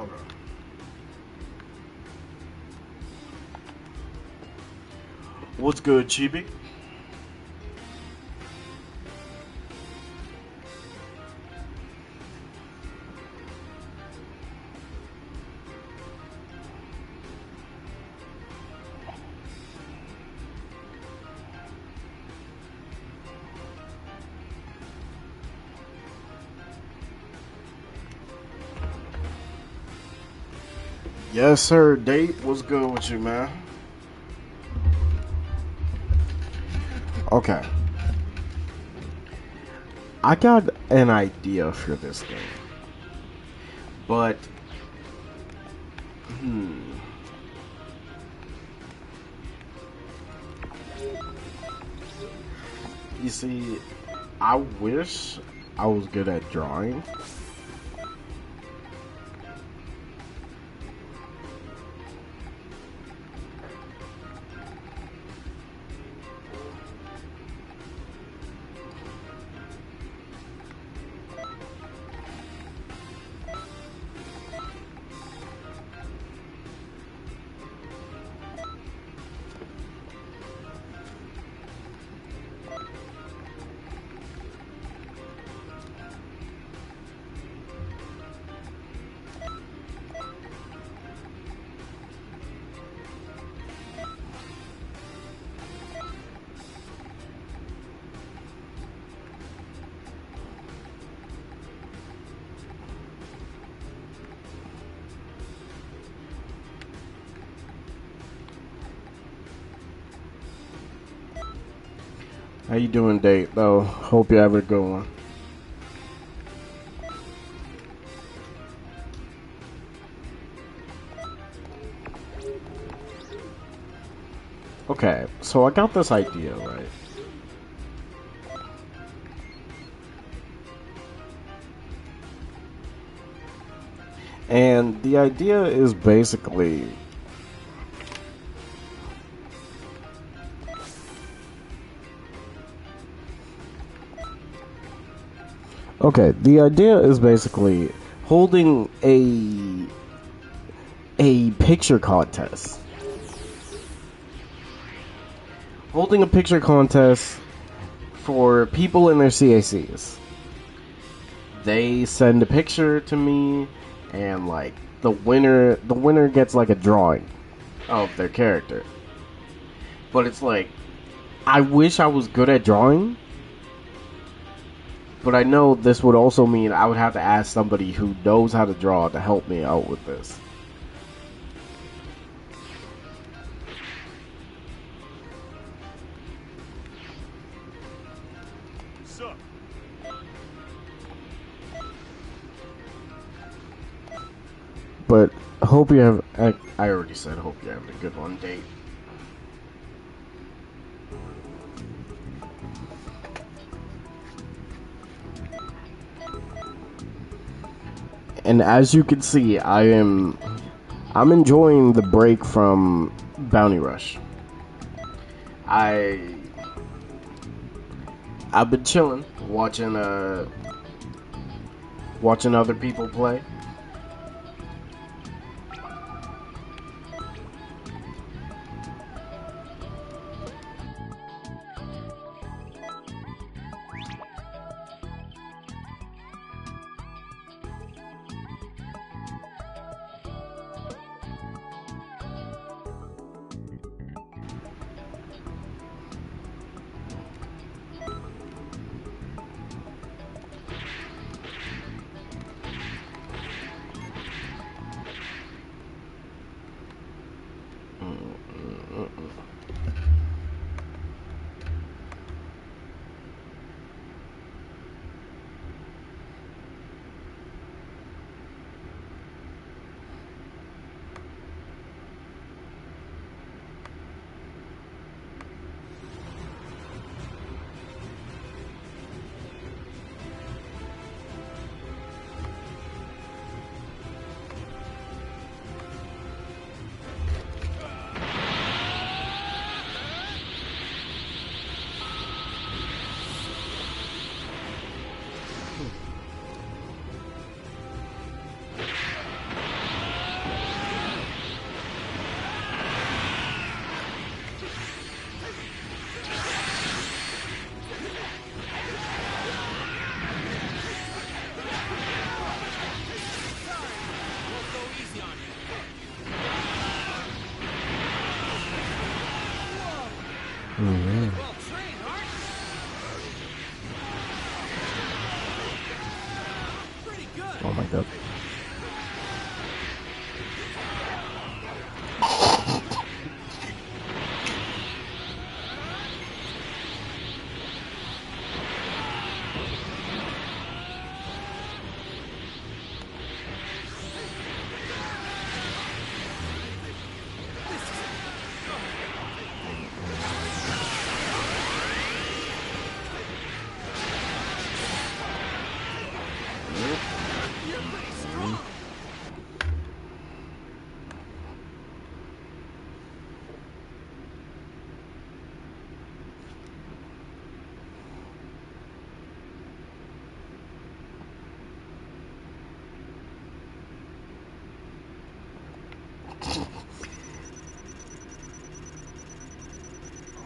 Okay. What's good, Chibi? Yes, sir. Date, what's good with you, man? Okay. I got an idea for this game, but hmm, you see, I wish I was good at drawing. How you doing, Date? Though, hope you have a good one. Okay, so I got this idea, right? And the idea is basically okay, the idea is basically holding a picture contest. Holding a picture contest for people in their CACs. They send a picture to me, and like the winner gets like a drawing of their character. But it's like, I wish I was good at drawing, but I know this would also mean I would have to ask somebody who knows how to draw to help me out with this. But hope you have. I already said hope you have a good one, Date. And as you can see, I'm enjoying the break from Bounty Rush. I I've been chilling, watching other people play. Mhm. Oh my god.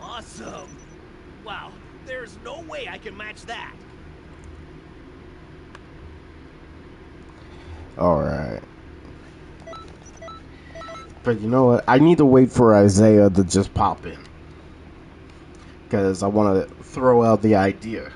Awesome! Wow, there's no way I can match that. Alright. But you know what? I need to wait for Isaiah to just pop in. Because I want to throw out the idea.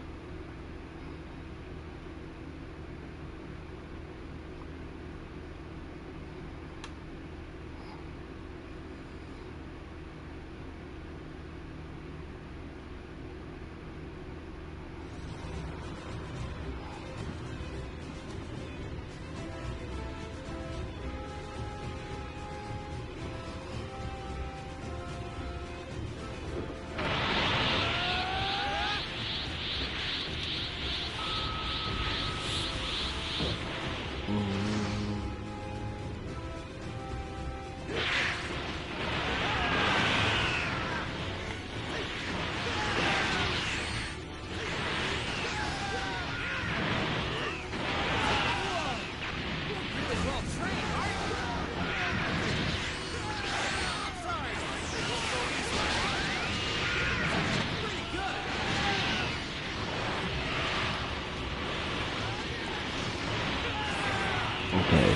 Okay.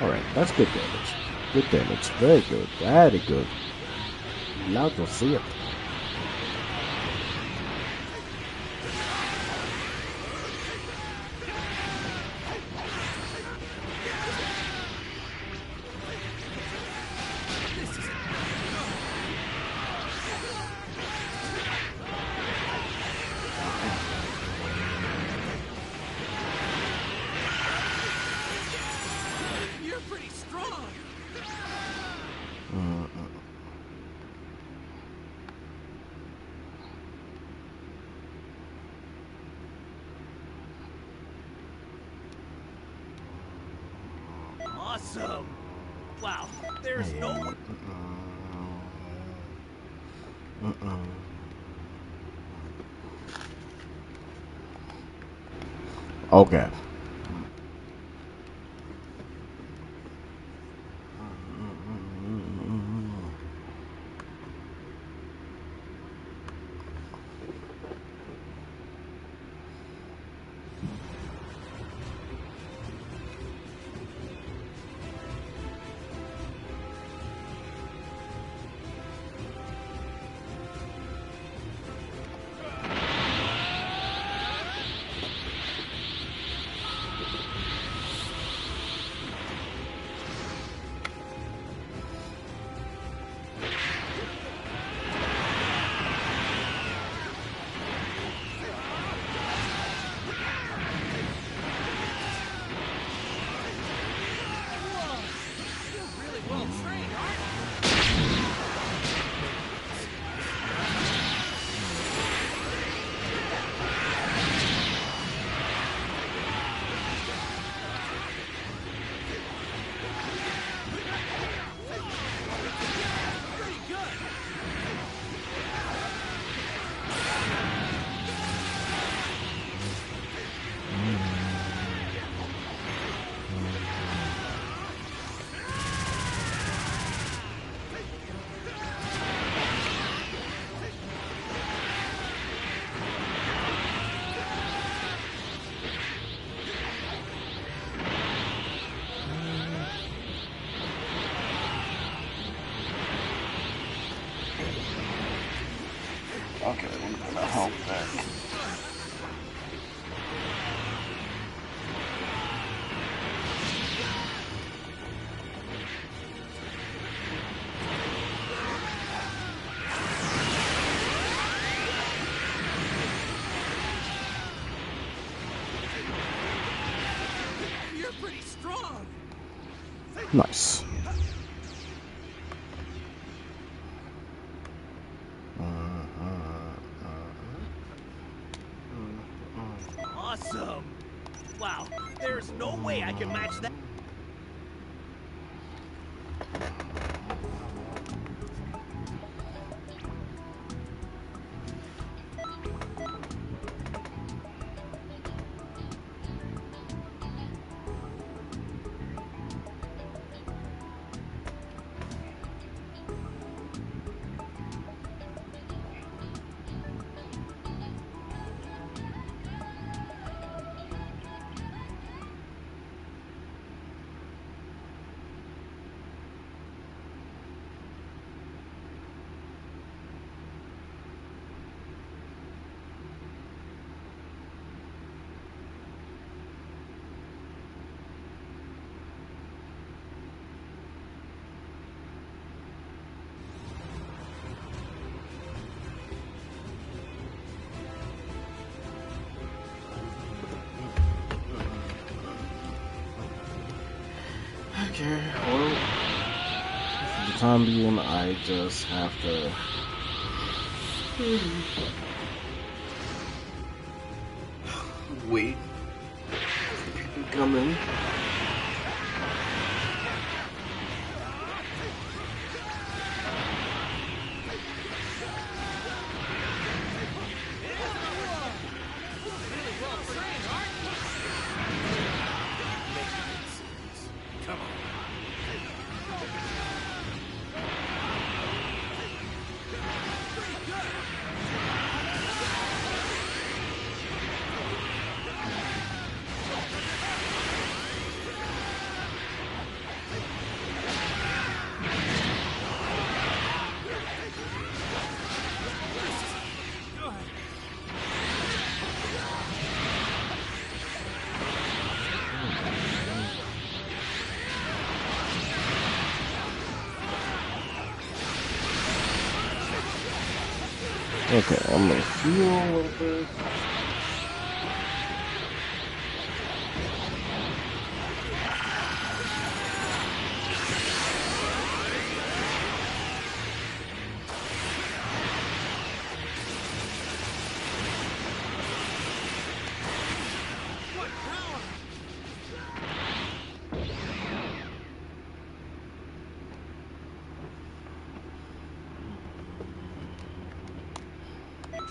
Alright, that's good damage. Good damage. Very good. Very good. Love to see it. You're pretty strong. Awesome! Wow, there's no way. Okay. Oh, heck. You're pretty strong. Nice. Awesome. Wow, there's no way I can match that. Okay, well, for the time being, I just have to wait for people to come in. Okay, I'm gonna heal a little bit.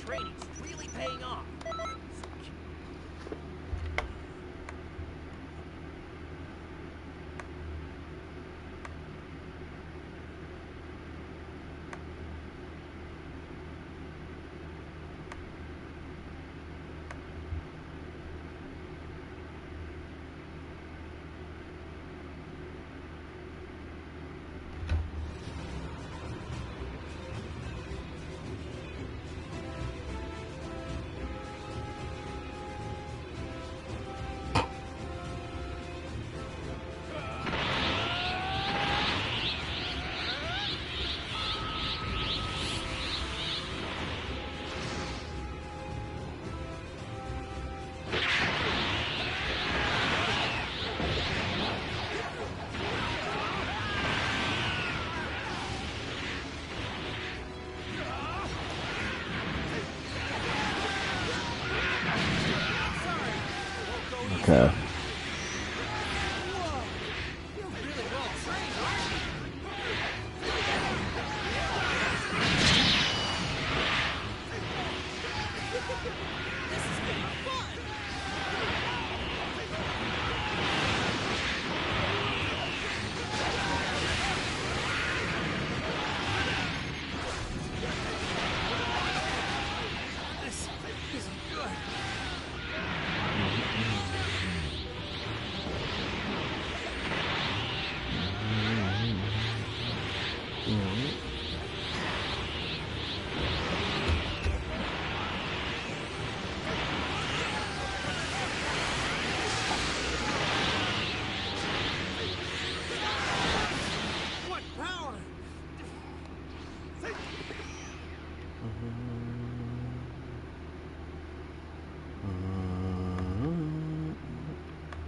Training's really paying off. Okay.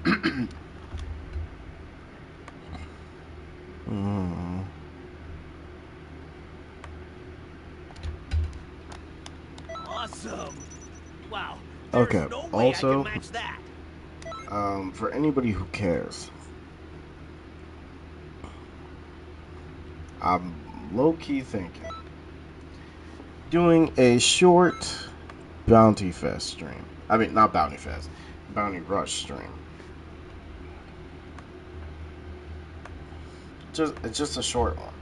Mm. Awesome. Wow. There's Okay. no way I can Also, match that. for anybody who cares, I'm low-key thinking doing a short Bounty Fest stream. I mean, not Bounty Fest, Bounty Rush stream. It's just a short one.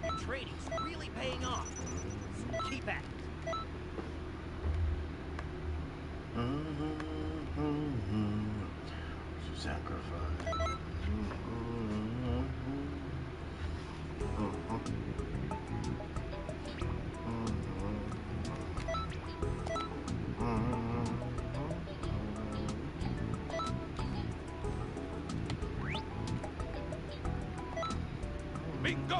Your training's really paying off. So keep at it. Sacrifice. Bingo!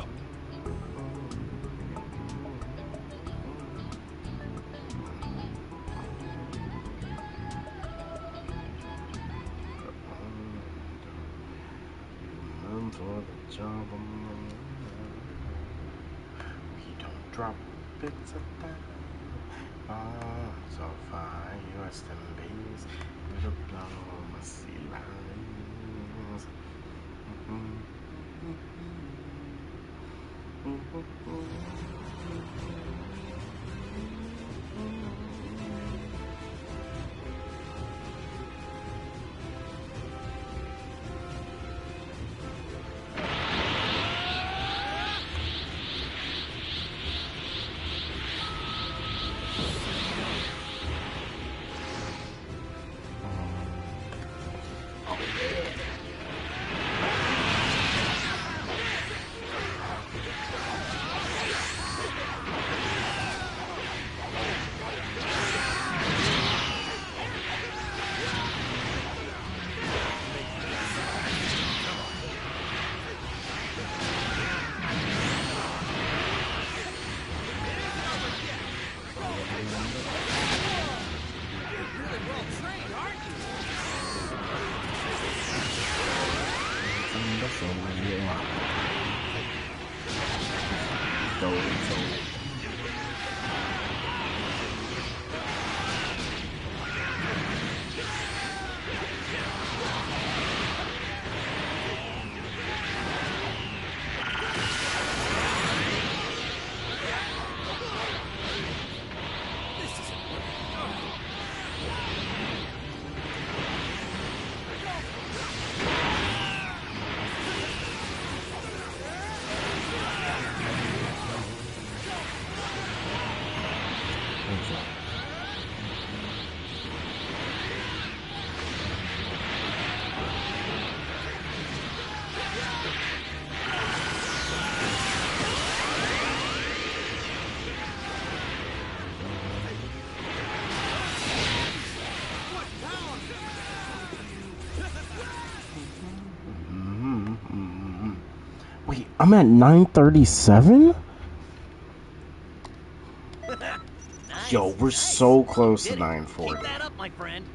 For the job, we don't drop bits of time. So far, rest in peace. Diplomacy lines. Wait, I'm at 937? Nice, Yo, we're nice. so close You to did it. 940. Keep that up, my friend.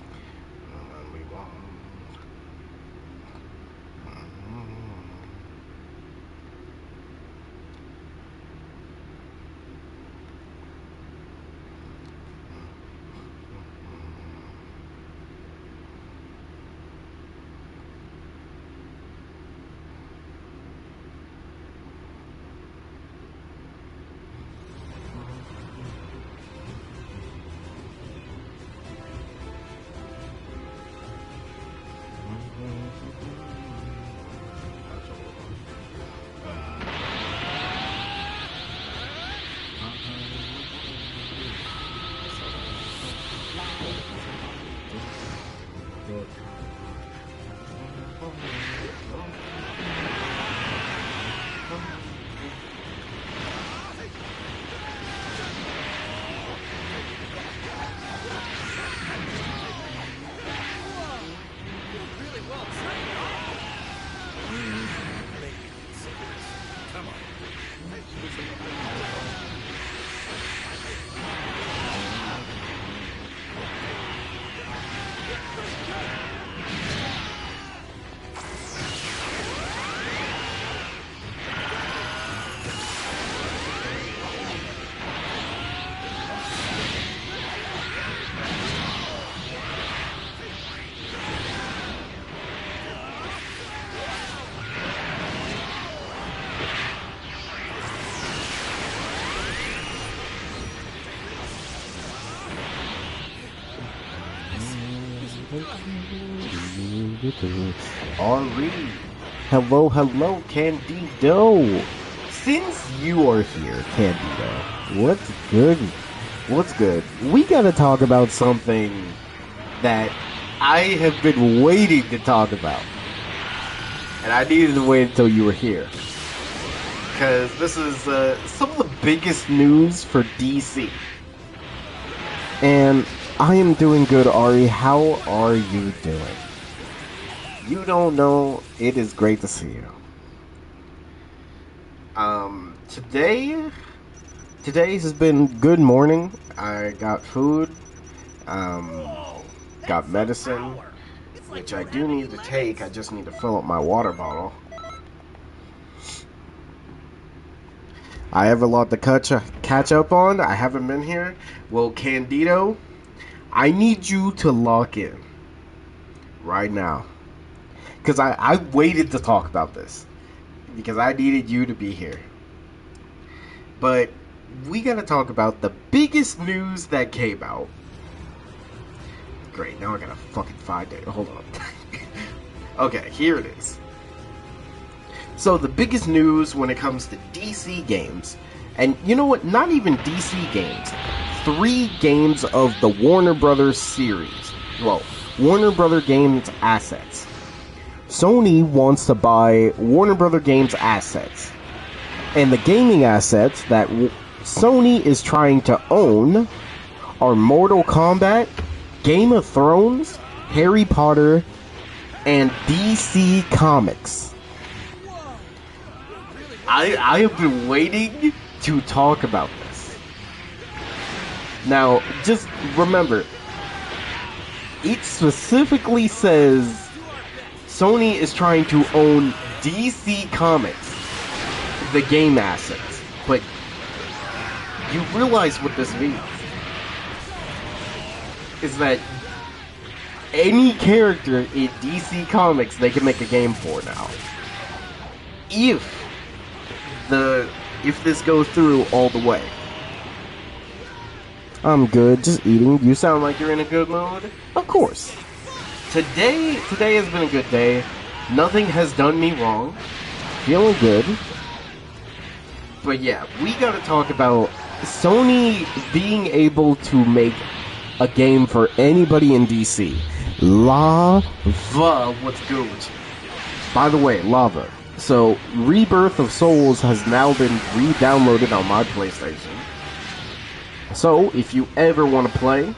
Henri. Hello, hello, Candido. Since you are here, Candido, what's good? What's good? We gotta talk about something that I have been waiting to talk about. And I needed to wait until you were here. Because this is some of the biggest news for DC. And I am doing good, Ari. How are you doing? You don't know, it is great to see you. Today has been good morning. I got food, got medicine, which I do need to take. I just need to fill up my water bottle. I have a lot to catch up on. I haven't been here. Well, Candido, I need you to lock in right now. Because I waited to talk about this. Because I needed you to be here. But we gotta talk about the biggest news that came out. Great, now I gotta fucking find it. Hold on. Okay, here it is. So the biggest news when it comes to DC games, and you know what, not even DC games, 3 games of the Warner Brothers series. Well, Warner Brothers Games assets. Sony wants to buy Warner Brothers Games assets. And the gaming assets that Sony is trying to own are Mortal Kombat, Game of Thrones, Harry Potter, and DC Comics. I have been waiting to talk about this. Now, just remember, it specifically says Sony is trying to own DC Comics, the game assets. But you realize what this means. Is that any character in DC Comics they can make a game for now. If this goes through all the way. I'm good, just eating. You sound like you're in a good mood. Of course. Today has been a good day. Nothing has done me wrong. Feeling good. But yeah, we gotta talk about Sony being able to make a game for anybody in DC. Lava, what's good? By the way, Lava. So, Rebirth of Souls has now been re-downloaded on my PlayStation. So, if you ever want to play,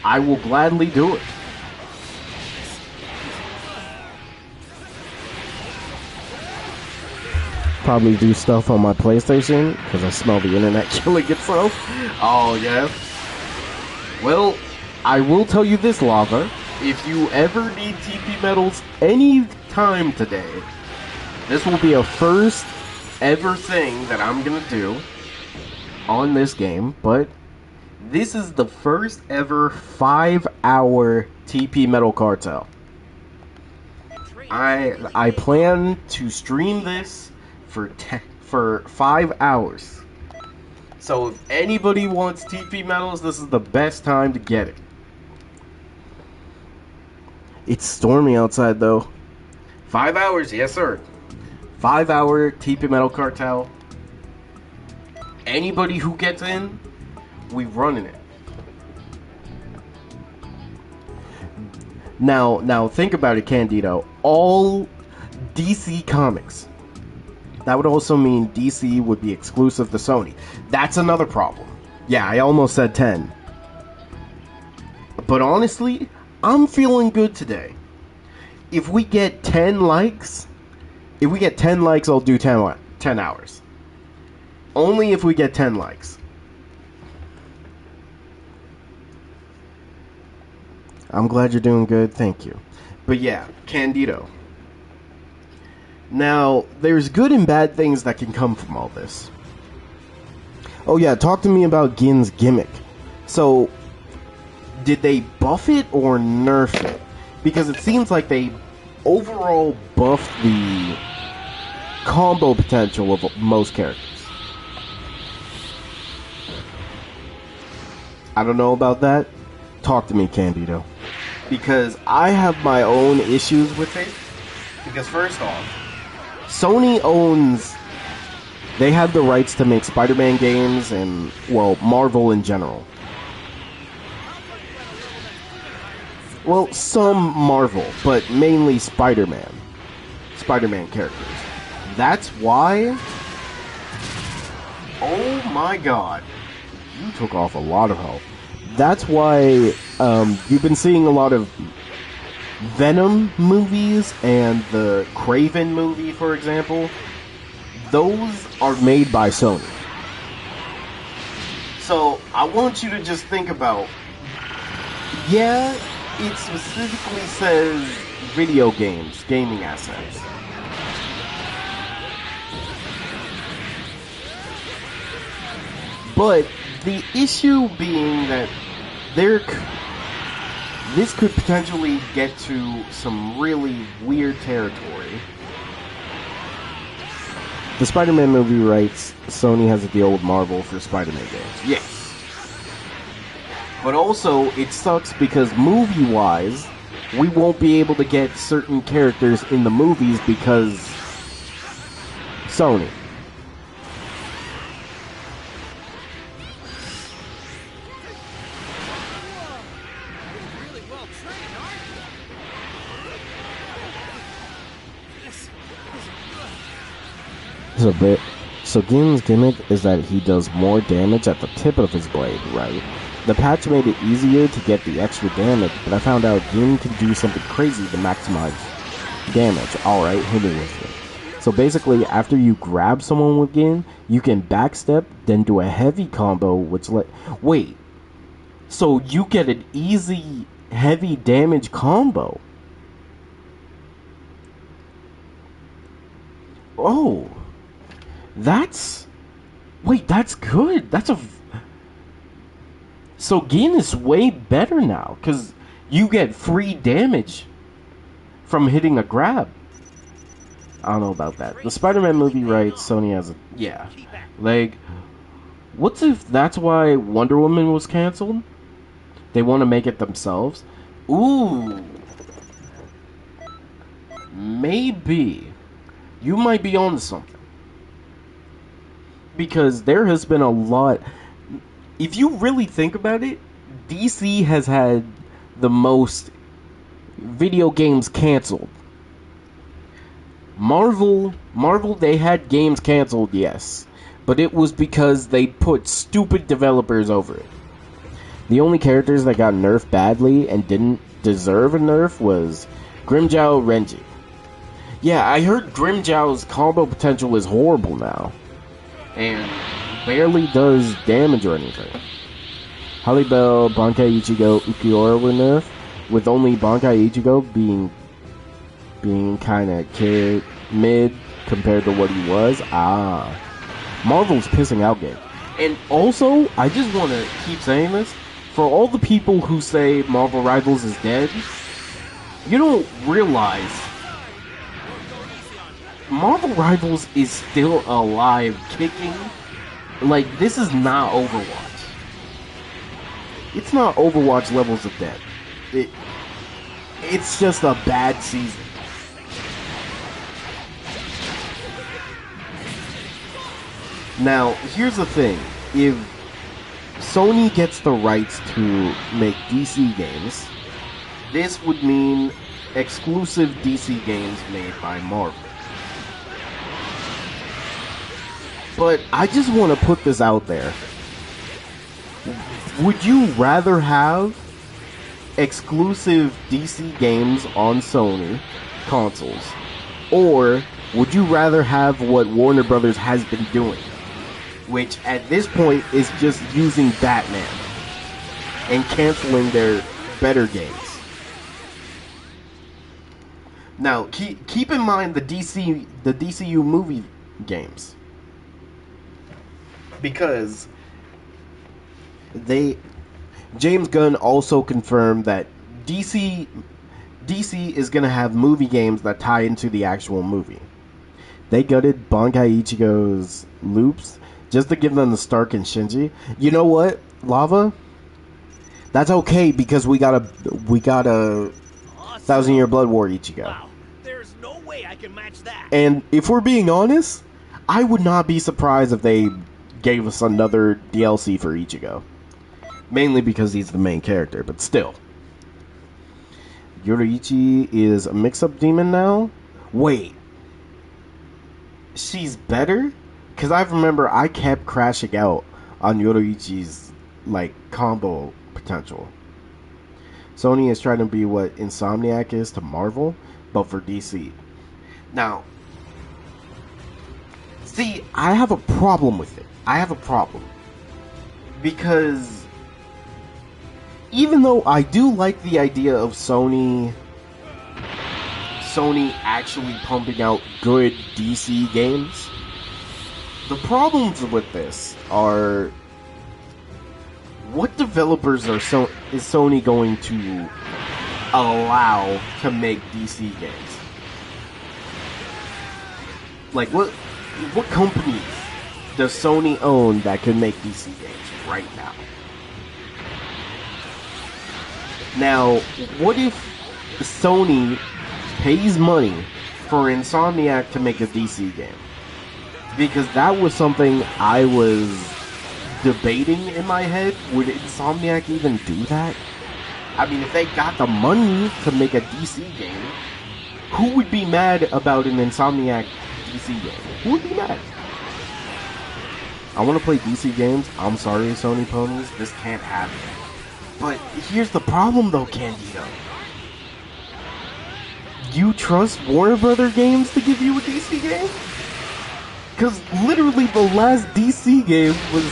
I will gladly do it. probably do stuff on my PlayStation because I smell the internet killing itself. Oh, yeah. Well, I will tell you this, Lava. If you ever need TP medals any time today, this will be a first ever thing that I'm gonna do on this game, but this is the first ever 5-hour TP Metal Cartel. I plan to stream this for 5 hours. So if anybody wants TP medals, this is the best time to get it. It's stormy outside though. 5 hours, yes sir. 5-hour TP Metal Cartel. Anybody who gets in, we running it. Now think about it, Candido. All DC comics. That would also mean DC would be exclusive to Sony. That's another problem. Yeah, I almost said 10. But honestly, I'm feeling good today. If we get 10 likes, I'll do 10 hours. Only if we get 10 likes. I'm glad you're doing good, thank you. But yeah, Candido. Now, there's good and bad things that can come from all this. Oh yeah, talk to me about Gin's gimmick. So, did they buff it or nerf it? Because it seems like they overall buffed the combo potential of most characters. I don't know about that. Talk to me, Candido. Because I have my own issues with it. Because first off, Sony owns... They have the rights to make Spider-Man games and, well, Marvel in general. Well, some Marvel, but mainly Spider-Man. Spider-Man characters. That's why... Oh my god. You took off a lot of health. That's why you've been seeing a lot of Venom movies and the Kraven movie, for example. Those are made by Sony. So, I want you to just think about... Yeah, it specifically says video games, gaming assets. But the issue being that this could potentially get to some really weird territory. The Spider-Man movie rights, Sony has a deal with Marvel for Spider-Man games. Yes. But also, it sucks because movie-wise, we won't be able to get certain characters in the movies because Sony. So Gin's gimmick is that he does more damage at the tip of his blade, right? The patch made it easier to get the extra damage, but I found out Gin can do something crazy to maximize damage. Alright, hit me with it. So basically, after you grab someone with Gin, you can backstep, then do a heavy combo, which wait. So you get an easy, heavy damage combo. Oh. That's good. So Gin is way better now, because you get free damage from hitting a grab. I don't know about that. The Spider-Man movie rights, Sony has a... Yeah. Like, what's if that's why Wonder Woman was canceled? They want to make it themselves? Ooh. Maybe. You might be on to something. Because there has been a lot... If you really think about it, DC has had the most video games canceled. Marvel, they had games canceled, yes. But it was because they put stupid developers over it. The only characters that got nerfed badly and didn't deserve a nerf was Grimjow Renji. Yeah, I heard Grimjow's combo potential is horrible now. And barely does damage or anything. Halibel, Bankai Ichigo, Ukiora were nerfed, with only Bankai Ichigo being kind of mid compared to what he was. Marvel's pissing out game. And also, I just want to keep saying this, for all the people who say Marvel Rivals is dead, you don't realize Marvel Rivals is still alive, kicking. Like, this is not Overwatch. It's not Overwatch levels of death. It's just a bad season. Now, here's the thing. If Sony gets the rights to make DC games, this would mean exclusive DC games made by Marvel. But I just want to put this out there. Would you rather have exclusive DC games on Sony consoles? Or would you rather have what Warner Brothers has been doing? Which at this point is just using Batman and canceling their better games. Now, keep in mind the DCU movie games. Because James Gunn also confirmed that DC is going to have movie games that tie into the actual movie. They gutted Bankai Ichigo's loops just to give them the Stark and Shinji. You know what, Lava? That's okay because we got a awesome. 1,000-Year Blood War Ichigo. Wow, there's no way I can match that. And if we're being honest, I would not be surprised if they gave us another DLC for Ichigo. Mainly because he's the main character, but still. Yoruichi is a mix-up demon now? Wait. She's better? Because I remember I kept crashing out on Yoruichi's, combo potential. Sony is trying to be what Insomniac is to Marvel, but for DC. Now, see, I have a problem with it. I have a problem. Because even though I do like the idea of Sony actually pumping out good DC games, the problems with this are, what developers is Sony going to allow to make DC games? Like, what companies does Sony own that can make DC games right now? Now, what if Sony pays money for Insomniac to make a DC game? Because that was something I was debating in my head. Would Insomniac even do that? I mean, if they got the money to make a DC game, who would be mad about an Insomniac DC game? Who would be mad? I want to play DC games. I'm sorry, Sony ponies. This can't happen. But here's the problem, though, Candido. You trust Warner Brother Games to give you a DC game? Because literally the last DC game was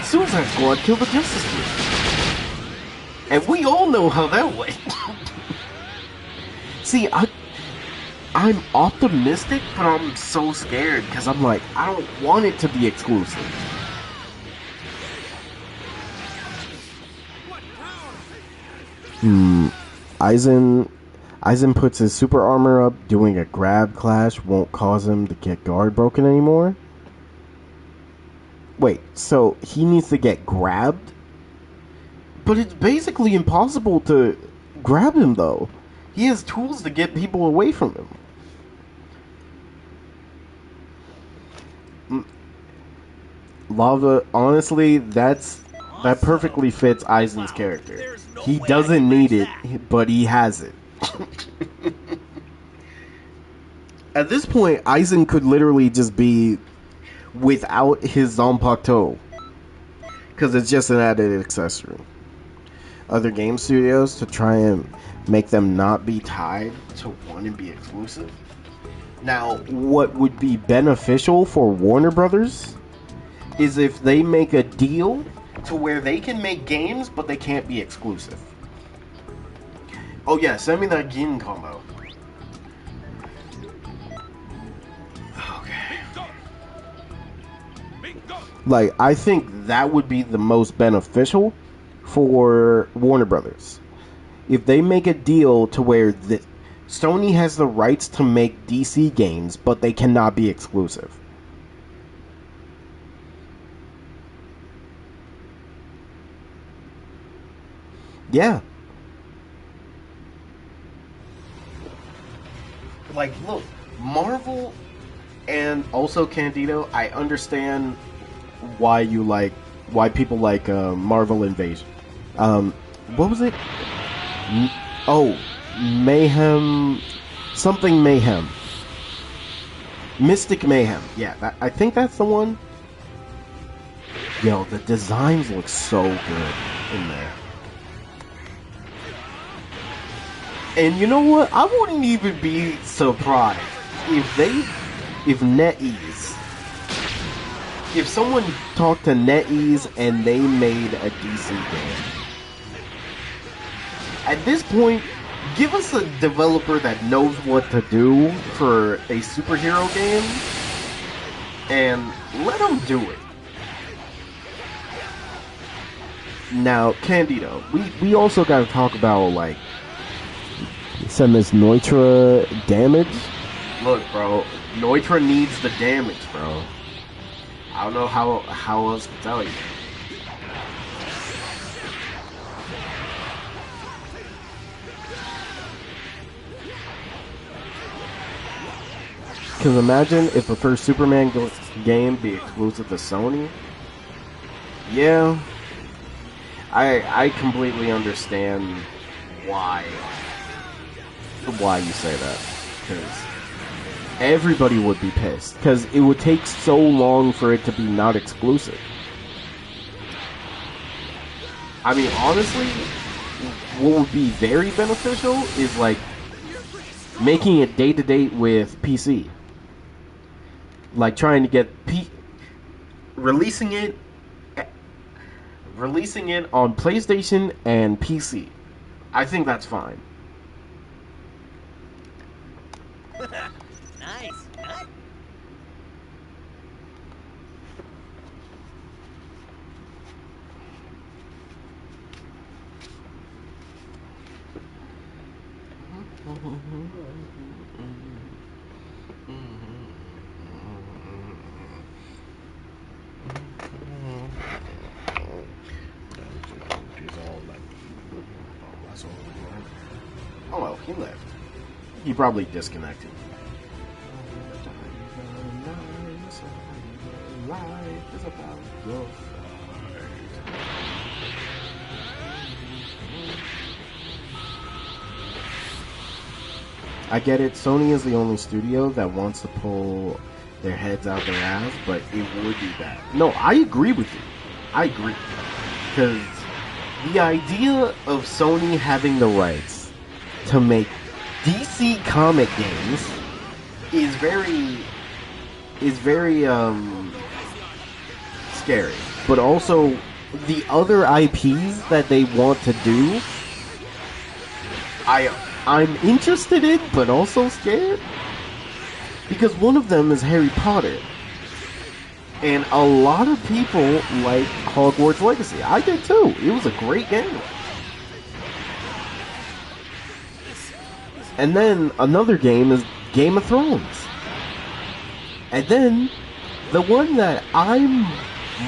Suicide Squad Kill the Justice League. And we all know how that went. See, I'm optimistic, but I'm so scared because I'm like, I don't want it to be exclusive. Aizen puts his super armor up, doing a grab clash won't cause him to get guard broken anymore? Wait, so he needs to get grabbed? But it's basically impossible to grab him, though. He has tools to get people away from him. Lava, honestly, that perfectly fits Aizen's character. He doesn't need it, but he has it. At this point, Aizen could literally just be without his Zanpakuto, because it's just an added accessory. Other game studios to try and make them not be tied to one and be exclusive. Now, what would be beneficial for Warner Brothers is if they make a deal to where they can make games, but they can't be exclusive. Oh yeah, send me that Gin combo. Okay. Like, I think that would be the most beneficial for Warner Brothers. If they make a deal to where Sony has the rights to make DC games, but they cannot be exclusive. Yeah. Like, look, Marvel and also Candido, I understand why people like Marvel Invasion. What was it? Mayhem, something Mayhem, Mystic Mayhem. Yeah, I think that's the one. Yo, the designs look so good in there. And you know what? I wouldn't even be surprised if NetEase, if someone talked to NetEase and they made a DC game. At this point, give us a developer that knows what to do for a superhero game, and let them do it. Now, Candido, we also got to talk about, like, some of this Neutra damage. Look, bro, Neutra needs the damage, bro. I don't know how else to tell you. Because imagine if the first Superman game be exclusive to Sony. Yeah, I completely understand why you say that. Because everybody would be pissed. Because it would take so long for it to be not exclusive. I mean, honestly, what would be very beneficial is like making it day-to-day with PC. Like trying to get releasing it on PlayStation and PC. I think that's fine. Nice. Oh well, he left. He probably disconnected. Life is about your fight. I get it, Sony is the only studio that wants to pull their heads out their ass, but it would be bad. No, I agree with you. I agree. Because the idea of Sony having the rights to make DC comic games is very scary. But also, the other IPs that they want to do, I'm interested in, but also scared. Because one of them is Harry Potter. And a lot of people like Hogwarts Legacy. I did too. It was a great game. And then another game is Game of Thrones. And then the one that I'm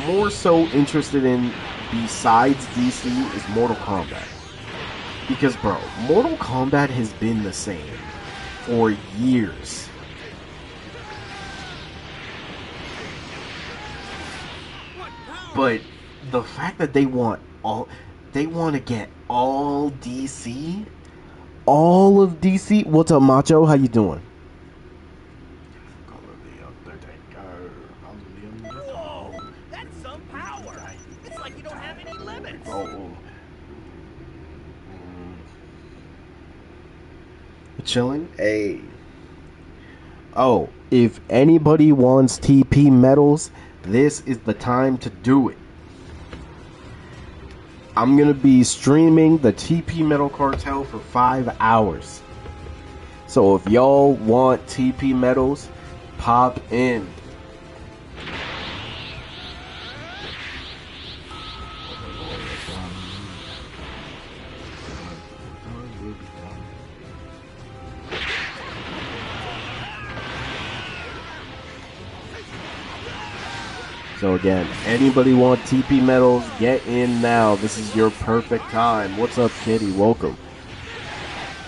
more so interested in besides DC is Mortal Kombat. Because, bro, Mortal Kombat has been the same for years. But the fact that they want to get all DC, all of DC. What's up, Macho? How you doing? Whoa, that's some power. It's like you don't have any limits. Chilling? Hey. Oh, if anybody wants TP medals, this is the time to do it. I'm gonna be streaming the TP Metal Cartel for 5 hours. So if y'all want TP medals, pop in. So again, anybody want TP medals, get in now. This is your perfect time. What's up, Kitty? Welcome.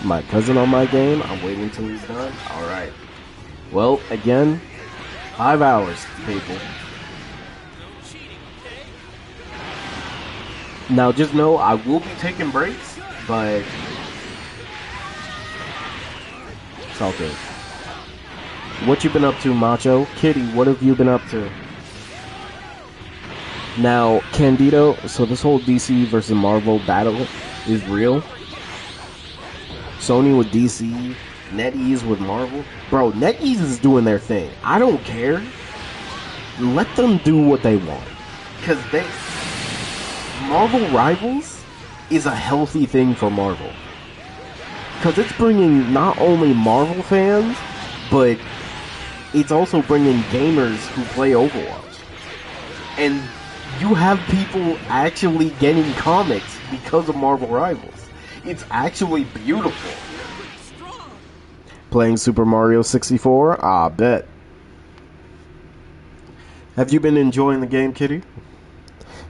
My cousin on my game. I'm waiting until he's done. Alright. Well, again, 5 hours, people. Now, just know I will be taking breaks, but it's all good. What you been up to, Macho? Kitty, what have you been up to? Now, Candido, so this whole DC versus Marvel battle is real. Sony with DC, NetEase with Marvel. Bro, NetEase is doing their thing. I don't care. Let them do what they want. Because Marvel Rivals is a healthy thing for Marvel. Because it's bringing not only Marvel fans, but it's also bringing gamers who play Overwatch. And you have people actually getting comics because of Marvel Rivals. It's actually beautiful. Playing Super Mario 64? Ah, bet. Have you been enjoying the game, Kitty?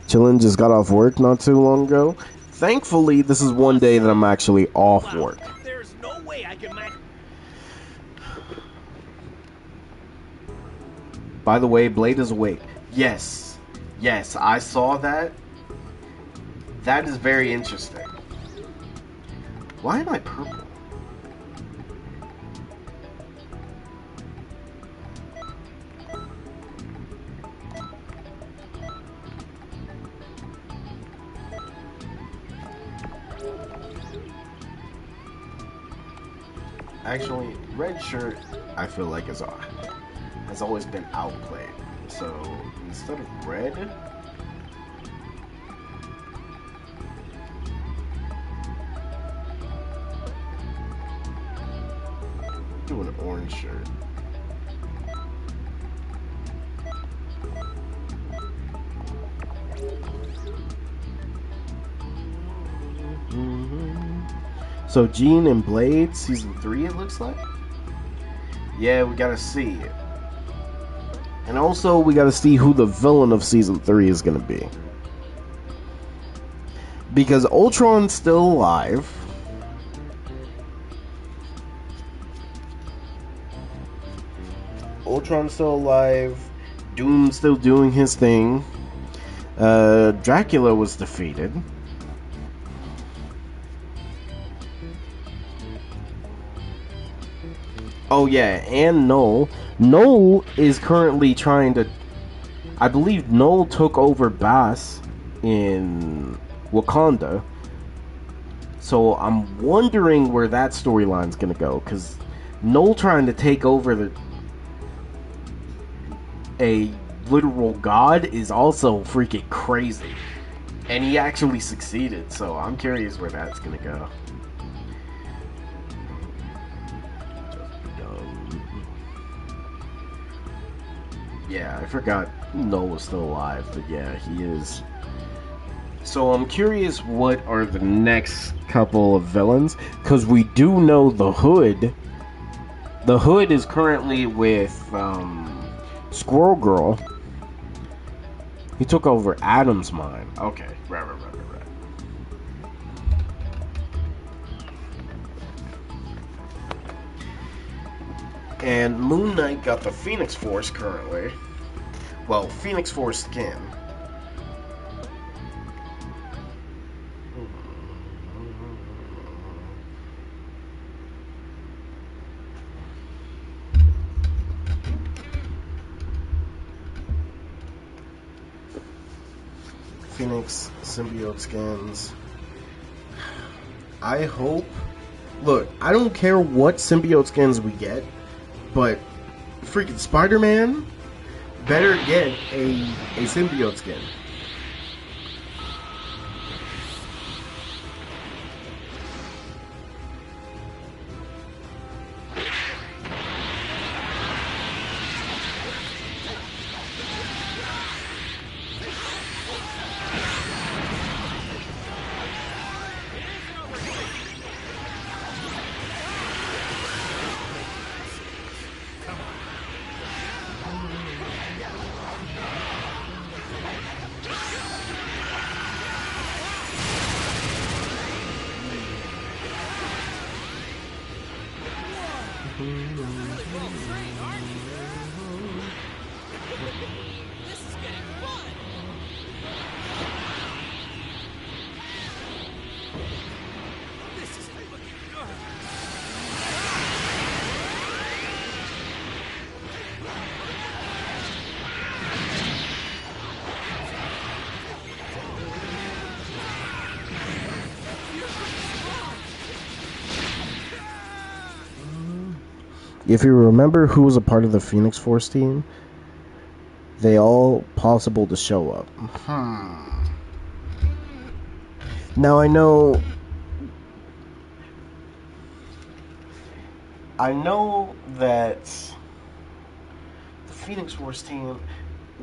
Chillin', just got off work not too long ago. Thankfully, this is one day that I'm actually off work. There's no way I can match. By the way, Blade is awake. Yes. Yes, I saw that. That is very interesting. Why am I purple? Actually, red shirt, I feel like has always been outplayed. So instead of red, do an orange shirt. So Gene and Blade season 3, it looks like. Yeah, we gotta see it. And also, we gotta see who the villain of Season 3 is gonna be. Because Ultron's still alive. Ultron's still alive. Doom's still doing his thing. Dracula was defeated. Oh yeah, and Null. Null is currently trying to... I believe Null took over Bass in Wakanda. So I'm wondering where that storyline's gonna go. Because Null trying to take over a literal god is also freaking crazy. And he actually succeeded. So I'm curious where that's gonna go. Yeah, I forgot Null was still alive, but yeah, he is. So I'm curious what are the next couple of villains, because we do know the Hood. The Hood is currently with Squirrel Girl. He took over Adam's mind. Okay, right. And Moon Knight got the Phoenix Force currently. Well, Phoenix Force skin. Phoenix symbiote skins. I hope... Look, I don't care what symbiote skins we get, but freaking Spider-Man better get a symbiote skin. This is getting fun. This isn't looking good. If you remember who was a part of the Phoenix Force team, they all possible to show up. Now I know that the Phoenix Force team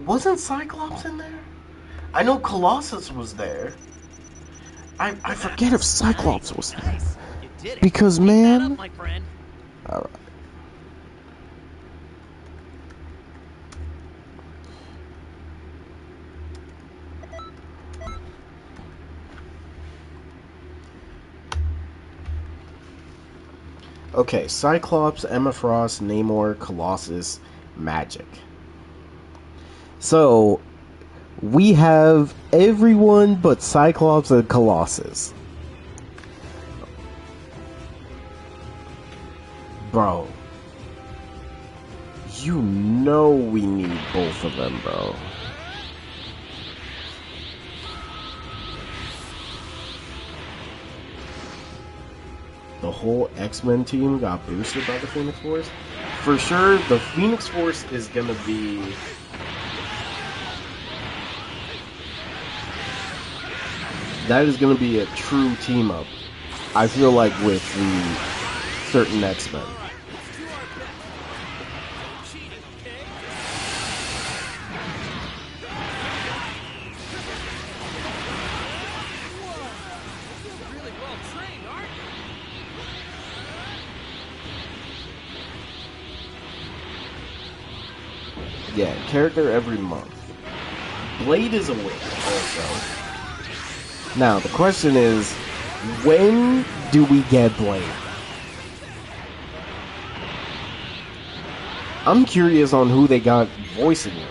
wasn't Cyclops in there. I know Colossus was there. I forget if Cyclops was there. Nice. You did it. Because, Keep that man. up, my friend. Alright. Okay, Cyclops, Emma Frost, Namor, Colossus, Magic. So, we have everyone but Cyclops and Colossus. Bro. You know we need both of them, bro. The whole X-Men team got boosted by the Phoenix Force. For sure, the Phoenix Force is gonna be... that is gonna be a true team-up. I feel like with the certain X-Men. Let's do our best. No cheating, okay? Whoa. You're really well trained, aren't you? Yeah, character every month. Blade is a win, also. Now, the question is, when do we get Blade? I'm curious on who they got voicing it.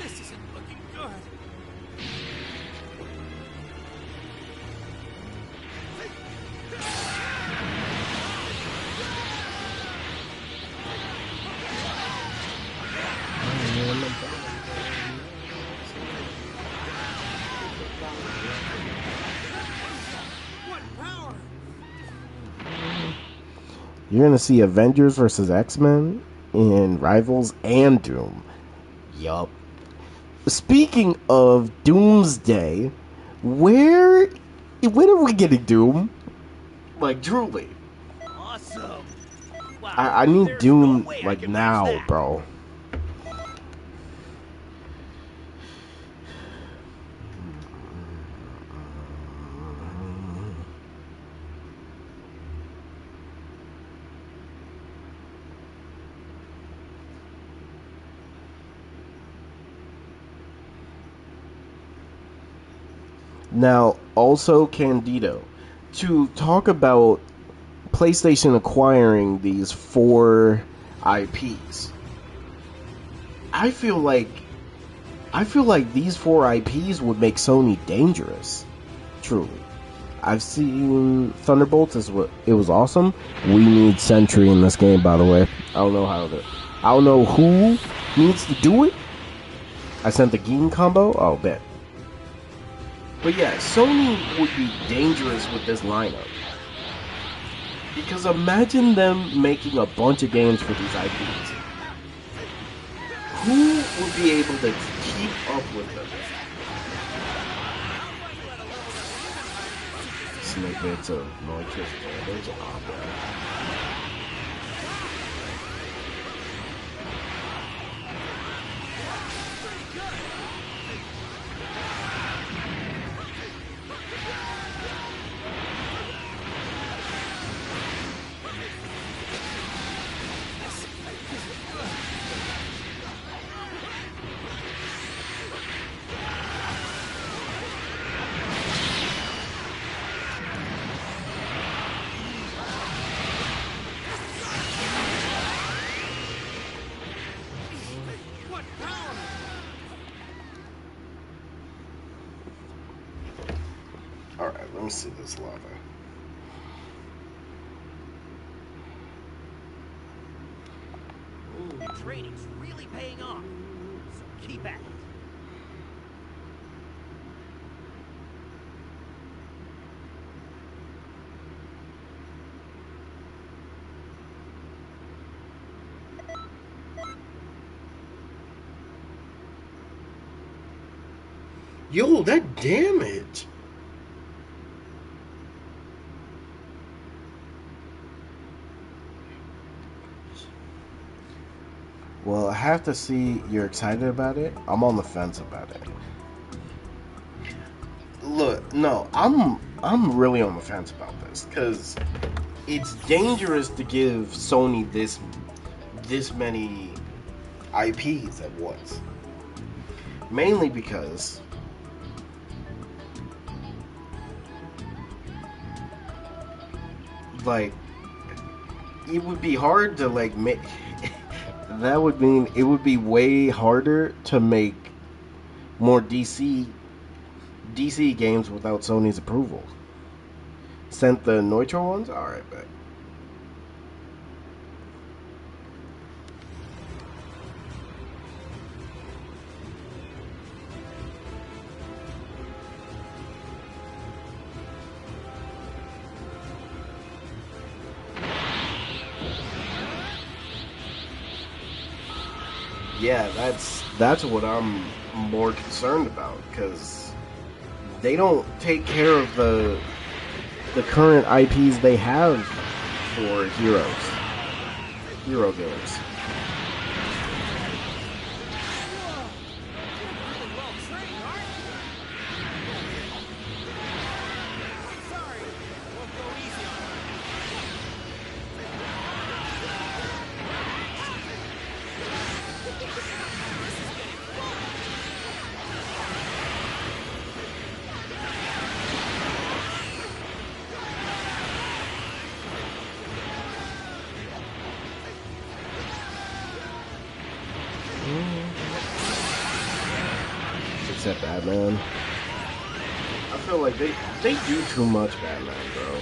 This isn't looking good. What power? You're gonna see Avengers versus X-Men in Rivals and Doom. Yup. Speaking of Doomsday, when are we getting Doom? Like, truly. Awesome. Wow. I need there's Doom, no way I like, can match now, that. bro. Now, also Candido, to talk about PlayStation acquiring these 4 IPs. I feel like these 4 IPs would make Sony dangerous. Truly. I've seen Thunderbolts, it was awesome. We need Sentry in this game, by the way. I don't know who needs to do it, I sent the Geen combo? Oh, bet. But yeah, Sony would be dangerous with this lineup. Because imagine them making a bunch of games for these IPs. Who would be able to keep up with them? Snippets of Noitress damage. Oh, bro. Alright, let me see this lava. Your training's really paying off, so keep at it. Yo, that damage! Well, I have to see you're excited about it. I'm on the fence about it. Look, no, I'm really on the fence about this because it's dangerous to give Sony this many IPs at once. Mainly because like it would be hard to like make that would mean it would be way harder to make more DC games without Sony's approval. Sent the Nitro ones? Alright, bet. Yeah, that's what I'm more concerned about because they don't take care of the current IPs they have for hero games. Except Batman. I feel like they do too much Batman, bro.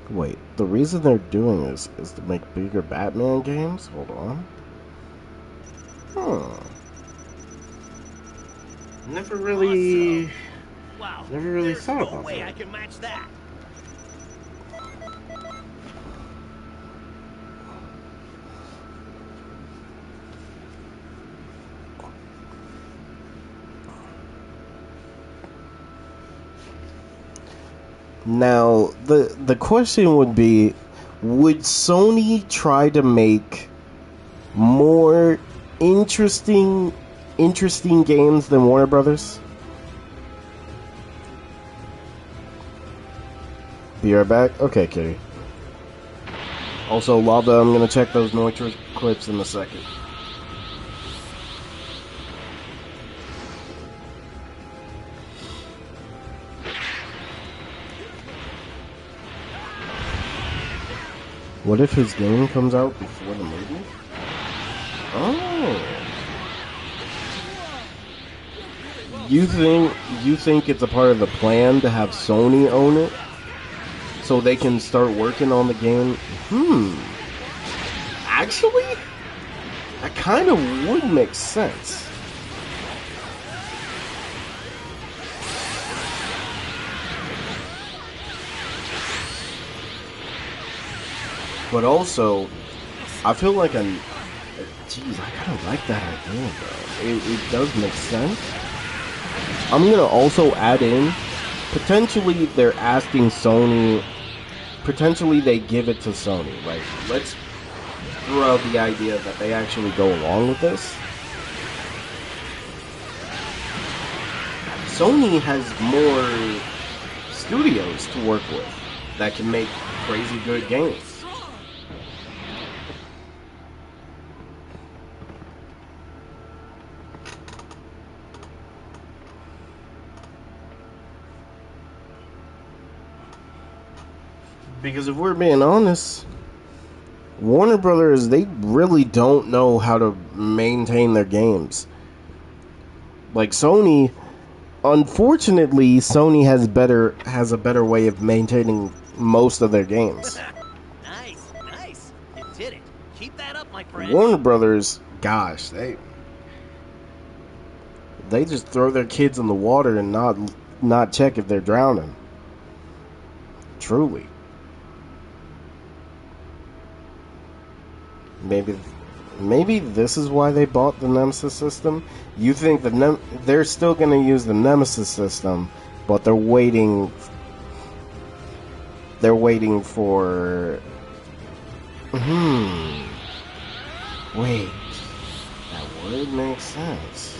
Wait, the reason they're doing this is to make bigger Batman games? Hold on. Never really... Awesome. Wow, Never really there's thought no about way that. I can match that. Now, the question would be, would Sony try to make more interesting games than Warner Brothers? Be right back. Okay, Kitty. Also, Lava, I'm gonna check those Noitra clips in a second. What if his game comes out before the movie? Oh. You think it's a part of the plan to have Sony own it? So they can start working on the game? Actually, that kind of would make sense. But also, I feel like geez, I kind of like that idea, bro. It does make sense. I'm gonna also add in, potentially they're asking Sony, potentially they give it to Sony. Like, let's throw out the idea that they actually go along with this. Sony has more studios to work with that can make crazy good games. Because if we're being honest, Warner Brothers, they really don't know how to maintain their games. Like Sony, unfortunately, Sony has a better way of maintaining most of their games. Nice. You did it. Keep that up, my friend. Warner Brothers, gosh, they just throw their kids in the water and not check if they're drowning. Truly. Maybe this is why they bought the Nemesis system. You think they're still going to use the Nemesis system, but they're waiting. They're waiting for. Wait, that would make sense.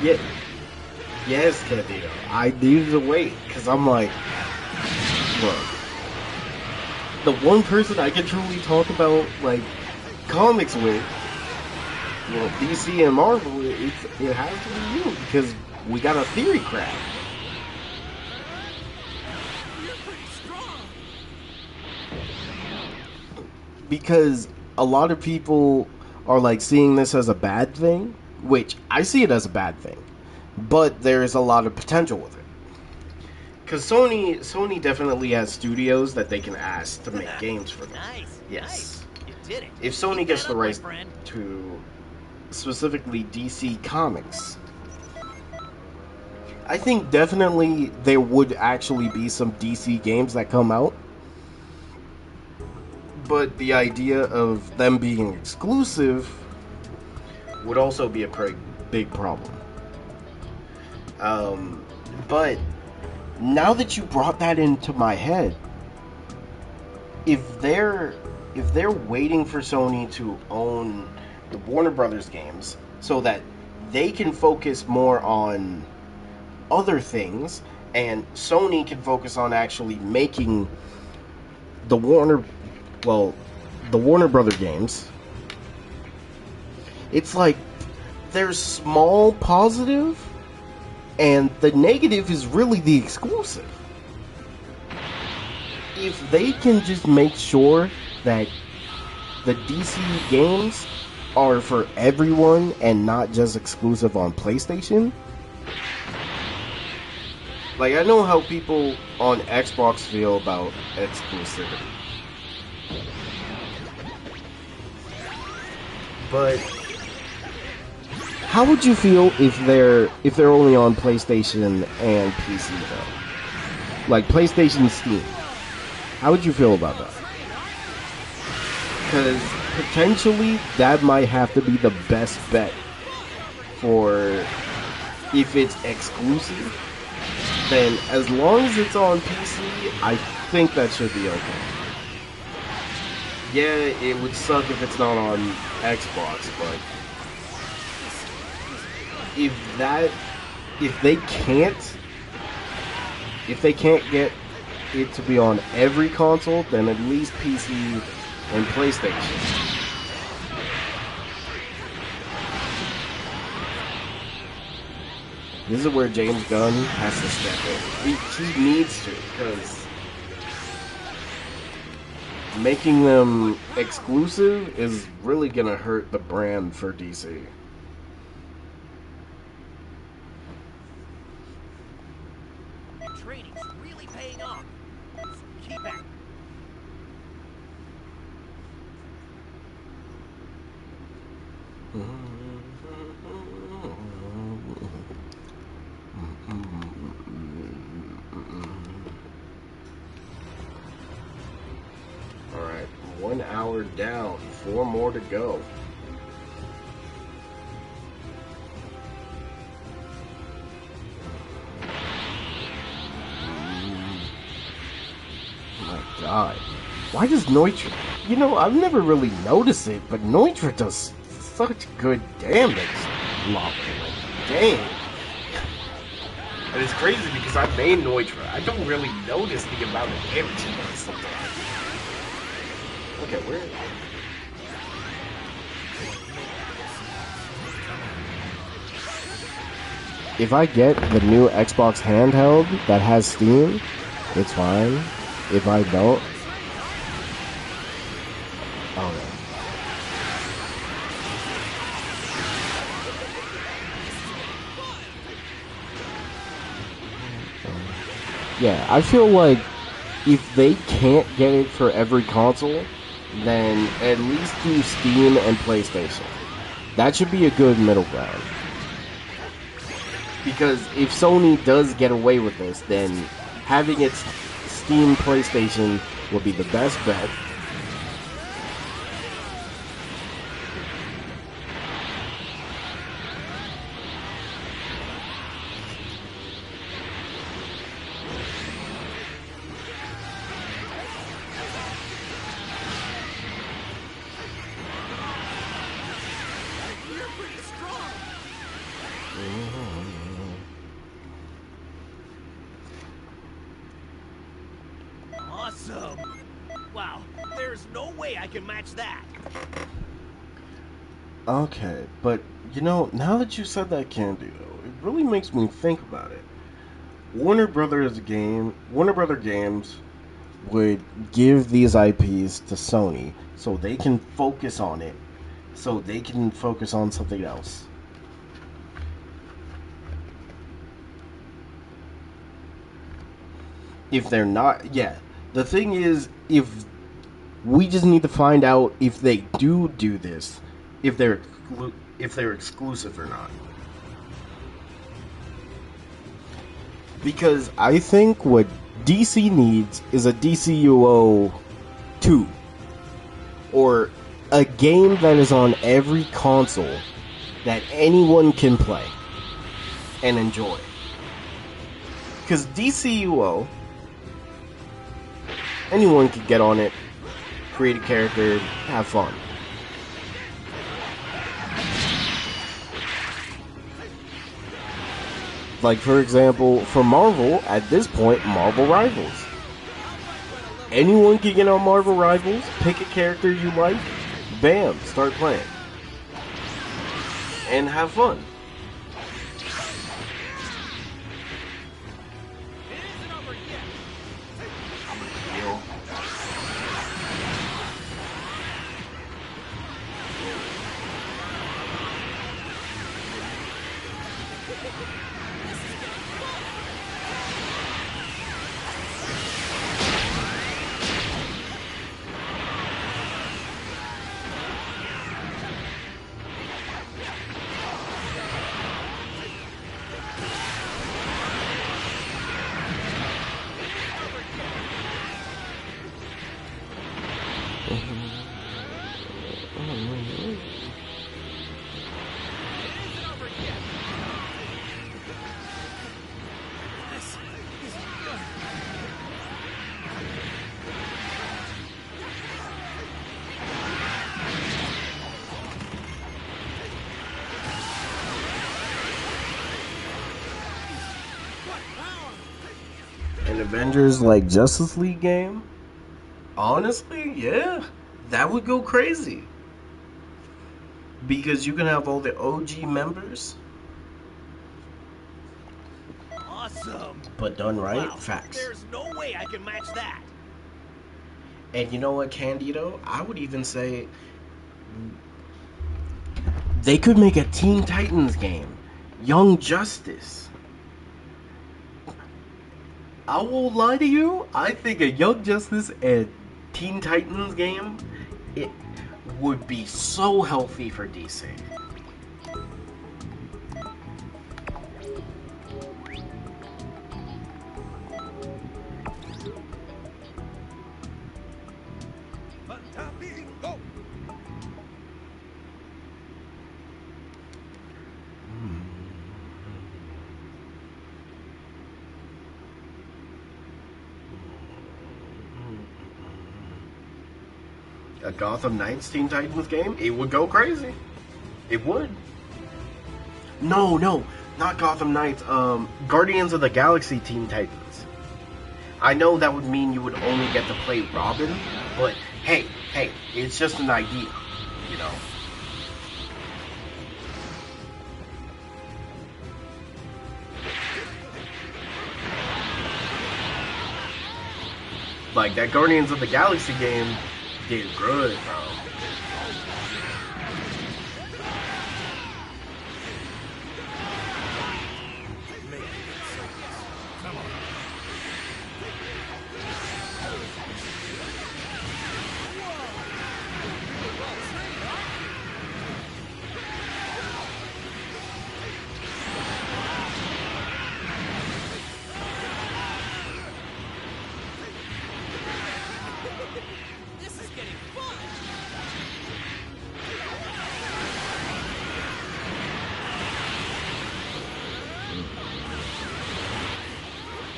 Yeah, yes, Candido. I needed to wait because I'm like, look, the one person I can truly talk about like comics with, well, DC and Marvel, it has to be you because we got a theory craft. You're pretty strong. Because a lot of people are like seeing this as a bad thing, which I see it as a bad thing, but there is a lot of potential with it. Because Sony definitely has studios that they can ask to make games for them. Nice. Yes. You did it. If Sony Keep gets that the up, my rights friend. to specifically DC Comics, I think definitely there would actually be some DC games that come out. But the idea of them being exclusive would also be a pretty big problem. But now that you brought that into my head, if they're waiting for Sony to own the Warner Brothers games so that they can focus more on other things and Sony can focus on actually making the Warner Brother games, it's like there's small positive and the negative is really the exclusive. If they can just make sure that the DC games are for everyone and not just exclusive on PlayStation. Like, I know how people on Xbox feel about exclusivity. But how would you feel if they're only on PlayStation and PC though? Like PlayStation Steam. How would you feel about that? Because potentially that might have to be the best bet for if it's exclusive. Then as long as it's on PC, I think that should be okay. Yeah, it would suck if it's not on Xbox, but if they can't get it to be on every console, then at least PC and PlayStation. This is where James Gunn has to step in. He needs to, because making them exclusive is really gonna hurt the brand for DC. Training's really paying off. So keep at it. Alright, 1 hour down, 4 more to go. My god. Why does Neutra... You know, I've never really noticed it, but Neutra does such good damage. Like, damn. And it's crazy because I made Neutra. I don't really notice the amount of damage he does sometimes. Okay, where? If I get the new Xbox handheld that has Steam, it's fine. If I don't, oh no. Yeah, I feel like if they can't get it for every console, then at least do Steam and PlayStation. That should be a good middle ground. Because if Sony does get away with this, then having its Steam PlayStation will be the best bet. Awesome! Wow, there's no way I can match that. Okay, but you know, now that you said that, Candy, though, it really makes me think about it. Warner Brothers Games would give these IPs to Sony so they can focus on it, so they can focus on something else. If they're not, yeah. The thing is, if we just need to find out if they do this, if they're exclusive or not. Because I think what DC needs is a DCUO 2. Or a game that is on every console that anyone can play and enjoy. Because DCUO, anyone can get on it, create a character, have fun. Like, for example, for Marvel, at this point, Marvel Rivals. Anyone can get on Marvel Rivals, pick a character you like, bam, start playing. And have fun. An Avengers like Justice League game? Honestly, yeah. That would go crazy. Because you can have all the OG members. Awesome. But done right, Wow, facts. there's no way I can match that. And you know what, Candido? I would even say they could make a Teen Titans game. Young Justice. I won't lie to you. I think a Young Justice and Teen Titans game, it would be so healthy for DC. Go. A Gotham Knights Teen Titans game, it would go crazy. It would. No, not Gotham Knights. Guardians of the Galaxy Teen Titans. I know that would mean you would only get to play Robin, but hey, it's just an idea, you know. Like that Guardians of the Galaxy game did good, bro.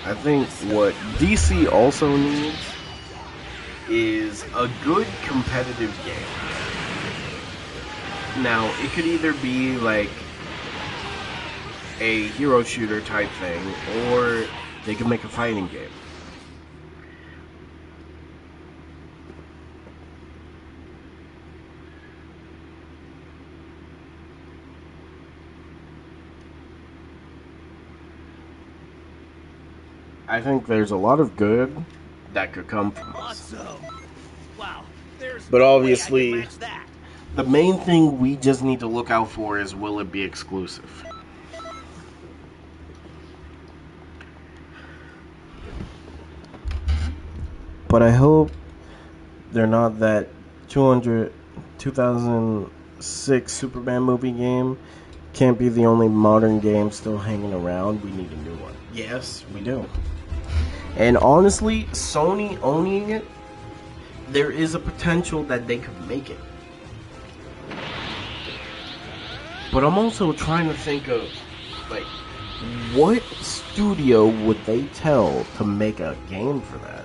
I think what DC also needs is a good competitive game. Now, it could either be like a hero shooter type thing, or they could make a fighting game. I think there's a lot of good that could come from this. Awesome. Wow, there's But no obviously, way I can match that. the main thing we just need to look out for is, will it be exclusive? But I hope they're not that 2006 Superman movie game. Can't be the only modern game still hanging around. We need a new one. Yes, we do. And honestly, Sony owning it, there is a potential that they could make it. But I'm also trying to think of, like, what studio would they tell to make a game for that?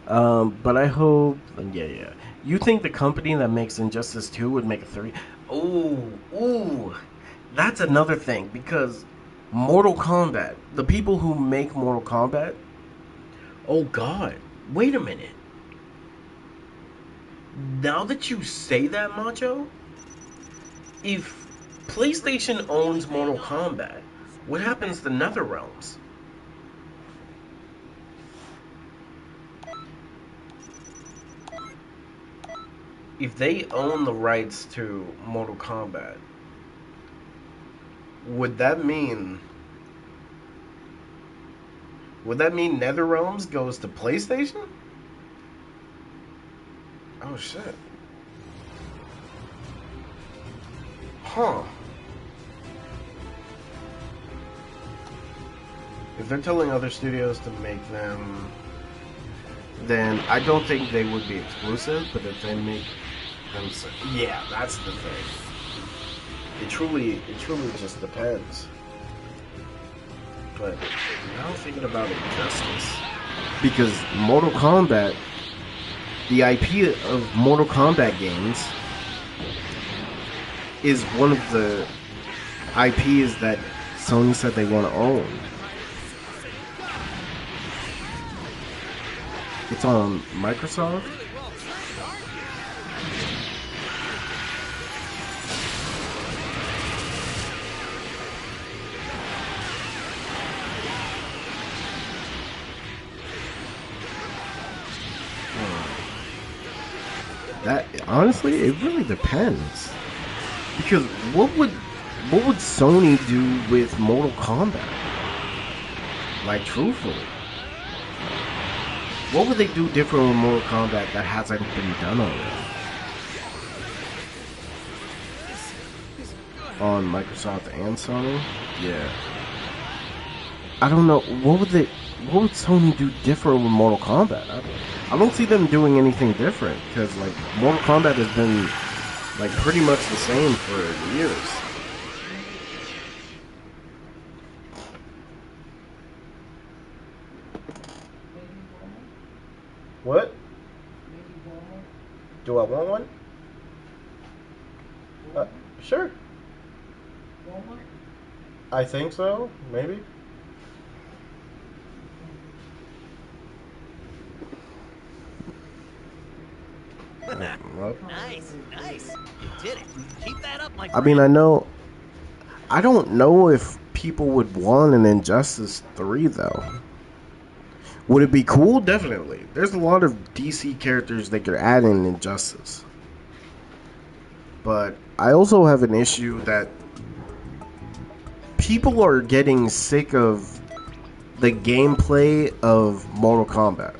But I hope, yeah. You think the company that makes Injustice 2 would make a 3? Ooh, that's another thing because Mortal Kombat, the people who make Mortal Kombat, oh god, wait a minute. Now that you say that, Macho, if PlayStation owns Mortal Kombat, what happens to NetherRealms? If they own the rights to Mortal Kombat, would that mean NetherRealms goes to PlayStation? Oh shit. Huh. If they're telling other studios to make them, then I don't think they would be exclusive, but if they make them, yeah, that's the thing. It truly just depends. But now thinking about Injustice, because Mortal Kombat, the IP of Mortal Kombat games is one of the IPs that Sony said they want to own. It's on Microsoft. That honestly, it really depends. Because what would Sony do with Mortal Kombat? Like truthfully, what would they do different with Mortal Kombat that hasn't been done already? On Microsoft and Sony? Yeah. I don't know. What would Sony do different with Mortal Kombat? I don't see them doing anything different because like Mortal Kombat has been like pretty much the same for years. What? Do I want one? Sure. I think so. Maybe. Nice. You did it. Keep that up, my friend. I mean, I don't know if people would want an Injustice 3 though. Would it be cool? Definitely. There's a lot of DC characters they could add in Injustice. But I also have an issue that people are getting sick of the gameplay of Mortal Kombat.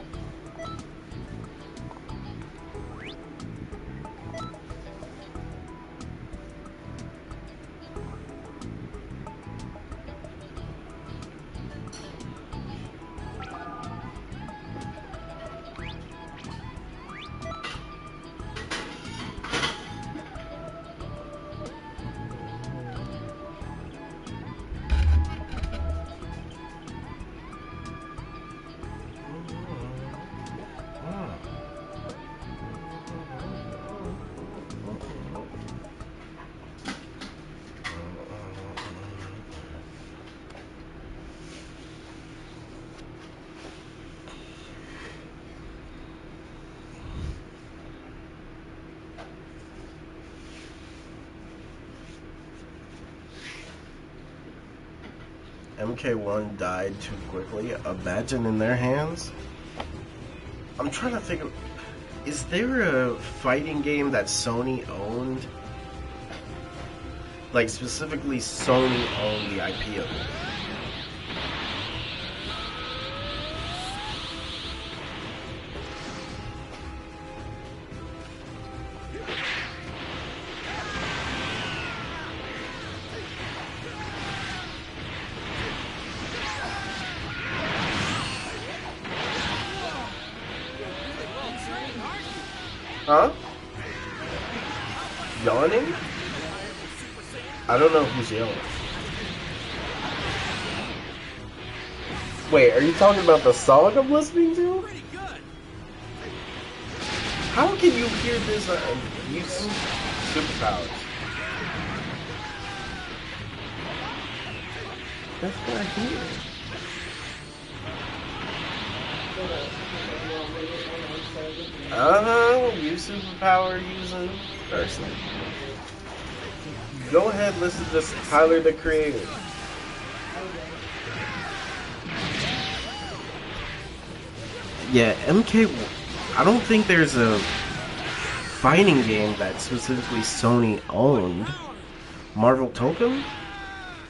MK1 died too quickly. Imagine in their hands. I'm trying to think of, is there a fighting game that Sony owned? Like specifically Sony owned the IP of it. Huh? Yawning? I don't know who's yelling. Wait, are you talking about the song I'm listening to? How can you hear this use superpowers? That's what I hear. Use superpower using person. Go ahead, listen to this, Tyler the Creator. Yeah, MK. I don't think there's a fighting game that specifically Sony owned. Marvel Token?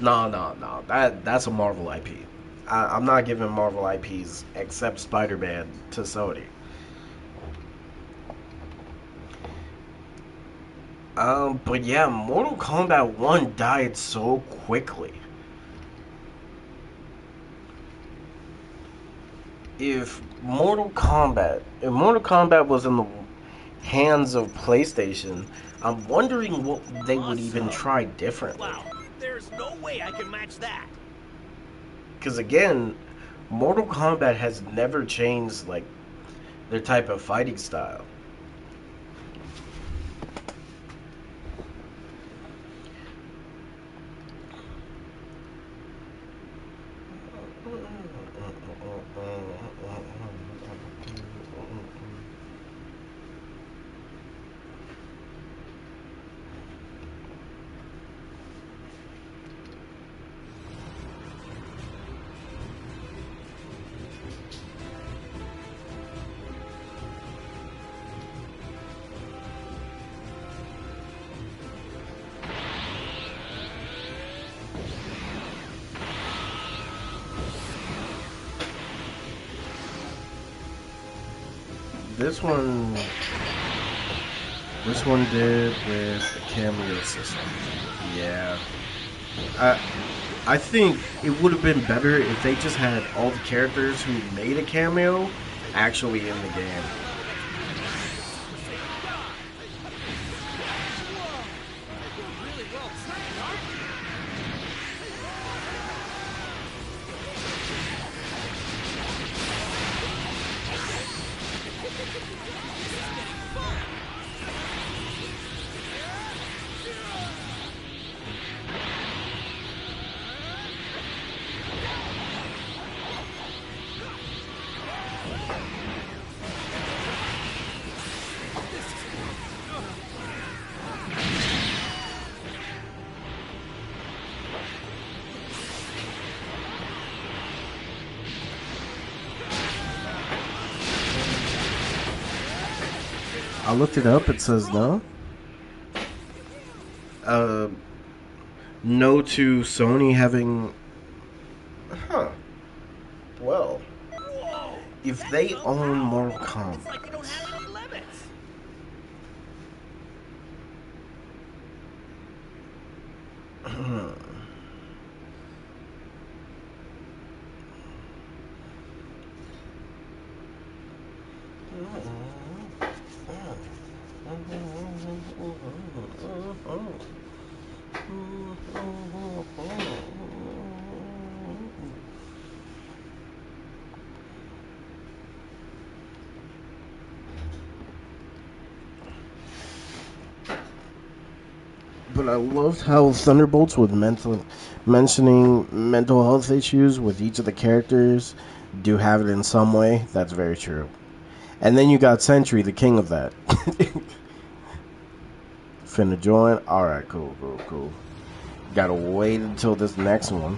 No. That's a Marvel IP. I'm not giving Marvel IPs except Spider-Man to Sony. But yeah, Mortal Kombat 1 died so quickly. If Mortal Kombat was in the hands of PlayStation, I'm wondering what they would even try differently. Wow, there's no way I can match that. Because again, Mortal Kombat has never changed like their type of fighting style. This one did with the cameo system. Yeah. I think it would have been better if they just had all the characters who made a cameo actually in the game. I looked it up. It says no. No to Sony having. Huh. Well, if they own Mortal Kombat. It's like you don't have any limits. But I loved how Thunderbolts was mentioning mental health issues with each of the characters do have it in some way. That's very true. And then you got Sentry, the king of that. Finna join. Alright, cool. Gotta wait until this next one.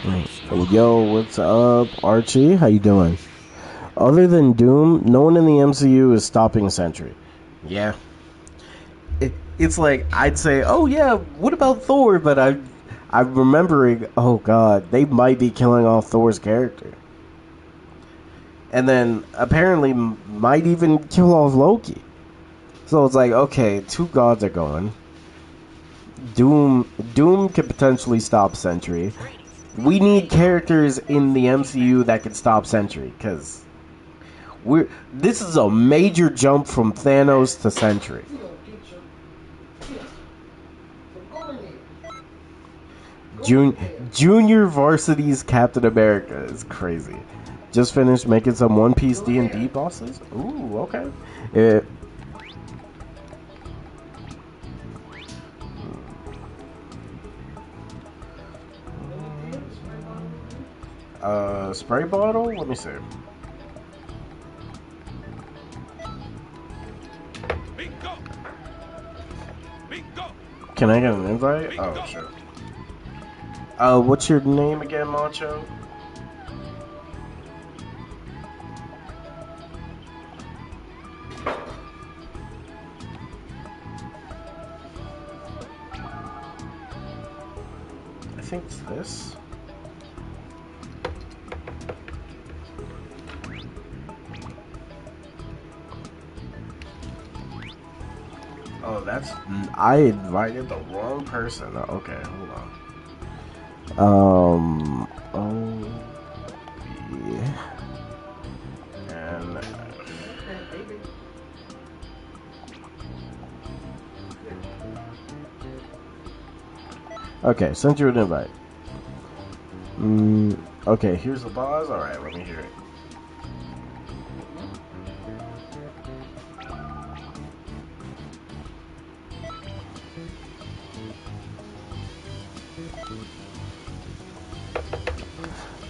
Yo, what's up, Archie? How you doing? Other than Doom, no one in the MCU is stopping Sentry. Yeah. It's like, I'd say, oh yeah, what about Thor? But I'm remembering, oh god, they might be killing off Thor's character. And then, apparently, might even kill off Loki. So it's like, okay, two gods are going. Doom could potentially stop Sentry. We need characters in the MCU that can stop Sentry, because this is a major jump from Thanos to Sentry. Junior Varsity's Captain America is crazy. Just finished making some One Piece D&D bosses. Ooh, okay. Spray bottle? Let me see. Can I get an invite? Oh, sure. What's your name again, Macho? I think it's this. Oh, I invited the wrong person. Okay, hold on. Oh, yeah. And okay, sent you an invite. Okay, here's the boss. All right, let me hear it.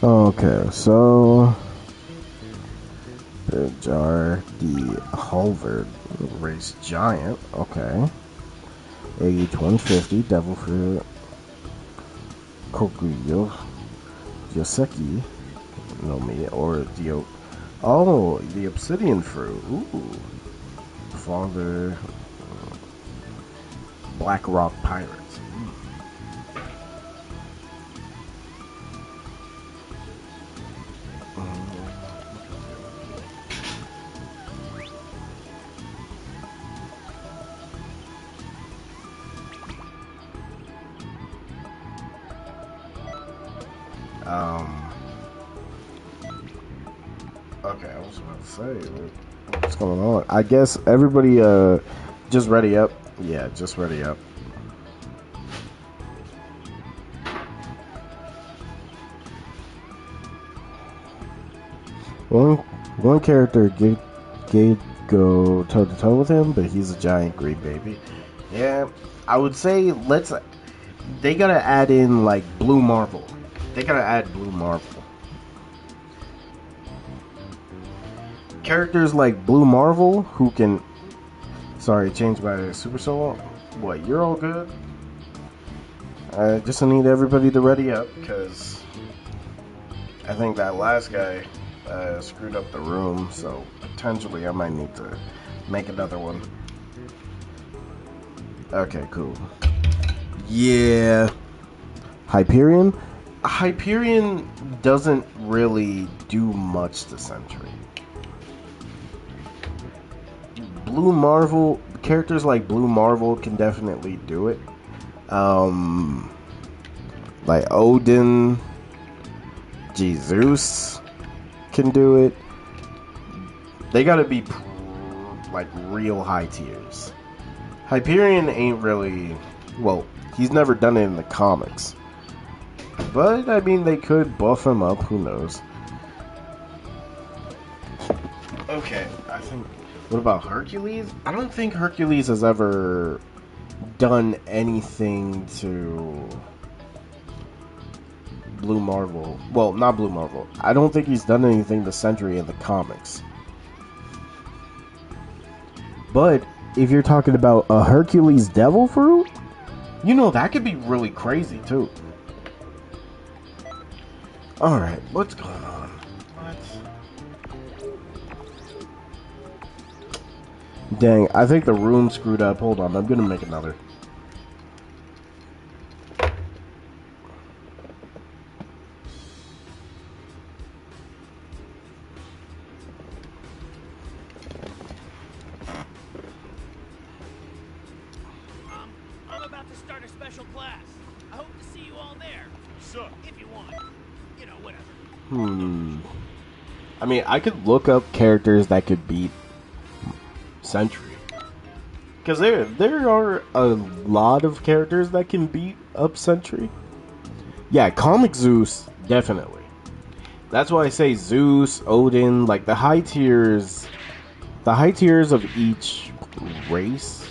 Okay, so the jar, the Halvard race giant. Okay, age 150, devil fruit, Kokuyo, Yoseki, no me, or the the obsidian fruit. Ooh, father, Black Rock Pirates. Okay, I was about to say, what's going on? I guess everybody, just ready up. Yeah, just ready up. One character did go toe to toe with him, but he's a giant green baby. Yeah, I would say they gotta add in like Blue Marvel. They gotta add Blue Marvel. Characters like Blue Marvel who can. Sorry, changed my super solo. What? You're all good. I just need everybody to ready up because I think that last guy screwed up the room, so potentially I might need to make another one. Okay, cool. Yeah. Hyperion? Hyperion doesn't really do much to Sentry. Blue Marvel, characters like Blue Marvel can definitely do it. Like Odin, Jesus can do it. They gotta be like real high tiers. Hyperion ain't really, well, he's never done it in the comics. But, I mean, they could buff him up, who knows. Okay, I think, what about Hercules? I don't think Hercules has ever done anything to Blue Marvel. Well, not Blue Marvel. I don't think he's done anything to Sentry in the comics. But if you're talking about a Hercules Devil Fruit, you know that could be really crazy too. Alright, what's going on? What? Dang, I think the room screwed up. Hold on, I'm gonna make another. I'm about to start a special class. I hope to see you all there. So, if you want. You know, whatever. I mean, I could look up characters that could beat Sentry. Because there are a lot of characters that can beat up Sentry. Yeah, Comic Zeus, definitely. That's why I say Zeus, Odin, like the high tiers of each race,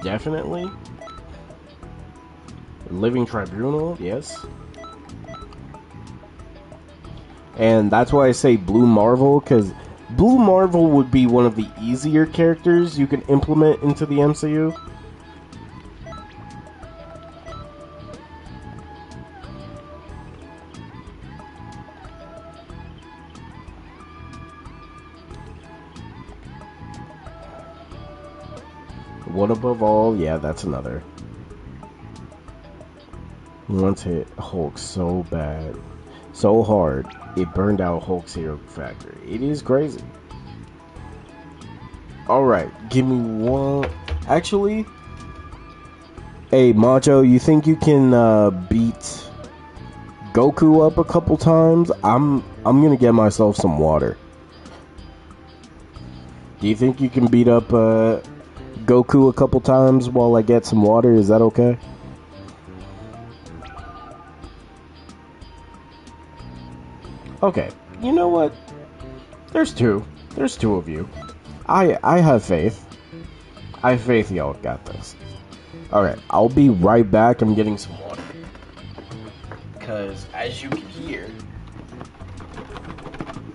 definitely. Living Tribunal, yes. And that's why I say Blue Marvel, because Blue Marvel would be one of the easier characters you can implement into the MCU. One Above All, yeah, that's another. Once hit Hulk so bad, so hard, it burned out Hulk's Hero Factory. It is crazy. Alright, give me one. Actually, hey, Macho, you think you can beat Goku up a couple times? I'm gonna get myself some water. Do you think you can beat up Goku a couple times while I get some water? Is that okay? Okay, you know what? There's two. There's two of you. I have faith. I have faith y'all got this. Alright, I'll be right back. I'm getting some water. Because, as you can hear,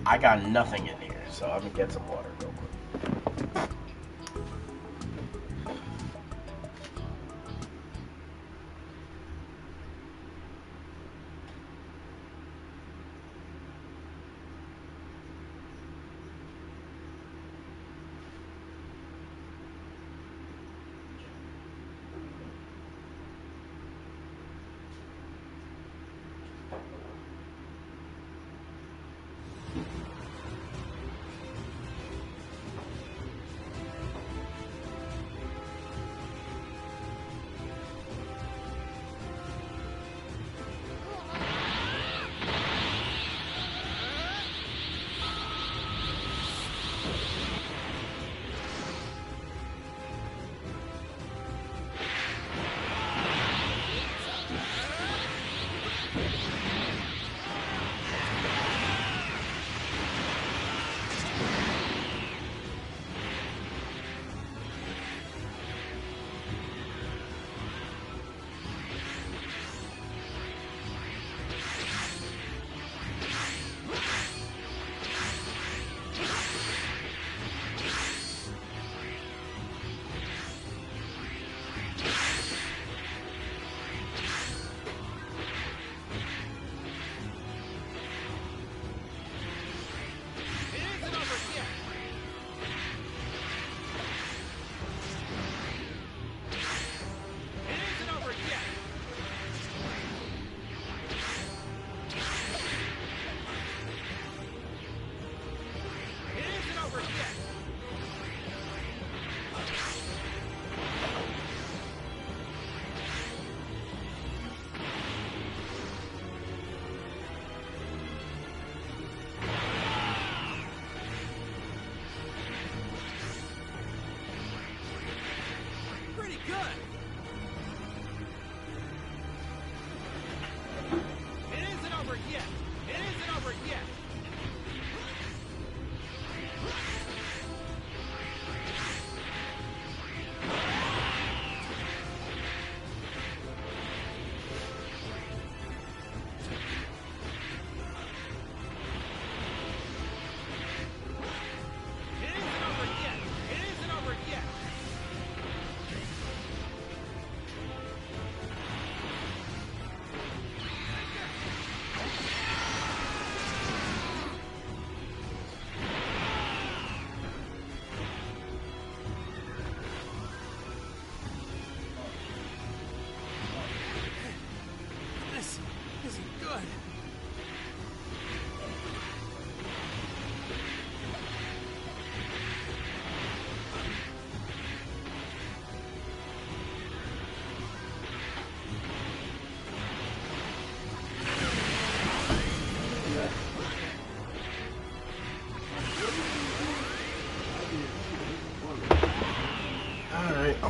I got nothing in here. So I'm going to get some water real quick.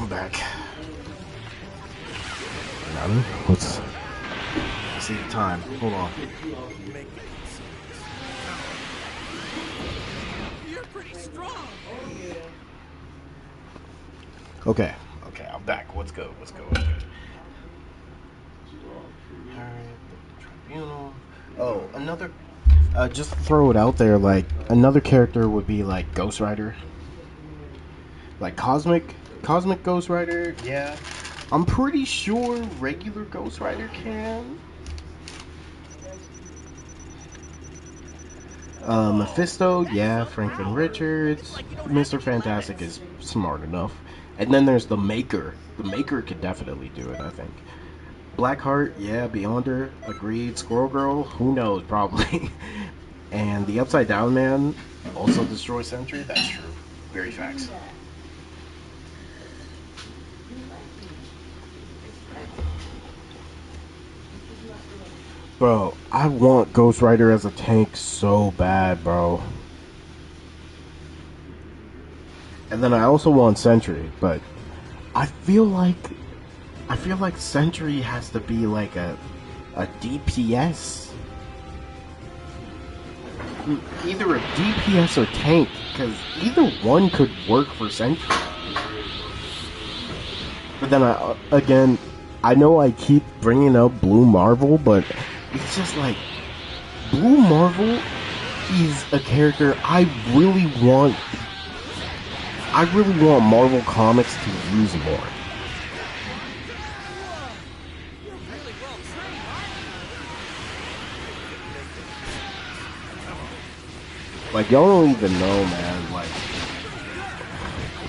I'm back. None? Let's see the time. Hold on. You're pretty strong. Okay, I'm back. Let's go. Alright, tribunal. Oh, another. Just to throw it out there, like, another character would be, like, Ghost Rider. Like, Cosmic Ghost Rider, yeah. I'm pretty sure regular Ghost Rider can. Mephisto, yeah. Franklin Richards. Mr. Fantastic is smart enough. And then there's the Maker. The Maker could definitely do it, I think. Blackheart, yeah. Beyonder, agreed. Squirrel Girl, who knows, probably. And the Upside Down Man also destroys Sentry. That's true. Very facts. Bro, I want Ghost Rider as a tank so bad, bro. And then I also want Sentry, but I feel like Sentry has to be like a DPS. Either a DPS or tank, because either one could work for Sentry. But then I know I keep bringing up Blue Marvel, but it's just like Blue Marvel is a character I really want Marvel Comics to use more. Like, y'all don't even know, man. Like,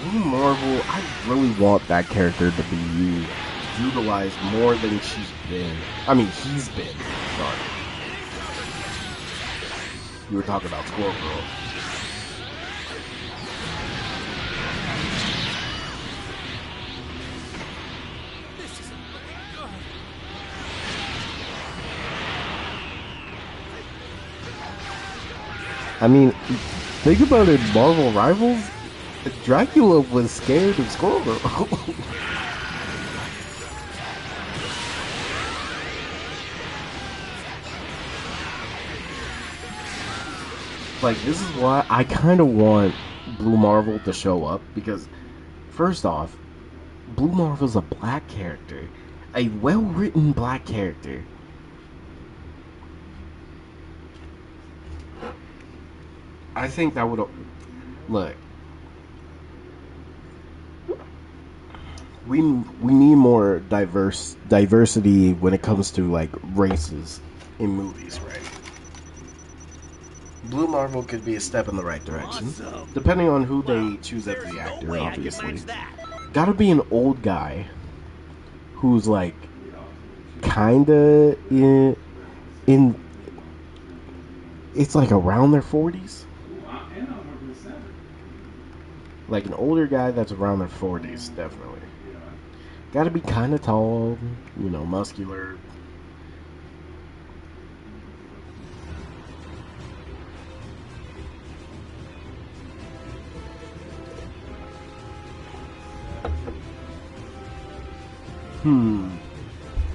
Blue Marvel, I really want that character to be utilized more than he's been. Sorry. You were talking about Squirrel Girl. I mean, think about it, Marvel Rivals, Dracula was scared of Squirrel Girl. Like, this is why I kind of want Blue Marvel to show up, because, first off, Blue Marvel's a black character. A well-written black character. I think that would... Look. We need more diversity when it comes to, like, races in movies, right? Blue Marvel could be a step in the right direction, depending on who they choose as the actor, obviously. Gotta be an old guy who's, like, kinda in it's like around their 40s. Like an older guy that's around their 40s, definitely. Gotta be kinda tall, you know, muscular.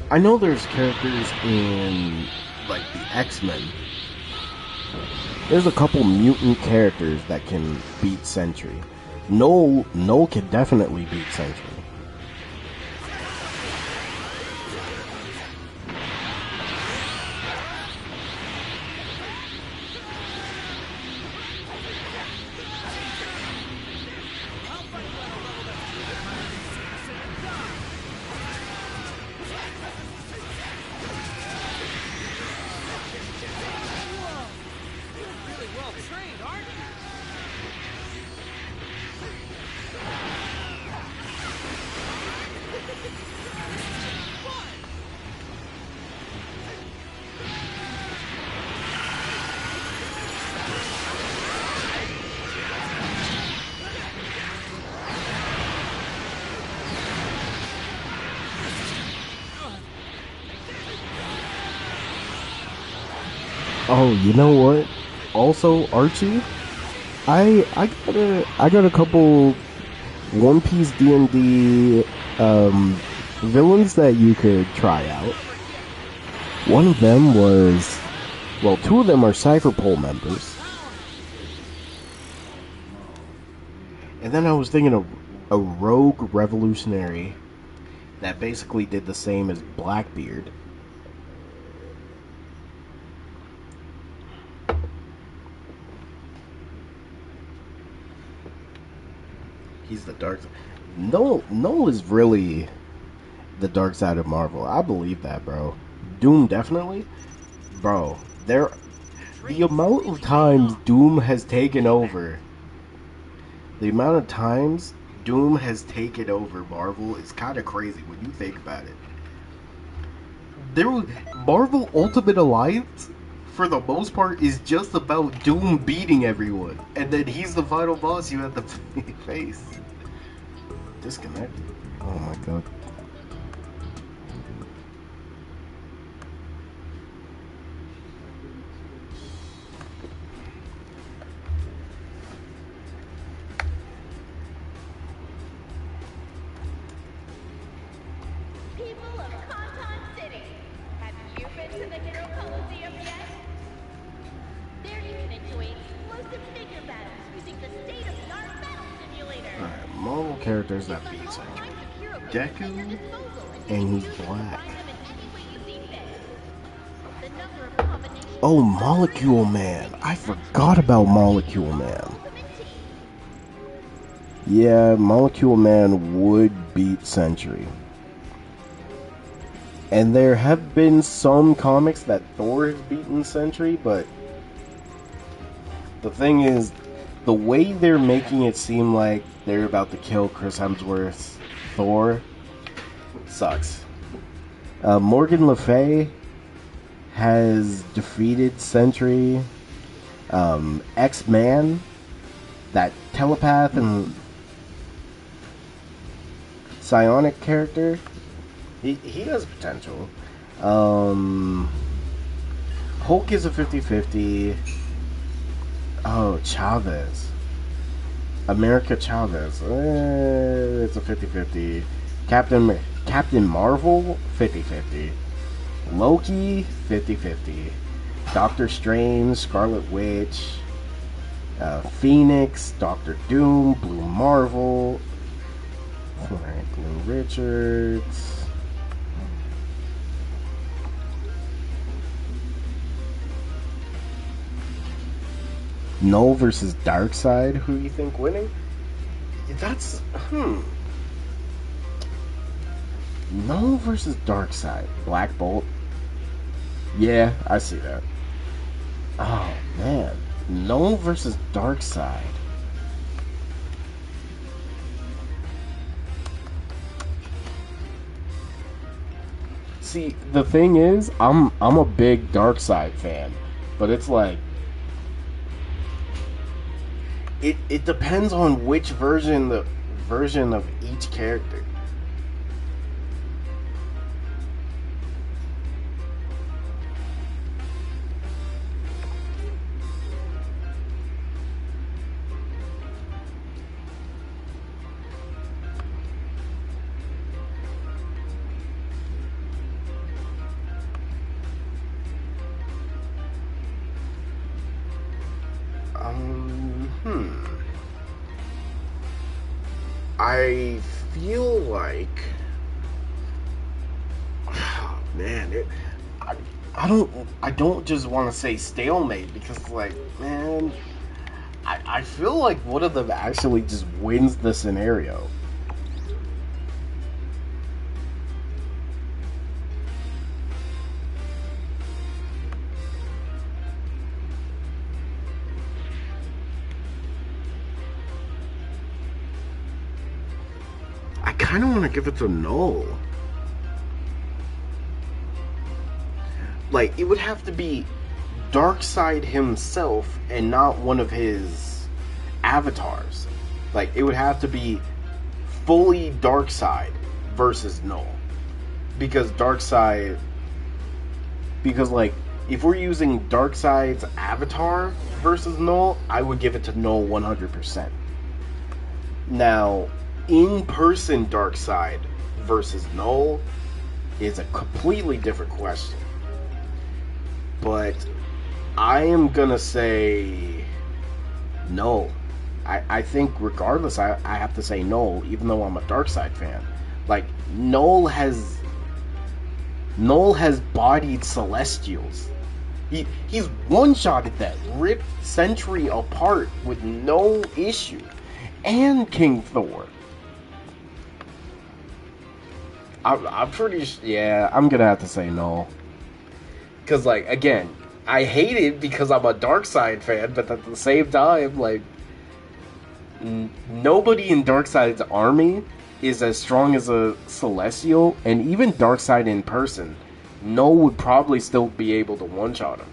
I know there's characters in, like, the X-Men. There's a couple mutant characters that can beat Sentry. Null can definitely beat Sentry. Oh, you know what? Also, Archie, I got a couple One Piece D&D villains that you could try out. One of them was, well, two of them are Cypherpole members. And then I was thinking of a rogue revolutionary that basically did the same as Blackbeard. He's the dark side. Noel is really the dark side of Marvel. I believe that, bro. Doom definitely. Bro, the amount of times Doom has taken over. The amount of times Doom has taken over Marvel is kind of crazy when you think about it. Marvel Ultimate Alliance, for the most part, is just about Doom beating everyone, and then he's the final boss you have to face. Disconnected. Oh my god. People of Canton City, have you been to the Hero Coliseum yet? There you can enjoy explosive figure battles using the state-of-the-art battle simulator. Alright, Marvel characters that beat Century. Deku, and he's black. Oh, Molecule Man. I forgot about Molecule Man. Yeah, Molecule Man would beat Century. And there have been some comics that Thor has beaten Sentry, but the thing is, the way they're making it seem like they're about to kill Chris Hemsworth's Thor sucks. Morgan Le Fay has defeated Sentry. X-Man, that telepath and psionic character, he has potential. Hulk is a 50-50. Oh, Chavez. America Chavez. It's a 50-50. Captain Marvel, 50-50. Loki, 50-50. Doctor Strange, Scarlet Witch, Phoenix, Doctor Doom, Blue Marvel, Franklin Richards. Null versus Darkseid, who you think winning? That's, Null versus Darkseid. Black Bolt. Yeah, I see that. Oh, man. Null versus Darkseid. See, the thing is, I'm a big Darkseid fan, but it's like, it depends on which version of each character. I feel like, oh, man, I don't just want to say stalemate, because, like, man, I feel like one of them actually just wins the scenario. I kind of want to give it to Null. Like, it would have to be Darkseid himself and not one of his avatars. Like, it would have to be fully Darkseid versus Null. Because Darkseid... Because, like, if we're using Darkseid's avatar versus Null, I would give it to Null 100%. Now, in-person Darkseid versus Null is a completely different question. But I am gonna say Null. I think regardless, I have to say Null, even though I'm a Darkseid fan. Like, Null has bodied Celestials. He's one-shotted that, ripped Sentry apart with no issue. And King Thor. I'm pretty yeah, I'm gonna have to say no. Because, like, again, I hate it because I'm a Darkseid fan, but at the same time, like, nobody in Darkseid's army is as strong as a Celestial, and even Darkseid in person, no would probably still be able to one-shot him.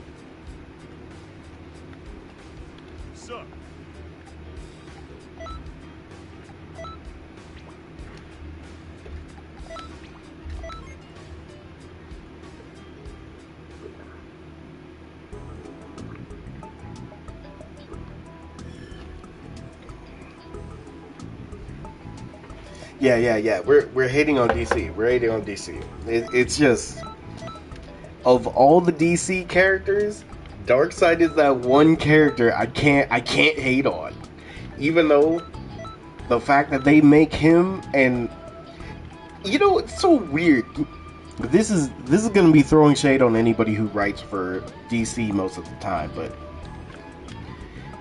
Sup? Yeah. We're hating on DC. We're hating on DC. It's just, of all the DC characters, Darkseid is that one character I can't hate on. Even though the fact that they make him, and you know, it's so weird. This is gonna be throwing shade on anybody who writes for DC most of the time, but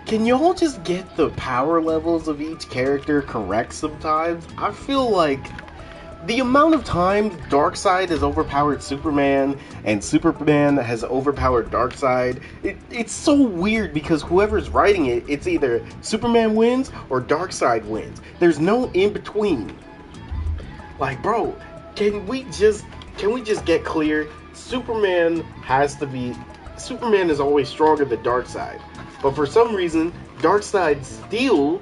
can y'all just get the power levels of each character correct sometimes? I feel like the amount of times Darkseid has overpowered Superman and Superman has overpowered Darkseid, it's so weird because whoever's writing it, it's either Superman wins or Darkseid wins. There's no in between. Like, bro, can we just get clear? Superman is always stronger than Darkseid. But for some reason, Darkseid still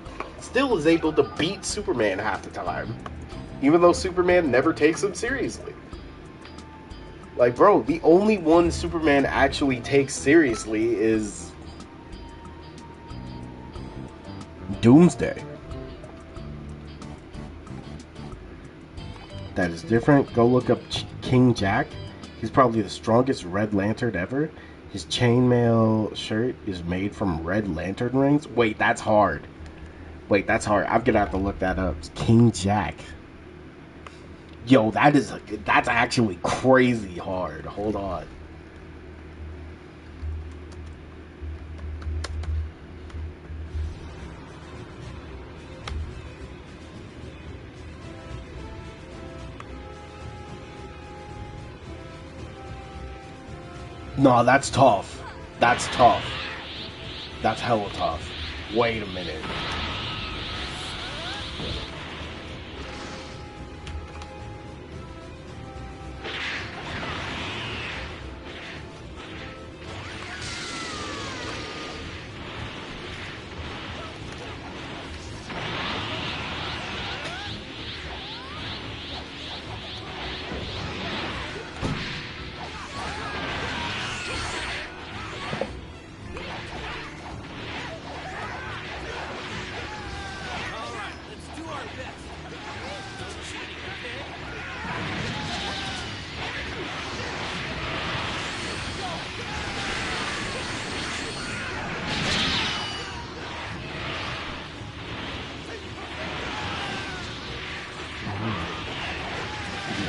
is able to beat Superman half the time. Even though Superman never takes him seriously. Like, bro, the only one Superman actually takes seriously is Doomsday. That is different. Go look up King Jack. He's probably the strongest Red Lantern ever. His chainmail shirt is made from Red Lantern rings. Wait, that's hard. I'm gonna have to look that up. It's King Jack. Yo, that's actually crazy hard. Hold on. No, that's tough. That's hella tough. Wait a minute.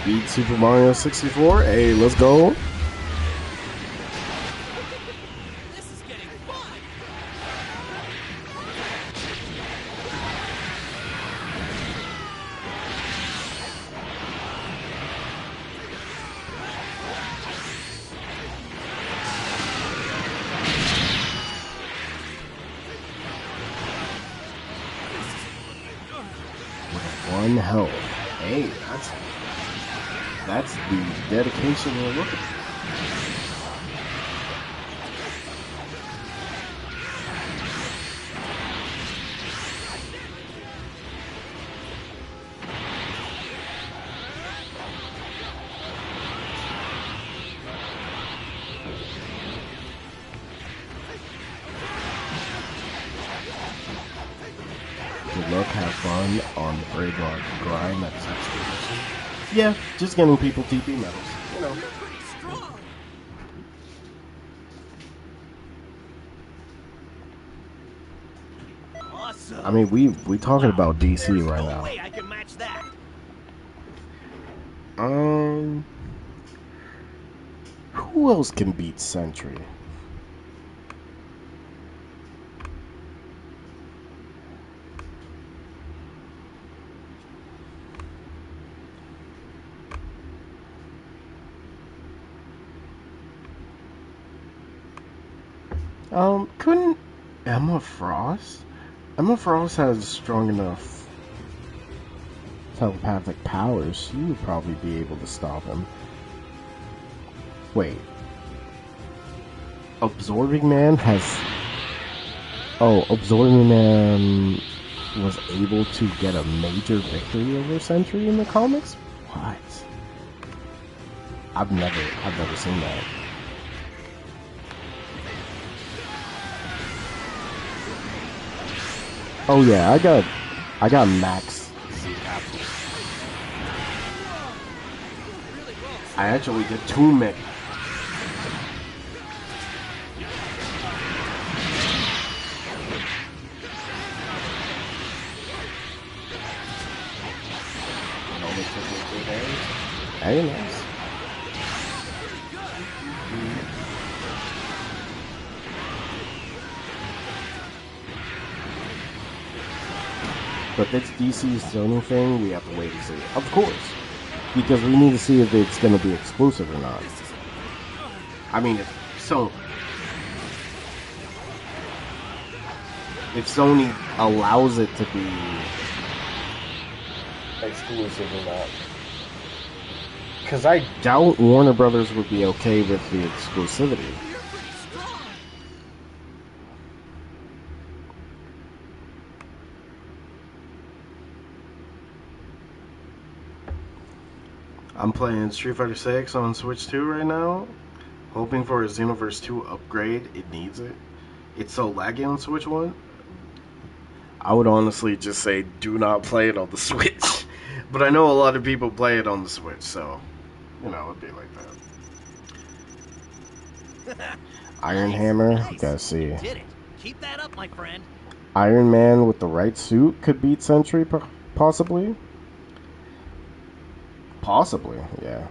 Beat Super Mario 64. Hey, let's go. This is getting fun. One health. Hey, that's the dedication we're looking for. Good look, have fun on the graveyard grind at such position. Yeah, just getting people TP medals, you know. Awesome. I mean, we talking about DC There's right no now. way I can match that. Who else can beat Sentry? Couldn't Emma Frost? Emma Frost has strong enough telepathic powers. She would probably be able to stop him. Wait. Absorbing Man has... Oh, Absorbing Man was able to get a major victory over Sentry in the comics? What? I've never seen that. Oh yeah, I got Max Z capsules. I actually get 2 mech. Very nice. But if it's DC's Sony thing, we have to wait and see. Of course. Because we need to see if it's going to be exclusive or not. I mean, if Sony allows it to be exclusive or not. Because I doubt Warner Brothers would be okay with the exclusivity. I'm playing Street Fighter 6 on Switch 2 right now, hoping for a Xenoverse 2 upgrade. It needs it. It's so laggy on Switch 1. I would honestly just say do not play it on the Switch. But I know a lot of people play it on the Switch, so, you know, it'd be like that. Iron Hammer, we gotta see. You did it. Keep that up, my friend. Iron Man with the right suit could beat Sentry, possibly. Possibly, yeah.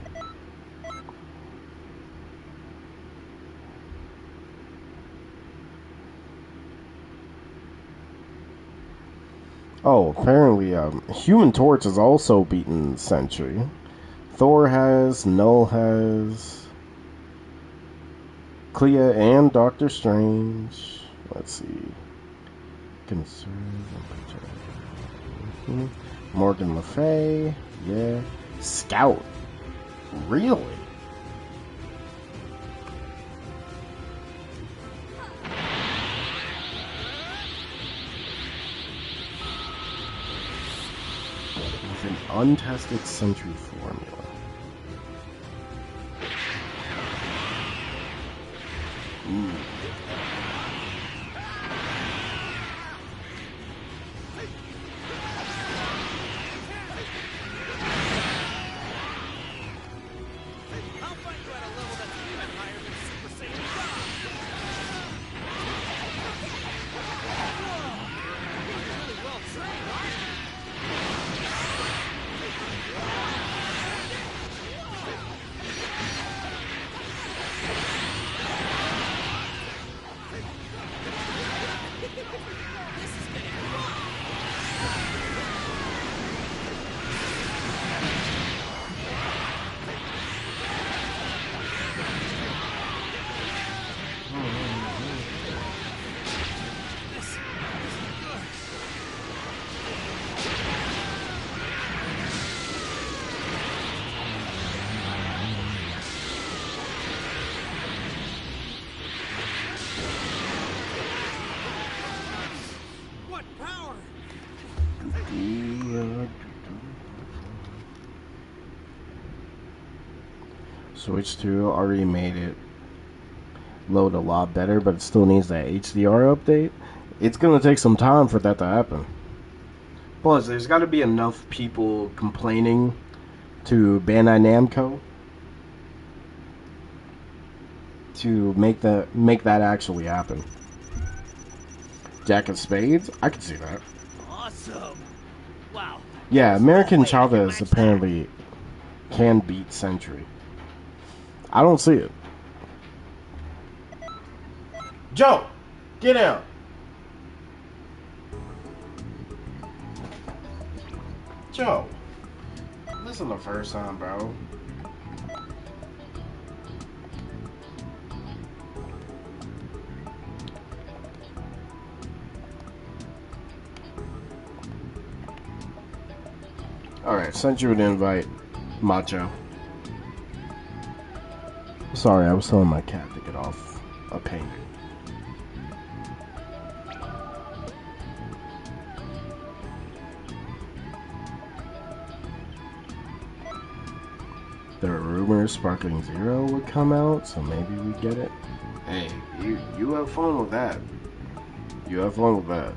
Oh, apparently, Human Torch has also beaten Sentry. Thor has, Null has, Clea and Doctor Strange. Let's see. Morgan Le Fay, yeah. Scout. Really? With an untested Sentry formula. Ooh. Switch 2 already made it load a lot better, but it still needs that HDR update. It's gonna take some time for that to happen. Plus, there's got to be enough people complaining to Bandai Namco to make that actually happen. Jack of Spades? I can see that. Awesome. Wow. Yeah, American No way I can Chavez match apparently can beat Sentry. I don't see it. Joe, get out. Joe, this isn't the first time, bro. Alright, sent you an invite, Macho. Sorry, I was telling my cat to get off a painting. There are rumors Sparkling Zero would come out, so maybe we get it. Hey, you have fun with that. You have fun with that.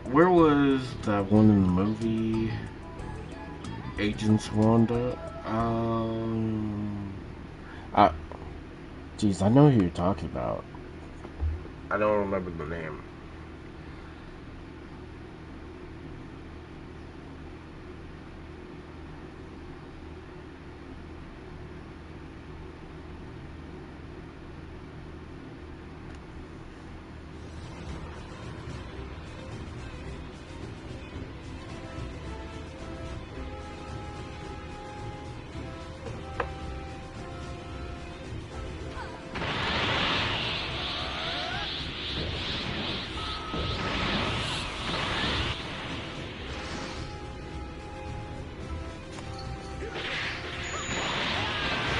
Where was that one in the movie? Agents Wanda? Jeez, I know who you're talking about. I don't remember the name.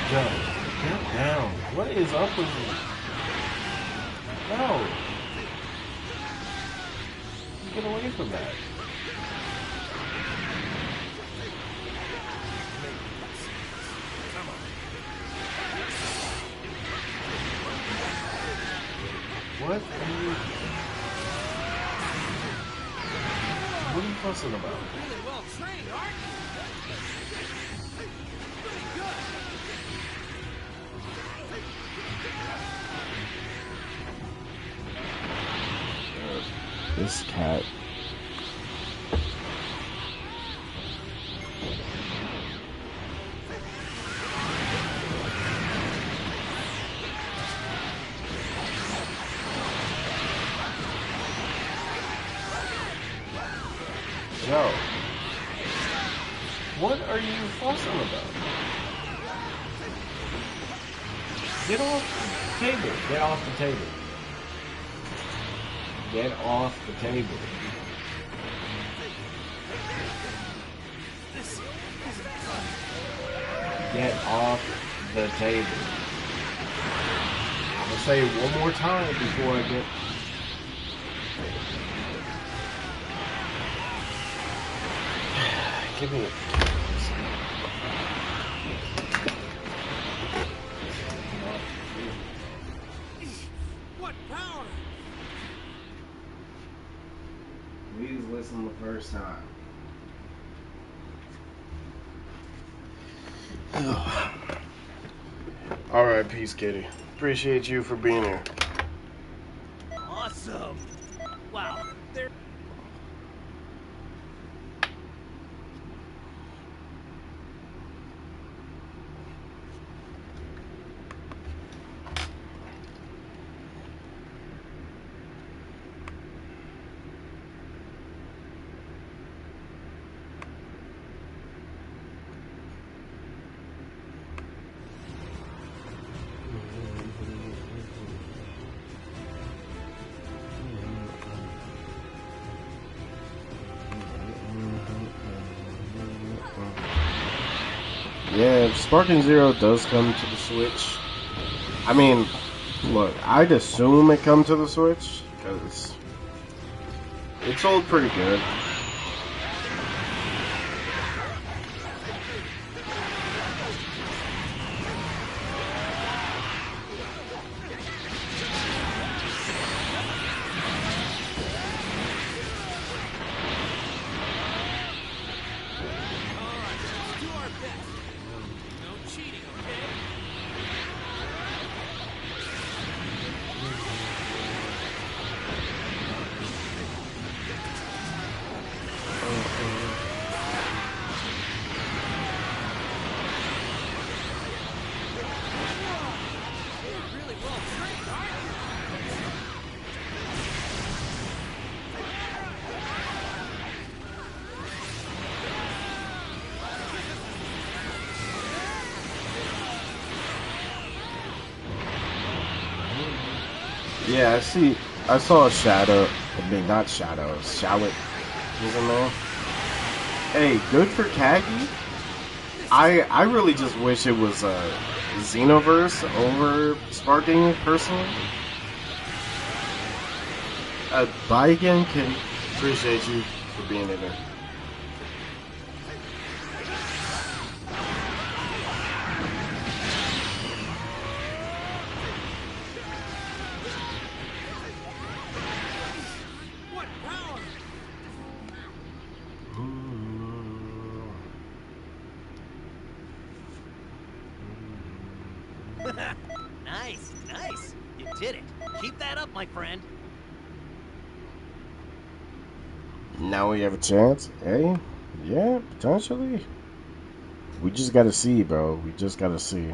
Joe, get down. What is up with you? No. Get away from that. What are you fussing about? Really well trained, aren't you? Pretty good. This cat. Joe, what are you fussing about? Get off the table. Get off the table. Get off the table. Get off the table. I'm gonna say it one more time before I get. Give me a. What power? Please listen the first time. Alright, peace, kitty. Appreciate you for being here. Awesome. Wow. There. Yeah, if Sparking Zero does come to the Switch, I mean, look, I'd assume it come to the Switch, because it sold pretty good. No cheating, okay? You're really well trained, aren't you? Yeah, I see. I saw a shadow. I mean, not shadow. Shallot was in there. Hey, good for Kagi. I really just wish it was Xenoverse over Sparking, personally. Bye again, Kitty. Appreciate you for being in there. What power? Nice, nice. You did it. Keep that up, my friend. Now we have a chance. Hey, yeah, potentially. We just gotta see, bro. We just gotta see.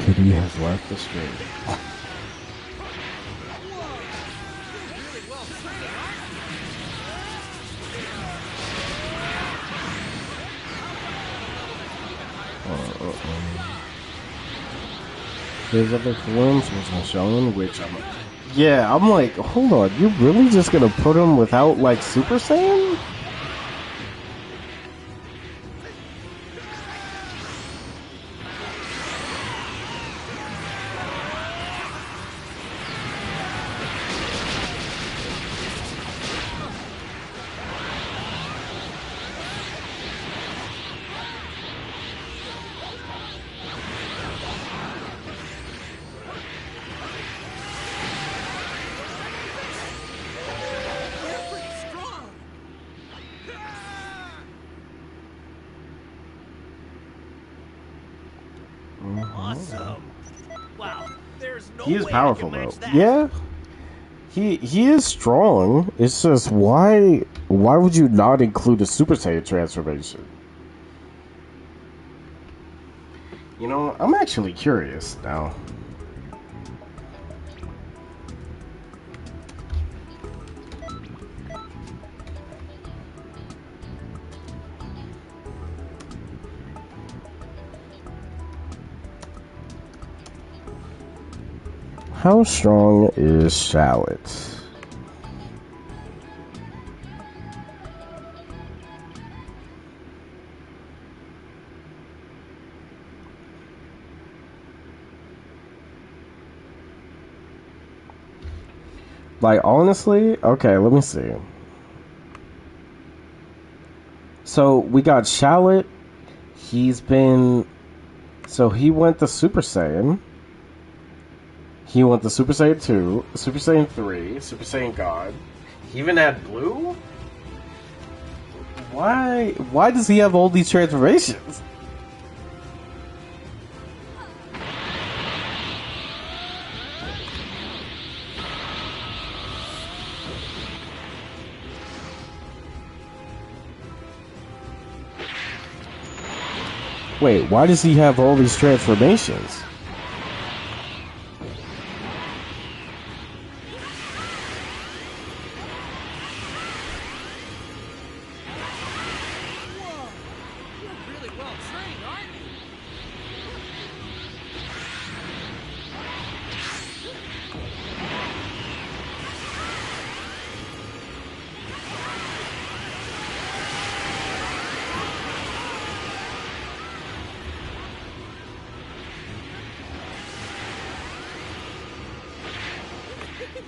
Kitty has left the stream. Really well trained, His other forms wasn't shown, which I'm like, hold on, you really just gonna put him without like Super Saiyan? Awesome. Wow, there's no He is way powerful I can though. match that. Yeah. He is strong. It's just why would you not include a Super Saiyan transformation? You know, I'm actually curious now. How strong is Shallot? Like, honestly, okay, let me see. So, we got Shallot. He's been... So, he went to Super Saiyan. He went to Super Saiyan 2, Super Saiyan 3, Super Saiyan God. He even had Blue? Why does he have all these transformations? Wait, why does he have all these transformations?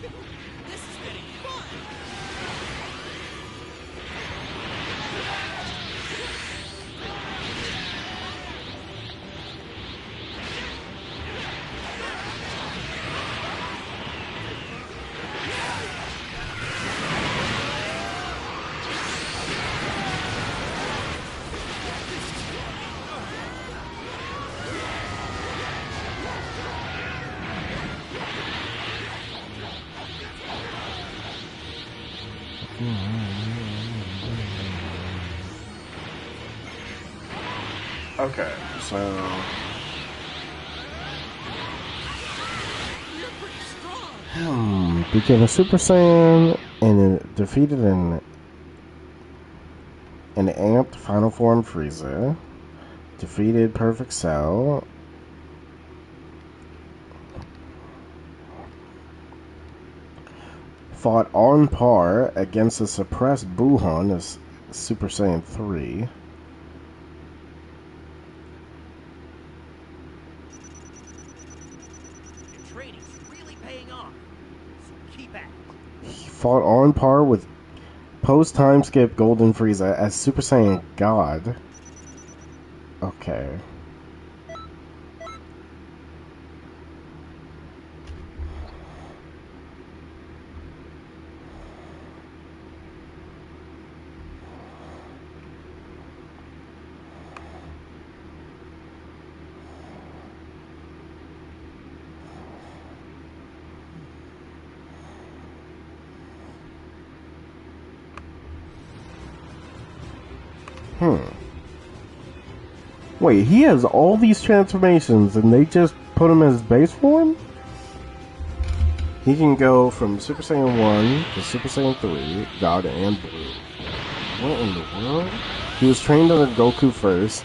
This is getting fun. Okay, so became a Super Saiyan and it defeated an amped Final Form Frieza. Defeated Perfect Cell. Fought on par against a suppressed Buhan as Super Saiyan 3. Your training's really paying off. So keep at it. He fought on par with post-time skip Golden Frieza as Super Saiyan God. Okay. Wait, he has all these transformations and they just put him as base form? He can go from Super Saiyan 1 to Super Saiyan 3, God and Blue. What in the world? He was trained under Goku first,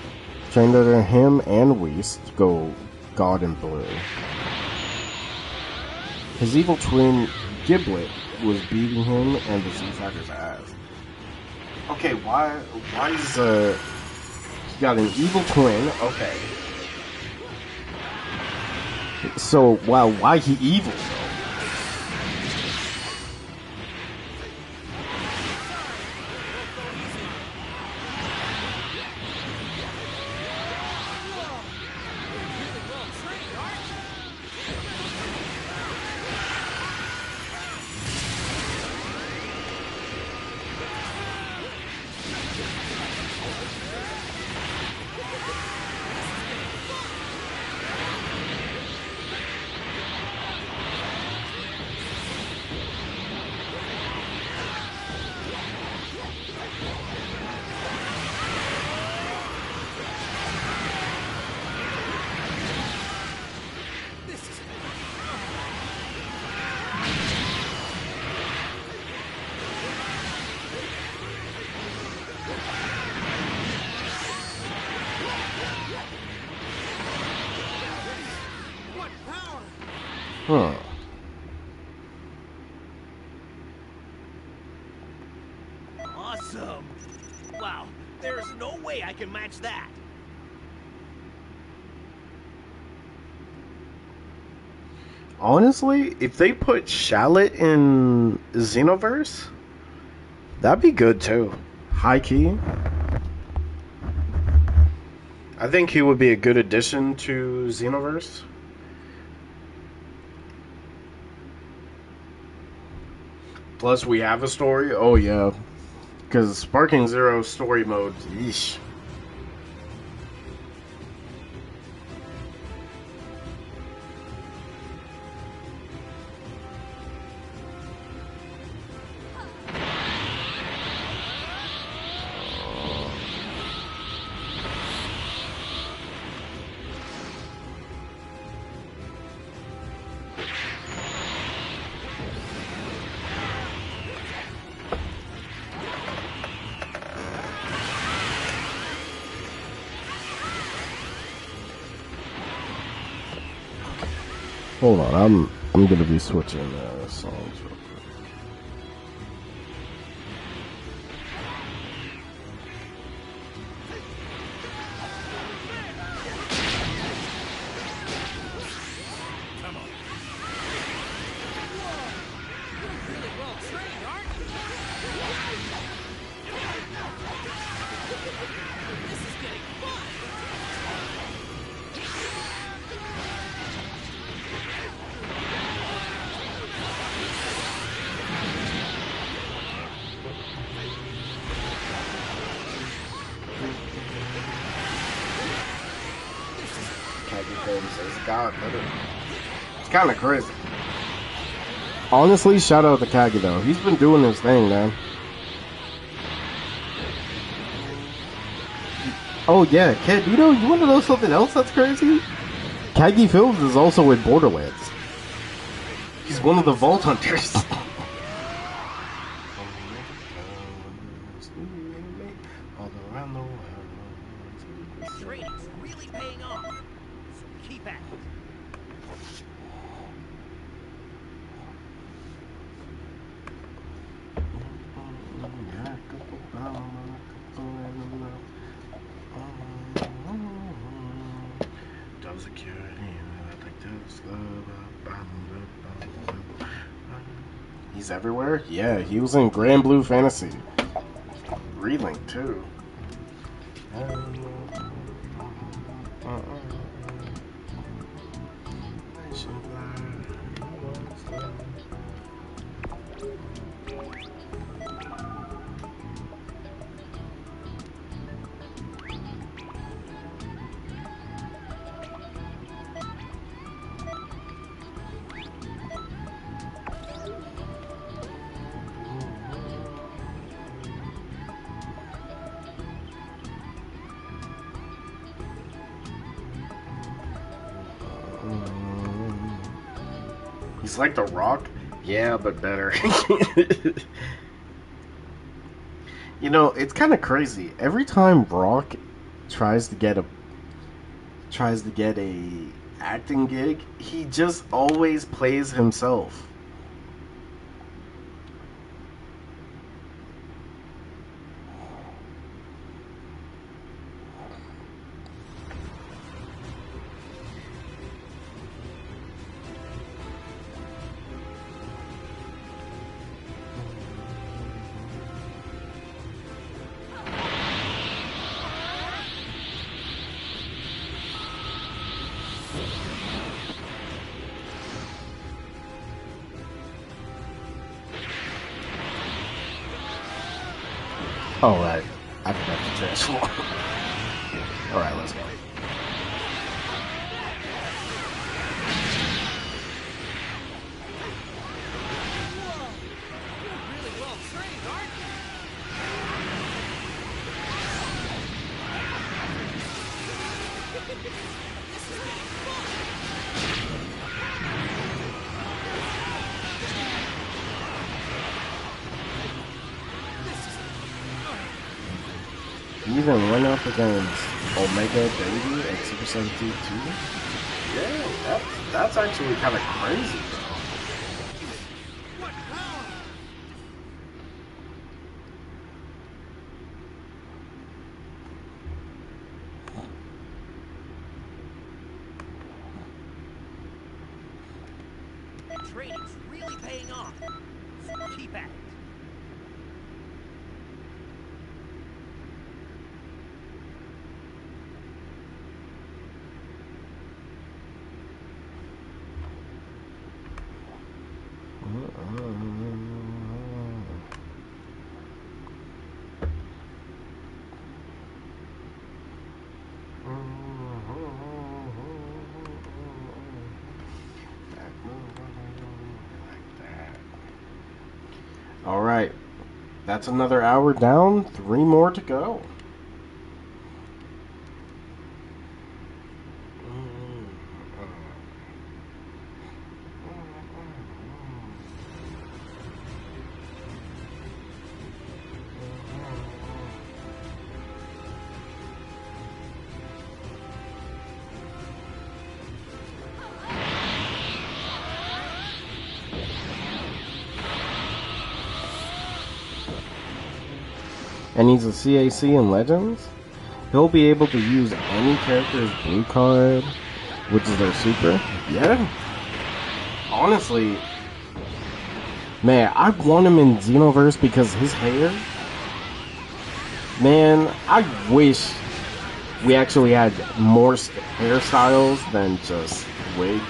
trained under him and Whis to go God and Blue. His evil twin, Giblet, was beating him and the Z-Fighter's ass. Okay, why is he got an evil twin? Okay. So, wow, why he evil though? Huh. Awesome. Wow, there's no way I can match that. Honestly, if they put Shallot in Xenoverse, that'd be good too. High key. I think he would be a good addition to Xenoverse. Plus, we have a story. Oh, yeah. Because Sparking Zero story mode, yeesh. Hold on, I'm gonna be switching songs real quick. Says God, literally. It's kind of crazy. Honestly, shout out to Kagi though. He's been doing his thing, man. Oh yeah, kid, you want to know something else that's crazy? Kagi Films is also with Borderlands. He's one of the Vault Hunters. Training's really paying off. So keep at it. He's everywhere? Yeah, he was in Grand Blue Fantasy. Relink too. He's like The Rock? Yeah, but better. You know, it's kind of crazy. Every time Rock tries to get a acting gig, he just always plays himself. Oh, right. I forgot to transform. Alright, let's go. Really well trained, aren't you? This is getting fun. You even went up against Omega Baby at Super 17 too? Yeah, that's actually kind of crazy, bro. What power? Training's really paying off. So keep at it. Alright, that's another hour down, 3 more to go. And he's a CAC in Legends. He'll be able to use any character's blue card, which is their super. Yeah. Honestly, man, I want him in Xenoverse because his hair. Man, I wish we actually had more hairstyles than just wigs.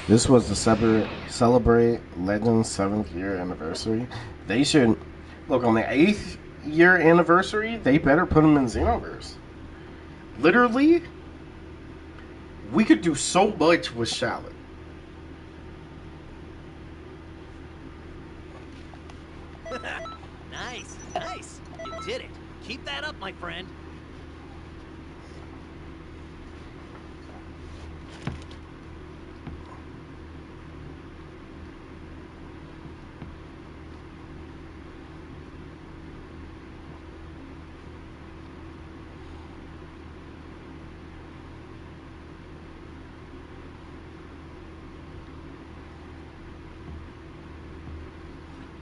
This was to celebrate Legend's 7th year anniversary. They should look on the 8th year anniversary. They better put him in Xenoverse. Literally, we could do so much with Shallot. Nice, nice. You did it. Keep that up, my friend.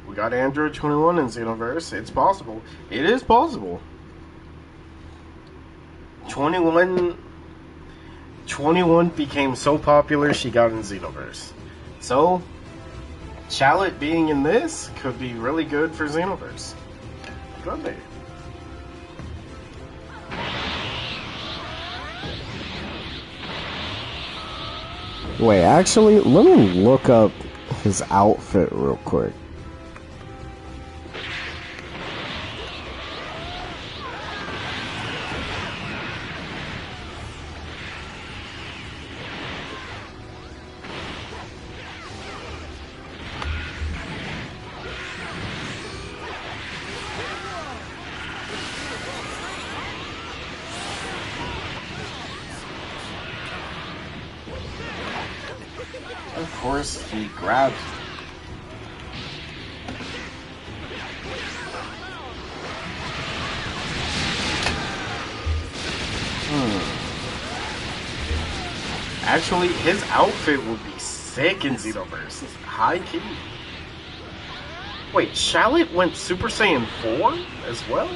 We got Android 21 in Xenoverse. It's possible. It is possible. 21 became so popular she got in Xenoverse. So, Shallot being in this could be really good for Xenoverse. Could be. Wait, actually, let me look up his outfit real quick. Of course, he grabbed. Actually, his outfit would be sick in Xenoverse. High key. Wait, Shallot went Super Saiyan 4 as well?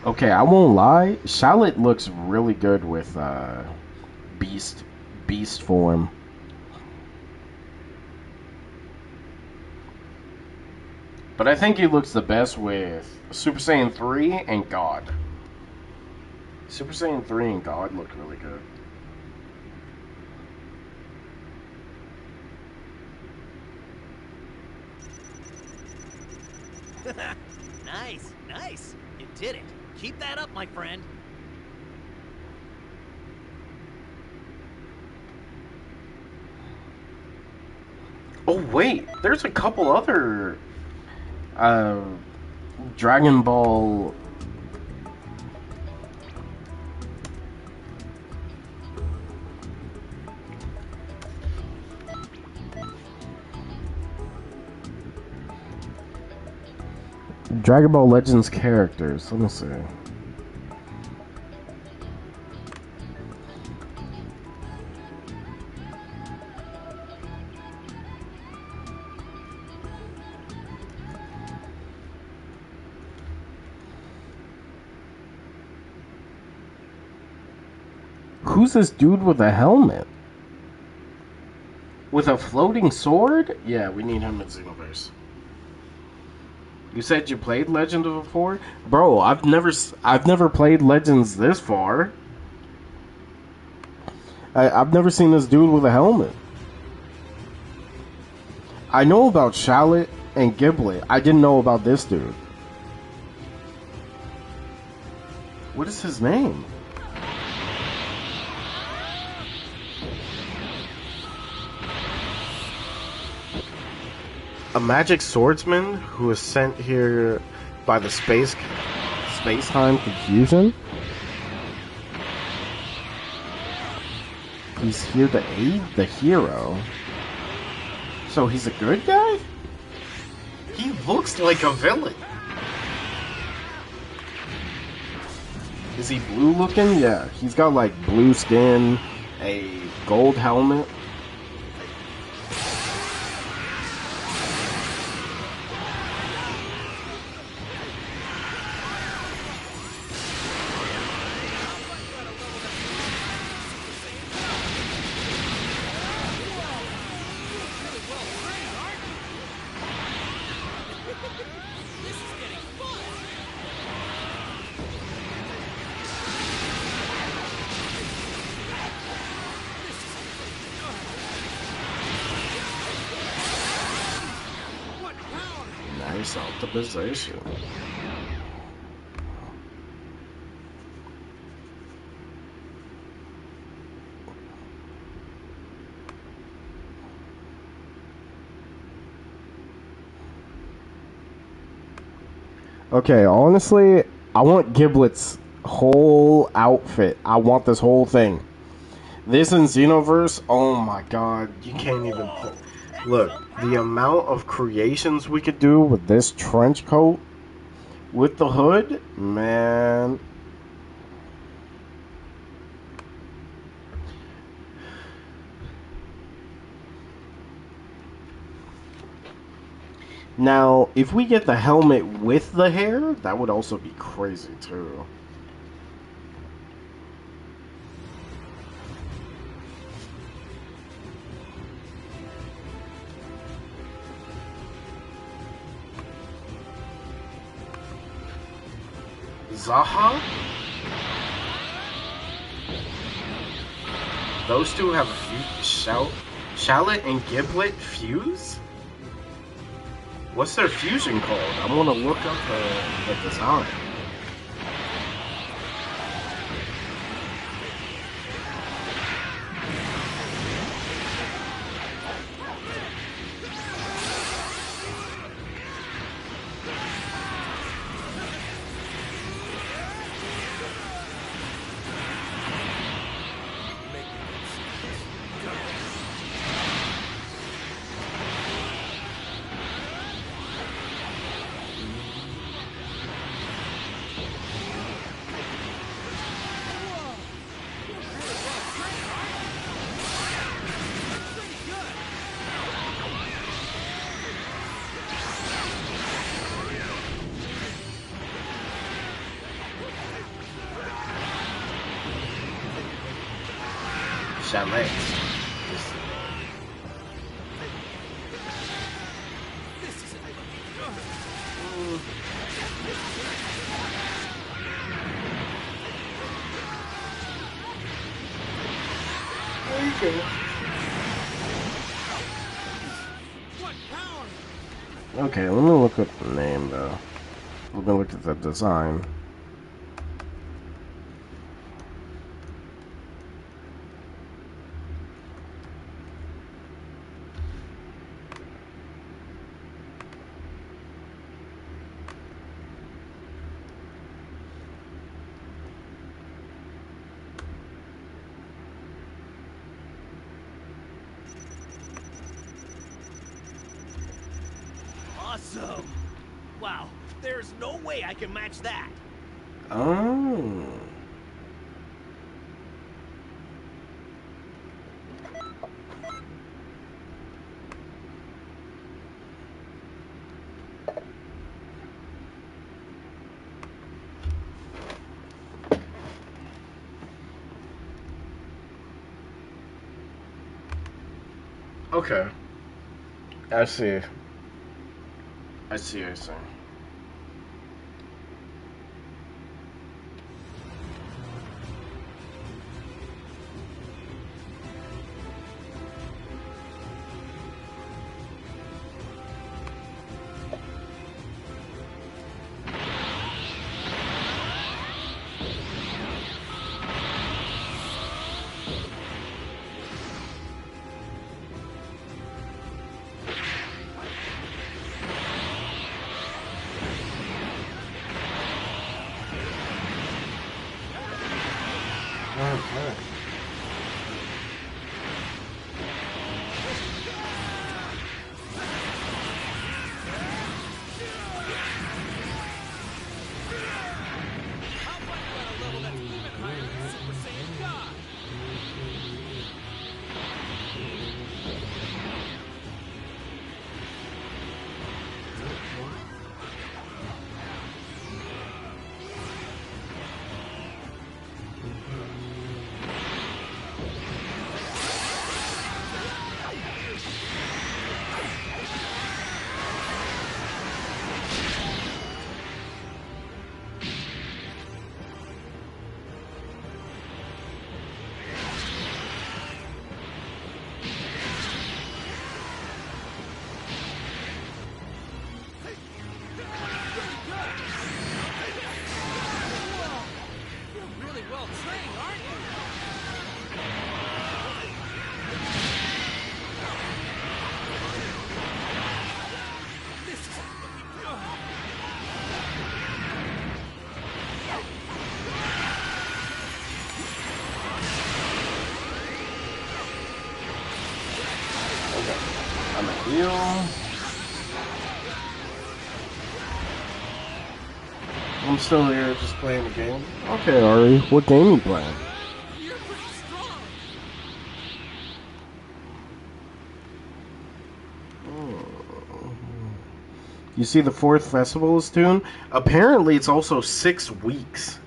Okay, I won't lie. Shallot looks really good with beast form. But I think he looks the best with Super Saiyan 3 and God. Super Saiyan 3 and God look really good. Nice, nice. You did it. Keep that up, my friend. Oh wait, there's a couple other Dragon Ball Legends characters. Let me see. Who's this dude with a helmet? With a floating sword? Yeah, we need him in Xenoverse. You said you played Legend before? Bro, I've never played Legends this far. I've never seen this dude with a helmet. I know about Shallot and Giblet. I didn't know about this dude. What is his name? A magic swordsman who was sent here by the space-time confusion? He's here to aid the hero. So he's a good guy? He looks like a villain. Is he blue looking? Yeah, he's got like blue skin, a gold helmet. Nice optimization. Okay, honestly, I want Giblet's whole outfit. I want this whole thing. This in Xenoverse, oh my god, you can't even look, the amount of creations we could do with this trench coat, with the hood, man. Now, if we get the helmet with the hair, that would also be crazy too. Zaha? Those two have a few. Shallot and Giblet fuse? What's their fusion called? I want to look up the design. Chalet. Okay, let me look at the name though. We're gonna look at the design. Awesome! Wow, there's no way I can match that. Oh. Okay. I see. I see. Okay. I'm a heal. I'm still here just playing the game. Okay, Ari, what game you playing? You're pretty strong. You see the fourth festival is soon? Apparently it's also 6 weeks.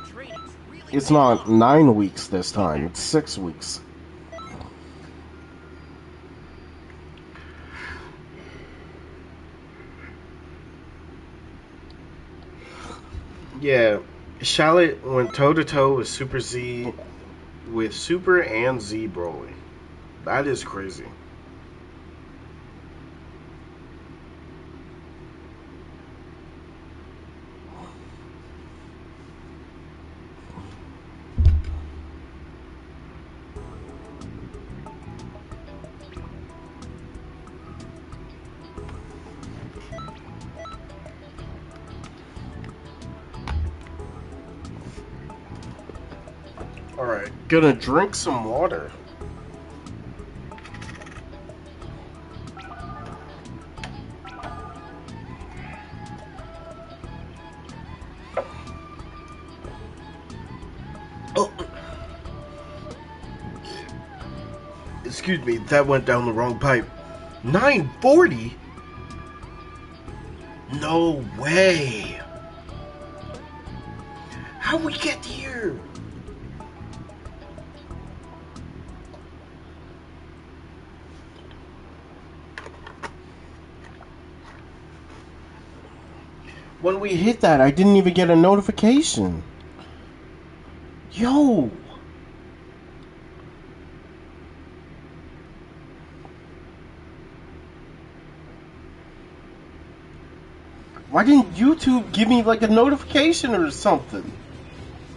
Training's really It's paying not off. 9 weeks this time, it's 6 weeks. Yeah, Charlotte went toe to toe with Super Z, with Super and Z Broly. That is crazy. Alright, gonna drink some water. Oh. Excuse me, that went down the wrong pipe. 940? No way. How'd we get here? When we hit that, I didn't even get a notification. Yo. Why didn't YouTube give me like a notification or something?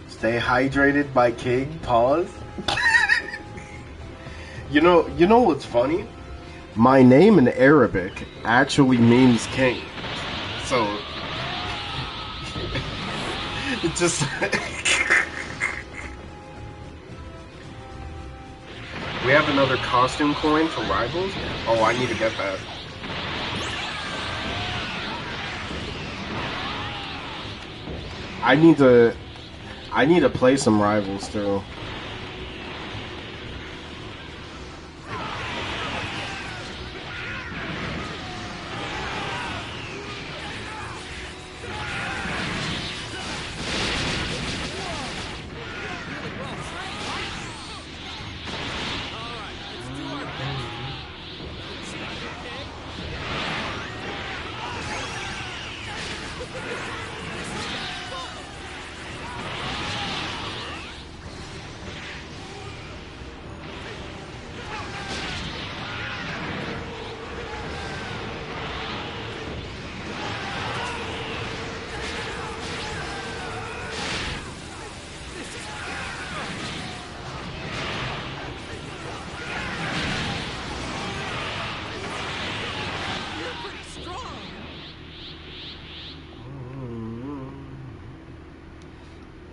Stay hydrated by King. Pause. You know what's funny? My name in Arabic actually means king. So it just we have another costume coin for rivals. Oh, I need to get that. I need to play some rivals too.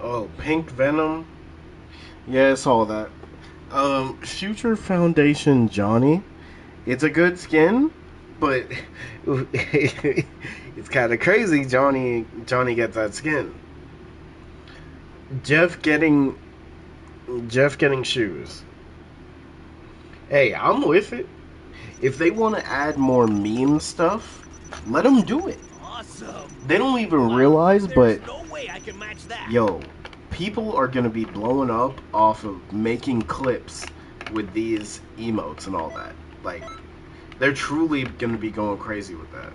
Oh, Pink Venom. Yeah, it's all that. Future Foundation Johnny. It's a good skin, but it's kind of crazy. Johnny gets that skin. Jeff getting shoes. Hey, I'm with it. If they want to add more meme stuff, let them do it. Awesome. They don't even realize, but There's no way I can match that. yo, people are gonna be blowing up off of making clips with these emotes and all that. Like, they're truly gonna be going crazy with that.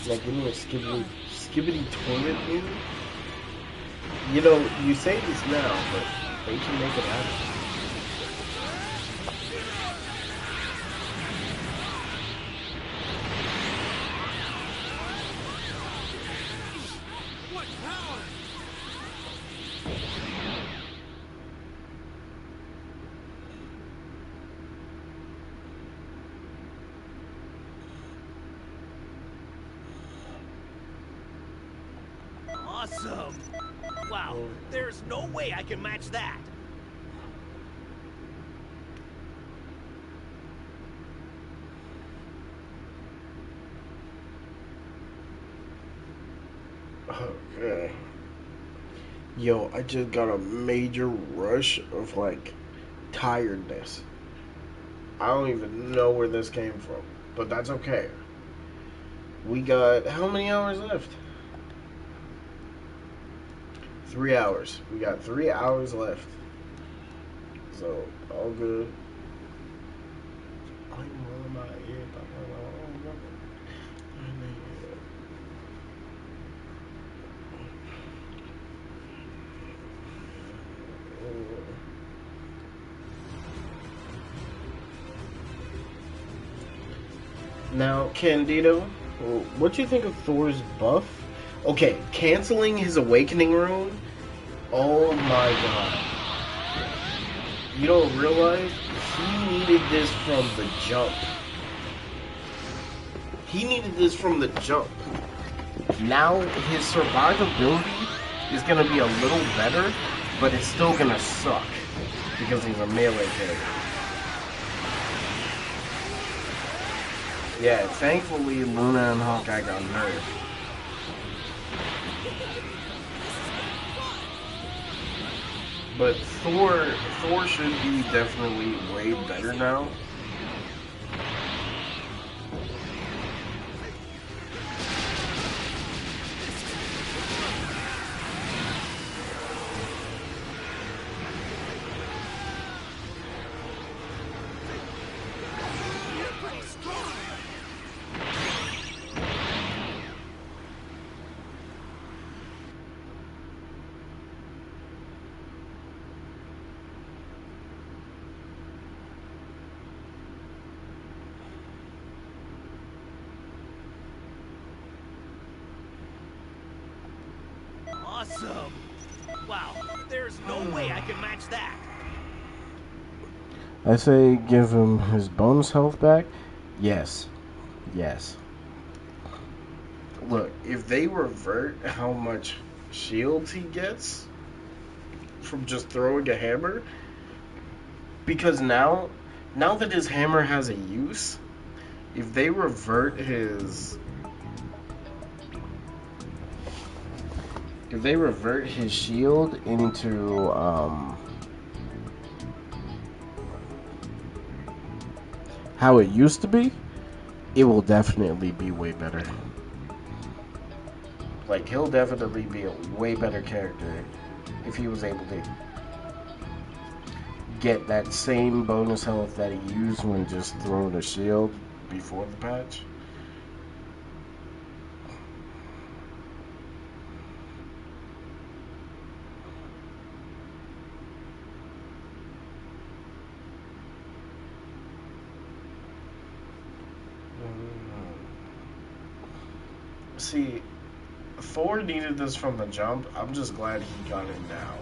Like, give me a skibbity toilet in? You know, you say this now, but they can make it happen. What power? Awesome! Wow, there's no way I can match that. Okay. Yo, I just got a major rush of, like, tiredness. I don't even know where this came from, but that's okay. We got how many hours left? 3 hours. We got 3 hours left. So, all good. Now, Candido, what do you think of Thor's buff? Okay, canceling his awakening rune. Oh my god. You don't realize he needed this from the jump. He needed this from the jump. Now his survivability is going to be a little better, but it's still going to suck because he's a melee character. Yeah, thankfully Luna and Hawkeye got nerfed. But Thor should be definitely way better now. Awesome! Wow, there's no way I can match that. I say give him his bonus health back. Yes. Yes. Look, if they revert how much shields he gets from just throwing a hammer, because now that his hammer has a use, if they revert his shield into how it used to be, it will definitely be way better. Like, he'll definitely be a way better character if he was able to get that same bonus health that he used when just throwing a shield before the patch. See, Thor needed this from the jump. I'm just glad he got it now.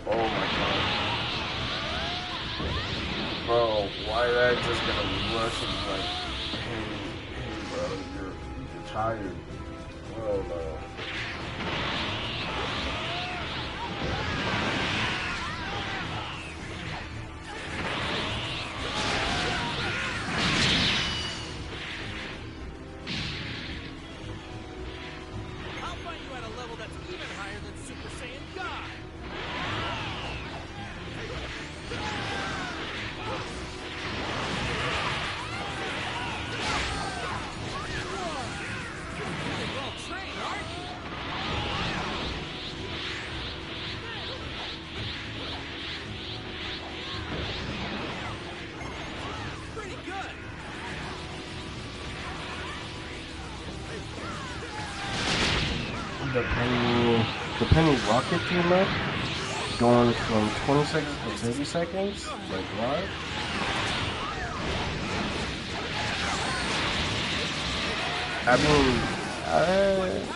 Oh my god. Bro, why I'm just gonna rush and be like, hey, bro, you're tired. Oh no. I'll find you at a level that's even higher than Super Saiyan God. You're really well trained, aren't you? Pretty good. The penny rocket team up, going from 20 seconds to 30 seconds, like what? I mean,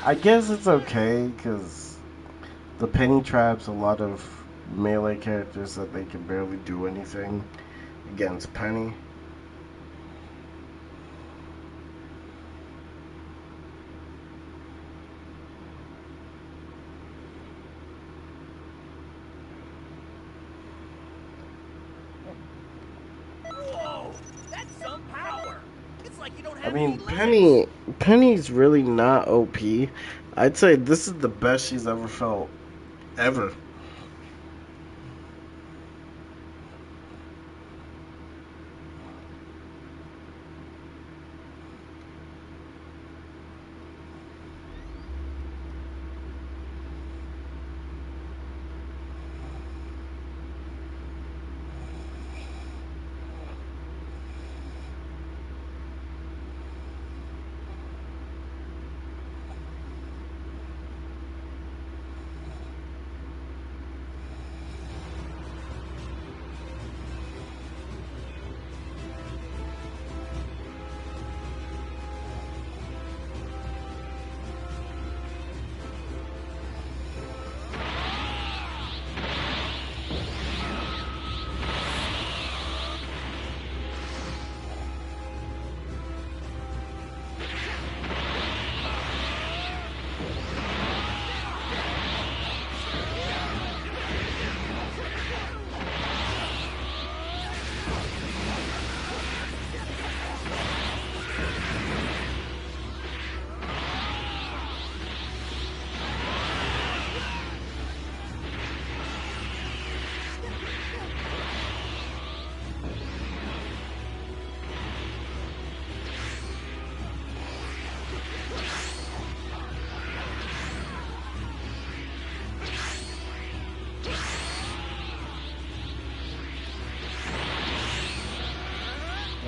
I guess it's okay, because the penny traps a lot of melee characters that they can barely do anything against Penny. Whoa, that's some power. It's like you don't I have mean, any limits. Penny's really not OP. I'd say this is the best she's ever felt, ever.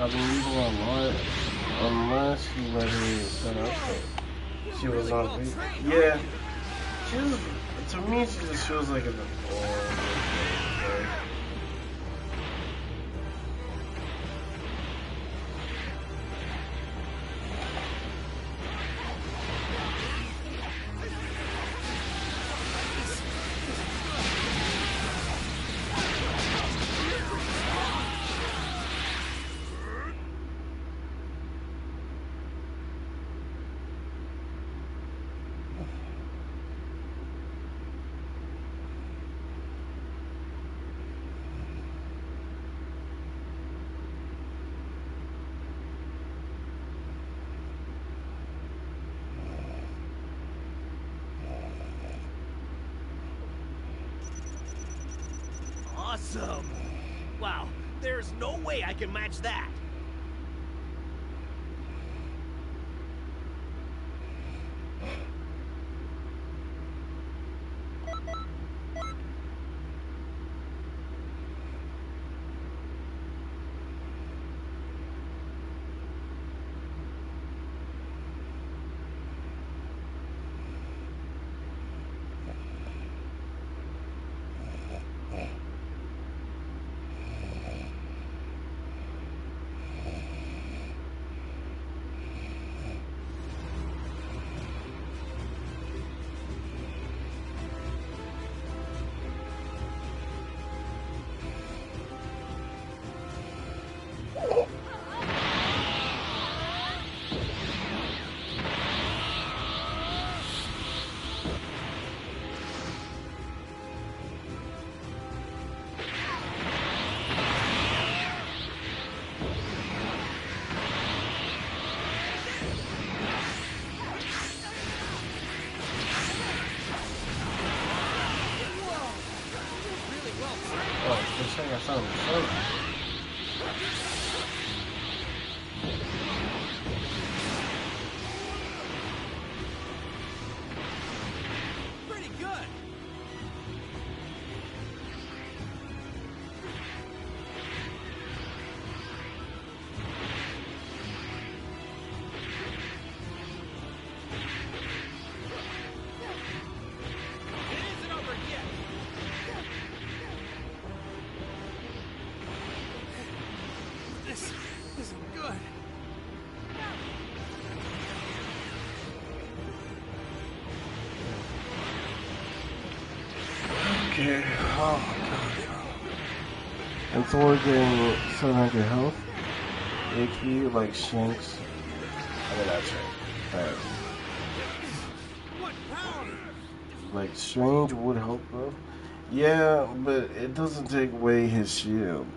I mean, even unless you let her set up, but she was on me. Yeah, she was, to me, she just feels like an old. Awesome. Wow, there's no way I can match that. Pretty good. It isn't over yet. This isn't good. Okay. Oh my god. And Thor getting 700 health. HP like Shanks. I mean, that's right. What power? Like Strange would help though. Yeah, but it doesn't take away his shield.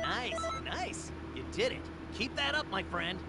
Nice, nice. You did it. Keep that up, my friend.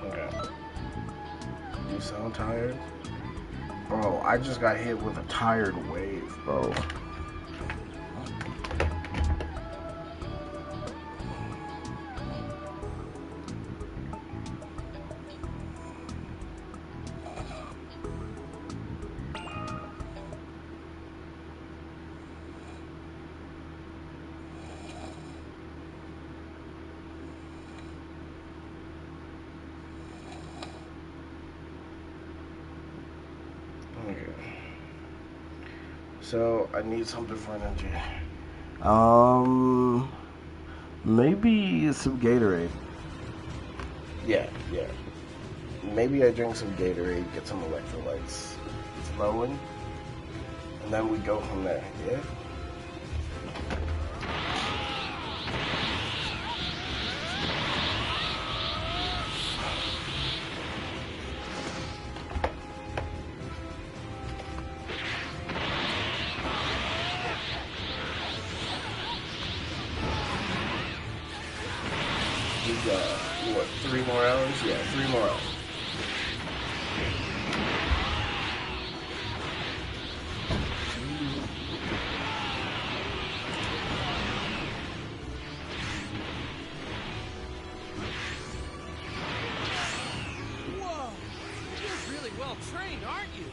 Okay. You sound tired? Bro, I just got hit with a tired wave, bro. Okay. So I need something for energy. Maybe some Gatorade. Yeah. Maybe I drink some Gatorade, get some electrolytes, flowing, and then we go from there. Yeah. We got, what, 3 more hours? Yeah, 3 more hours. Whoa! You're really well trained, aren't you?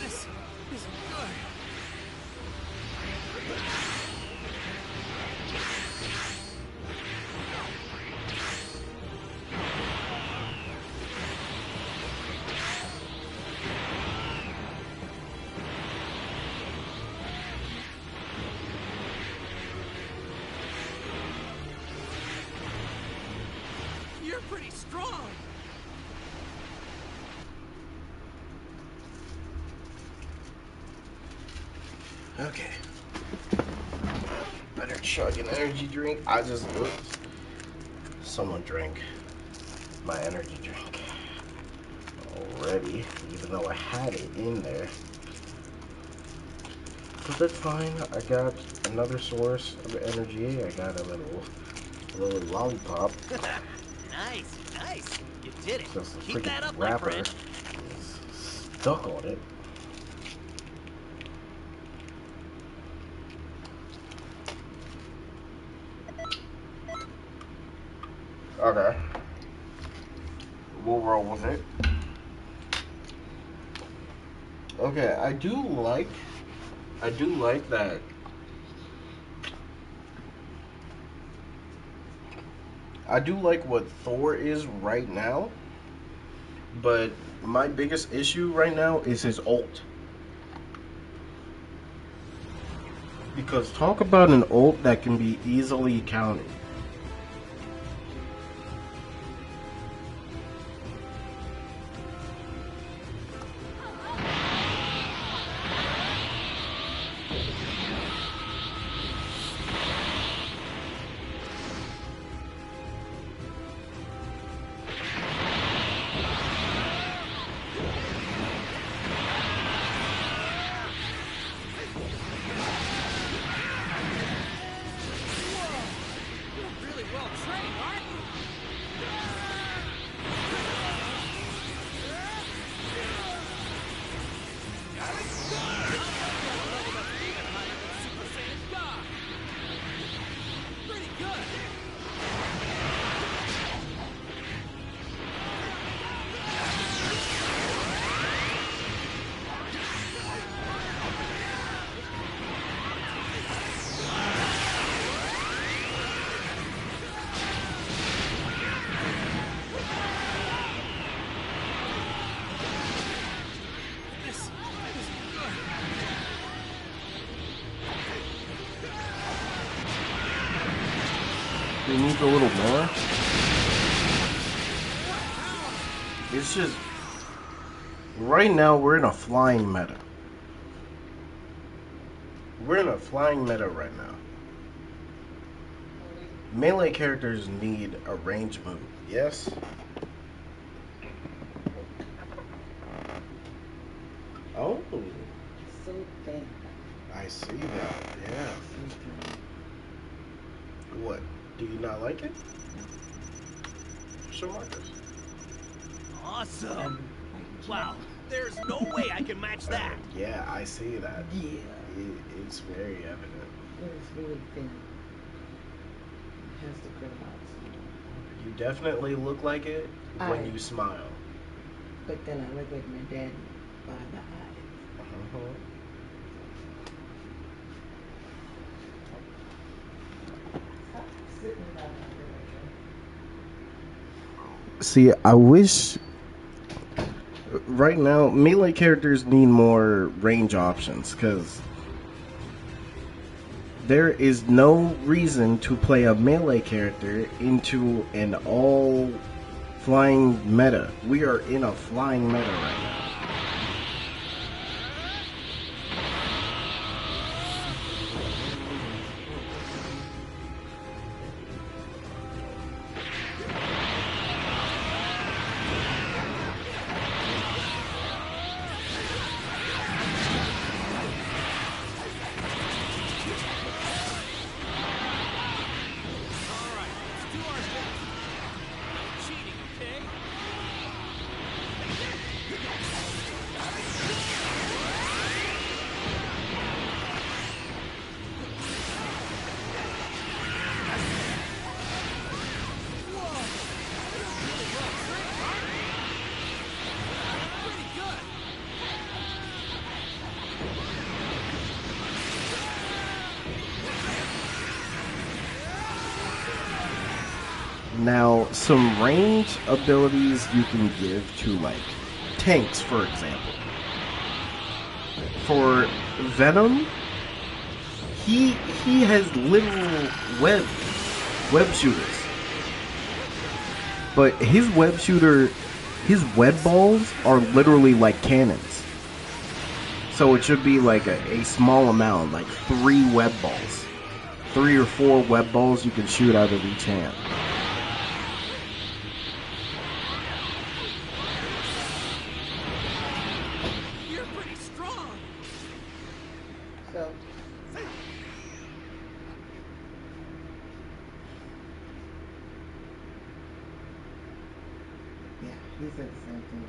This isn't good. You're pretty strong. Okay. Better chug an energy drink. I just looked. Someone drank my energy drink already, even though I had it in there. But that's fine. I got another source of energy. I got a little lollipop. Nice, nice. You did it. Just a Keep that freaking up, my wrapper friend. is stuck on it. Okay. We'll roll with it. Okay, I do like that. I do like what Thor is right now, but my biggest issue right now is his ult. Because talk about an ult that can be easily countered. You're really well trained, aren't you? Pretty good. This is good. He needs a little more. It's just right now we're in a flying meta. We're in a flying meta right now. Melee characters need a range move. Yes. Oh, So thin. I see that. Yeah. What? Do you not like it? Show Marcus. Awesome. Wow, there's no way I can match that. Yeah, I see that. Yeah, It's very evident. it's really thin. It has the grit marks. You definitely look like it when you smile. But then I look like my dad behind the eyes. Uh-huh. Stop sitting down there. See, I wish right now melee characters need more range options because there is no reason to play a melee character into an all flying meta. We are in a flying meta right now. Alright, let's do our best. No cheating, okay? Pretty good. Now, some range abilities you can give to like tanks, for example. For Venom, he has literal web shooters. But his web balls are literally like cannons. So it should be like a small amount, like 3 web balls. 3 or 4 web balls you can shoot out of each hand. You're pretty strong. So, yeah, he said the same thing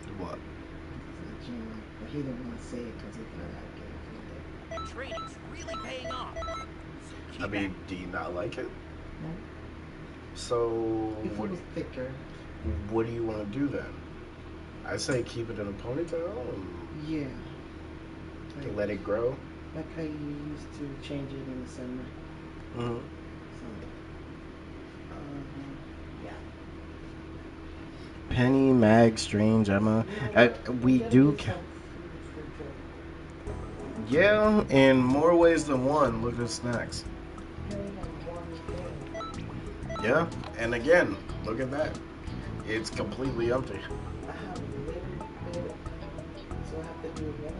as What? Gina, but he didn't want to say it because he thought I'd get offended. Your training's really paying off. So keep I mean, do you not like it? No? So, If it was thicker, what do you want to do then? I say keep it in a ponytail and Yeah. Like, let it grow. like how you used to change it in the summer. Mm-hmm. So, yeah. Penny, Mag, Strange, Emma. We do. Yeah, in more ways than one. Look at snacks. Yeah, and again, look at that. It's completely empty. I have a little bit, so I have to do it again.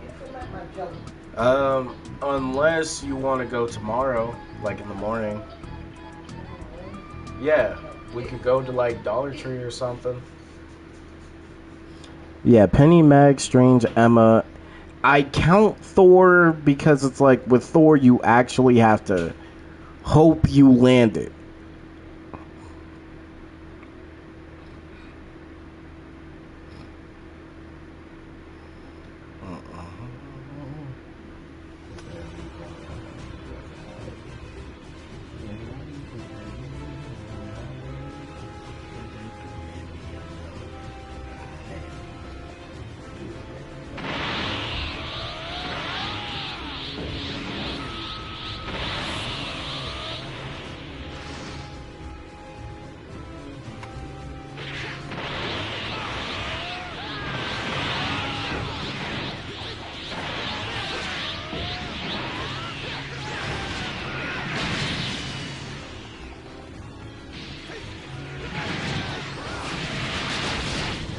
It's like my jelly. Unless you want to go tomorrow, like in the morning. Yeah, we could go to like Dollar Tree or something. Yeah, Penny, Mag, Strange, Emma. I count Thor because it's like with Thor, you actually have to hope you land it.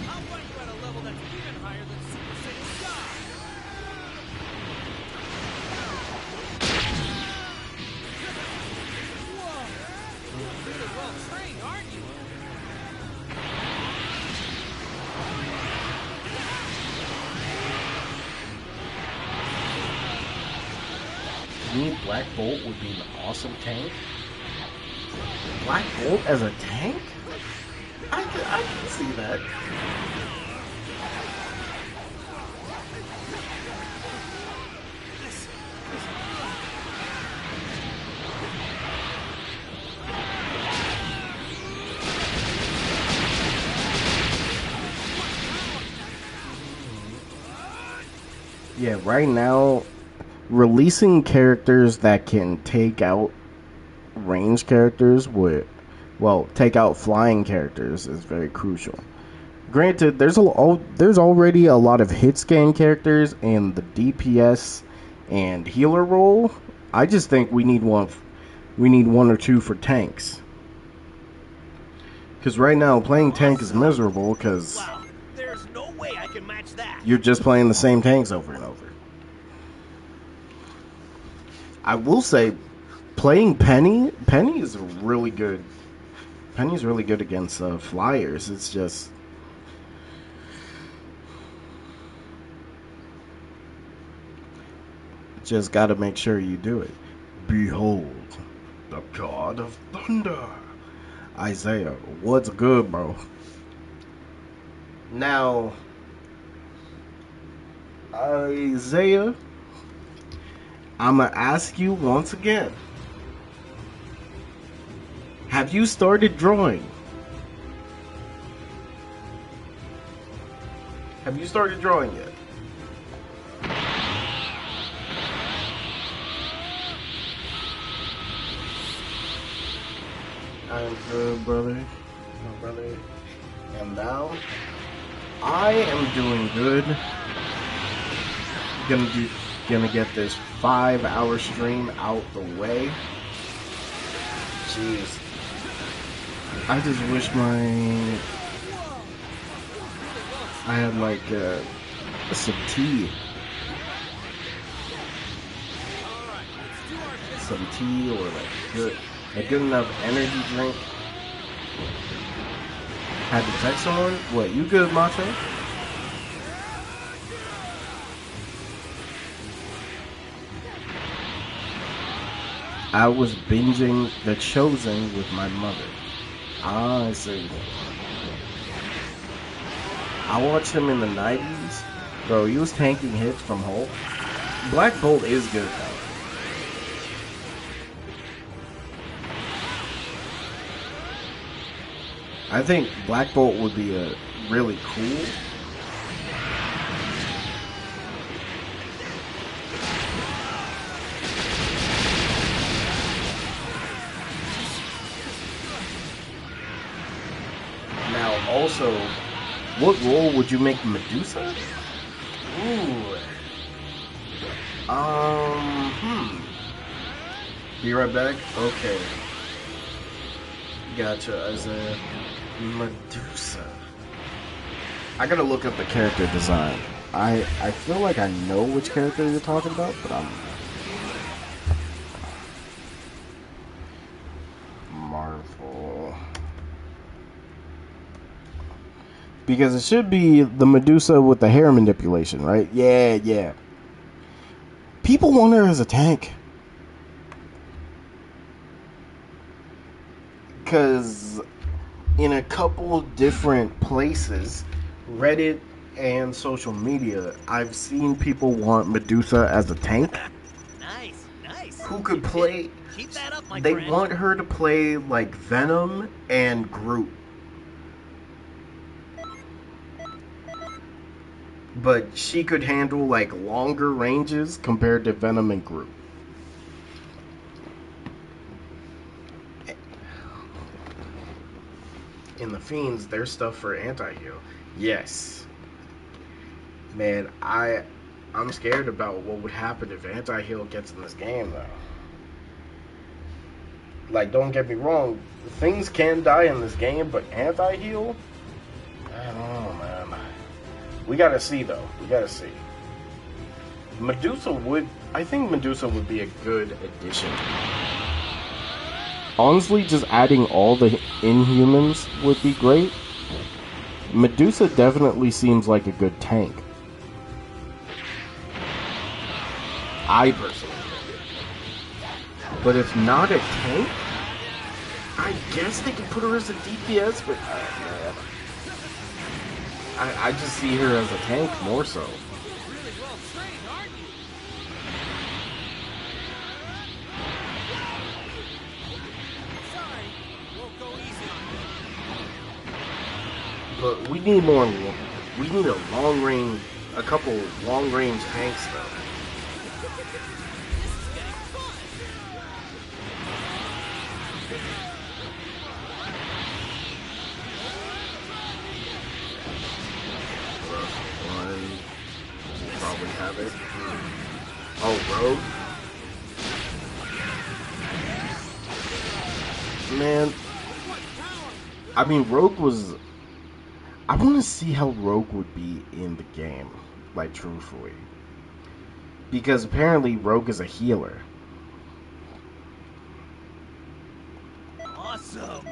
I'll fight you at a level that's even higher than Super Saiyan God. Whoa! You're really well trained, aren't you? To me, Black Bolt would be an awesome tank. Black Bolt as a tank? I can see that. Yeah, right now, releasing characters that can take out range characters would, well, take out flying characters is very crucial. Granted, there's already a lot of hit scan characters in the DPS and healer role. I just think we need one or two for tanks. Because right now, playing tank is miserable because Wow, there's no way I can match that. you're just playing the same tanks over and over. I will say, playing Penny is really good. Penny's really good against flyers. It's just got to make sure you do it. Behold, the God of Thunder. Isaiah, what's good, bro? Now, Isaiah, I'm going to ask you once again. Have you started drawing? Have you started drawing yet? I'm good, brother. My brother. And now, I am doing good. Gonna get this 5-hour stream out the way. Jeez. I just wish I had like some tea. Some tea or like a good enough energy drink. Had to text someone? What, you good, Macho? I was binging The Chosen with my mother. Ah, I see. I watched him in the 90s. Bro, he was tanking hits from Hulk. Black Bolt is good, though. I think Black Bolt would be a really cool. Now, also, what role would you make Medusa? Ooh. Be right back. Okay. Gotcha. As a Medusa. I gotta look up the character design. I feel like I know which character you're talking about, but I'm... Marvel. Because it should be the Medusa with the hair manipulation, right? Yeah. People want her as a tank. Because in a couple different places, Reddit and social media, I've seen people want Medusa as a tank. Nice. Who could play... Keep that up, my They friend. want her to play like Venom and Groot. But she could handle like longer ranges compared to Venom and Groot. In the Fiends, there's stuff for anti-heal. Yes. Man, I'm scared about what would happen if anti-heal gets in this game, though. Like, don't get me wrong, things can die in this game, but anti-heal? I don't know, man. We gotta see, though. We gotta see. I think Medusa would be a good addition. Honestly, just adding all the Inhumans would be great. Medusa definitely seems like a good tank. I personally think. But if not a tank, I guess they could put her as a DPS, but man. I just see her as a tank more so. Really well trained, aren't you? Sorry, won't go easy on you. But we need more. We need a couple long range tanks though. Probably have it. Oh, Rogue? Man, I mean, Rogue was... I want to see how Rogue would be in the game, like, truthfully. Because apparently Rogue is a healer. Awesome.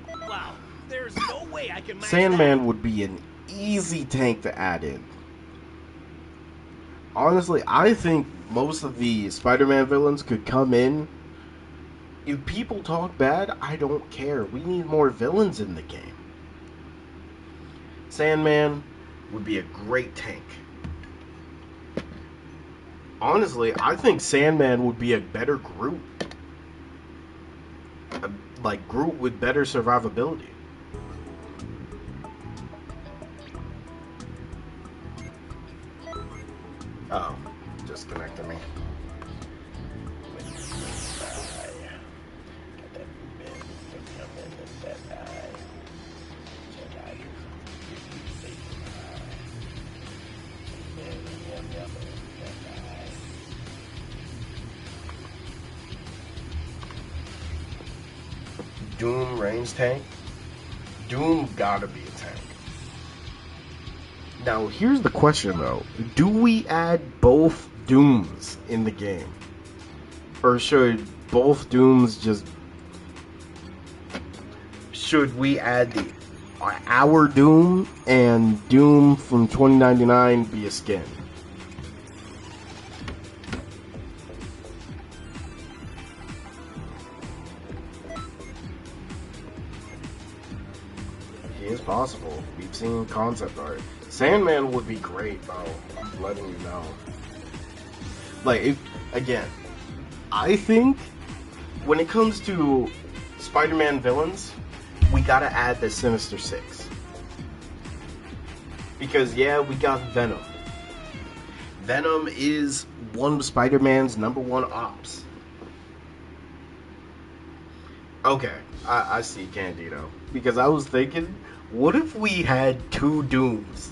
Wow, there's no way I can match Sandman that. would be an easy tank to add in. Honestly, I think most of the Spider-Man villains could come in. If people talk bad, I don't care. We need more villains in the game. Sandman would be a great tank. Honestly, I think Sandman would be a better Groot. Like Groot with better survivability. Oh, disconnected me. Doom range tank? Doom gotta be a tank. Now, here's the question though. Do we add both Dooms in the game? Or should both Dooms just... Should we add our Doom and Doom from 2099 be a skin? It is possible. We've seen concept art. Sandman would be great, though. I'm letting you know. Like, again, I think when it comes to Spider-Man villains, we gotta add the Sinister Six. Because, yeah, we got Venom. Venom is one of Spider-Man's #1 ops. Okay, I see Candido. Because I was thinking, what if we had 2 Dooms?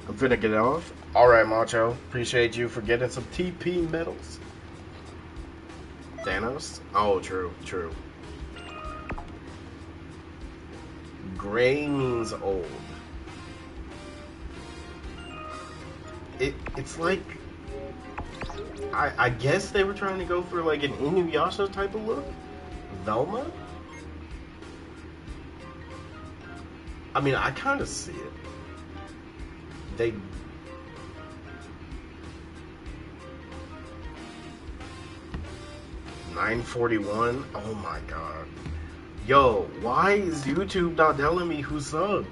I'm finna get off. Alright, Macho. Appreciate you for getting some TP medals. Thanos? Oh, true. Gray means old. It's like... I guess they were trying to go for like an Inuyasha type of look? Velma? I mean, I kind of see it. They... 941? Oh my god. Yo, why is YouTube not telling me who subbed?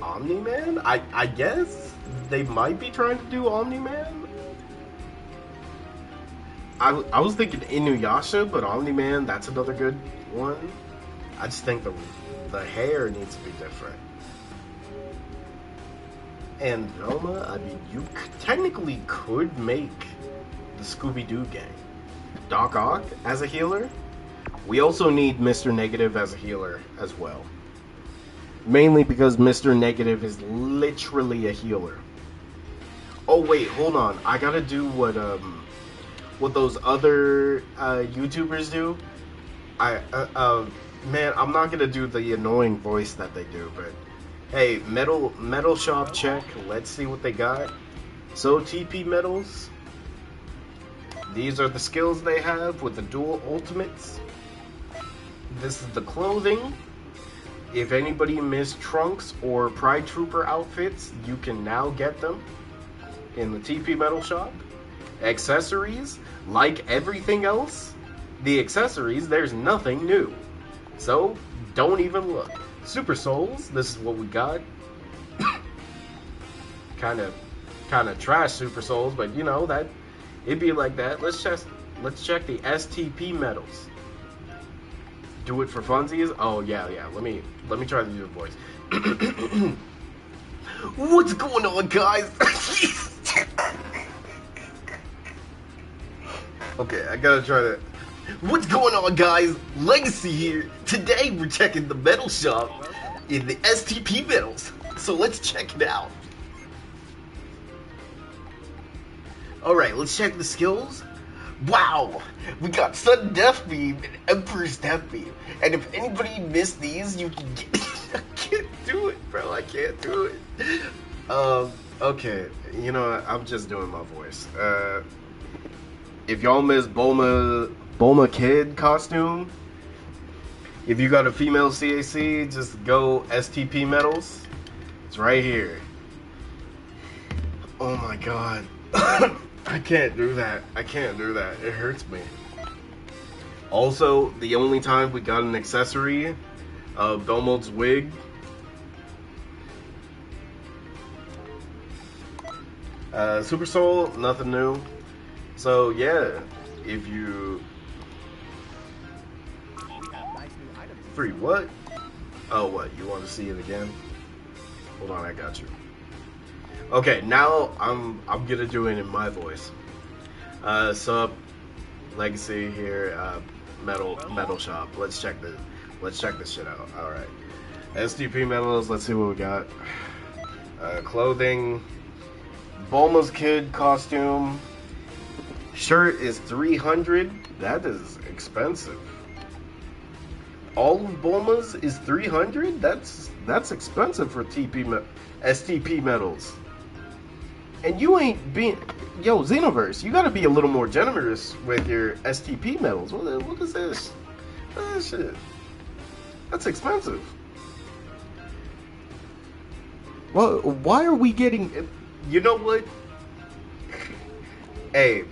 Omni-Man? I guess they might be trying to do Omni-Man? I was thinking Inuyasha, but Omni-Man, that's another good one. I just think the hair needs to be different. And Velma, I mean, you technically could make the Scooby-Doo gang. Doc Ock as a healer. We also need Mr. Negative as a healer as well. Mainly because Mr. Negative is literally a healer. Oh wait, hold on. I gotta do what those other YouTubers do. Man, I'm not gonna do the annoying voice that they do, but hey, metal shop check. Let's see what they got. So TP medals. These are the skills they have with the dual ultimates. This is the clothing. If anybody missed Trunks or Pride Trooper outfits, you can now get them in the TP Metal Shop. Accessories, like everything else, the accessories, there's nothing new. So, don't even look. Super Souls, this is what we got. kind of trash Super Souls, but you know, that it'd be like that. Let's check the STP medals. Do it for funsies? Oh yeah. Let me try to do the voice. What's going on, guys? Okay, I gotta try that. What's going on, guys? Legacy here. Today we're checking the metal shop in the STP medals. So let's check it out. Alright, let's check the skills. Wow! We got Sudden Death Beam and Emperor's Death Beam. And if anybody missed these, you can get... I can't do it, bro. I can't do it. Okay. You know what? I'm just doing my voice. If y'all missed Bulma Kid costume, if you got a female CAC, just go STP medals. It's right here. Oh my god. I can't do that. It hurts me. Also, the only time we got an accessory of Belmont's wig. Super Soul, nothing new. So yeah, if you... Free what? Oh, what? You want to see it again? Hold on, I got you. Okay, now I'm gonna do it in my voice. Sub Legacy here, metal shop. Let's check this shit out. All right, STP medals. Let's see what we got. Clothing. Bulma's Kid costume. Shirt is 300. That is expensive. All of Bulma's is 300. That's expensive for STP medals. And you ain't being... Yo, Xenoverse, you gotta be a little more generous with your STP medals. What is this? What is this shit? That's expensive. Well, why are we getting... You know what? Hey,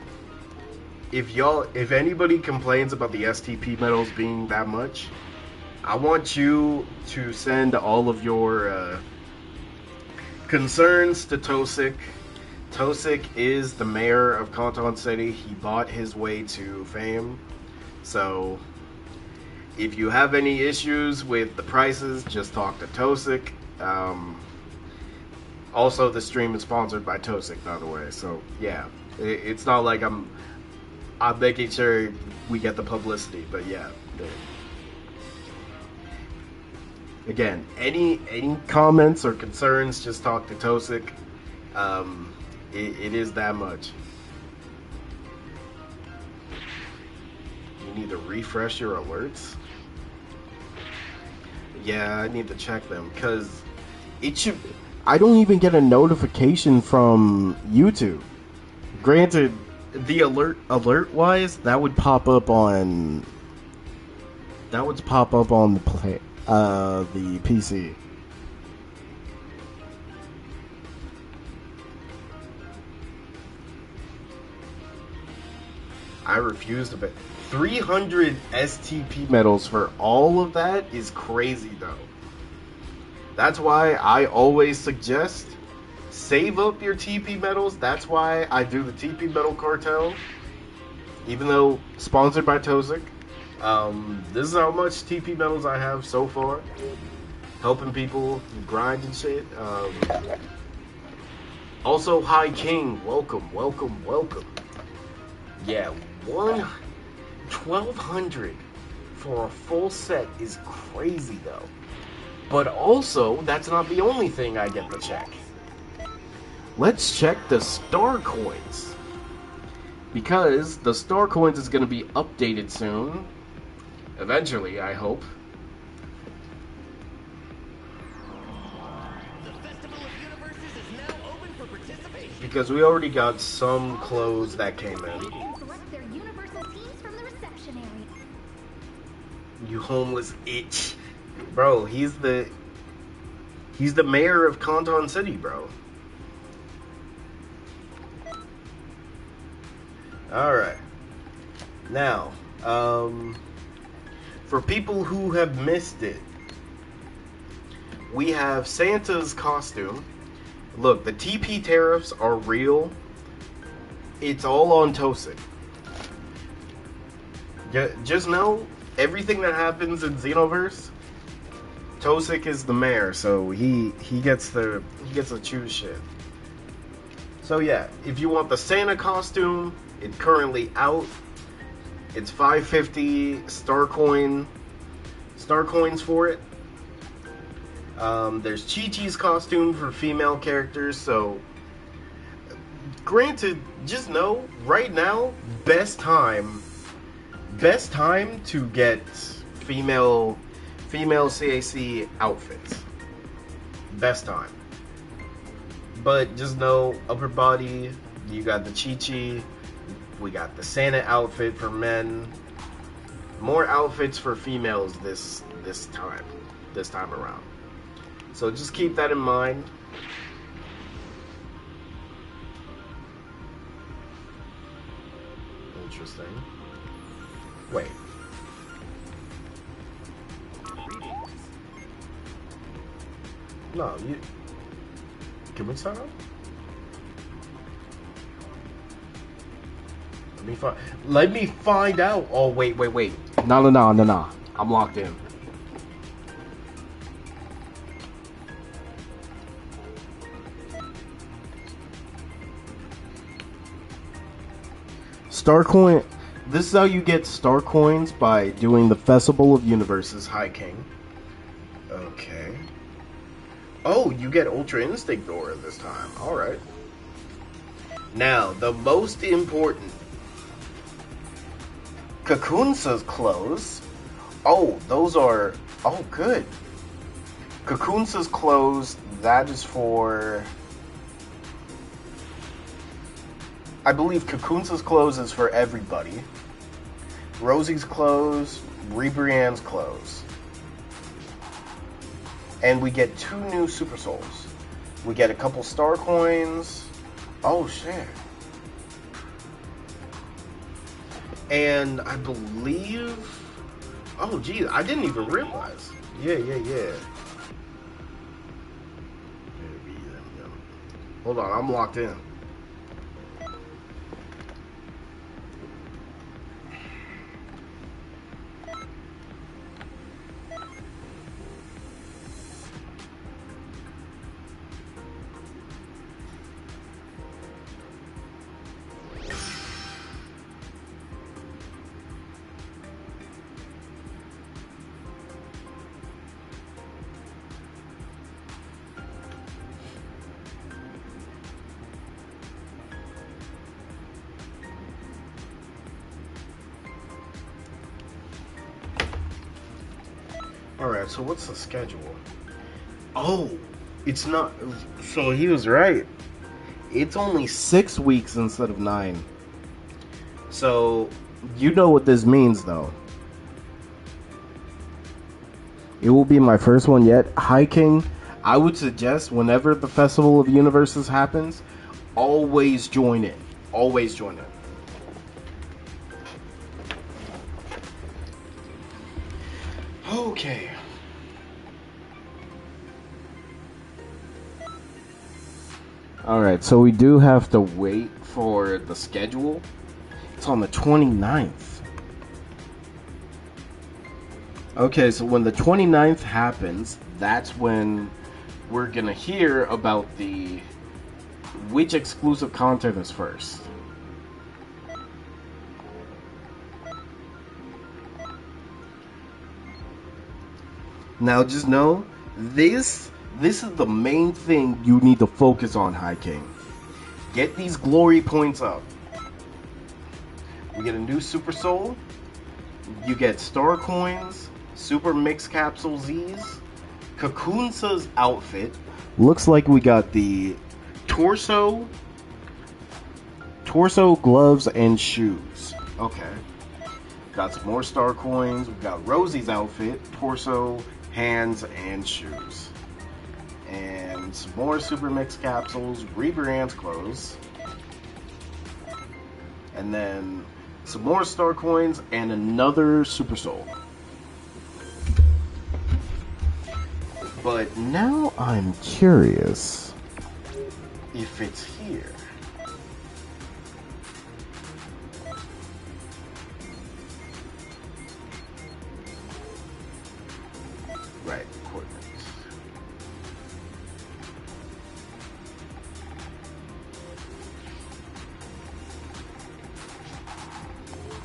if anybody complains about the STP medals being that much, I want you to send all of your concerns to Tosik. Tosik is the mayor of Canton City. He bought his way to fame. So, If you have any issues with the prices, just talk to Tosik. Also, the stream is sponsored by Tosik, by the way. So yeah, it's not like I'm making sure we get the publicity, but yeah. Again, any comments or concerns, just talk to Tosik. It is that much. You need to refresh your alerts. Yeah, I need to check them because it should. I don't even get a notification from YouTube. Granted, the alert wise, that would pop up on the PC. I refuse to bet. 300 STP medals for all of that is crazy, though. That's why I always suggest save up your TP medals. That's why I do the TP medal cartel, even though sponsored by Tosik. This is how much TP medals I have so far, helping people grind and shit. Also, High King, welcome. Yeah, 1,200 for a full set is crazy though. But also, that's not the only thing I get to check. Let's check the star coins, because the star coins is going to be updated soon. Eventually, I hope. The Festival of Universes is now open for participation. Because we already got some clothes that came in. Select their universal teams from the reception area. You homeless itch. Bro, he's the mayor of Canton City, bro. Alright. Now, for people who have missed it, we have Santa's costume. Look, the TP tariffs are real. It's all on Tosik. Just know, everything that happens in Xenoverse, Tosik is the mayor, so he gets to choose shit. So yeah, if you want the Santa costume, it's currently out. It's 550 star coins for it. There's Chi-Chi's costume for female characters, so granted, just know right now, best time to get female CAC outfits. Best time. But just know, upper body, you got the Chi-Chi, we got the Santa outfit for men. More outfits for females this time around. So just keep that in mind. Interesting. Wait. No, you... Can we sign up? Let me find out. Oh, wait. No. I'm locked in. Star coin. This is how you get star coins, by doing the Festival of Universes, High King. Okay. Oh, you get Ultra Instinct Aura this time. Alright. Now, the most important. Kakunsa's clothes. Oh, those are... Oh, good. Kakunsa's clothes, that is for... I believe Kakunsa's clothes is for everybody. Rosie's clothes, Brianne's clothes. And we get 2 new Super Souls. We get a couple star coins. Oh, shit. And I believe... Oh, geez, I didn't even realize. Yeah. Hold on, I'm locked in. Alright, so what's the schedule? Oh, it's not. So he was right. It's only 6 weeks instead of 9. So, you know what this means, though. It will be my first one yet. Hiking, I would suggest whenever the Festival of Universes happens, always join it. Always join it. Okay. Alright, so we do have to wait for the schedule. It's on the 29th. Okay, so when the 29th happens, that's when we're gonna hear about which exclusive content is first. Now just know, this is the main thing you need to focus on, High King. Get these glory points up. We get a new Super Soul. You get Star Coins, Super Mix Capsule Z's, Kakunsa's outfit. Looks like we got the torso, gloves, and shoes. Okay. Got some more Star Coins. We've got Rosie's outfit, torso, hands, and shoes. And some more Super Mix Capsules, Rebrand's clothes. And then some more Star Coins and another Super Soul. But now I'm curious if it's here. Right, coordinates.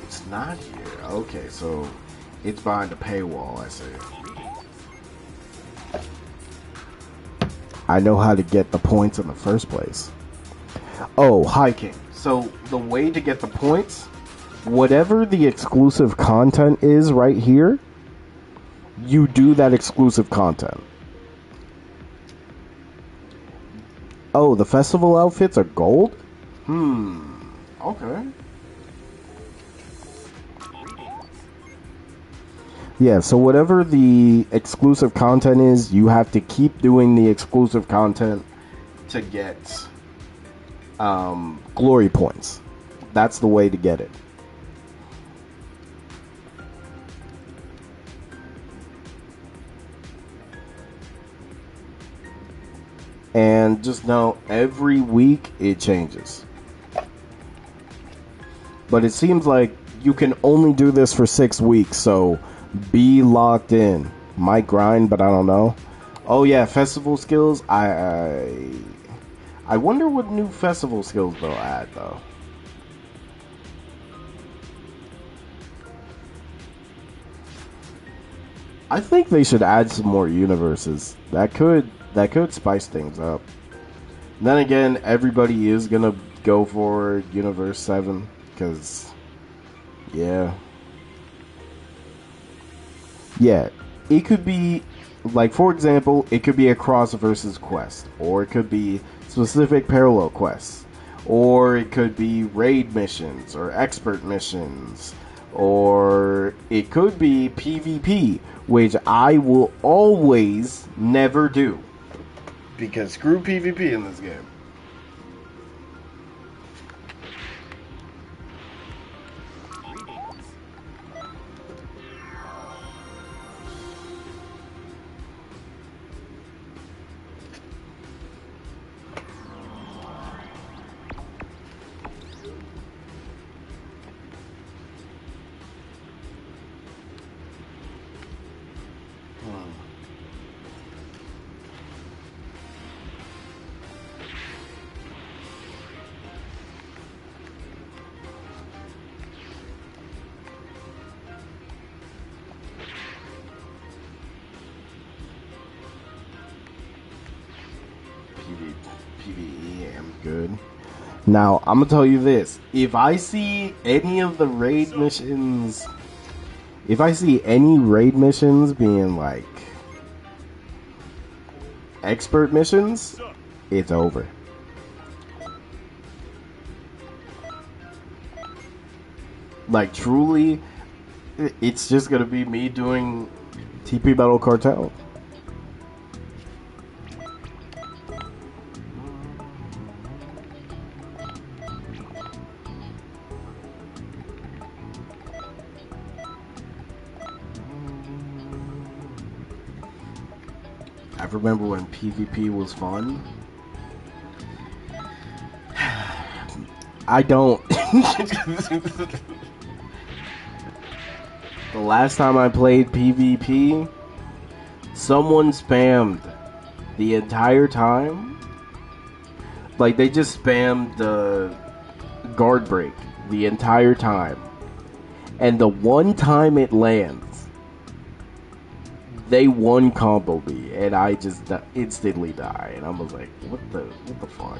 It's not here. Okay, so it's behind a paywall, I see. I know how to get the points in the first place. Oh, High King. So the way to get the points, whatever the exclusive content is right here, you do that exclusive content. Oh, the festival outfits are gold? Okay. Yeah, so whatever the exclusive content is, you have to keep doing the exclusive content to get glory points. That's the way to get it. And just know, every week it changes. But it seems like you can only do this for 6 weeks, so be locked in. Might grind, but I don't know. Oh yeah, festival skills. I wonder what new festival skills they'll add though. I think they should add some more universes. That could spice things up. Then again, everybody is gonna go for Universe 7 because yeah. Yeah, it could be, like, for example, it could be a cross versus quest, or it could be specific parallel quests, or it could be raid missions, or expert missions, or it could be PvP, which I will always never do, because screw PvP in this game. PvE, I'm good. Now, I'm gonna tell you this. If I see any of the raid missions, If I see any raid missions being like expert missions, it's over. Like truly, it's just gonna be me doing TP Battle Cartel. I remember when PvP was fun. I don't. The last time I played PvP, someone spammed the entire time. Like, they just spammed the guard break the entire time. And the one time it lands, they one combo me, and I just instantly die. And I was like, what the fuck?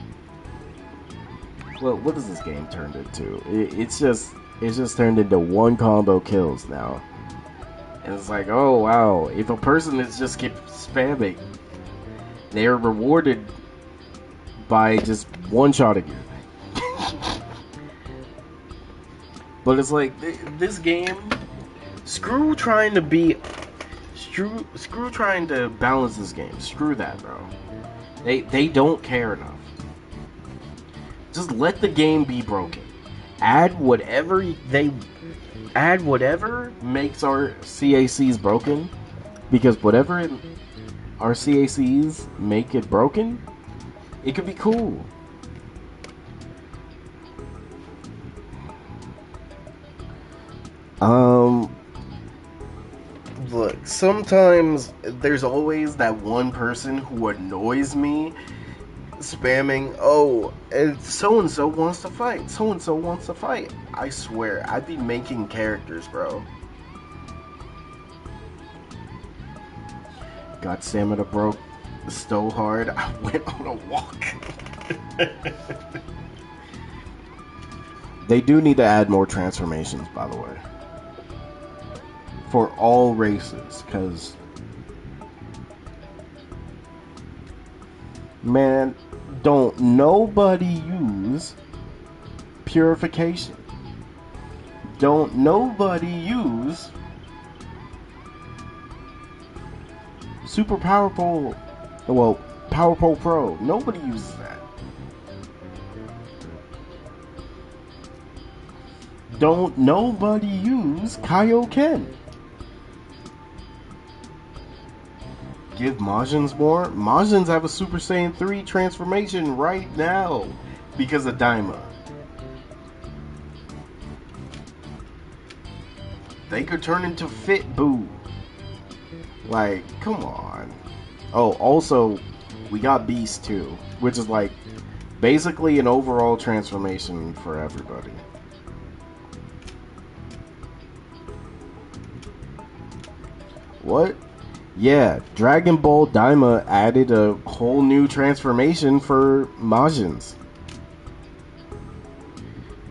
What is this game turned into? It's just turned into one combo kills now. And it's like, oh wow, if a person is just keep spamming, they're rewarded by just one-shotting you. But it's like, this game, screw trying to balance this game. Screw that, bro. They don't care enough. Just let the game be broken. Add whatever makes our CACs broken, because whatever our CACs make it broken, it could be cool. Look, sometimes there's always that one person who annoys me spamming, oh, and so wants to fight. So-and-so wants to fight. I swear, I'd be making characters, bro. Got stamina broke so hard, I went on a walk. They do need to add more transformations, by the way. For all races, because... Man, don't nobody use purification. Don't nobody use super powerful, well, Powerful Pro. Nobody uses that. Don't nobody use Kaioken. Give Majins more. Majins have a Super Saiyan 3 transformation right now because of Daima. They could turn into Fit Boo. Like, come on. Oh, also, we got Beast too, which is like basically an overall transformation for everybody. What? Yeah, Dragon Ball Daima added a whole new transformation for Majins.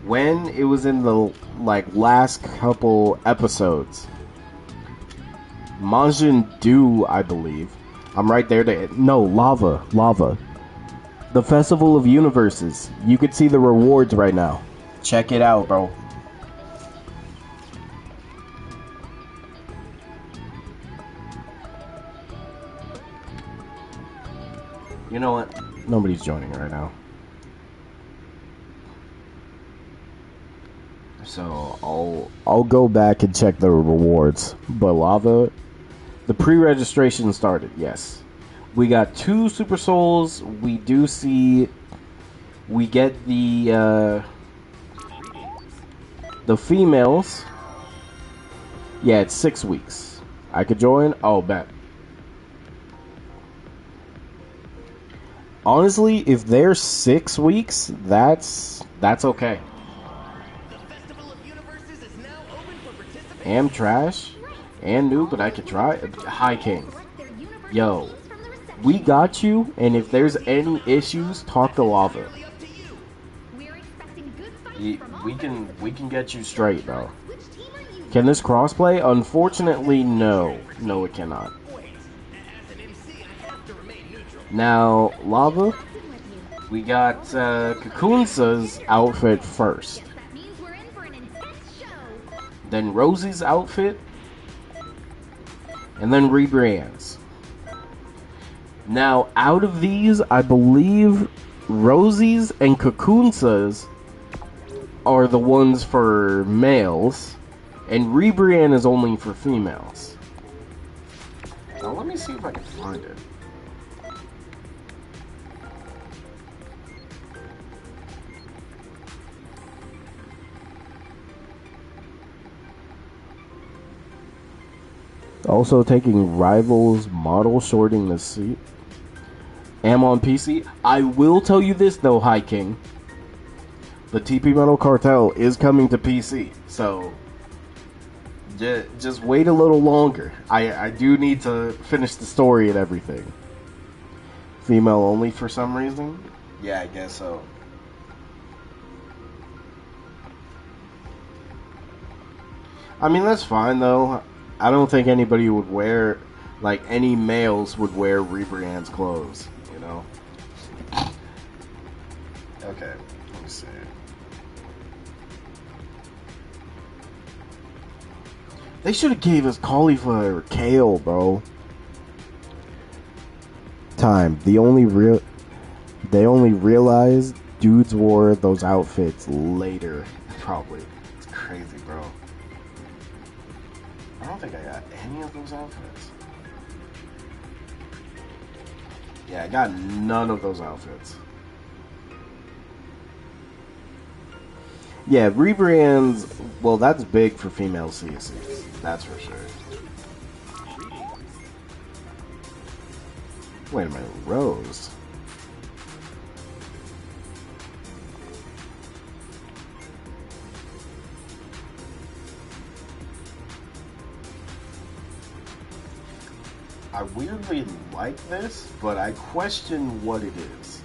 When it was in the last couple episodes. Majin Dew, I believe. I'm right there no, Lava. The Festival of Universes. You could see the rewards right now. Check it out, bro. You know what? Nobody's joining right now. So I'll go back and check the rewards. But Lava, the pre-registration started, yes. We got 2 Super Souls. We do see we get the females. Yeah, it's 6 weeks. I could join. Oh, bet. Honestly, if they're 6 weeks, that's okay. The Festival of Universes is now open for participation. Am trash and new, but I could try. Hi, King. Yo, we got you. And if there's any issues, talk to Lava. Really up to you. We're expecting good fights from all We can get you straight, bro. Which team are you Can this crossplay? Unfortunately, no. No, it cannot. Wait, as an MC, I have to remain neutral. Now, Lava, Messing with you. we got Kakunsa's outfit first. Guess that means we're in for an intense show. Then Rosie's outfit. And then Rebrand's. Now, out of these, I believe Rosie's and Kakunsa's are the ones for males, and Rebrand is only for females. Now, let me see if I can find it. Also taking Rivals model sorting the seat. Am on PC. I will tell you this though, High King. The TP Metal Cartel is coming to PC, so just wait a little longer. I do need to finish the story and everything. Female only for some reason? Yeah, I guess so. I mean, that's fine though. I don't think anybody would wear, like, any males would wear Rebrand's clothes, you know? Okay, let me see. They should have gave us cauliflower or kale, bro. They only realized dudes wore those outfits later, probably. It's crazy, bro. I don't think I got any of those outfits. Yeah, I got none of those outfits. Yeah, Rebrands, well, that's big for female CSCs. That's for sure. Wait a minute, Rose. I weirdly like this, but I question what it is.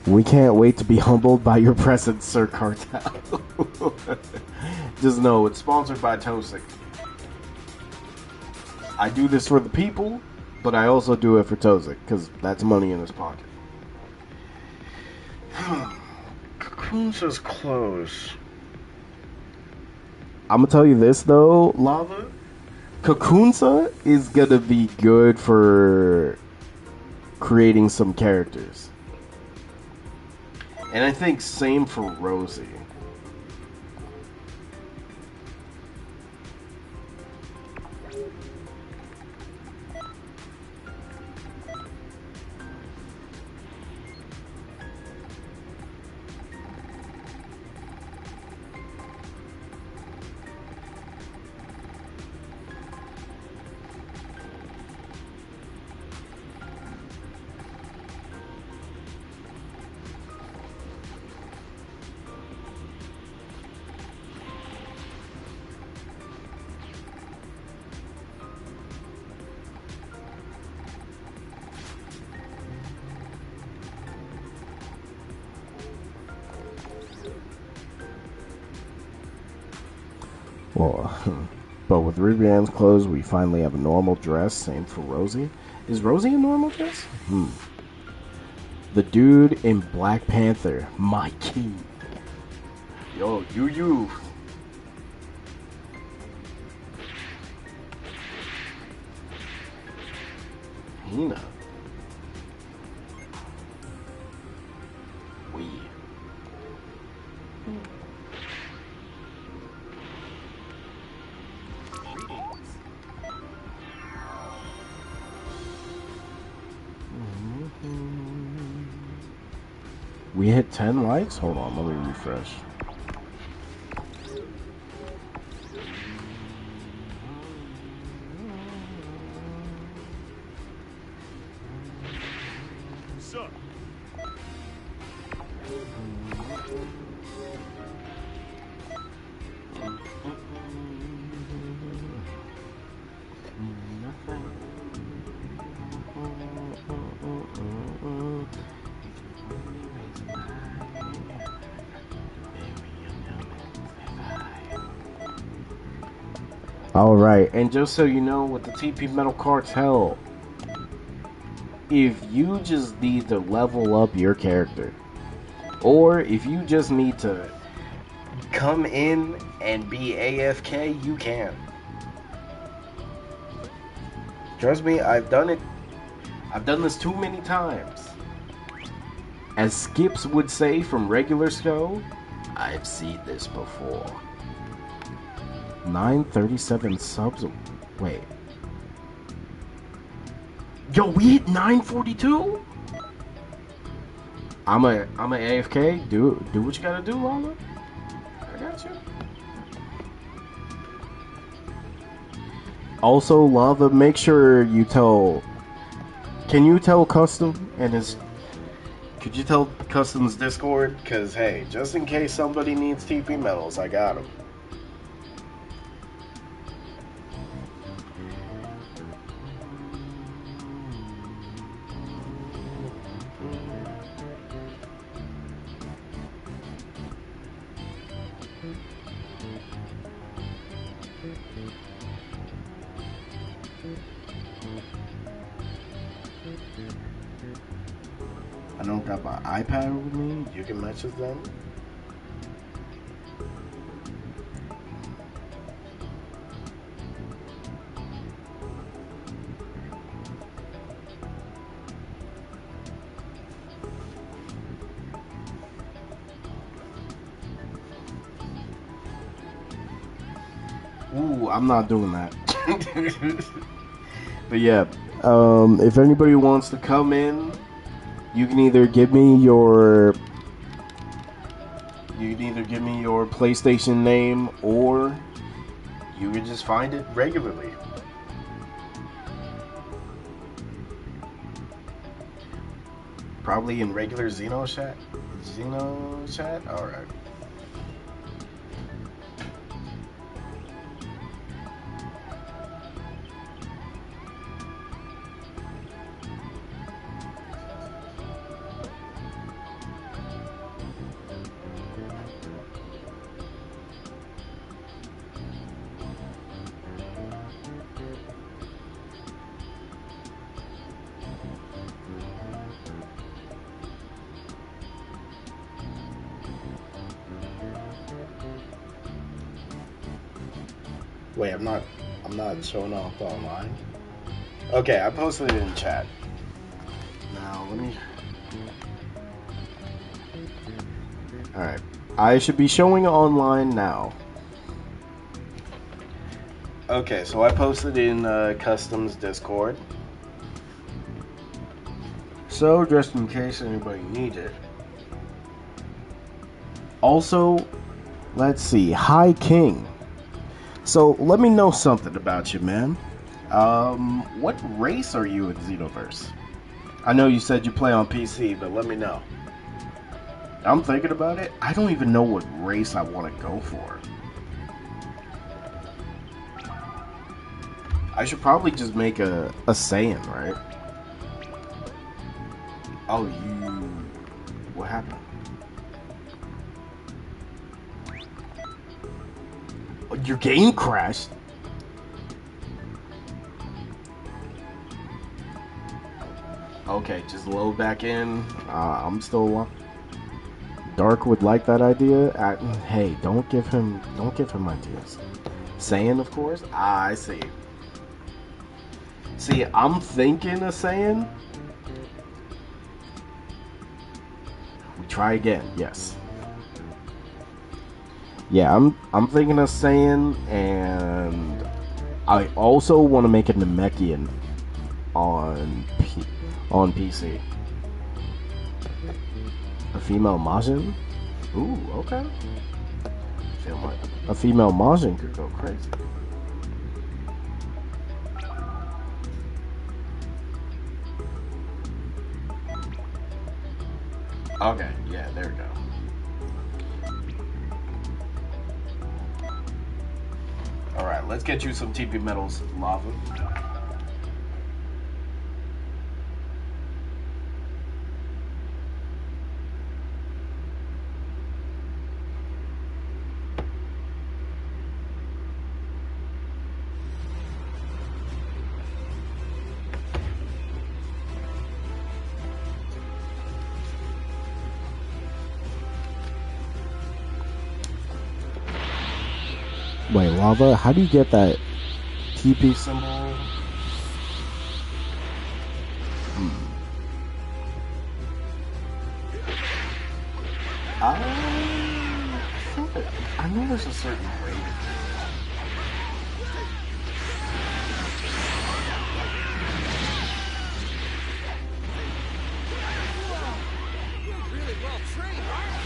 We can't wait to be humbled by your presence, Sir Cartel. Just know it's sponsored by Tosic. I do this for the people, but I also do it for Tosic, because that's money in his pocket. Kakunsa's clothes. I'm gonna tell you this though, Lava. Kakunsa is gonna be good for creating some characters. And I think same for Rosie. Well, but with Rivian's clothes, we finally have a normal dress. Same for Rosie. Is Rosie a normal dress? The dude in Black Panther, my king. Yo, you. Hina. We. We hit 10 likes? Hold on, let me refresh. Sup? Alright, and just so you know, with the TP Metal Cartel, if you just need to level up your character, or if you just need to come in and be AFK, you can. Trust me, I've done it. I've done this too many times. As Skips would say from regular show, I've seen this before. 937 subs. Wait. Yo, we hit 942? I'm a AFK. Do what you gotta do, Lala. I got you. Also, Lava, make sure you tell. Can you tell Custom and his? Could you tell Custom's Discord? Cause hey, just in case somebody needs TP medals, I got them. I don't got my iPad with me. You can message them. Ooh, I'm not doing that. But yeah, if anybody wants to come in, you can either give me your PlayStation name, or you can just find it regularly. Probably in regular Xeno chat. All right. Wait, I'm not showing off online. Okay, I posted it in chat. Now let me. All right, I should be showing online now. Okay, so I posted in Customs Discord. So just in case anybody needs it. Also, let's see. Hi King. So let me know something about you, man. What race are you in Xenoverse? I know you said you play on PC, but let me know. I'm thinking about it. I don't even know what race I want to go for. I should probably just make a Saiyan, right? Oh, you... What happened? Your game crashed? Okay, just load back in. I'm still locked. Dark would like that idea. Hey, don't give him ideas. Saiyan, of course. I see. See, I'm thinking of Saiyan. We try again. Yes. Yeah, I'm thinking of Saiyan, and I also want to make a Namekian on PC. A female Majin? Ooh, okay. Feel like a female Majin could go crazy. Okay, yeah, there we go. Alright, let's get you some TP medals, Lava. Wait, lava? How do you get that TP symbol? I know there's a certain way to do it. Really well trained, aren't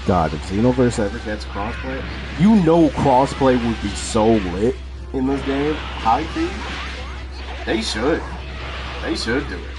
God, if Xenoverse ever gets crossplay, you know crossplay would be so lit in this game. High key, they should. They should do it.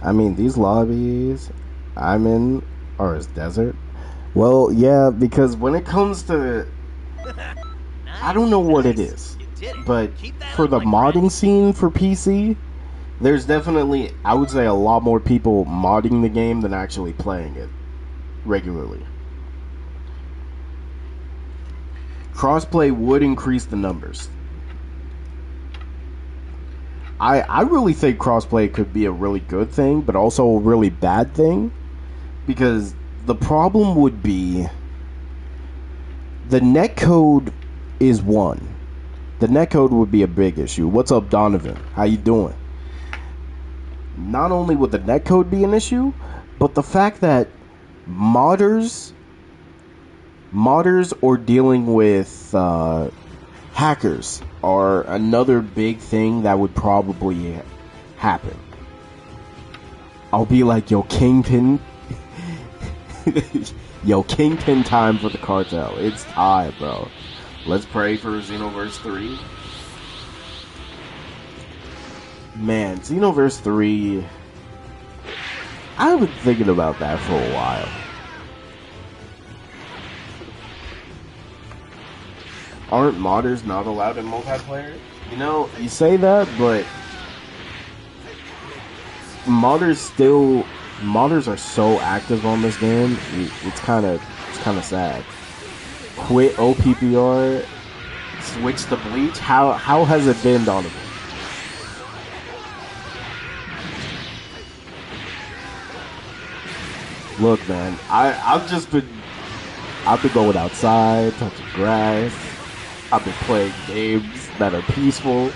I mean, these lobbies I'm in are as desert. Well, yeah, because when it comes to, I don't know what it is, but for the modding scene for PC, there's definitely, I would say, a lot more people modding the game than actually playing it regularly. Crossplay would increase the numbers. I really think crossplay could be a really good thing, but also a really bad thing. Because the problem would be the netcode is one. The netcode would be a big issue. What's up, Donovan? How you doing? Not only would the netcode be an issue, but the fact that modders or dealing with hackers are another big thing that would probably happen. I'll be like, yo, Kingpin. Yo, Kingpin time for the Cartel. It's time, bro. Let's pray for Xenoverse 3. Man, Xenoverse 3... I've been thinking about that for a while. Aren't modders not allowed in multiplayer? You know, you say that, but modders are so active on this game. It's kind of sad. Quit OPPR, switch to Bleach. How has it been, Donovan? Look, man, I've been going outside, touching grass. I've been playing games that are peaceful.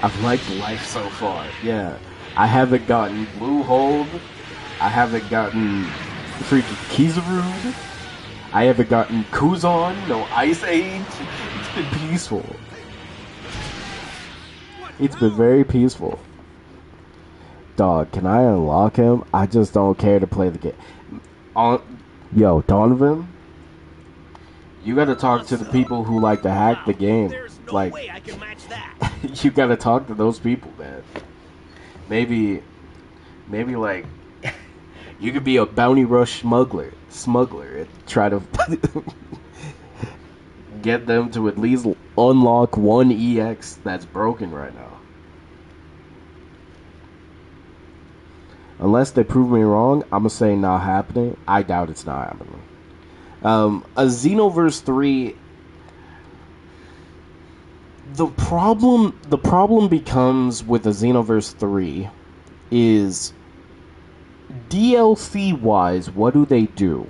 I've liked life so far. Yeah, I haven't gotten Blue Hold. I haven't gotten freaking Kizarude. I haven't gotten Kuzon. No Ice Age. It's been peaceful. It's been very peaceful. Dog, can I unlock him? I just don't care to play the game. Yo, Donovan, you gotta talk to the people who like to hack the game. Like, you gotta talk to those people, man. Maybe like, you could be a bounty rush smuggler and try to get them to at least unlock one EX that's broken right now. Unless they prove me wrong, I'm gonna say not happening. I doubt it's not happening. A Xenoverse 3. The problem becomes with the Xenoverse 3 is DLC wise, what do they do?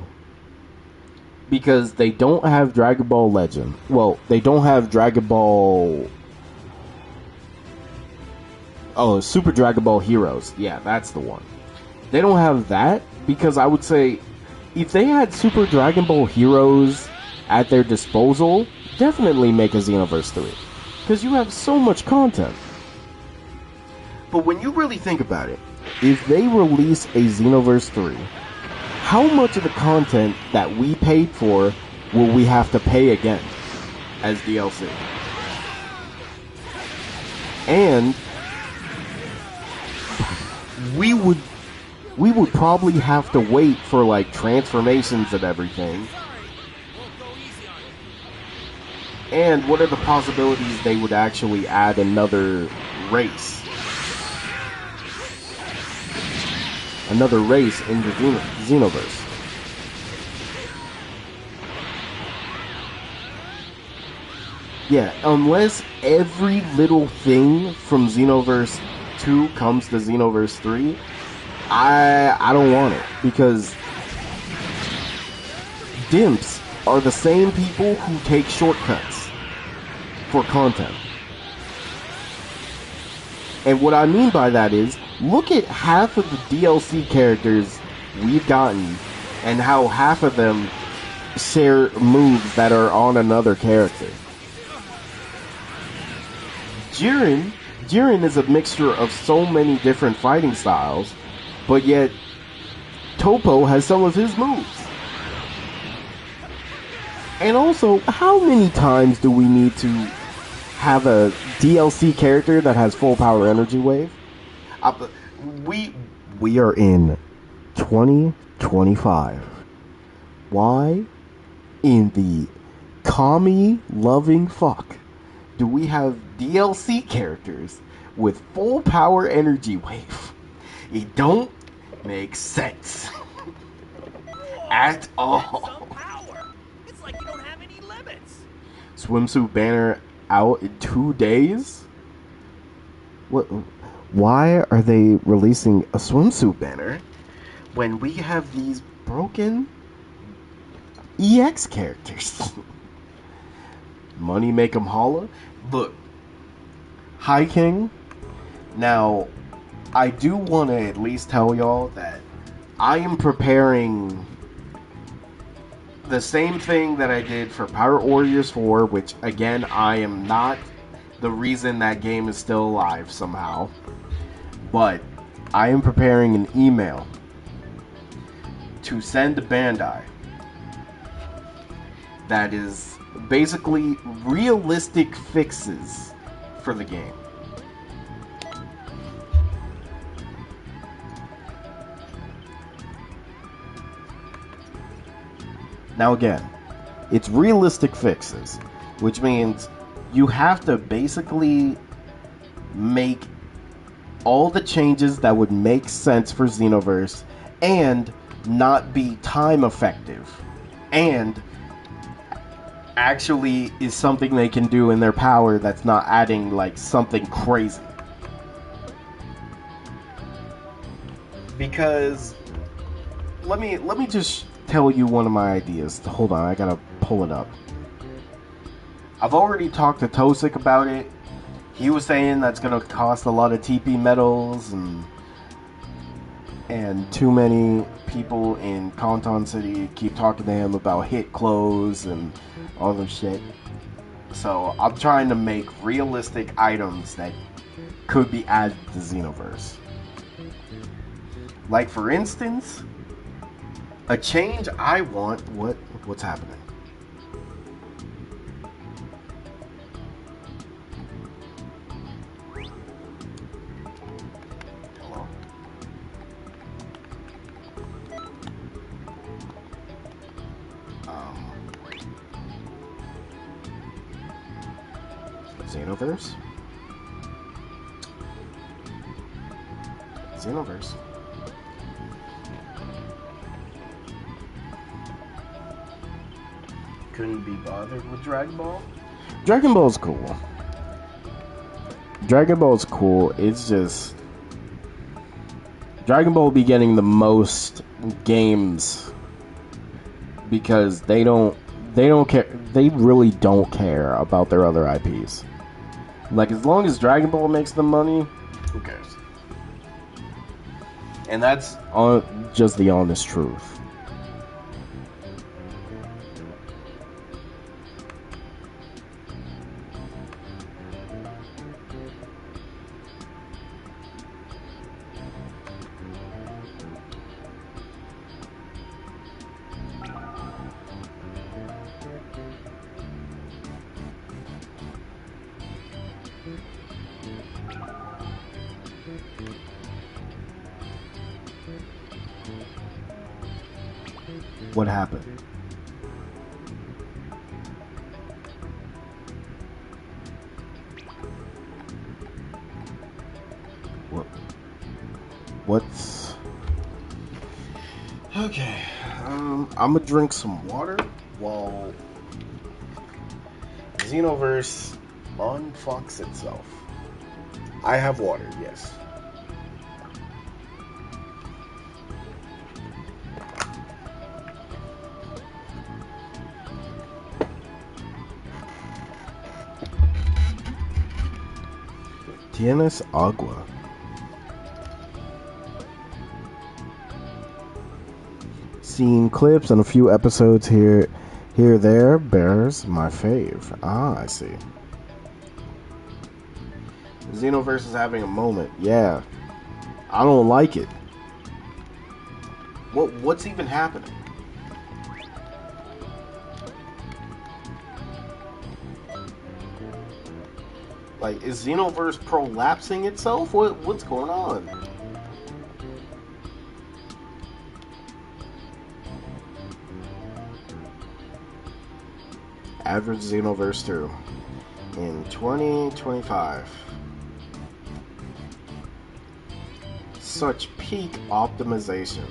Because they don't have Dragon Ball Legend. Well, they don't have Dragon Ball... Oh, Super Dragon Ball Heroes. Yeah, that's the one. They don't have that because I would say if they had Super Dragon Ball heroes at their disposal, definitely make a Xenoverse 3. Because you have so much content. But when you really think about it, if they release a Xenoverse 3, how much of the content that we paid for will we have to pay again as DLC? And we would probably have to wait for like transformations and everything. And what are the possibilities they would actually add another race? Another race in the Xenoverse. Yeah, unless every little thing from Xenoverse 2 comes to Xenoverse 3, I don't want it. Because dimps are the same people who take shortcuts for content. And what I mean by that is, look at half of the DLC characters we've gotten and how half of them share moves that are on another character. Jiren is a mixture of so many different fighting styles, but yet Topo has some of his moves. And also, how many times do we need to have a DLC character that has full power energy wave? We are in 2025. Why in the commie loving fuck do we have DLC characters with full power energy wave? It don't make sense at all. It's like you don't have any limits. Swimsuit banner out in 2 days? What? Why are they releasing a swimsuit banner when we have these broken EX characters? Money make 'em holla? Look, High King. Now, I do want to at least tell y'all that I am preparing the same thing that I did for Pirate Warriors 4, which again, I am not the reason that game is still alive somehow. But I am preparing an email to send to Bandai that is basically realistic fixes for the game. Now again, it's realistic fixes, which means you have to basically make all the changes that would make sense for Xenoverse and not be time effective, and actually is something they can do in their power that's not adding like something crazy. Because let me just tell you one of my ideas. Hold on, I gotta pull it up. I've already talked to Tosik about it. He was saying that's gonna cost a lot of TP medals, and too many people in Canton City keep talking to him about hit clothes and all this shit. So I'm trying to make realistic items that could be added to Xenoverse. Like for instance, a change I want. What's happening? Hello? Xenoverse? Xenoverse. Couldn't be bothered with Dragon Ball? Dragon Ball's cool. Dragon Ball's cool. It's just Dragon Ball be getting the most games because they don't care. They really don't care about their other IPs. Like, as long as Dragon Ball makes them money, who cares? And that's just the honest truth. What happened? What's okay? I'm gonna drink some water while Xenoverse unfucks itself. I have water, yes. Tienes agua. Seen clips and a few episodes here, there. Bears my fave. Ah, I see. Xenoverse is having a moment. Yeah, I don't like it. What's even happening? Like, is Xenoverse prolapsing itself? What's going on? Average Xenoverse 2 in 2025. Such peak optimization.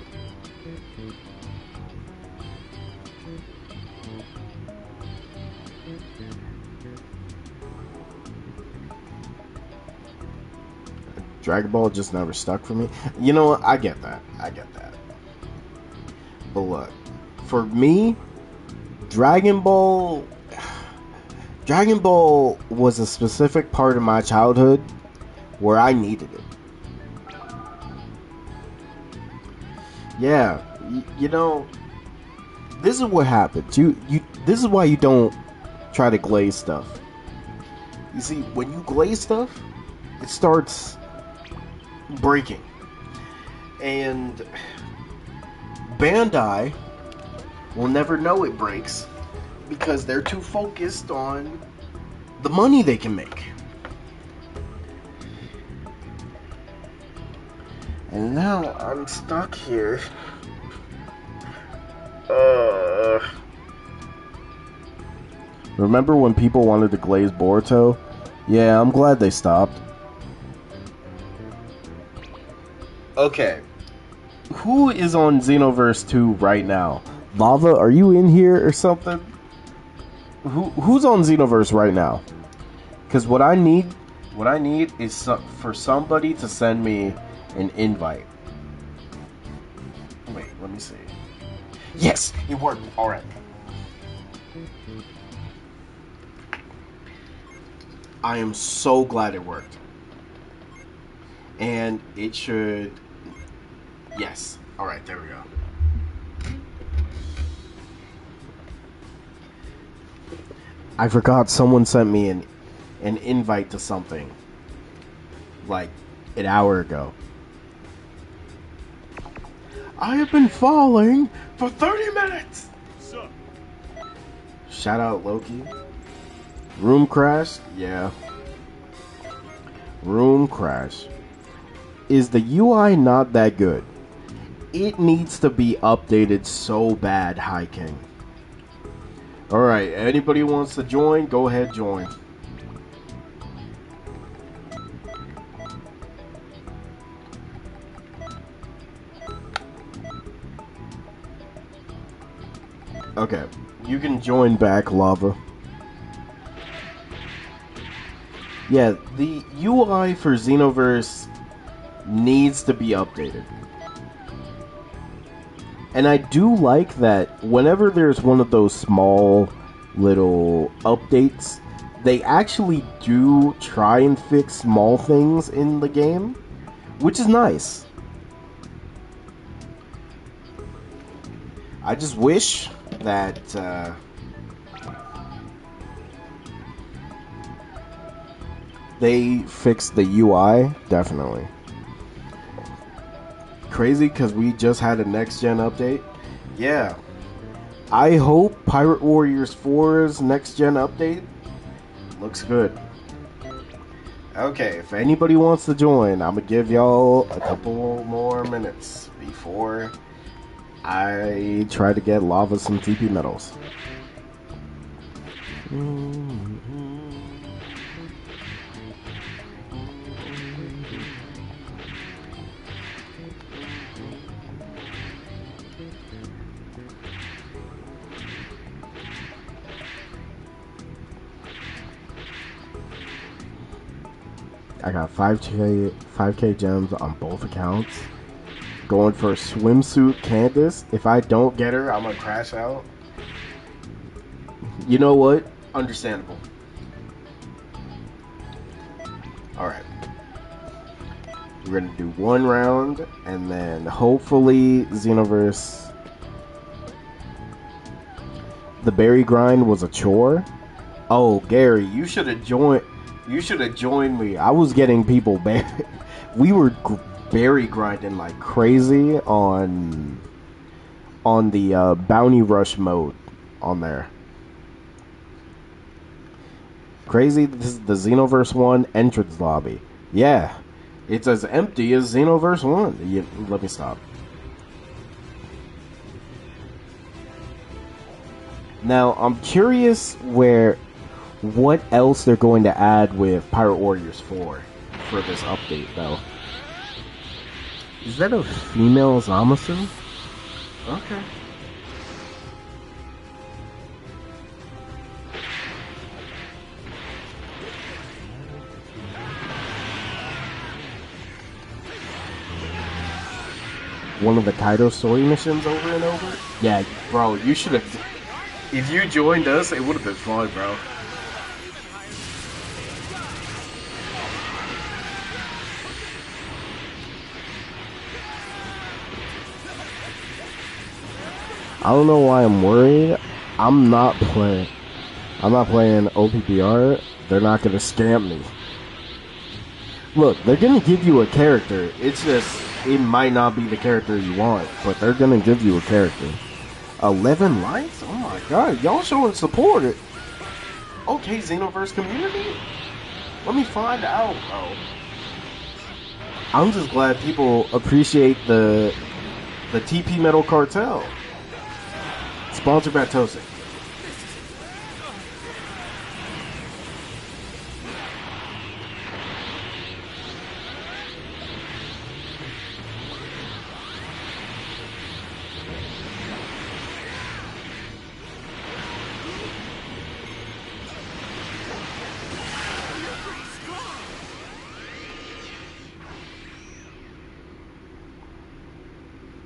Dragon Ball just never stuck for me. You know what? I get that. But look, for me, Dragon Ball was a specific part of my childhood where I needed it. Yeah, you know, this is what happens. This is why you don't try to glaze stuff. You see, when you glaze stuff, it starts breaking. And Bandai will never know it breaks because they're too focused on the money they can make. And now I'm stuck here. Remember when people wanted to glaze Boruto? Yeah, I'm glad they stopped. Okay. Who is on Xenoverse 2 right now? Lava, are you in here or something? Who's on Xenoverse right now? Because what I need is for somebody to send me an invite. Wait, let me see. Yes, it worked. All right. I am so glad it worked. And it should... Yes. All right, there we go. I forgot someone sent me an invite to something like an hour ago. I have been falling for 30 minutes. Sup? Shout out Loki. Room crash? Yeah. Room crash. Is the UI not that good? It needs to be updated so bad, High King. Alright, anybody who wants to join, go ahead, join. Okay, you can join back, Lava. Yeah, the UI for Xenoverse needs to be updated. And I do like that whenever there's one of those small little updates, they actually do try and fix small things in the game, which is nice. I just wish that they fixed the UI, definitely. Crazy because we just had a next gen update. Yeah, I hope Pirate Warriors 4's next gen update looks good. Okay, if anybody wants to join, I'm gonna give y'all a couple more minutes before I try to get Lava some TP medals. I got 5k gems on both accounts. Going for swimsuit Candace. If I don't get her, I'm gonna crash out. You know what? Understandable. Alright. We're gonna do one round, and then hopefully Xenoverse. The berry grind was a chore. Oh, Gary, you should have joined. You should have joined me. I was getting people we were berry grinding like crazy on the bounty rush mode on there. Crazy. This is the Xenoverse 1 entrance lobby. Yeah, it's as empty as Xenoverse 1. Let me stop. Now I'm curious what else they're going to add with Pirate Warriors 4 for this update, though. Is that a female Zamasu? Okay. One of the Kaido story missions over and over? Yeah, bro, you should have... If you joined us, it would have been fun, bro. I don't know why I'm worried. I'm not playing OPPR. They're not gonna scam me. Look, they're gonna give you a character. It's just, it might not be the character you want, but they're gonna give you a character. 11 likes? Oh my god, y'all showing support. Okay, Xenoverse community? Let me find out, bro. I'm just glad people appreciate the TP Metal Cartel. Sponsored by Toasting.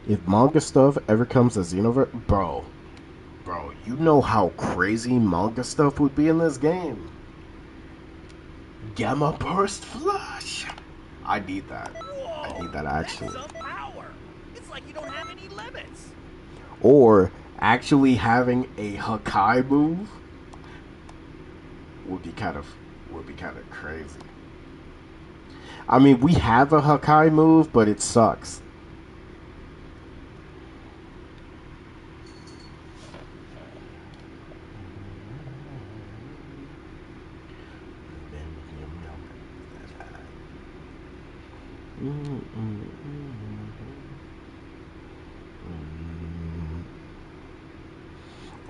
If manga stuff ever comes to Xenoverse, bro, you know how crazy manga stuff would be in this game. Gamma Burst Flash. I need that. Whoa, I need that actually. That's some power. It's like you don't have any limits. Or actually having a Hakai move would be kind of crazy. I mean, we have a Hakai move, but it sucks.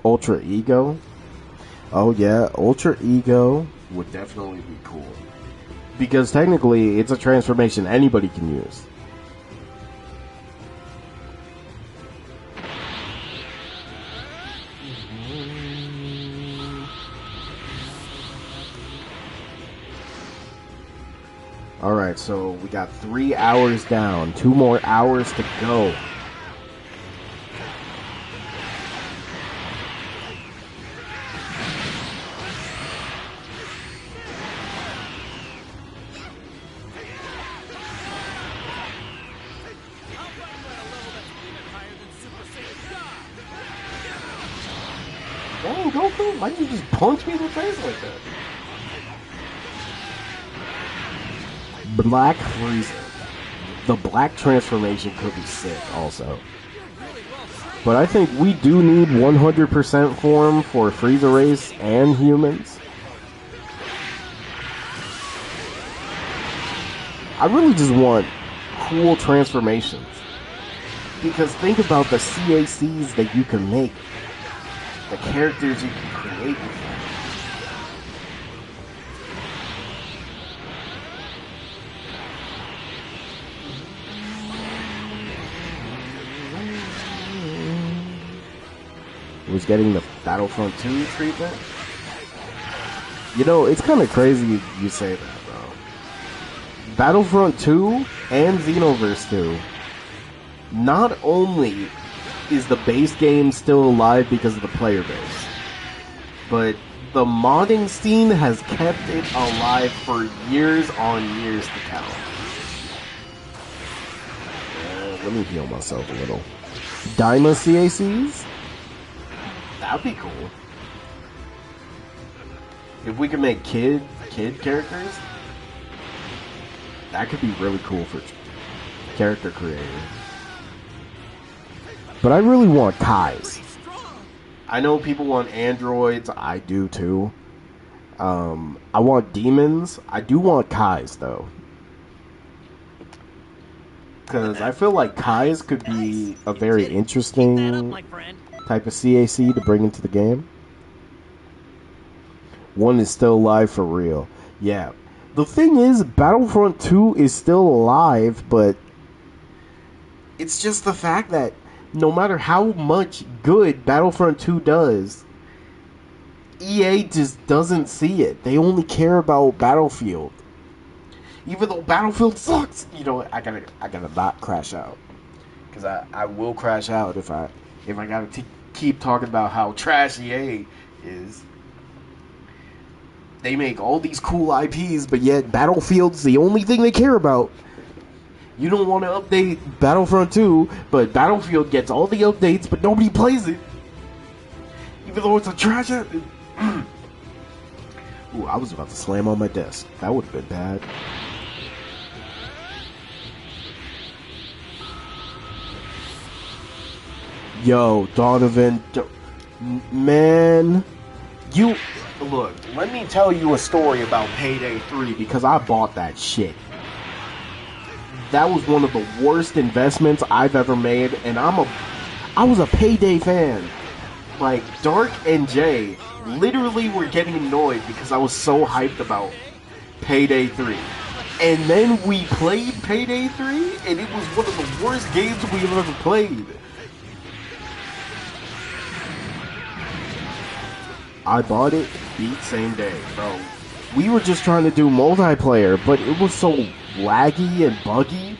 Ultra Ego. Oh yeah, Ultra Ego would definitely be cool. Because technically it's a transformation anybody can use. Alright, so we got 3 hours down. 2 more hours to go. Dang, Goku, why'd you just punch me in the face like that? Black Frieza. The black transformation could be sick also. But I think we do need 100% form for Frieza race and humans. I really just want cool transformations. Because think about the CACs that you can make. The characters you can create with them. Was getting the Battlefront 2 treatment. You know, it's kind of crazy you say that, bro. Battlefront 2 and Xenoverse 2, not only is the base game still alive because of the player base, but the modding scene has kept it alive for years on years to count. Let me heal myself a little. Dyma CACs? That'd be cool. If we could make kid characters, that could be really cool for character creators. But I really want Kais. I know people want androids. I do too. I want demons. I do want Kais though. Because I feel like Kais could be a very interesting type of CAC to bring into the game. One is still alive for real. Yeah. The thing is, Battlefront 2 is still alive, but it's just the fact that no matter how much good Battlefront 2 does, EA just doesn't see it. They only care about Battlefield. Even though Battlefield sucks, you know, I gotta not crash out, because I will crash out if I gotta keep talking about how trash EA is. They make all these cool IPs, but yet Battlefield's the only thing they care about. You don't want to update Battlefront 2, but Battlefield gets all the updates, but nobody plays it, even though it's a trash. Ooh, I was about to slam on my desk. That would have been bad. Yo, Donovan, man, you look. Let me tell you a story about Payday 3 because I bought that shit. That was one of the worst investments I've ever made, and I was a Payday fan. Like, Dark and Jay literally were getting annoyed because I was so hyped about Payday 3. And then we played Payday 3, and it was one of the worst games we've ever played. I bought it, beat same day, bro. We were just trying to do multiplayer, but it was so laggy and buggy.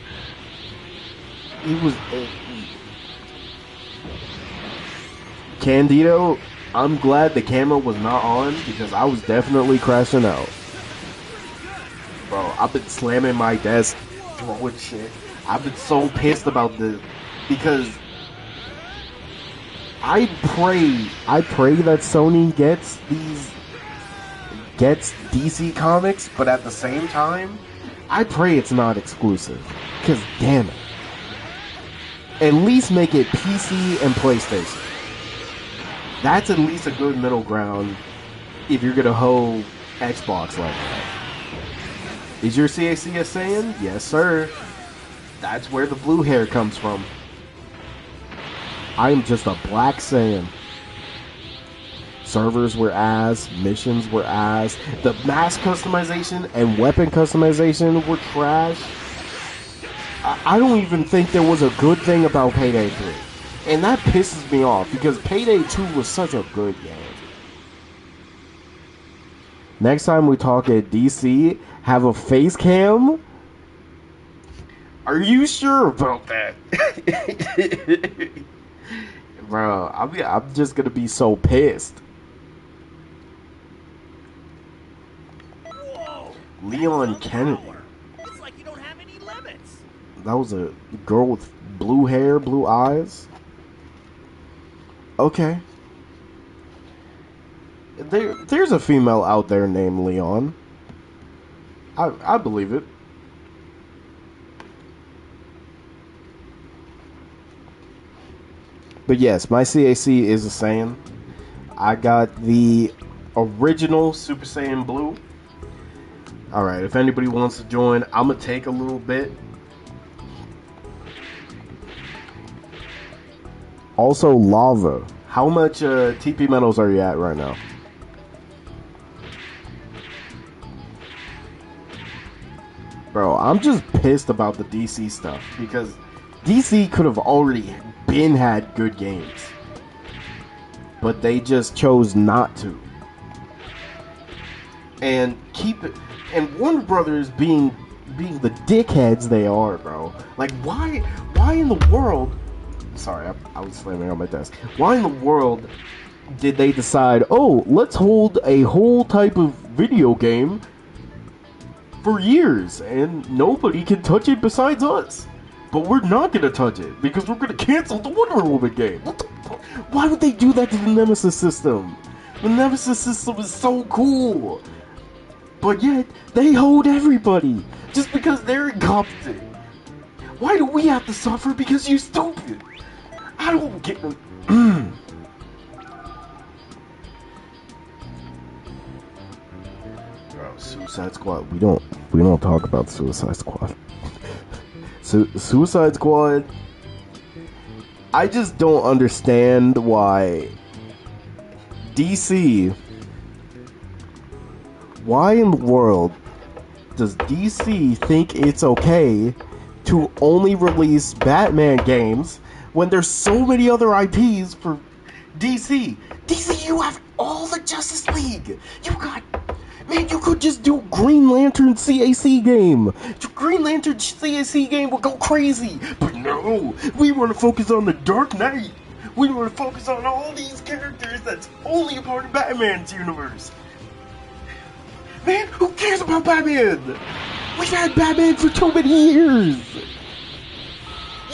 Candido, I'm glad the camera was not on because I was definitely crashing out. Bro, I've been slamming my desk, throwing shit. I've been so pissed about this because I pray that Sony gets DC Comics, but at the same time, I pray it's not exclusive. Because damn it. At least make it PC and PlayStation. That's at least a good middle ground if you're gonna hoe Xbox like that. Is your CAC a Saiyan? Yes, sir. That's where the blue hair comes from. I am just a black Saiyan. Servers were ass, missions were ass, the mask customization and weapon customization were trash. I don't even think there was a good thing about Payday 3. And that pisses me off because Payday 2 was such a good game. Next time we talk at DC, have a face cam? Are you sure about that? Bro, I'm just gonna be so pissed. Whoa. Leon Kennedy. It's like you don't have any limits. That was a girl with blue hair, blue eyes. Okay. There's a female out there named Leon. I believe it. But yes, my CAC is a Saiyan. I got the original Super Saiyan Blue. Alright, if anybody wants to join, I'm gonna take a little bit. Also, Lava. How much TP medals are you at right now? Bro, I'm just pissed about the DC stuff because DC could have already been had good games, but they just chose not to. And keep it, and Warner Brothers being the dickheads they are, bro. Like, why in the world? Sorry, I was slamming on my desk. Why in the world did they decide? Oh, let's hold a whole type of video game for years, and nobody can touch it besides us. But we're not gonna touch it because we're gonna cancel the Wonder Woman game. What the fuck? Why would they do that to the Nemesis system? The Nemesis system is so cool, but yet they hold everybody just because they're incompetent. Why do we have to suffer because you're stupid? I don't get. Suicide Squad. We don't talk about Suicide Squad. Suicide Squad. I just don't understand why DC. Why in the world does DC think it's okay to only release Batman games when there's so many other IPs for DC? DC, you have all the Justice League. Man, you could just do Green Lantern CAC game. Green Lantern CAC game would go crazy. But no, we want to focus on the Dark Knight. We want to focus on all these characters that's only a part of Batman's universe. Man, who cares about Batman? We've had Batman for too many years.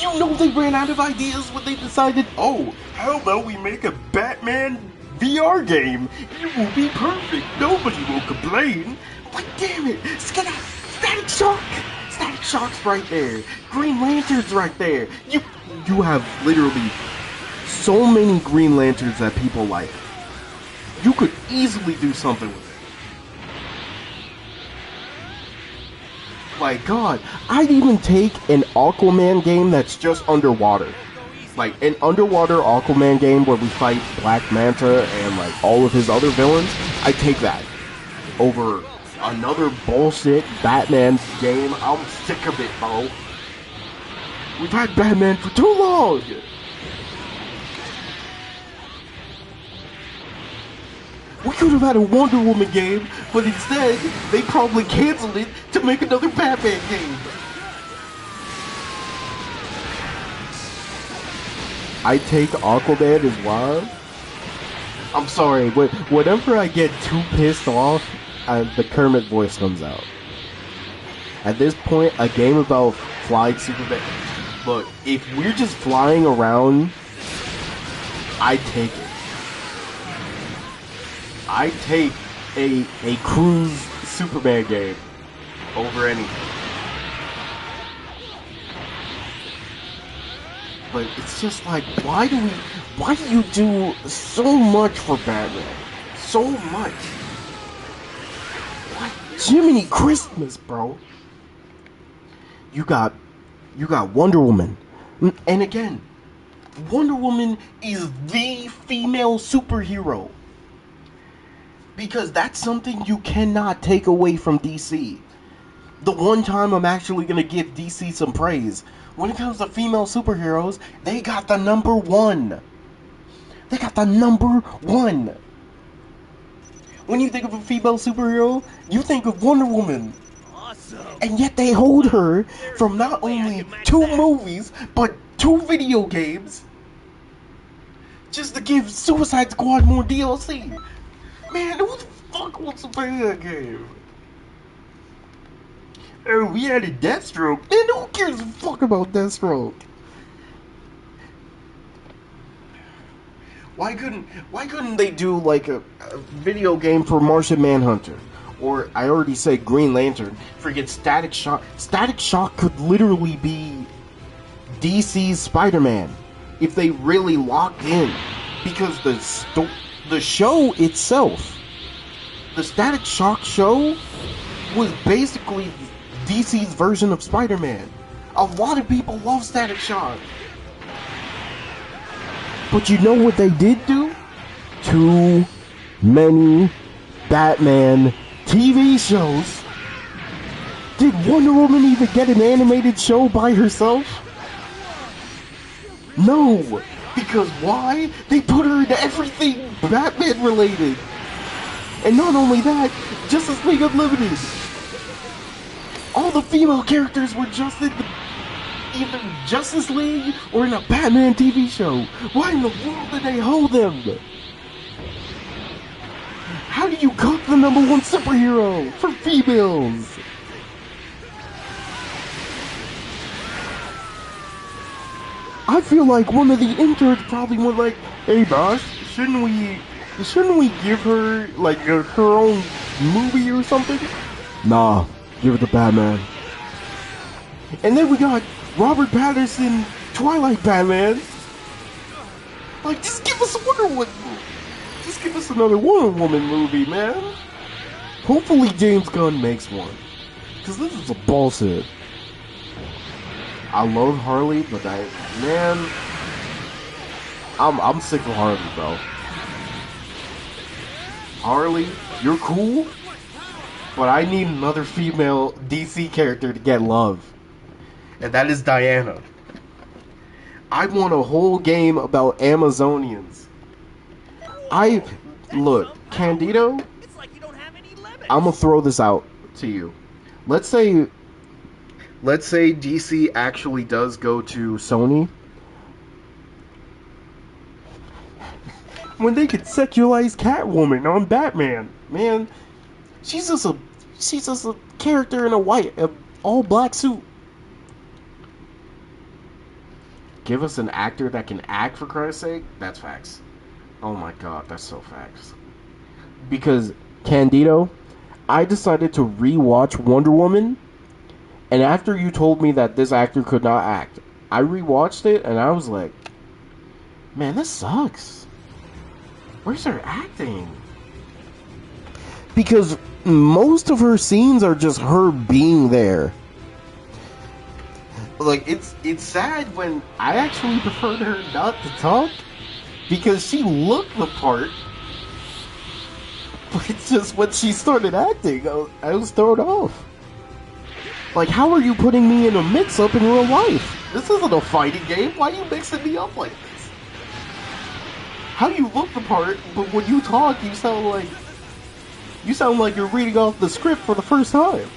You know they ran out of ideas when they decided, oh, how about we make a Batman VR game? It will be perfect. Nobody will complain. But damn it, Static Shock. Static Shock's right there. Green Lantern's right there. You have literally so many Green Lanterns that people like. You could easily do something with it. Like, God, I'd even take an Aquaman game that's just underwater. Like, an underwater Aquaman game where we fight Black Manta and, like, all of his other villains. I'd take that over another bullshit Batman game. I'm sick of it, bro. We've had Batman for too long. We could have had a Wonder Woman game, but instead, they probably canceled it to make another Batman game. I take Aquaman as well. I'm sorry, but whenever I get too pissed off, the Kermit voice comes out. At this point, a game about flying Superman. Look, if we're just flying around, I take it. I take a cruise Superman game over anything. But it's just like, why do you do so much for Batman? So much. What? Jiminy Christmas, bro. You got Wonder Woman. And again, Wonder Woman is the female superhero. Because that's something you cannot take away from DC. The one time I'm actually going to give DC some praise. When it comes to female superheroes, they got the number one. They got the number one. When you think of a female superhero, you think of Wonder Woman. Awesome. And yet they hold her from not only 2 movies, but 2 video games. Just to give Suicide Squad more DLC. Man, who the fuck wants to play that game? Oh, we added Deathstroke. Man, who gives a fuck about Deathstroke? Why couldn't they do like a video game for Martian Manhunter? Or I already said Green Lantern. Freaking Static Shock. Static Shock could literally be DC's Spider-Man if they really locked in, because the show itself, the Static Shock show, was basically DC's version of Spider-Man. A lot of people love Static Shock. But you know what they did do? Too many Batman TV shows. Did Wonder Woman even get an animated show by herself? No. Because why? They put her in everything Batman related. And not only that, Justice League Unlimited. All the female characters were just in either Justice League or in a Batman TV show. Why in the world did they hold them? How do you cook the #1 superhero for females? I feel like one of the interns probably went like, "Hey boss, shouldn't we give her like her own movie or something?" Nah, give it to Batman. And then we got Robert Pattinson, Twilight Batman. Like, just give us Wonder Woman. Just give us another Wonder Woman movie, man. Hopefully James Gunn makes one, cause this is a bullshit. I love Harley, but I'm sick of Harley, bro. Harley, you're cool, but I need another female DC character to get love, and that is Diana. I want a whole game about Amazonians. Look, Candido, It's like you don't have any limits. I'm gonna throw this out to you. Let's say DC actually does go to Sony. When they could sexualize Catwoman on Batman, man, she's just a character in a all black suit. Give us an actor that can act, for Christ's sake. That's facts. Oh my god, that's so facts. Because Candido, I decided to rewatch Wonder Woman. And after you told me that this actor could not act, I rewatched it and I was like, man, this sucks. Where's her acting? Because most of her scenes are just her being there. Like, it's sad when I actually preferred her not to talk, because she looked the part. But it's just when she started acting, I was thrown off. Like, how are you putting me in a mix-up in real life? This isn't a fighting game. Why are you mixing me up like this? How you look the part, but when you talk, you sound like you're reading off the script for the first time.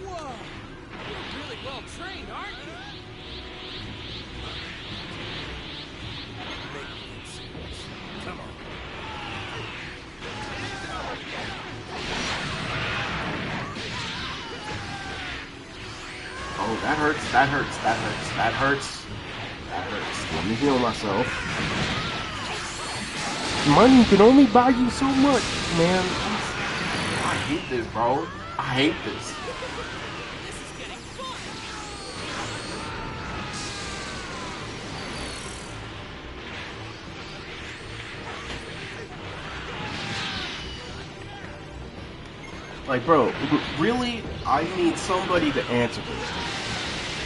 Whoa, you're really well trained, aren't you? Come on. Oh, that hurts, that hurts, that hurts, that hurts. That hurts. Let me heal myself. Money can only buy you so much, man. I hate this, bro. I hate this. This is getting fun. Like, bro, really? I need somebody to answer this.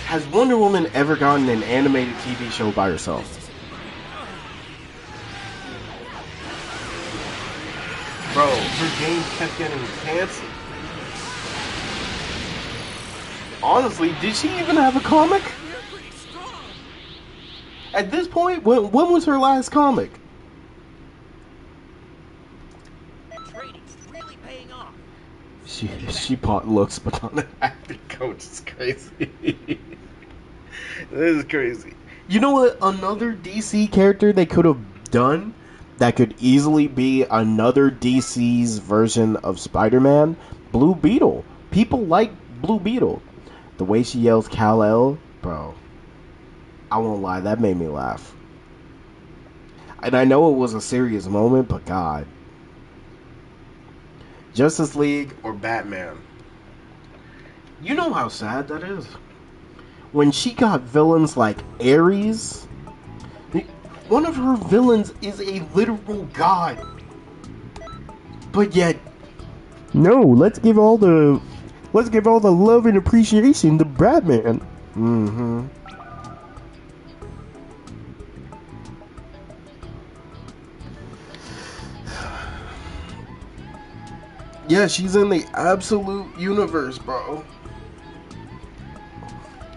Has Wonder Woman ever gotten an animated TV show by herself? Bro, her game kept getting canceled. Honestly, did she even have a comic? You're pretty strong. At this point, when was her last comic? Training's really paying off. She bought looks, but on an acting coach. It's crazy. This is crazy. You know what? Another DC character they could have done that could easily be another DC's version of Spider-Man? Blue Beetle. People like Blue Beetle. The way she yells Kal-El, bro. I won't lie, that made me laugh. And I know it was a serious moment, but God. Justice League or Batman? You know how sad that is? When she got villains like Ares, one of her villains is a literal god. But yet, No, let's give all the love and appreciation to Batman. Mm-hmm. Yeah, she's in the absolute universe, bro.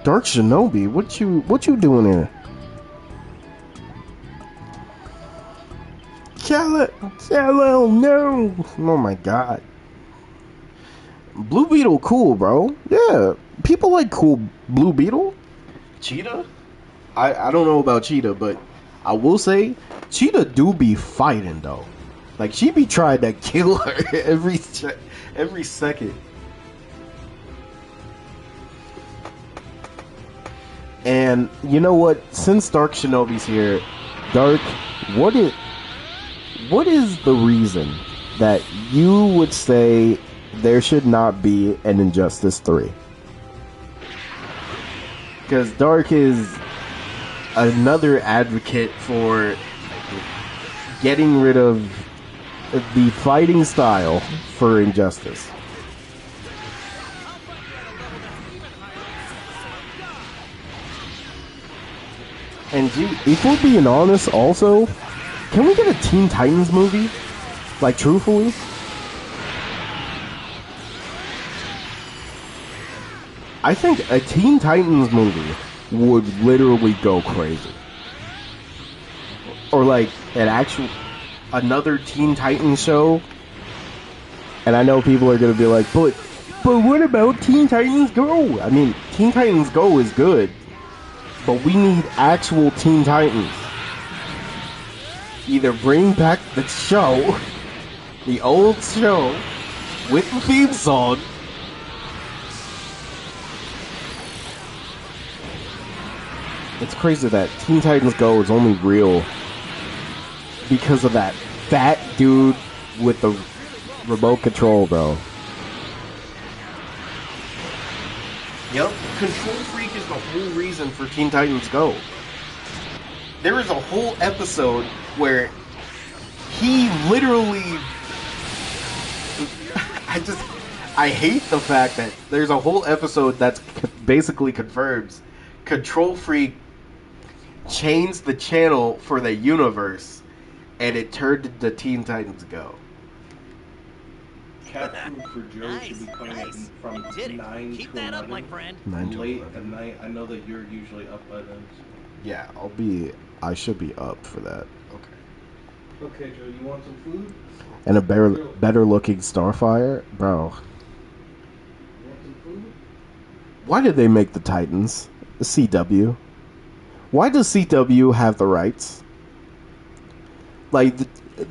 Dark Shinobi, what you doing here? Shallow, no! Oh my god. Blue Beetle, cool, bro. Yeah, people like cool Blue Beetle. Cheetah? I don't know about Cheetah, but I will say Cheetah do be fighting though. Like she be trying to kill her every second. And you know what? Since Dark Shinobi's here, Dark, what is the reason that you would say there should not be an Injustice 3? Because Dark is another advocate for getting rid of the fighting style for Injustice. And if we're being honest, also, can we get a Teen Titans movie? Like, truthfully? I think a Teen Titans movie would literally go crazy. Or like another Teen Titans show. And I know people are gonna be like, but what about Teen Titans Go? I mean, Teen Titans Go is good, but we need actual Teen Titans. Either bring back the show, the old show, with the theme song. It's crazy that Teen Titans Go is only real because of that fat dude with the remote control, bro. Yep, Control Freak is the whole reason for Teen Titans Go. There is a whole episode where he literally... I hate the fact that there's a whole episode that basically confirms Control Freak changed the channel for the universe and it turned into Teen Titans Go. Cat food for Joe should be coming from 9 Keep to that 11. up, my friend. 9 to Late 11. at night. I know that you're usually up by then. Yeah, I should be up for that. Okay. Okay, Joe, you want some food? And a better looking Starfire? Bro. You want some food? Why did they make the Titans? The CW? Why does CW have the rights? Like,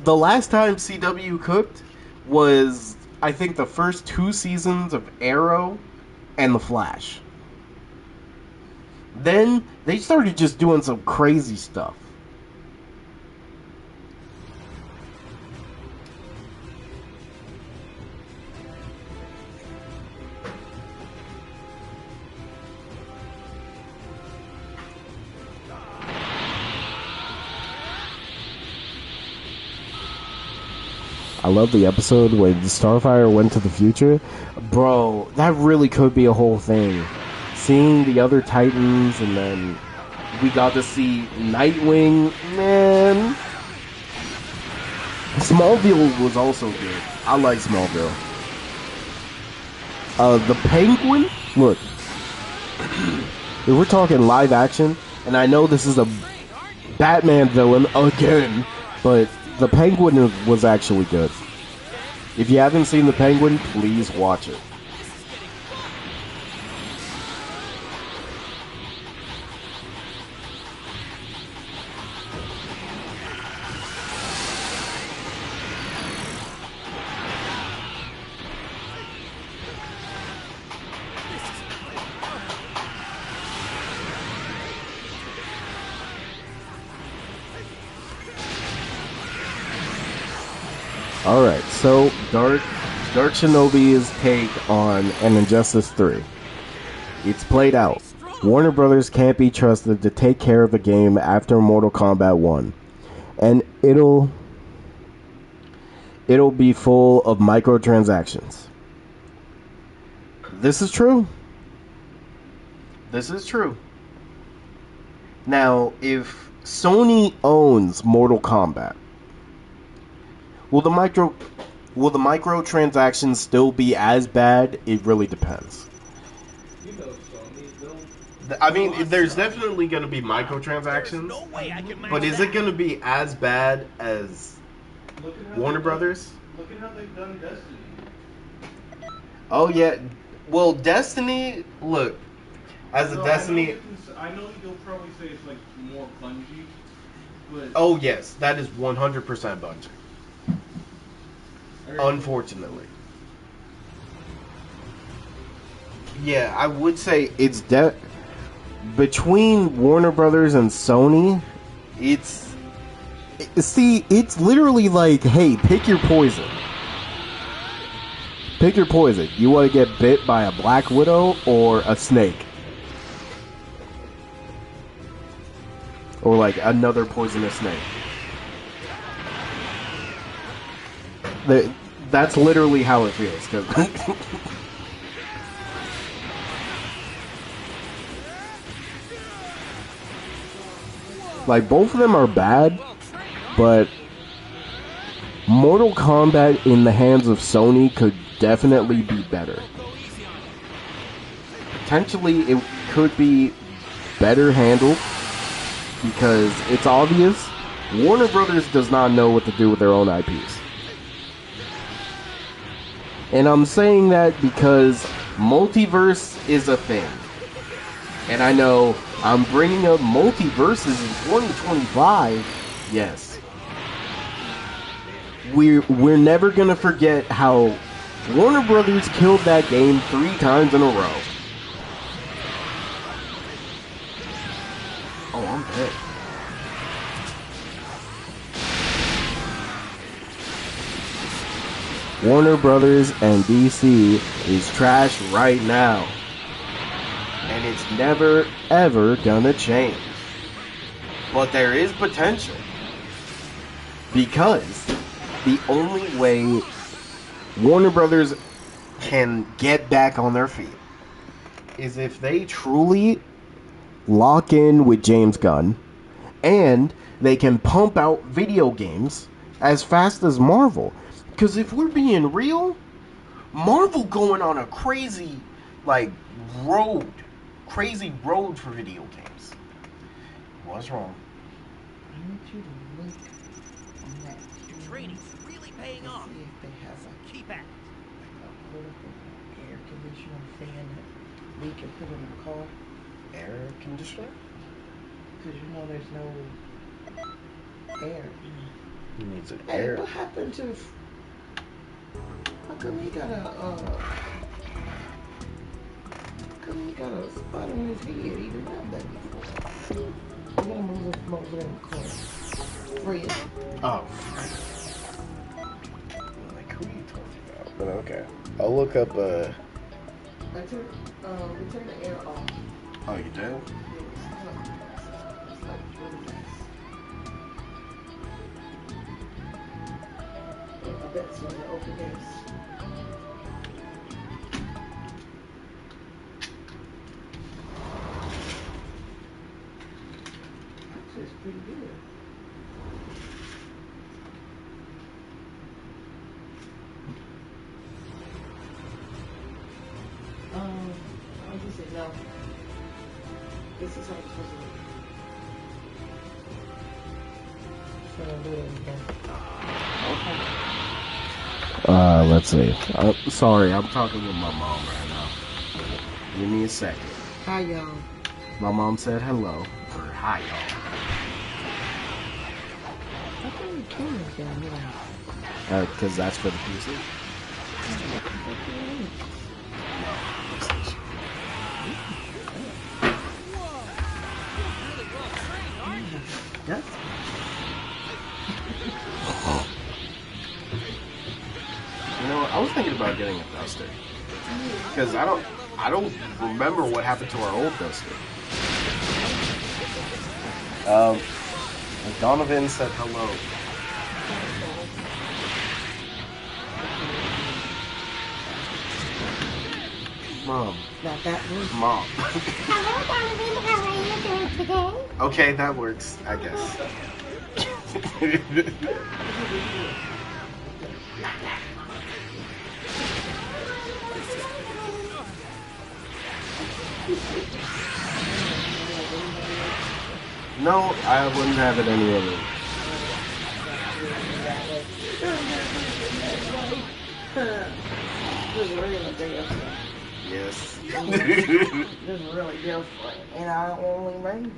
the last time CW cooked was, I think, the first 2 seasons of Arrow and The Flash. Then, they started just doing some crazy stuff. I love the episode when Starfire went to the future. Bro, that really could be a whole thing. Seeing the other Titans, and then we got to see Nightwing. Man. Smallville was also good. I like Smallville. The Penguin? Look. If we're talking live action, and I know this is a Batman villain again, but the Penguin was actually good. If you haven't seen the Penguin, please watch it. Alright, so Dark Shinobi's take on an Injustice 3. It's played out. Warner Brothers can't be trusted to take care of the game after Mortal Kombat 1. And it'll be full of microtransactions. This is true. This is true. Now, if Sony owns Mortal Kombat, will the microtransactions still be as bad? It really depends. You know, Sony, I mean, there's definitely going to be microtransactions, No way I can match but is that. it going to be as bad as look at how Warner they've Brothers? Done, look at how they've done Destiny. Oh yeah, well, Destiny. Look, as a No, Destiny. I know you'll probably say it's like more Bungie, but Oh yes, that is 100% Bungie. Unfortunately. Yeah, I would say it's between Warner Brothers and Sony. It's literally like, hey, pick your poison. Pick your poison. You want to get bit by a Black Widow or a snake? Or like another poisonous snake. That's literally how it feels. 'Cause like, both of them are bad, but Mortal Kombat in the hands of Sony could definitely be better. Potentially, it could be better handled because it's obvious Warner Brothers does not know what to do with their own IPs. And I'm saying that because multiverse is a thing. And I know I'm bringing up multiverses in 2025. Yes. We're never going to forget how Warner Brothers killed that game 3 times in a row. Oh, I'm pissed. Warner Brothers and DC is trash right now. And it's never, ever gonna change. But there is potential. Because the only way Warner Brothers can get back on their feet is if they truly lock in with James Gunn and they can pump out video games as fast as Marvel. Because if we're being real, Marvel going on a crazy road for video games. What's wrong? I want you to look on that Your training's really paying off. see if they have Keep at it. a portable air conditioner fan that we can put in the car. Air conditioner? Because you know there's no air. He needs an Hey, air. what happened to... How come he got a spot on his head? He didn't have that before. I'm gonna move it from over there in the corner. Fred. Oh. Like, who are you talking about? But okay. I'll look up, I turn the air off. Oh, you do? It's like really nice. I bet it's one of the open days. Actually, it's pretty good. I was just say no. This is how it's supposed to look. So I'll do it again. Let's see. Sorry, I'm talking with my mom right now. Give me a second. Hi, y'all. My mom said hello. Or hi, y'all. How come the camera's down here? Because that's for the PC. That's You know, I was thinking about getting a duster. Because I don't remember what happened to our old duster. Donovan said hello. Mom. Not that one. Mom. Hello, Donovan. How are you doing today? Okay, that works, I guess. No, I wouldn't have it any other. This is really different. Yes. This is really different. And I only made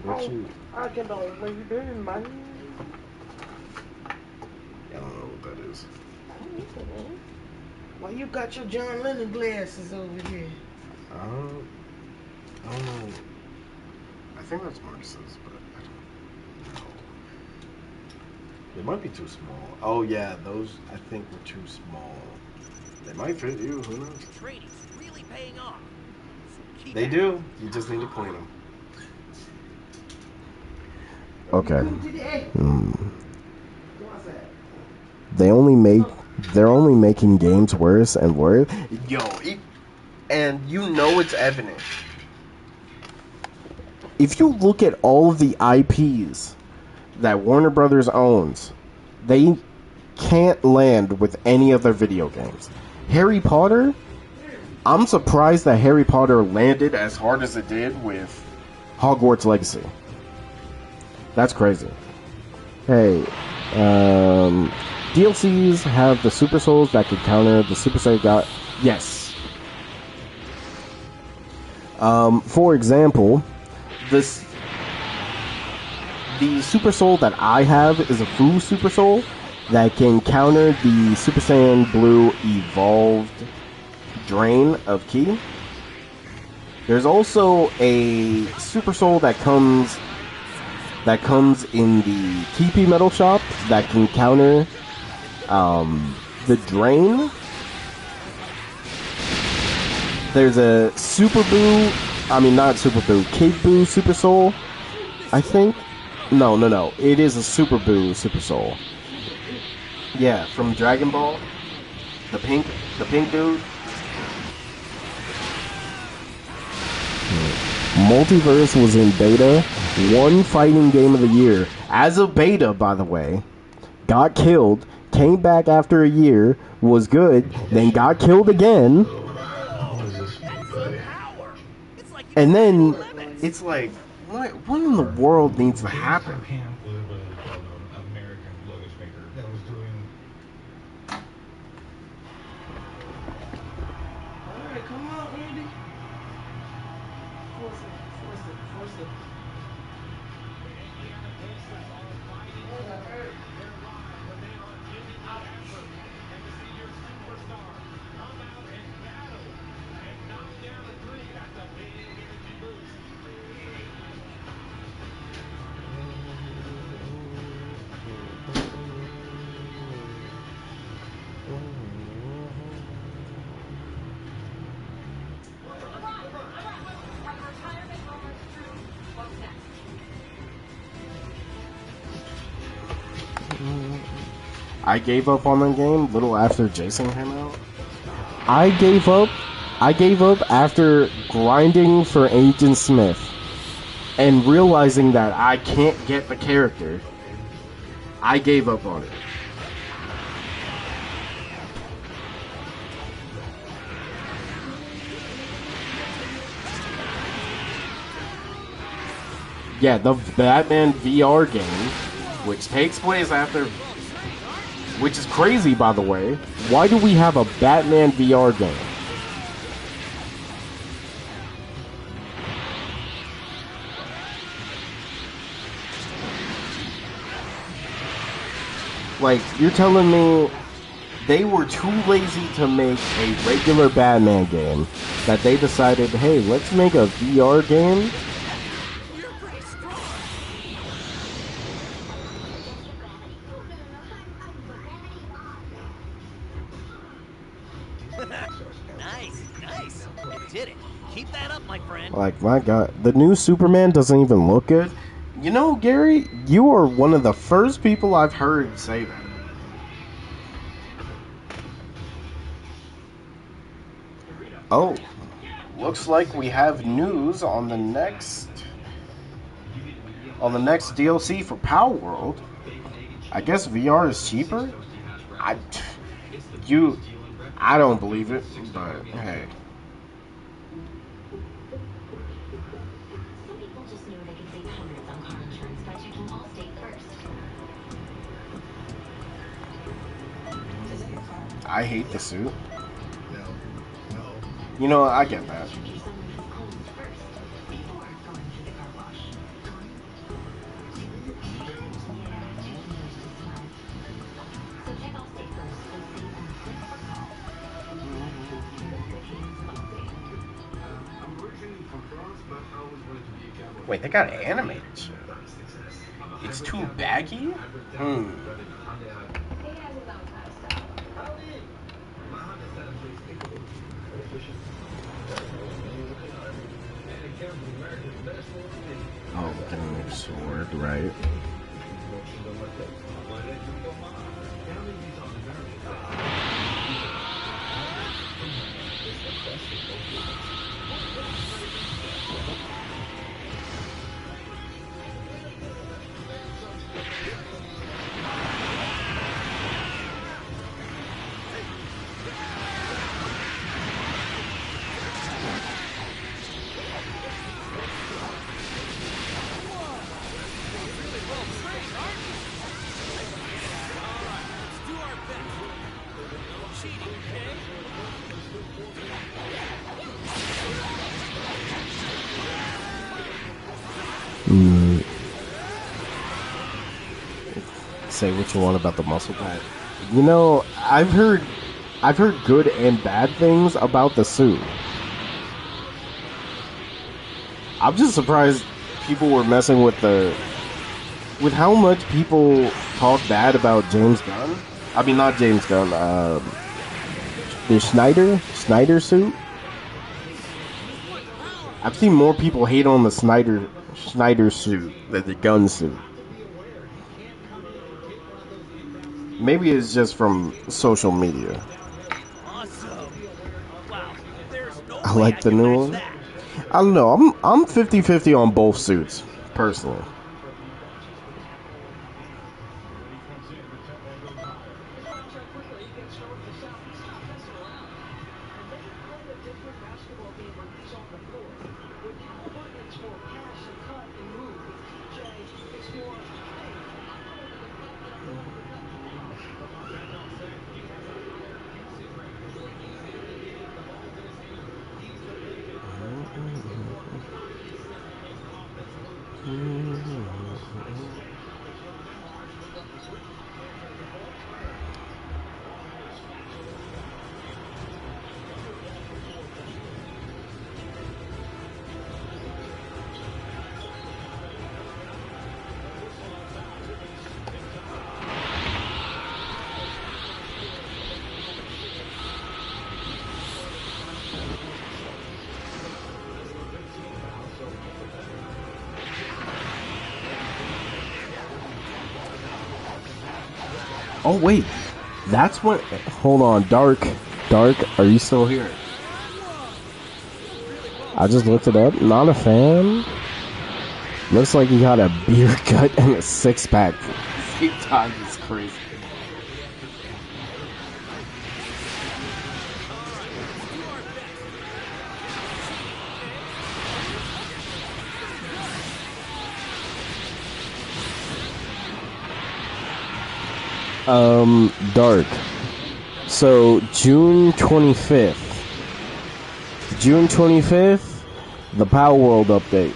What you? I can only do, man. I don't know what that is. Why you got your John Lennon glasses over here? I don't know. I think that's Marcus's, but I don't know. They might be too small. Oh yeah, those I think were too small. They might fit you, who knows? Training's really paying off. So keep They at do. You just need to clean them. Okay. They're only making games worse and worse. Yo, and you know it's evident. If you look at all of the IPs that Warner Brothers owns, they can't land with any other video games. Harry Potter, I'm surprised that Harry Potter landed as hard as it did with Hogwarts Legacy. That's crazy. Hey, DLCs have the Super Souls that can counter the Super Saiyan God. Yes. For example, the Super Soul that I have is a Fu Super Soul that can counter the Super Saiyan Blue Evolved Drain of Ki. There's also a Super Soul that comes in the TP Metal Shop that can counter the Drain. There's a Kid Buu Super Soul, I think. No. It is a Super Buu Super Soul. Yeah, from Dragon Ball. The pink dude. Multiverse was in beta, one fighting game of the year. As a beta, by the way. Got killed, came back after a year, was good, then got killed again. And then it's like, what in the world needs to happen? Alright, come on, Andy. Force it. I gave up on the game a little after Jason came out. I gave up after grinding for Agent Smith and realizing that I can't get the character. I gave up on it. Yeah, the Batman VR game, which takes place after... Which is crazy, by the way. Why do we have a Batman VR game? Like, you're telling me they were too lazy to make a regular Batman game that they decided, hey, let's make a VR game? Nice. You did it. Keep that up, my friend. Like, my God, the new Superman doesn't even look good. You know, Gary, you are one of the first people I've heard say that. Oh, looks like we have news on the next DLC for Power World. I guess VR is cheaper. I you I don't believe it, but hey. Some people just knew they could save hundreds on car insurance by checking Allstate first. I hate the suit. You know, I get that. Check your sunroof cleaned first before going to the car wash. Yeah, checking yours is smart. So check Allstate first and save on the click or call. Good hands, Allstate. I'm originally from France, but I always wanted to be a cowboy. Wait, they got animated shit. It's too baggy? Hmm. He has his own kind of style. Oh, getting their sword, right? Say what you want about the muscle pack. You know, I've heard good and bad things about the suit. I'm just surprised people were messing with how much people talk bad about James Gunn. I mean, not James Gunn. The Snyder suit. I've seen more people hate on the Snyder suit than the Gunn suit. Maybe it's just from social media. Awesome. Wow. There's no I way like the can new match one. that. I don't know. I'm 50-50 on both suits, personally. Oh wait, that's what. Hold on, Dark, are you still here? I just looked it up. Not a fan. Looks like he got a beer gut and a six pack. Same time is crazy. Dark. So June 25th, the Power World update.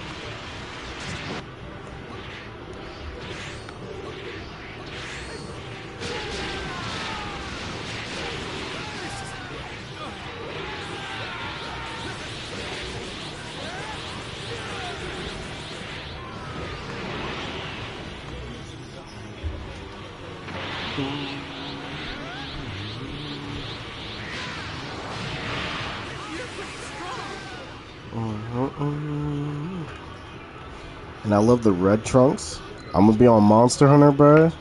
And I love the red trunks. I'm gonna be on Monster Hunter, bro.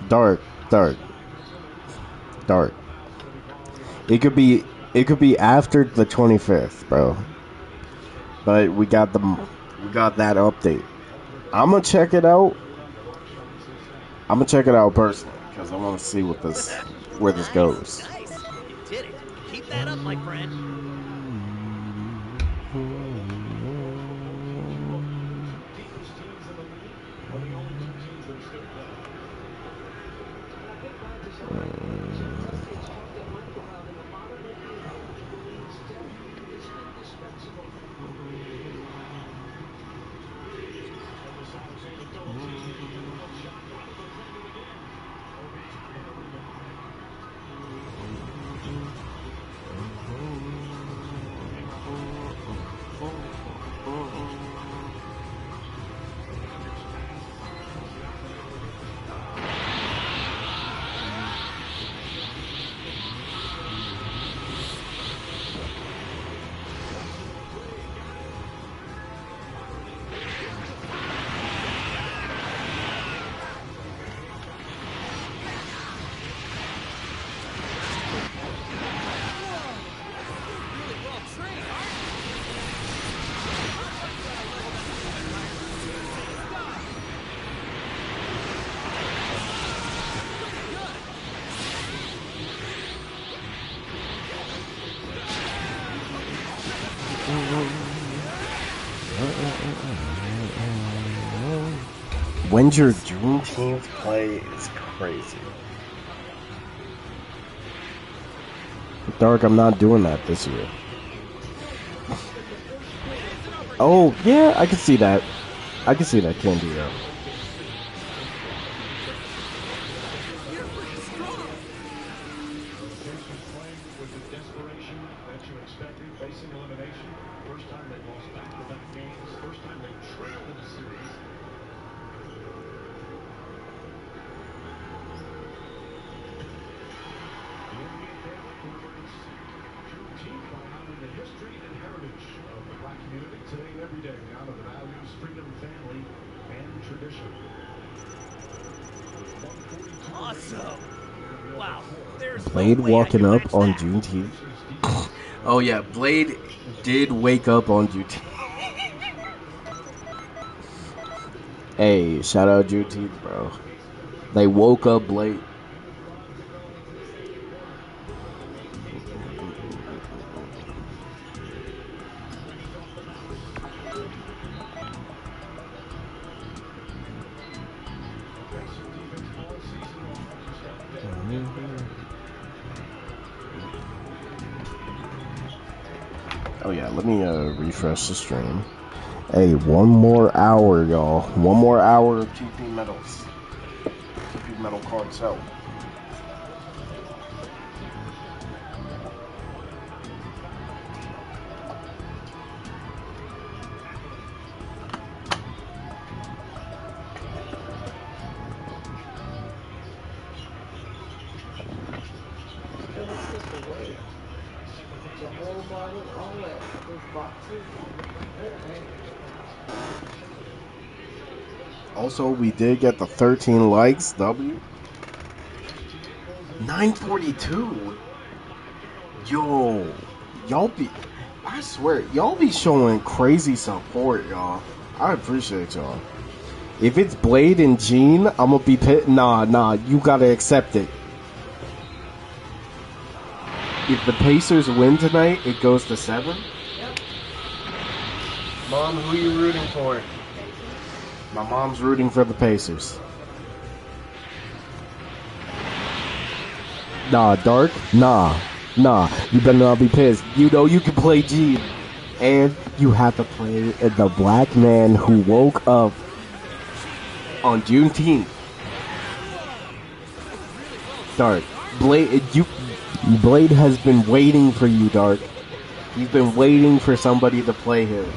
Dark. It It could be after the 25th, bro. But we got that update. I'm gonna check it out. I'm gonna check it out personally because I want to see where this goes. Nice. You did it. Keep that up, my friend. When's your Juneteenth play is crazy. Dark, I'm not doing that this year. Oh, yeah, I can see that. I can see that. Can't do that. Awesome. Wow. There's Blade no way I walking can up match on that. Juneteenth. Oh yeah, Blade did wake up on Juneteenth. Hey, shout out Juneteenth, bro. They woke up Blade. Oh yeah, let me refresh the stream. Hey, one more hour, y'all. One more hour of TP Metals. TP Metal Cartel. The whole body, all that. Those boxes. Also, we did get the 13 likes. W. 942. Yo, y'all be. I swear, y'all be showing crazy support, y'all. I appreciate y'all. If it's Blade and Gene, I'm gonna be pit. Nah, you gotta accept it. If the Pacers win tonight, it goes to 7. Yep. Mom, who you rooting for? My mom's rooting for the Pacers. Nah, Dark? Nah. You better not be pissed. You know you can play Gene. And you have to play the black man who woke up on Juneteenth. Dark. Blade has been waiting for you, Dark. He's been waiting for somebody to play him.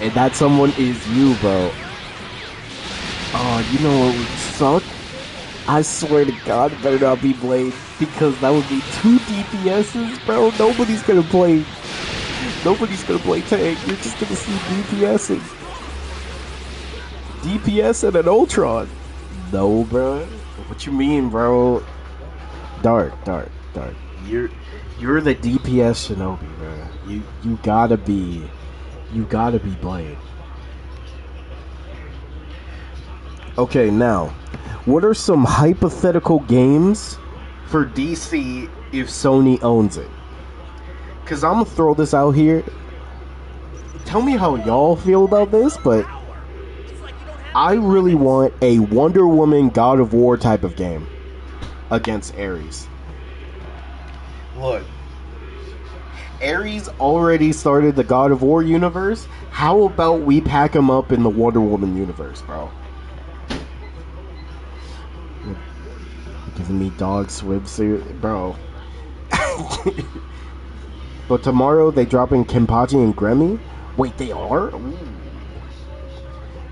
And that someone is you, bro. Oh, you know what would suck? I swear to God, it better not be Blade. Because that would be 2 DPSs, bro. Nobody's gonna play tank. You're just gonna see DPSing. DPS and an Ultron. No, bro. What you mean, bro? Dark. You You're the DPS Shinobi, bro. You gotta be Blade. Okay, now, what are some hypothetical games for DC if Sony owns it? Cause I'm gonna throw this out here. Tell me how y'all feel about this, but I really want a Wonder Woman God of War type of game against Ares. Look, Ares already started the God of War universe. How about we pack him up in the Wonder Woman universe, bro? You're giving me dog swimsuit, bro. But tomorrow they drop in Kenpachi and Grammy. Wait, they are? Ooh.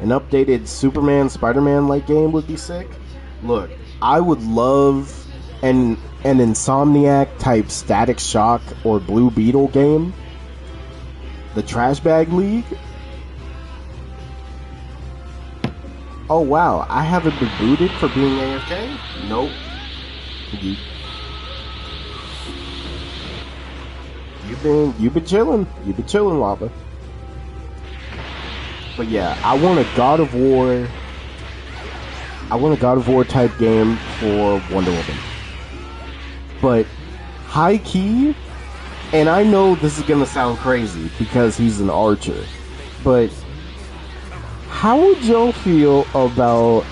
An updated Superman, Spider-Man like game would be sick. Look, I would love an Insomniac type Static Shock or Blue Beetle game. The Trash Bag League. Oh wow, I haven't been booted for being AFK? Nope. You've been chilling. You've been chilling, Lava. But yeah, I want a God of War type game for Wonder Woman. But high key, and I know this is gonna sound crazy because he's an archer, but how would y'all feel about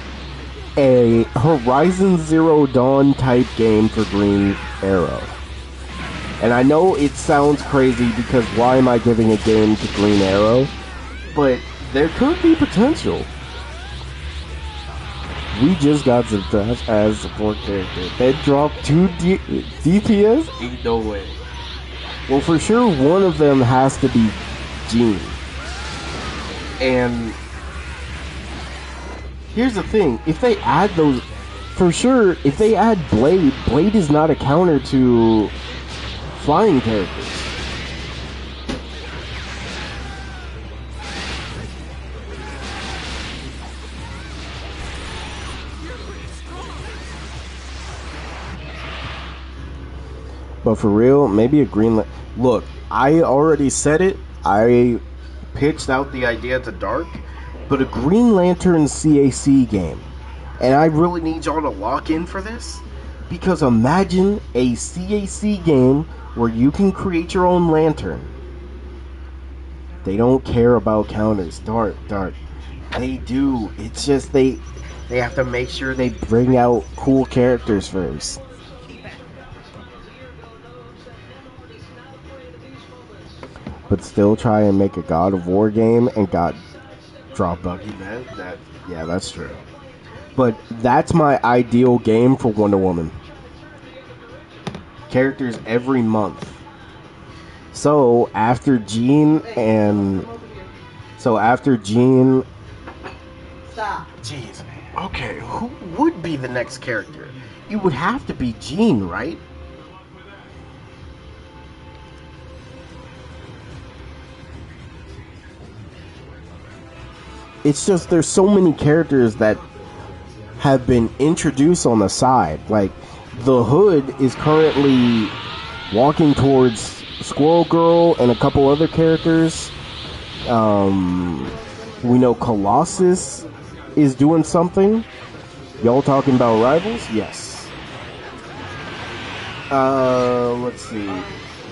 a Horizon Zero Dawn type game for Green Arrow? And I know it sounds crazy because why am I giving a game to Green Arrow? But there could be potential. We just got Zephyr as support character. Then dropped 2 DPS? Ain't no way. Well, for sure, one of them has to be Jean. And here's the thing. If they add those... For sure, if they add Blade, Blade is not a counter to flying characters. But for real, maybe a Green... Look, I already said it. I pitched out the idea to Dark. But a Green Lantern CAC game. And I really need y'all to lock in for this. Because imagine a CAC game where you can create your own lantern. They don't care about counters. Dark. They do. It's just they have to make sure they bring out cool characters first. But still try and make a God of War game and drop Buggy Man. Yeah, that's true. But that's my ideal game for Wonder Woman. Characters every month. So after Jean. Stop. Jeez. Okay, who would be the next character? It would have to be Jean, right? It's just there's so many characters that have been introduced on the side. Like, the Hood is currently walking towards Squirrel Girl and a couple other characters. We know Colossus is doing something. Y'all talking about rivals? Yes. Let's see.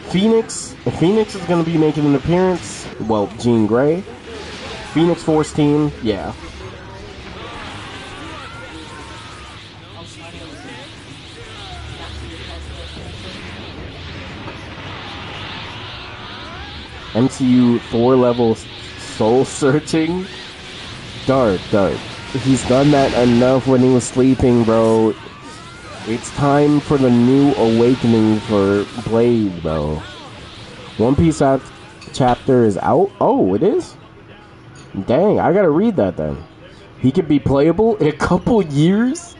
Phoenix is going to be making an appearance. Well, Jean Grey. Phoenix Force team, yeah. MCU 4 levels soul searching. Dark. He's done that enough when he was sleeping, bro. It's time for the new awakening for Blade, bro. One Piece chapter is out. Oh, it is? Dang, I gotta read that then. He could be playable in a couple years?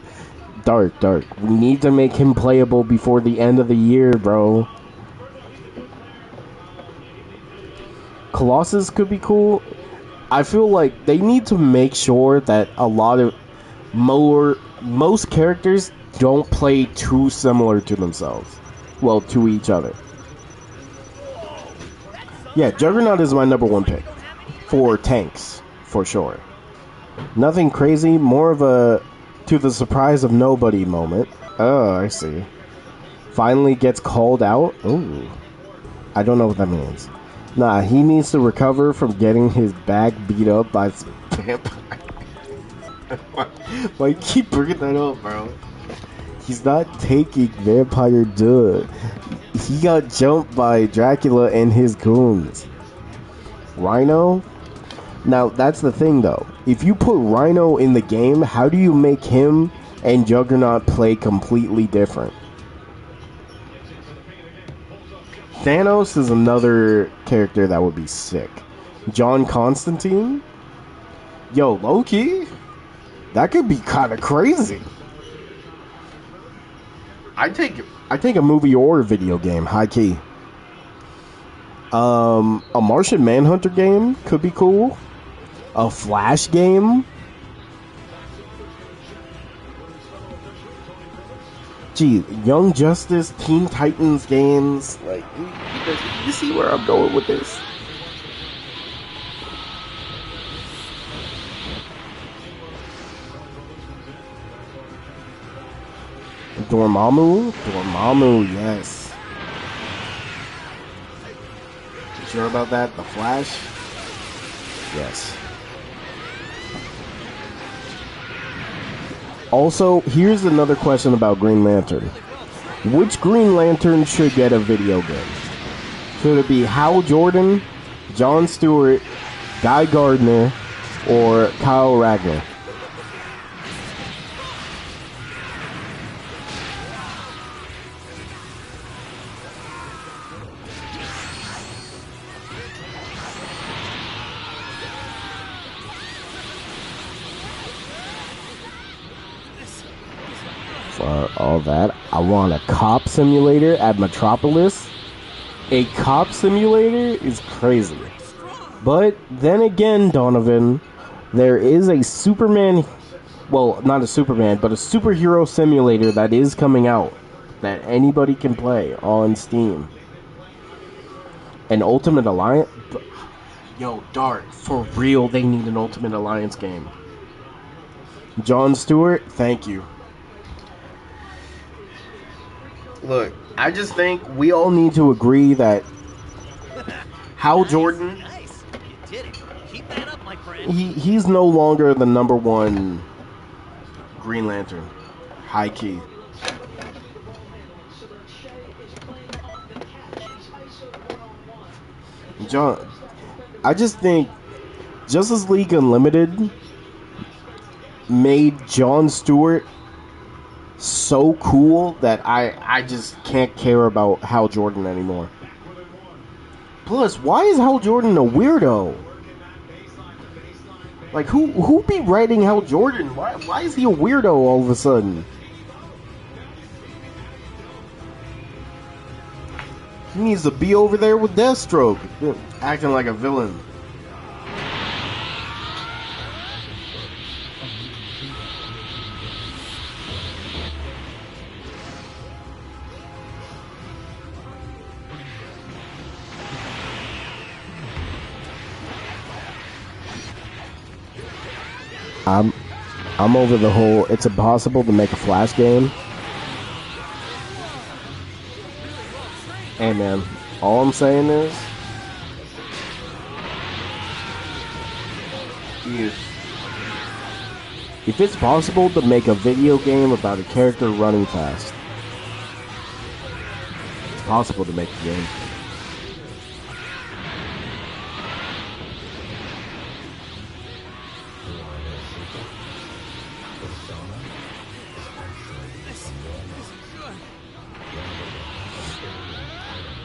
Dark. We need to make him playable before the end of the year, bro. Colossus could be cool. I feel like they need to make sure that most characters don't play too similar to themselves. Well, to each other. Yeah, Juggernaut is my number one pick for tanks, for sure. Nothing crazy, more of a to the surprise of nobody moment. Oh, I see. Finally gets called out. Ooh. I don't know what that means. Nah, he needs to recover from getting his back beat up by vampire. Why you keep bringing that up, bro? He's not taking vampire duh. He got jumped by Dracula and his goons. Rhino? Now, that's the thing, though. If you put Rhino in the game, how do you make him and Juggernaut play completely different? Thanos is another character that would be sick. John Constantine? Yo, low-key? That could be kind of crazy. I take a movie or a video game, high-key. A Martian Manhunter game could be cool. A Flash game. Gee, Young Justice, Teen Titans games. Like, you see where I'm going with this? Dormammu, yes. You sure about that? The Flash? Yes. Also, here's another question about Green Lantern. Which Green Lantern should get a video game? Should it be Hal Jordan, Jon Stewart, Guy Gardner, or Kyle Ragnar? For all that, I want a cop simulator at Metropolis. A cop simulator is crazy. But then again, Donovan, there is a Superman, well, not a Superman, but a superhero simulator that is coming out that anybody can play on Steam. An Ultimate Alliance? Yo, Dart, for real, they need an Ultimate Alliance game. Jon Stewart, thank you. Look, I just think we all need to agree that Hal Jordan, Nice. You did it. Keep that up, my friend. he's no longer the number one Green Lantern. High key. John, I just think Justice League Unlimited made Jon Stewart so cool that I just can't care about Hal Jordan anymore. Plus, why is Hal Jordan a weirdo? Like, who be writing Hal Jordan? Why is he a weirdo all of a sudden? He needs to be over there with Deathstroke, acting like a villain. I'm over the whole it's impossible to make a Flash game. Hey man, all I'm saying is if it's possible to make a video game about a character running fast, it's possible to make a game.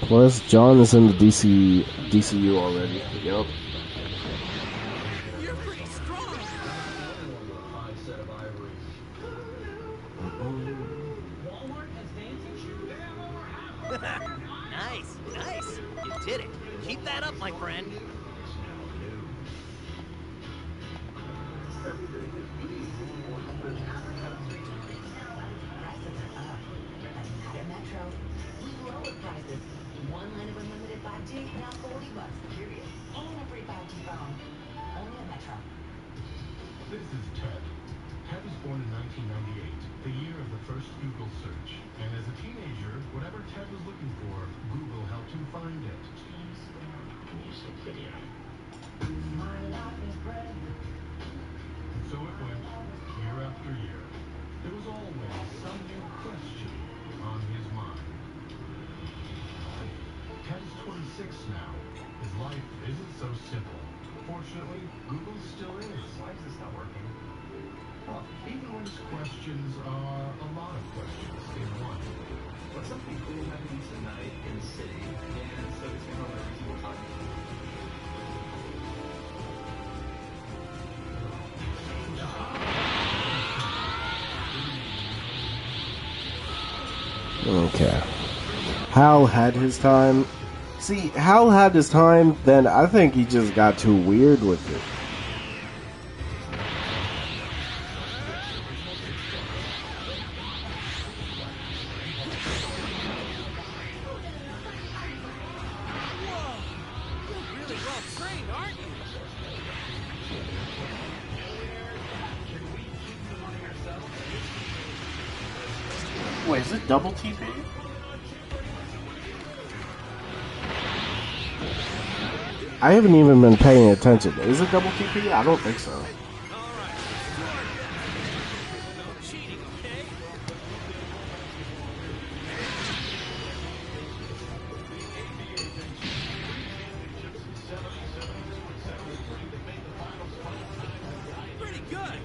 Plus, John is in the DCU already. Yep. You're pretty strong. Nice, nice. You did it. Keep that up, my friend. Metro, lower prices. One line of unlimited 5G, now $40. is Ted. Ted was born in 1998, the year of the first Google search. And as a teenager, whatever Ted was looking for, Google helped him find it. James Brown music video. And so it went, year after year. There was always some new question on his mind. Ted's 26 now. His life isn't so simple. Fortunately, Google still is. Why is this not working? Well, even when his questions are a lot of questions in one. What's something cool happening tonight in the city, and so it's going home every single time? Okay. Hal had his time. See, Hal had his time, then I think he just got too weird with it. Really well trained, aren't you? Wait, is it double TP? I haven't even been paying attention. Is it double TP? I don't think so. All right. No cheating, okay? Pretty good.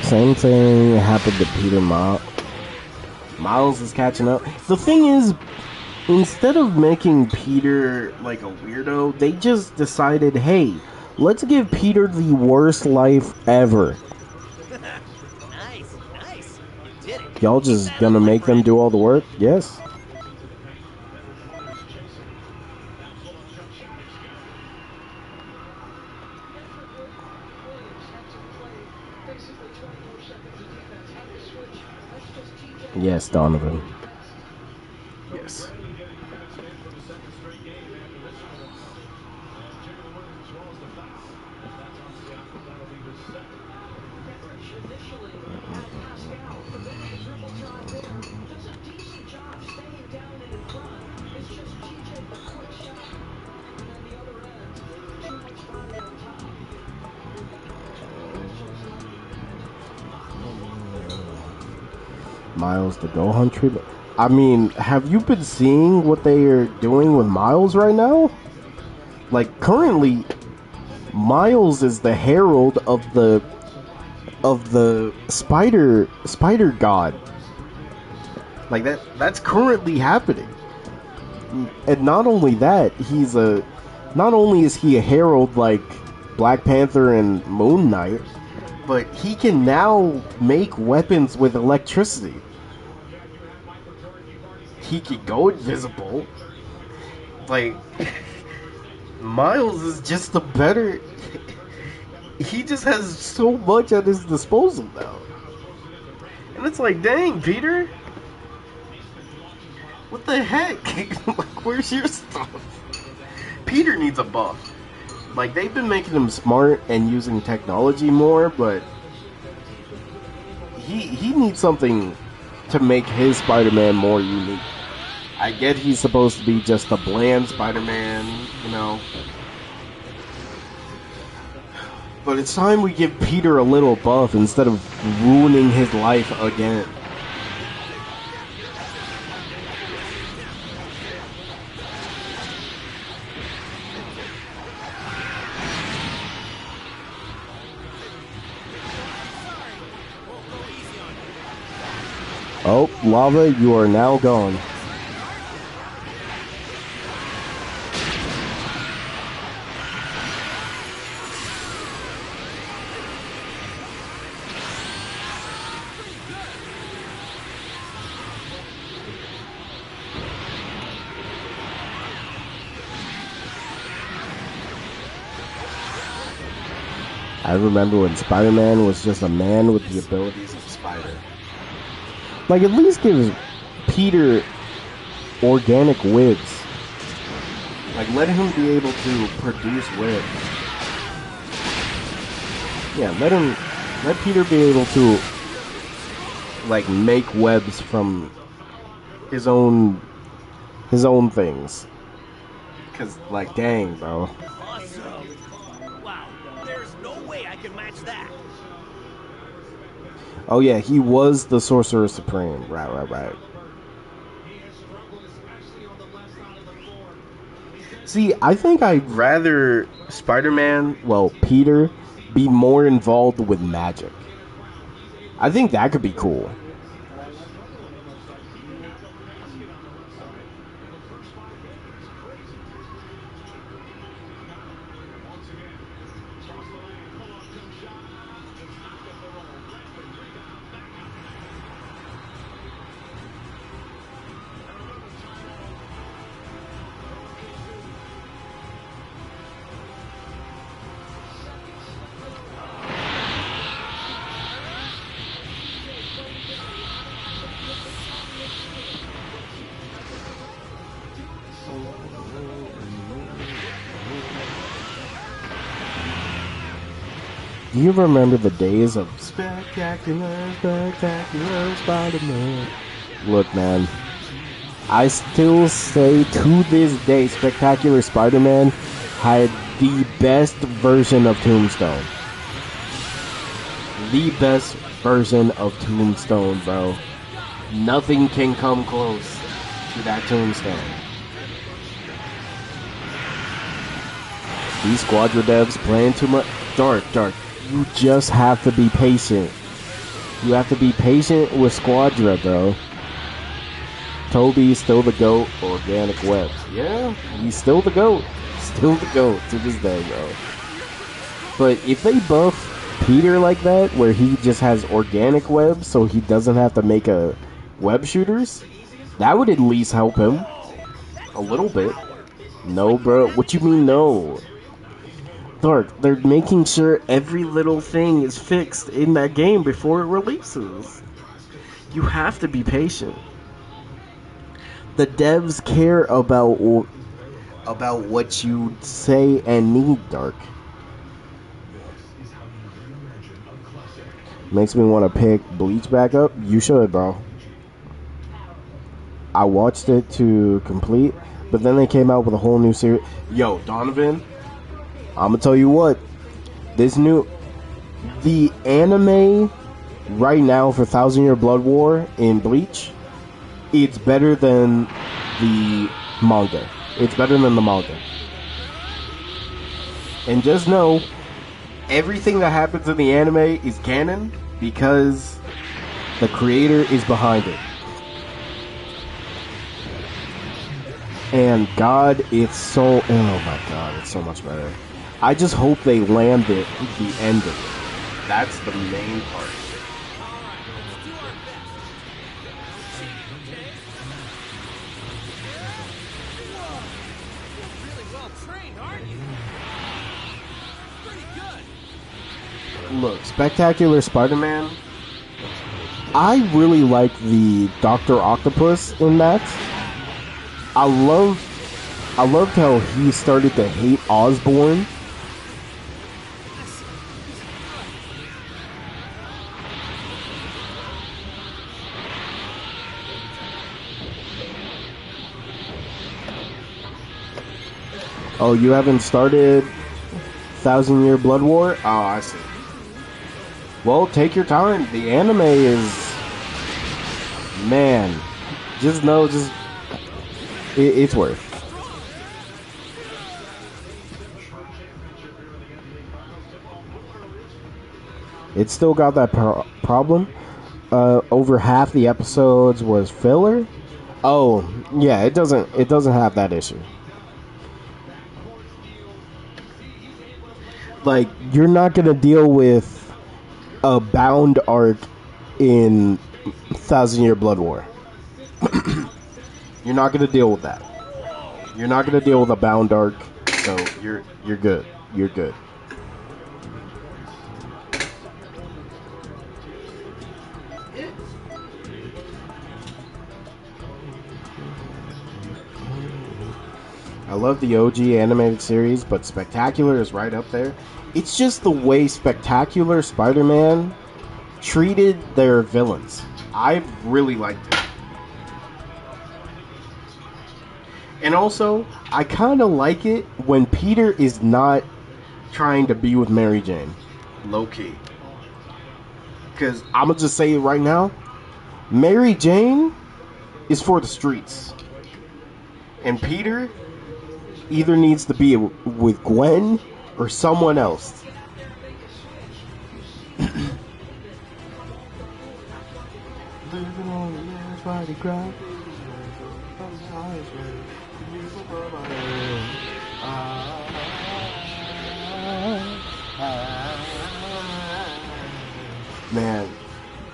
Same thing happened to Peter Miles is catching up. The thing is, instead of making Peter like a weirdo, they just decided, hey, let's give Peter the worst life ever. Nice, nice. You did it. Y'all just gonna make them do all the work? Yes. Yes, Donovan. Yes. Miles the Go Hunt treatment. I mean, have you been seeing what they are doing with Miles right now? Like, currently, Miles is the herald of the spider god. Like that's currently happening. And not only that, not only is he a herald like Black Panther and Moon Knight, but he can now make weapons with electricity. He can go invisible. Like, Miles is just the better. He just has so much at his disposal now. And it's like, dang, Peter. What the heck? Like, where's your stuff? Peter needs a buff. Like, they've been making him smart and using technology more, but he needs something to make his Spider-Man more unique. I get he's supposed to be just a bland Spider-Man, you know. But it's time we give Peter a little buff instead of ruining his life again. Oh, Lava, you are now gone. I remember when Spider-Man was just a man with the abilities of a spider. Like, at least give Peter organic webs. Like, let him be able to produce webs. Yeah, let Peter be able to, like, make webs from his own things. Cause, like, dang, bro. Awesome! Wow, there's no way I can match that. Oh yeah, he was the Sorcerer Supreme. Right. See, I think I'd rather Spider-Man, well, Peter, be more involved with magic. I think that could be cool. Do you remember the days of spectacular Spider-Man? Look, man, I still say to this day, Spectacular Spider-Man had the best version of Tombstone. The best version of Tombstone, bro. Nothing can come close to that Tombstone. These Squadra devs playing too much. Dark. You just have to be patient. You have to be patient with Squadra, bro. Toby's still the GOAT. Organic webs. Yeah, he's still the GOAT. Still the GOAT to this day, bro. But if they buff Peter like that, where he just has organic webs so he doesn't have to make a web shooters, that would at least help him. A little bit. No, bro. What you mean, no? Dark, they're making sure every little thing is fixed in that game before it releases. You have to be patient. The devs care about what you say and need, Dark. Makes me want to pick Bleach back up. You should, bro. I watched it to complete, but then they came out with a whole new series. Yo, Donovan, I'm gonna tell you what. The anime right now for Thousand Year Blood War in Bleach, it's better than the manga. It's better than the manga. And just know, everything that happens in the anime is canon because the creator is behind it. And God, it's so... Oh my God, it's so much better. I just hope they land the end of it. That's the main part. Look, Spectacular Spider-Man, I really like the Dr. Octopus in that. I loved how he started to hate Osborn. Oh, you haven't started Thousand Year Blood War? Oh, I see. Well, take your time. The anime is... Man. Just know, it's worth. It's still got that problem. Over half the episodes was filler. Oh, yeah, it doesn't have that issue. Like, you're not gonna deal with a bound arc in Thousand Year Blood War. You're not gonna deal with that. You're not gonna deal with a bound arc, so you're good. You're good. love the OG animated series, but Spectacular is right up there. It's just the way Spectacular Spider-Man treated their villains. I really liked it. And also, I kind of like it when Peter is not trying to be with Mary Jane. Low-key. Because I'm going to just say it right now. Mary Jane is for the streets. And Peter either needs to be with Gwen or someone else. Living on the edge, body cry. Man,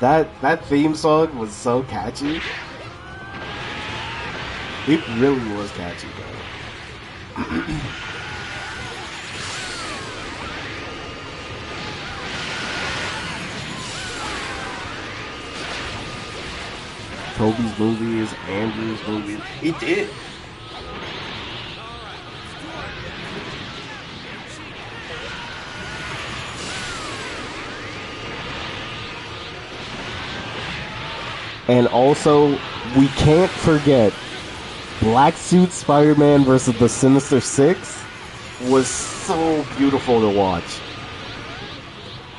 that theme song was so catchy. It really was catchy, bro. Toby's movies, Andrew's movies. He did. And also, we can't forget Black Suit Spider-Man versus the Sinister Six was so beautiful to watch.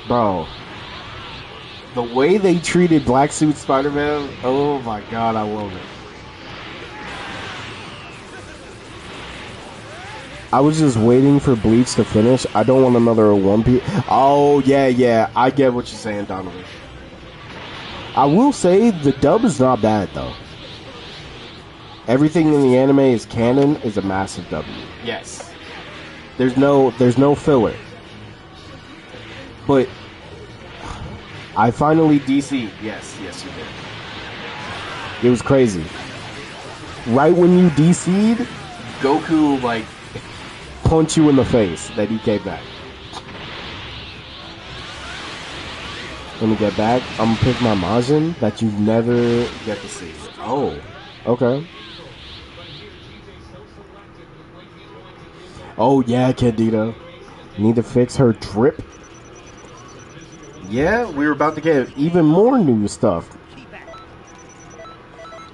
Bro. The way they treated Black Suit Spider-Man, oh my god, I love it. I was just waiting for Bleach to finish. I don't want another One Piece. Oh, yeah, I get what you're saying, Donovan. I will say, the dub is not bad, though. Everything in the anime is canon is a massive W. Yes. There's no filler. But I finally DC'd. Yes, you did. It was crazy. Right when you DC'd, Goku, like, punched you in the face that he came back. Let me get back. I'm gonna pick my Majin that you never get to see. Oh, okay. Oh, yeah, Candida. Need to fix her drip. Yeah, we were about to get even more new stuff.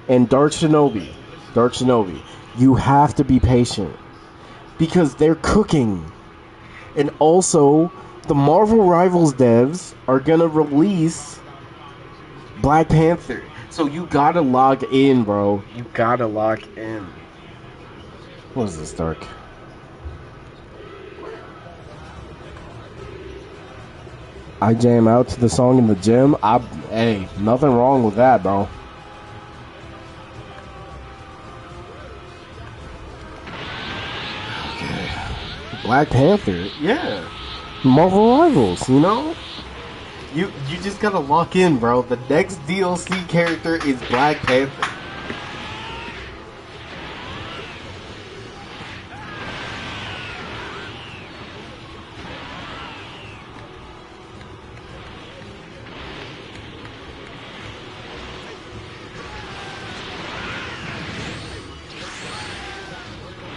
And Dark Shinobi, you have to be patient because they're cooking. And also, the Marvel Rivals devs are gonna release Black Panther. So you gotta log in, bro. You gotta log in. What is this, Dark? I jam out to the song in the gym. Hey, nothing wrong with that, bro. Okay. Black Panther, yeah. Marvel Rivals, you know? You just gotta lock in, bro. The next DLC character is Black Panther.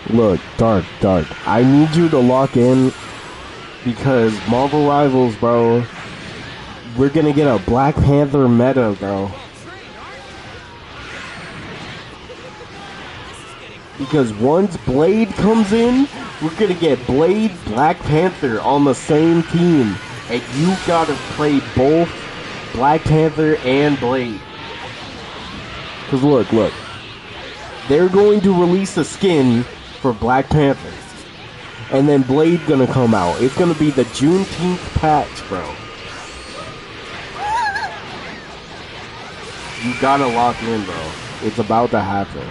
Look, Dark, I need you to lock in because Marvel Rivals, bro, we're gonna get a Black Panther meta, bro. Because once Blade comes in, we're gonna get Blade, Black Panther on the same team. And you gotta play both Black Panther and Blade. Because look. They're going to release a skin for Black Panther. And then Blade gonna come out. It's gonna be the Juneteenth patch, bro. You gotta lock in, bro. It's about to happen.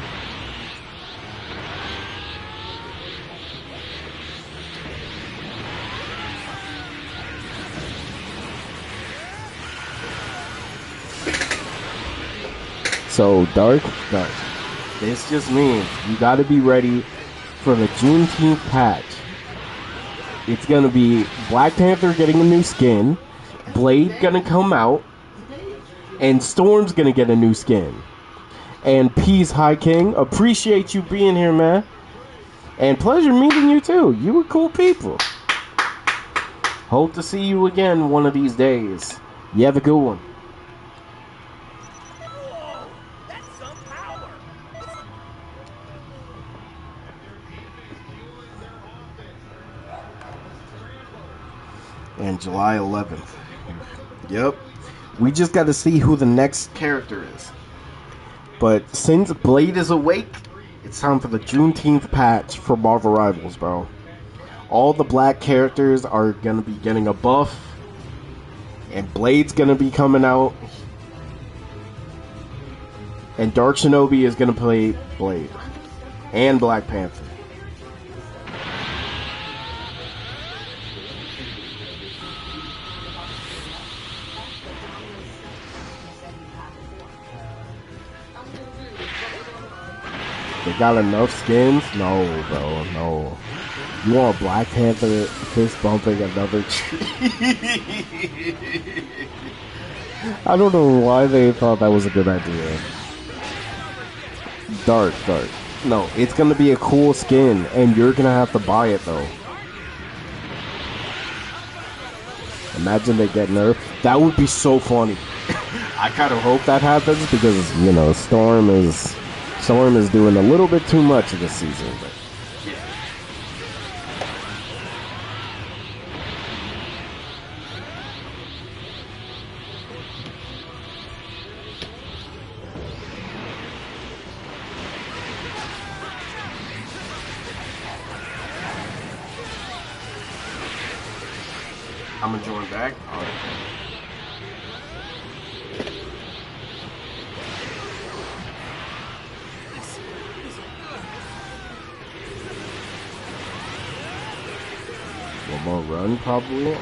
So, Dark. This just means you gotta be ready for the Juneteenth patch. It's gonna be Black Panther getting a new skin, Blade gonna come out, and Storm's gonna get a new skin. And Peace, High King, appreciate you being here, man. And pleasure meeting you too. You were cool people. Hope to see you again one of these days. You have a good one. Whoa, that's some power. And July 11th. Yep. We just got to see who the next character is. But since Blade is awake, it's time for the Juneteenth patch for Marvel Rivals, bro. All the black characters are going to be getting a buff. And Blade's going to be coming out. And Dark Shinobi is going to play Blade. And Black Panther. They got enough skins? No, bro, no. You want Black Panther fist bumping another tree? I don't know why they thought that was a good idea. Dark. No, it's gonna be a cool skin, and you're gonna have to buy it though. Imagine they get nerfed. That would be so funny. I kind of hope that happens because, you know, Storm is doing a little bit too much this season. But I'm gonna join back. All right. One more run, probably.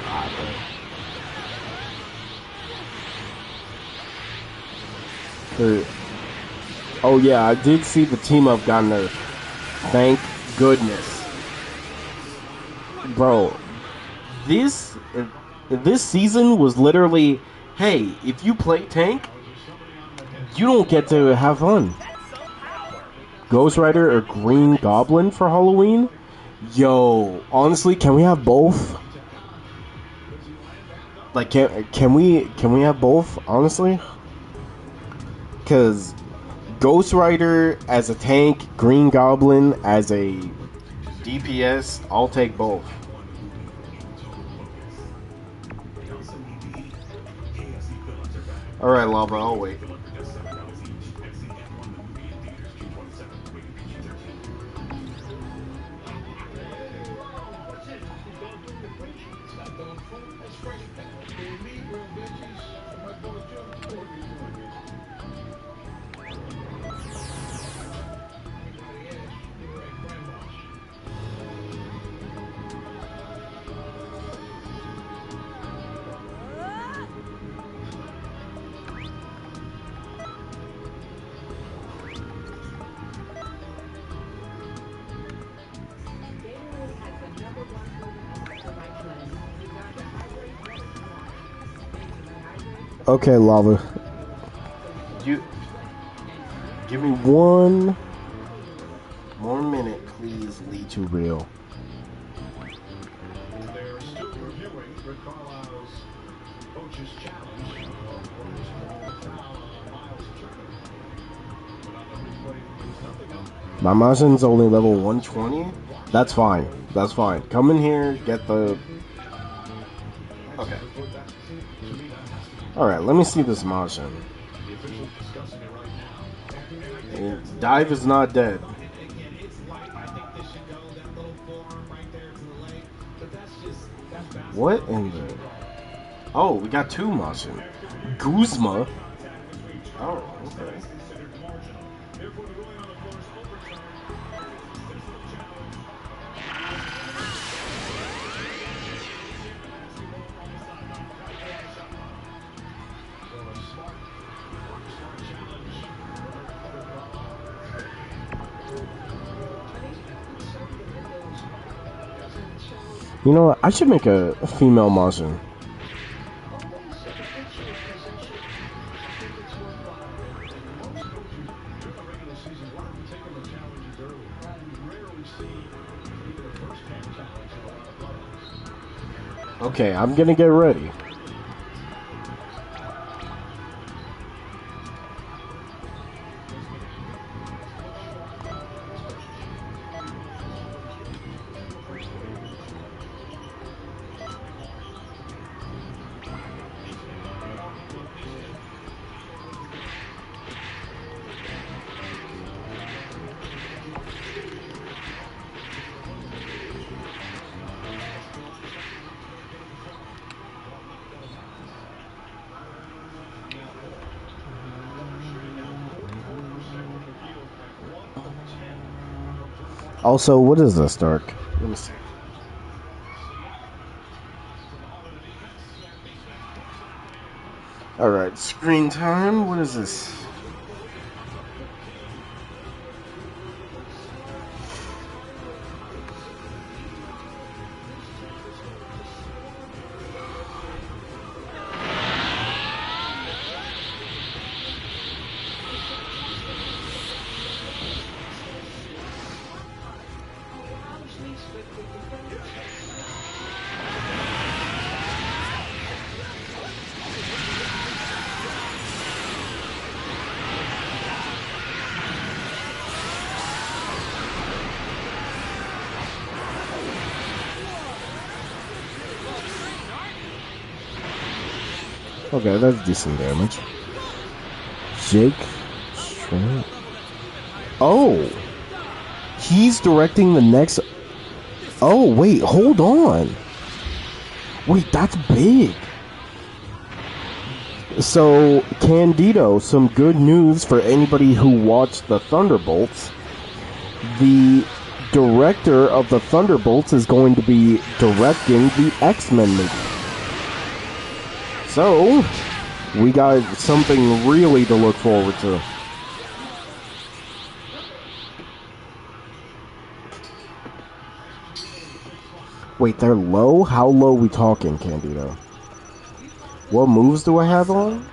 Oh yeah, I did see the team up got nerfed. Thank goodness, bro. This season was literally, hey, if you play tank, you don't get to have fun. Ghost Rider or Green Goblin for Halloween? Yo, honestly, can we have both? Like, can we have both? Honestly, because Ghost Rider as a tank, Green Goblin as a DPS, I'll take both. All right, Lava, I'll wait. Okay, Lava. You give me one more minute, please. Lee to real. They're still reviewing Rick Carlisle's coach's challenge for his former foul on Miles Turner. But on the replay, there's nothing else. My Majin's only level 120. That's fine. That's fine. Come in here, get the. Okay. Alright, let me see this Majin. Dive is not dead. What in the... Oh, we got two Majin. Guzma. Oh, okay. You know what? I should make a female Majin. Okay, I'm gonna get ready. Also, what is this, Dark? Let me see. Alright, screen time. What is this? Okay, that's decent damage. Jake Strand. Oh! He's directing the next... Oh, wait, hold on. Wait, that's big. So, Candido, some good news for anybody who watched the Thunderbolts. The director of the Thunderbolts is going to be directing the X-Men movie. So, we got something really to look forward to. Wait, they're low? How low we talking, Candido? What moves do I have on?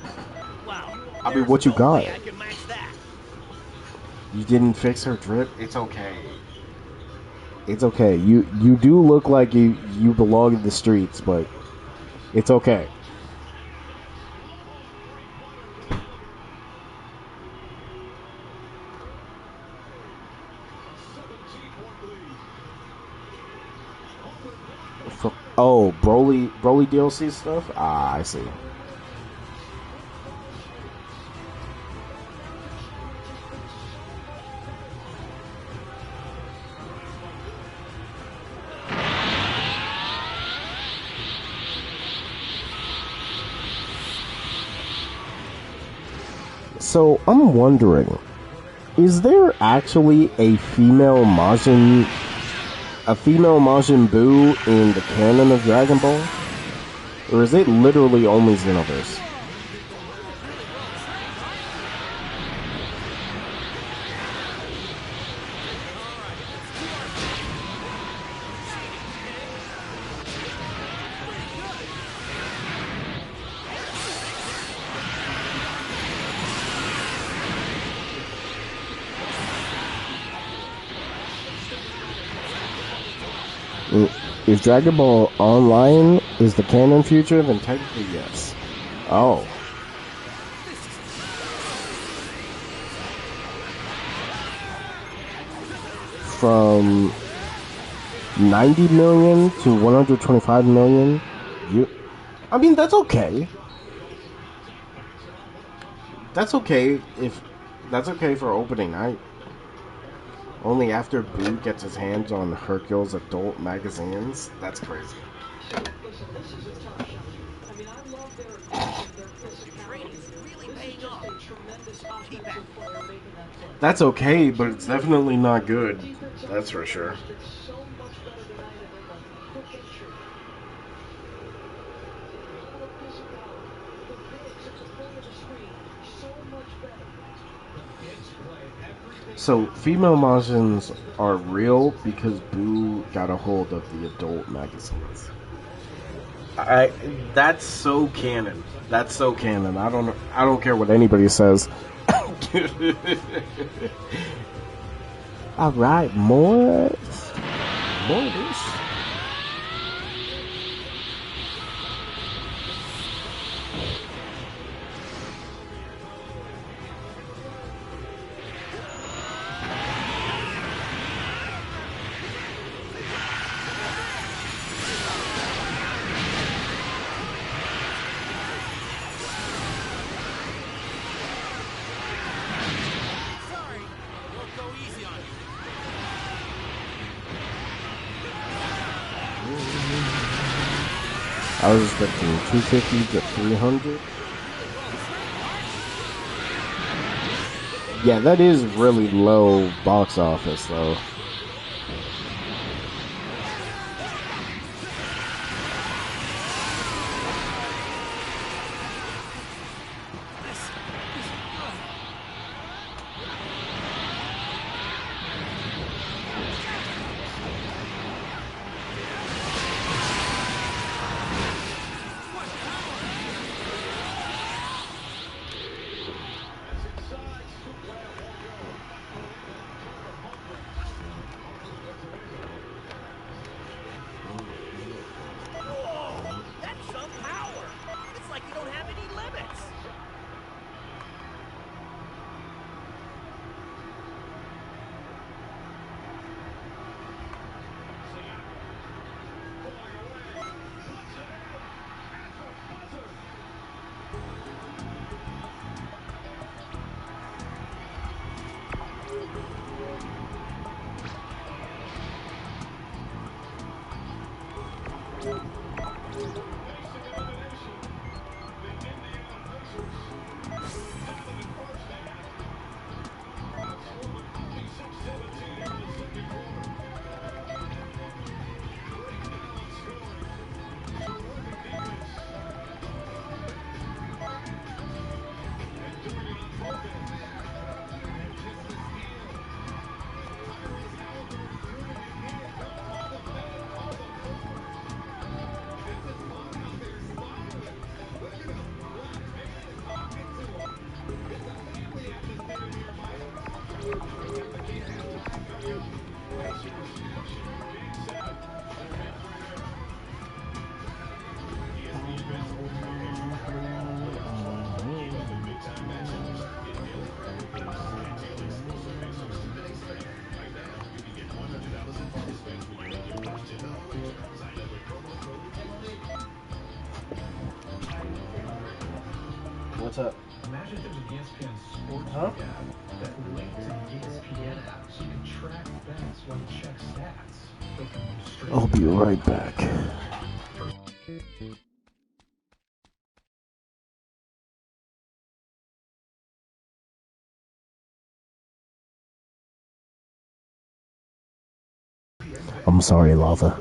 Wow. I mean, what you no got? way I can match that. You didn't fix her drip? It's okay. It's okay. You do look like you belong in the streets, but it's okay. Oh, Broly DLC stuff? Ah, I see. So, I'm wondering, is there actually a female Majin Buu in the canon of Dragon Ball? Or is it literally only Xenoverse? If Dragon Ball Online is the canon future, then technically yes. Oh. From 90 million to 125 million. I mean, that's okay. That's okay for opening night. Only after Boo gets his hands on Hercule's adult magazines? That's crazy. Training's really paying off. Keep at it. That's okay, but it's definitely not good. That's for sure. So, female Majins are real because Boo got a hold of the adult magazines. That's so canon. That's so canon. I don't care what anybody says. All right, more of this. I was expecting 250 to 300. Yeah, that is really low box office, though. Whoa! That's some power! It's like you don't have any limits! What's up? Imagine if there's an ESPN Sports Huh? app that linked to the ESPN app so you can track bets while you check stats. But straight I'll to the be betting right line. back. I'm sorry, Lava.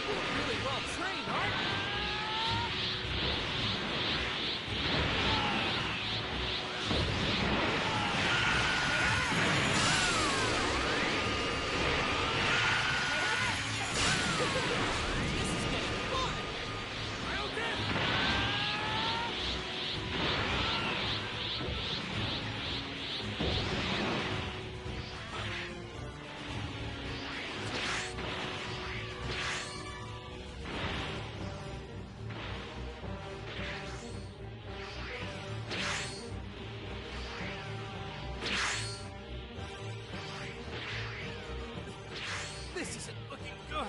Really well trained, aren't you? This isn't looking good.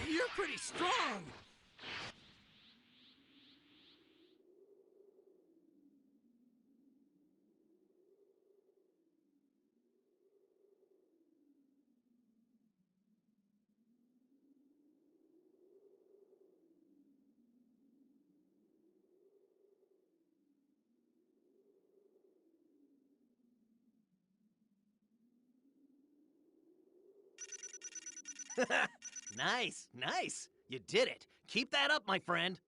You're pretty strong. Nice, nice. You did it. Keep that up, my friend.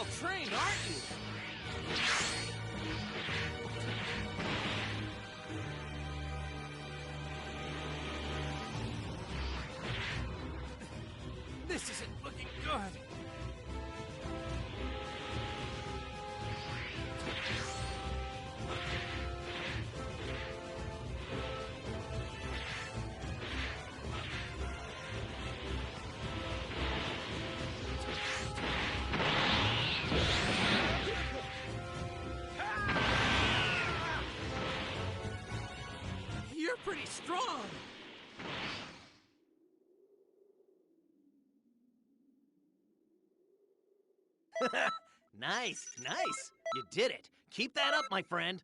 trained, aren't you? This isn't looking good. You're pretty strong. Nice, nice. You did it. Keep that up, my friend.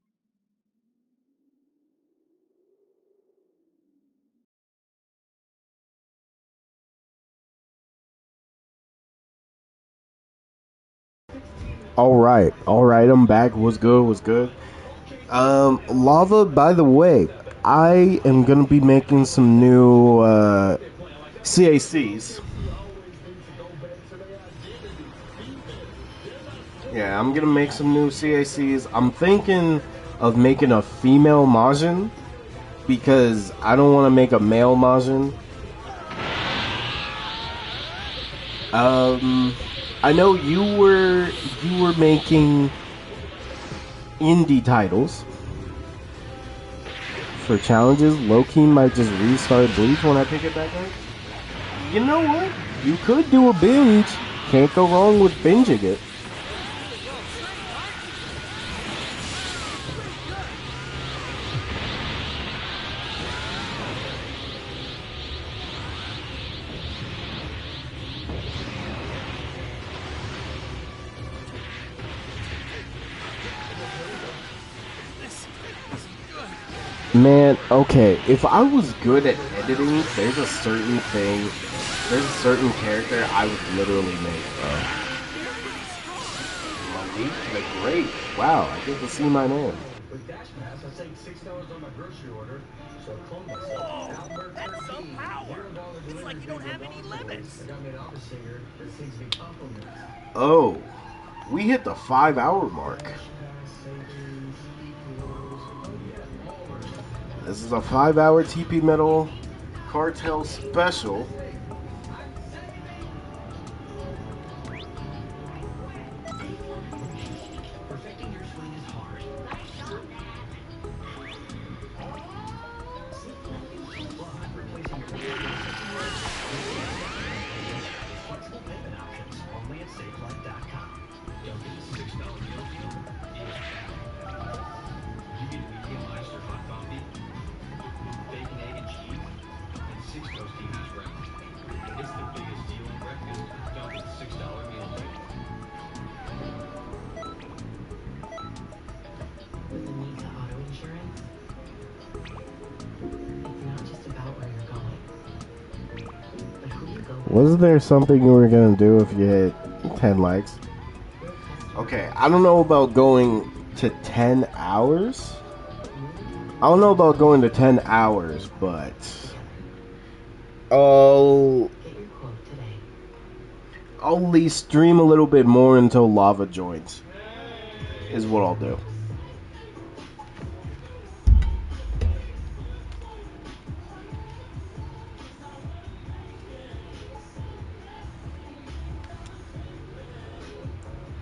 All right, I'm back. What's good? What's good? Lava. By the way, I am gonna be making some new CACs. Yeah, I'm gonna make some new CACs. I'm thinking of making a female Majin because I don't want to make a male Majin. I know you were making indie titles for challenges. Low-key might just restart Bleach when I pick it back up. You know what? You could do a binge. Can't go wrong with binging it. Man, okay, if I was good at editing, there's a certain character I would literally make, bro. Malik the Great. Wow, I get to see my name. With Dash Pass, I saved $6 on my grocery order, so I cloned myself. Whoa, that's some power. It's like you don't have any limits. I got me an opera singer that sings me compliments. Oh, we hit the 5-hour mark. This is a 5-hour TP Metal Cartel special. Perfecting your swing is hard. But replacing your flexible payment options only at SafeLife.com. Don't get the $6 meal deal. You get medium iced or hot coffee, bacon, egg, and cheese, and 6 toasty hash browns. It's the biggest deal on breakfast. Don't get the $6 meal deal. With the need to auto insurance, it's not just about where you're going, but who you go with. Wasn't there something you were gonna do if you hit 10 likes? Okay, I don't know about going to 10 hours. I don't know about going to 10 hours, but I'll Get your quote today. at least stream a little bit more until Lava joins. Is what I'll do.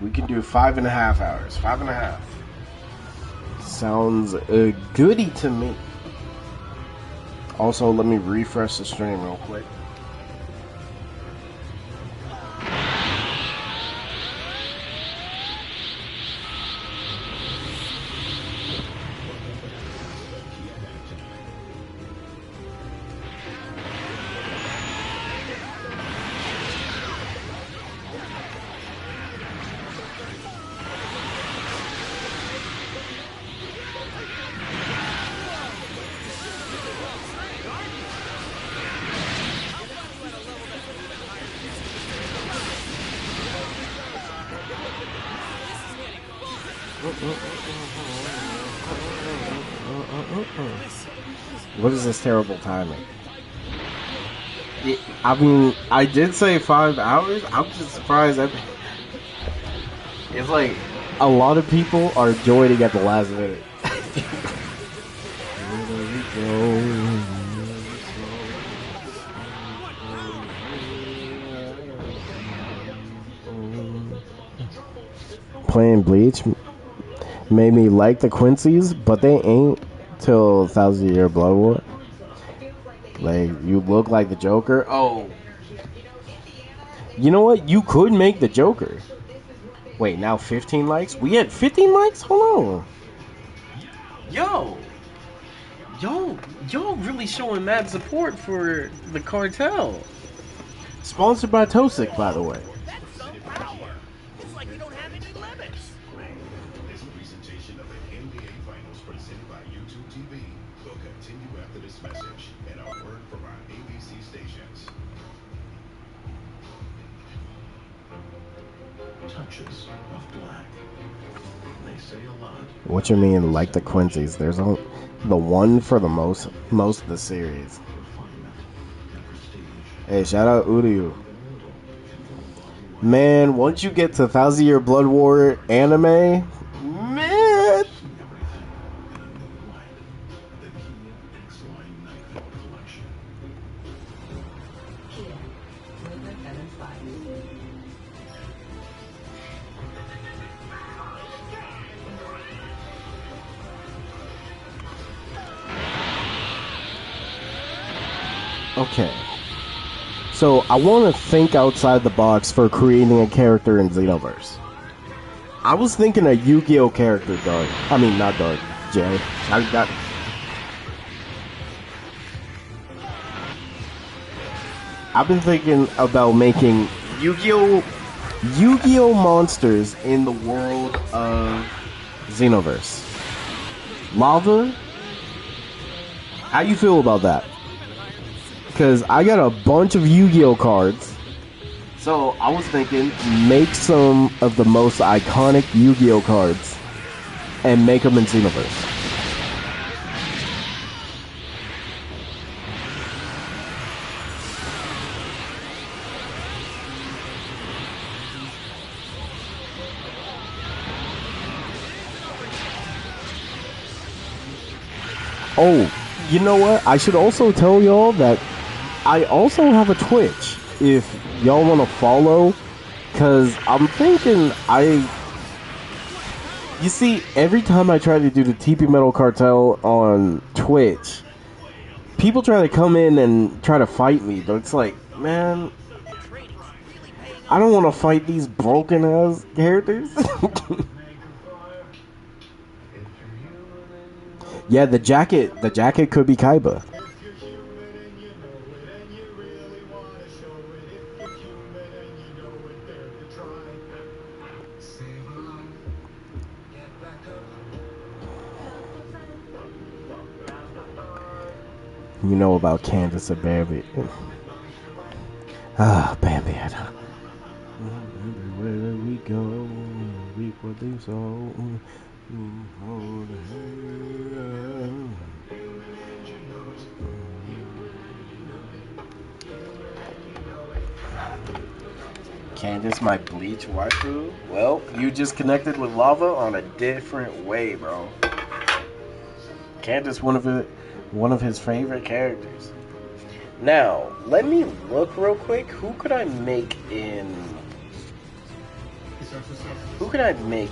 We can do 5.5 hours. 5.5. Sounds goody to me. Also, let me refresh the stream real quick. What is this terrible timing? I mean, I did say 5 hours. I'm just surprised that It's like a lot of people are joining at the last minute. Playing Bleach made me like the Quincy's, but they ain't till 1,000 Year Blood War. Like, you look like the Joker. Oh. You know what? You could make the Joker. Wait, now 15 likes? We had 15 likes? Hold on. Yo, y'all really showing mad support for the Cartel. Sponsored by Tosic, by the way. That's some power. It's like you don't have any limits. This presentation of the NBA Finals presented by YouTube TV will continue after this message and a word from our ABC stations. Touches of black. They say a lot. What you mean, like the Quincy's? There's the one for the most of the series. Hey, shout out Uryu. Man, once you get to 1,000 Year Blood War anime, man. Okay. So, I want to think outside the box for creating a character in Xenoverse. I was thinking a Yu-Gi-Oh character, Dark. I mean, not Dark. Jay. I've been thinking about making Yu-Gi-Oh monsters in the world of Xenoverse. Lava? How you feel about that? Because I got a bunch of Yu-Gi-Oh cards. So I was thinking, make some of the most iconic Yu-Gi-Oh cards and make them in Xenoverse. Oh, you know what? I should also tell y'all that I also have a Twitch if y'all want to follow, because I'm thinking you see, every time I try to do the TP Metal Cartel on Twitch, people try to come in and try to fight me, but it's like, man, I don't want to fight these broken ass characters. Yeah, the jacket could be Kaiba. You know about Candace and Bambi. Ah, Bambi. Everywhere we go, we put these on. Candace, my Bleach waifu? Well, you just connected with Lava on a different way, bro. Candace, one of his favorite characters. Now, let me look real quick. Who could I make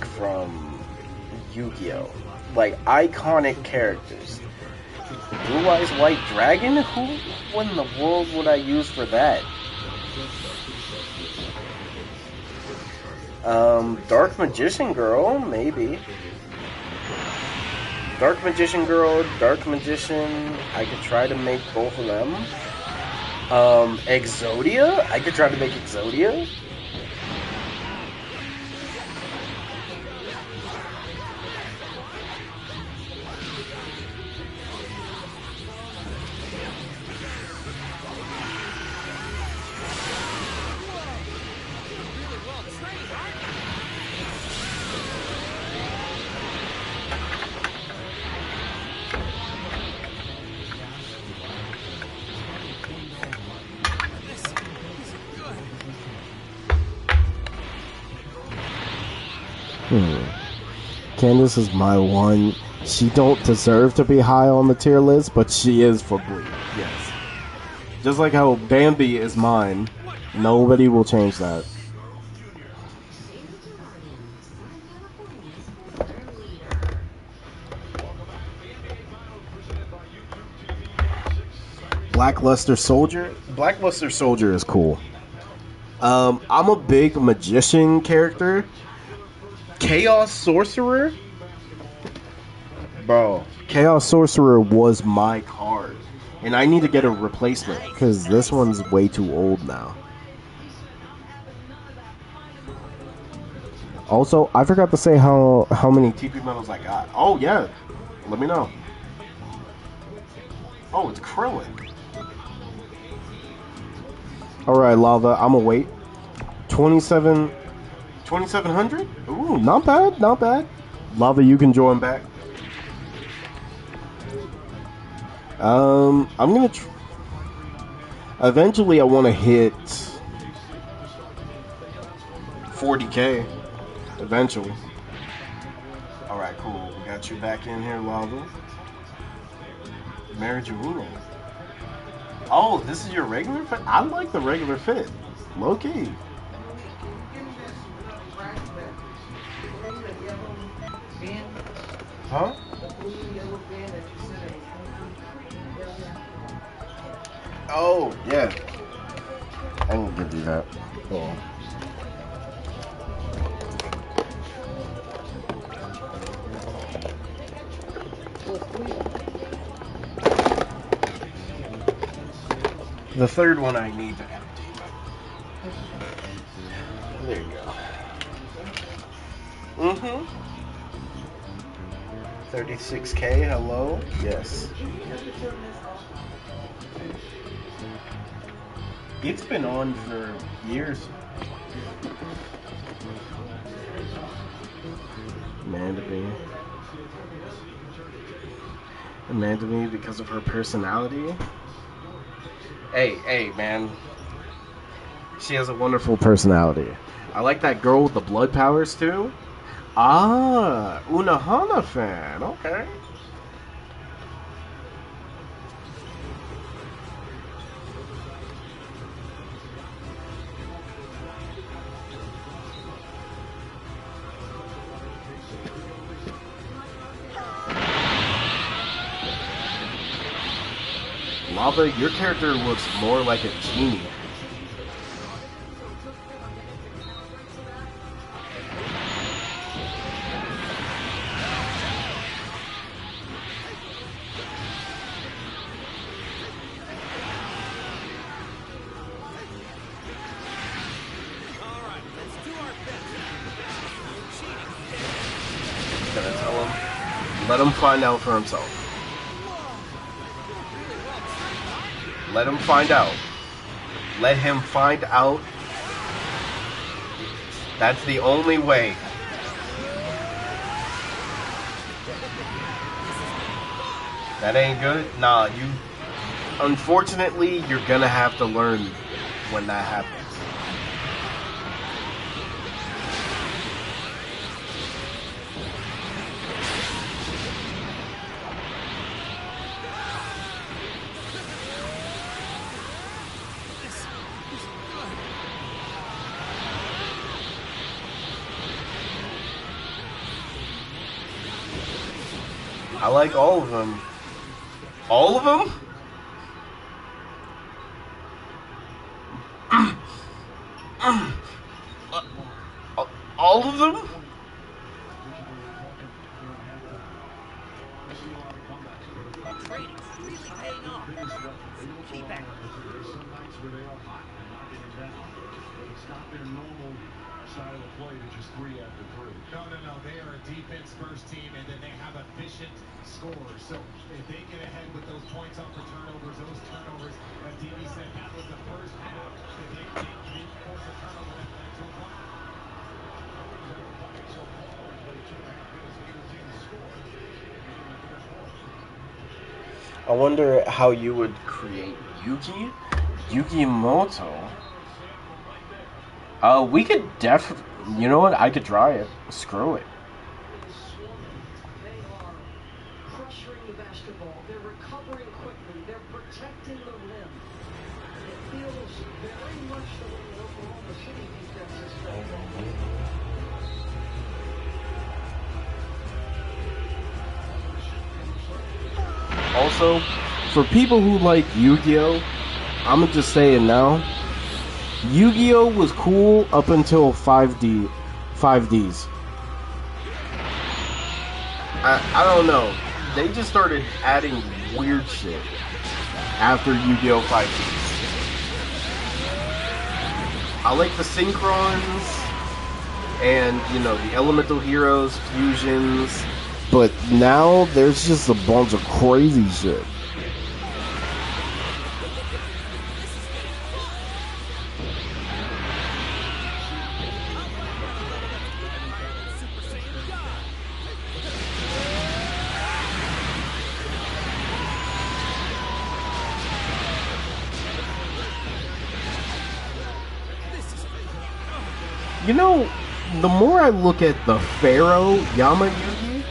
from Yu-Gi-Oh? Like, iconic characters. Blue Eyes White Dragon? Who in the world would I use for that? Dark Magician Girl, maybe. Dark Magician Girl, Dark Magician, I could try to make both of them. Exodia? I could try to make Exodia. Candace is my one. She don't deserve to be high on the tier list, but she is for Bleed. Yes. Just like how Bambi is mine. Nobody will change that. Blackluster Soldier. Blackluster Soldier is cool. I'm a big magician character. Chaos Sorcerer? Bro, Chaos Sorcerer was my card. And I need to get a replacement because this one's way too old now. Also, I forgot to say how many TP medals I got. Oh, yeah. Let me know. Oh, it's Krillin. Alright, Lava, I'm gonna wait. 2,700? Ooh, not bad, not bad. Lava, you can join back. I'm gonna eventually I want to hit 40k. Eventually. Alright, cool. We got you back in here, Lava. Marriage Arena. Oh, this is your regular fit? I like the regular fit. Low key. Huh? Oh, yeah. I can give you that. Cool. The third one I need to empty. There you go. 36k, hello? Yes. It's been on for years. Amanda B because of her personality. Hey, man. She has a wonderful personality. I like that girl with the blood powers, too. Ah, Unohana fan. Okay. Lava, your character looks more like a genie. Gonna tell him. Let him find out for himself. Let him find out. Let him find out. That's the only way. That ain't good? Nah, you... Unfortunately, you're gonna have to learn when that happens. I like all of them. All of them? All of them? Training's really paying off. Keep at it. Some nights where they are hot and knocking them down, but it's not their normal side of the play to just 3 after 3. No. They are a defense-first team, and then they have efficient scorers. So if they get ahead with those points off the turnovers, as DB said, that was the first half. If they force a turnover, that led to a block. I wonder how you would create Yuki? Yukimoto? We could you know what? I could try it. Screw it. They are pressuring the basketball. They're recovering quickly. They're protecting the rim. It feels very much the way the Oklahoma City defense is playing. Also, for people who like Yu-Gi-Oh, I'm gonna just say it now. Yu-Gi-Oh was cool up until 5Ds. I don't know. They just started adding weird shit after Yu-Gi-Oh 5Ds. I like the Synchrons and, you know, the Elemental Heroes, fusions, but now there's just a bunch of crazy shit. You know, the more I look at the Pharaoh Yamayugi,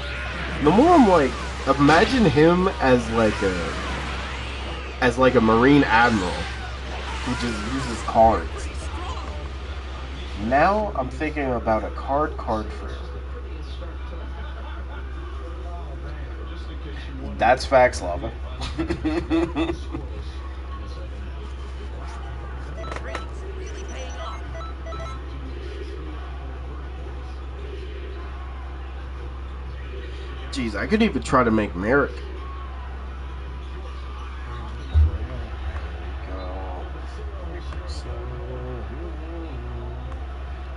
the more I'm like, imagine him as like a Marine Admiral who just uses cards. Now I'm thinking about a card for him. That's facts, Lava. Jeez, I could even try to make Merrick.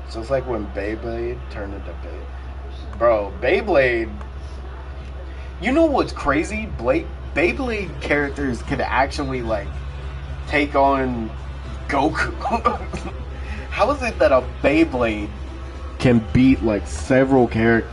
So it's like when Beyblade turned into Beyblade. Bro, Beyblade... You know what's crazy? Beyblade characters could actually, like, take on Goku. How is it that a Beyblade can beat, like, several characters?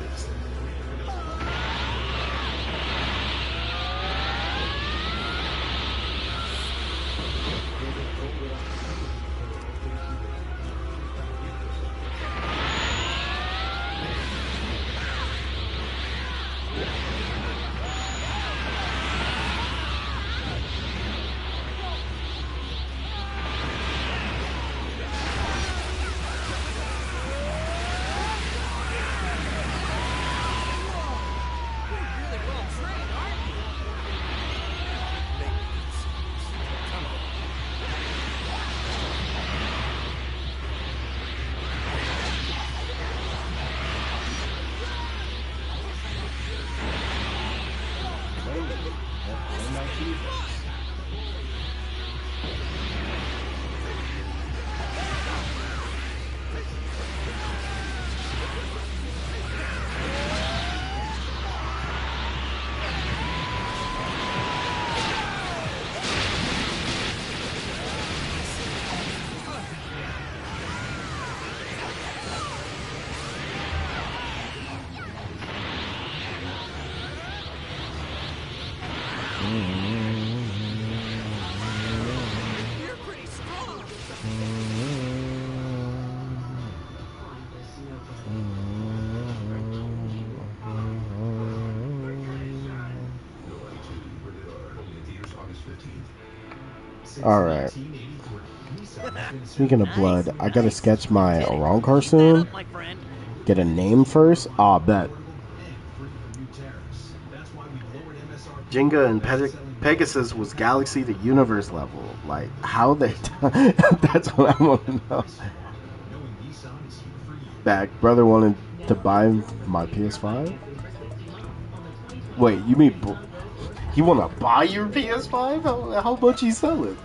Alright. Speaking of blood, I gotta sketch my Orankar soon. Get a name first? Aw, bet. Jenga and Pegasus was Galaxy to Universe level. Like, how they... That's what I want to know. Back, brother wanted to buy my PS5? Wait, you mean... He wanna buy your PS5? How much he sell it?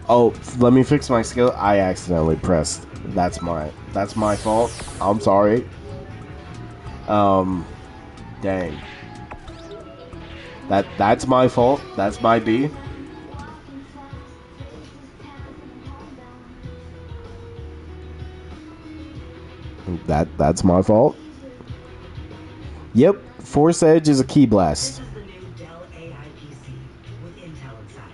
Oh, let me fix my skill. I accidentally pressed. That's my fault. I'm sorry. Dang. That's my fault. That's my B. That's my fault. Yep, Force Edge is a key blast. This is the new Dell AI PC with Intel inside.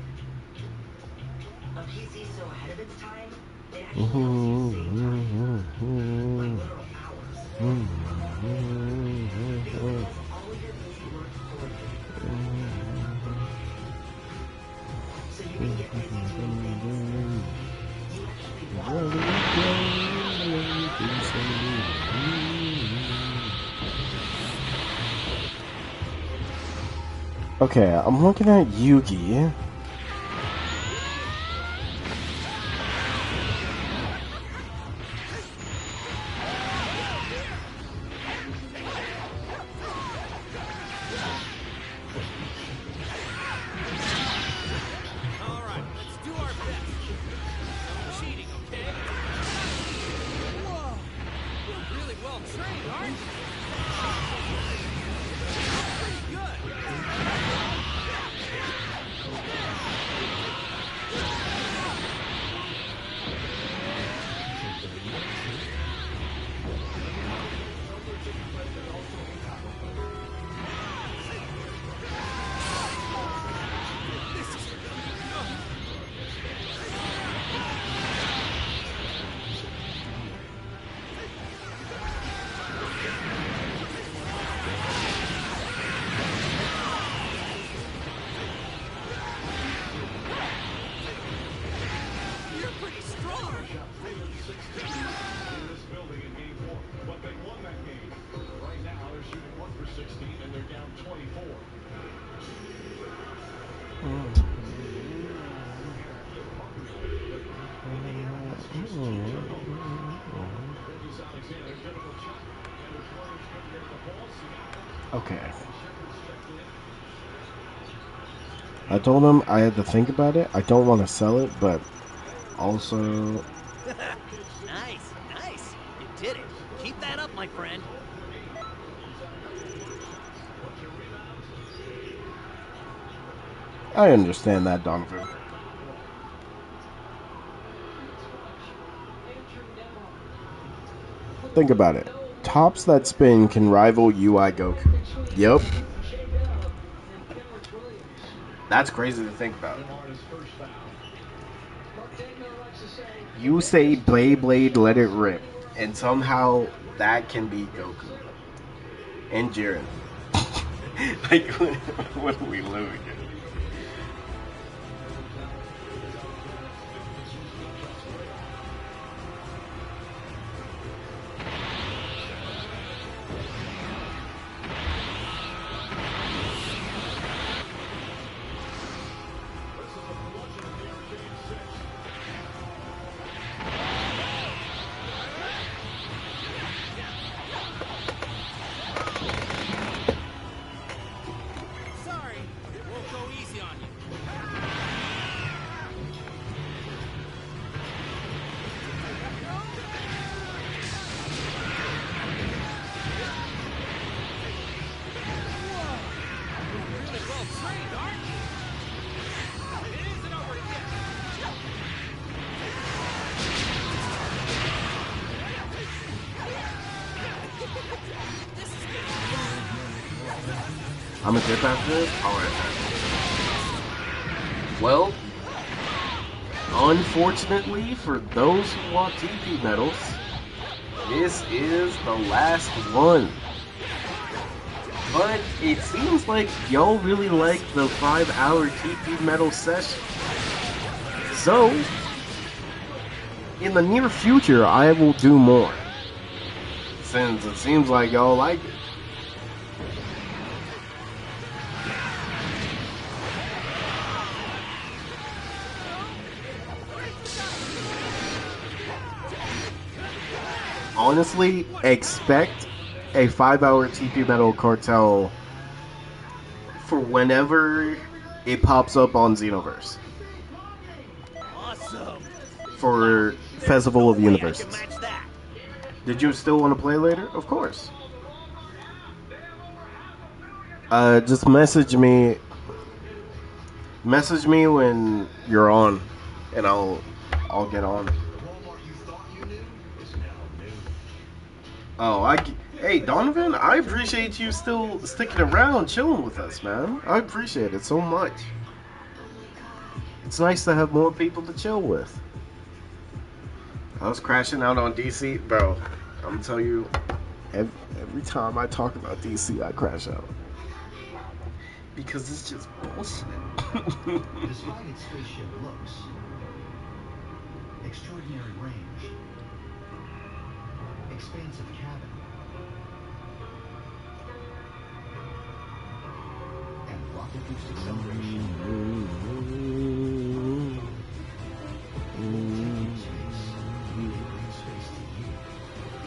Okay, I'm looking at Yugi. All right, let's do our best. No cheating, okay? Whoa, you're really well trained, aren't you? Pretty good. You're pretty strong. In this building in game 4, but they won that game. Right now, they're shooting 1 for 16, and they're down 24. Okay. I told him I had to think about it. I don't want to sell it, but also... Nice, nice. You did it. Keep that up, my friend. I understand that, Donovan. Think about it. Tops that spin can rival UI Goku. Yep. That's crazy to think about. You say Blade, let it rip. And somehow that can be Goku. And Jiren. Like, what are we living in? Sorry, won't go easy on you. Whoa, you're really well trained, aren't you? It isn't over yet. This is I'm a dip after this? Alright. Well, unfortunately for those who want TP medals, this is the last one. But it seems like y'all really like the 5-hour TP medal session. So, in the near future, I will do more. Since it seems like y'all like it. Honestly, expect a 5-hour TP Metal Cartel for whenever it pops up on Xenoverse. awesome. For Festival of No way I Universes. can match that. Did you still want to play later? Of course. Just message me. Message me when you're on, and I'll get on. Walmart you thought you knew is now new. Oh, hey Donovan, I appreciate you still sticking around, chilling with us, man. I appreciate it so much. It's nice to have more people to chill with. I was crashing out on DC, bro. I'm telling you, every time I talk about DC, I crash out because it's just bullshit. Despite its spaceship looks, extraordinary range, expansive cabin, and rocket boost acceleration, space, space TV,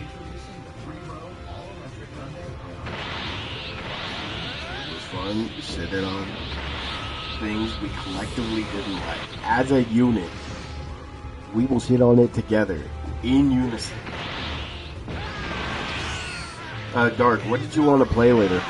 introducing the 3-row all-electric It was fun shitting on things we collectively didn't like. As a unit, we will shit on it together, in unison. Dark, what did you want to play later?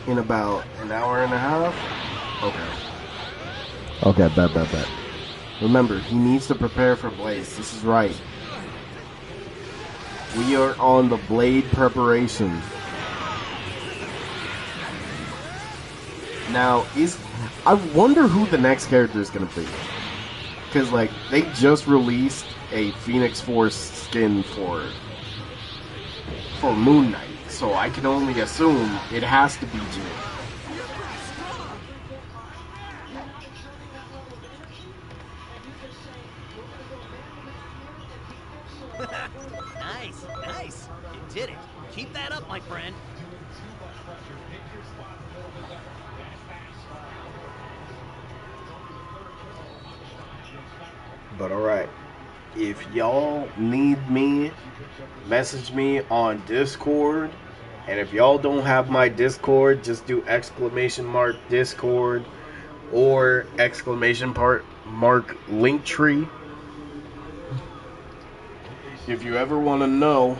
In about an hour and a half? Okay, bet. Remember, he needs to prepare for Blaze. This is right. We are on the Blade preparation. Now, I wonder who the next character is going to be. Because, like, they just released a Phoenix Force skin for Moon Knight. So I can only assume it has to be Jin. Nice. You did it. Keep that up, my friend. But alright, if y'all need me, message me on Discord. And if y'all don't have my Discord, just do ! Discord or ! Linktree. If you ever want to know.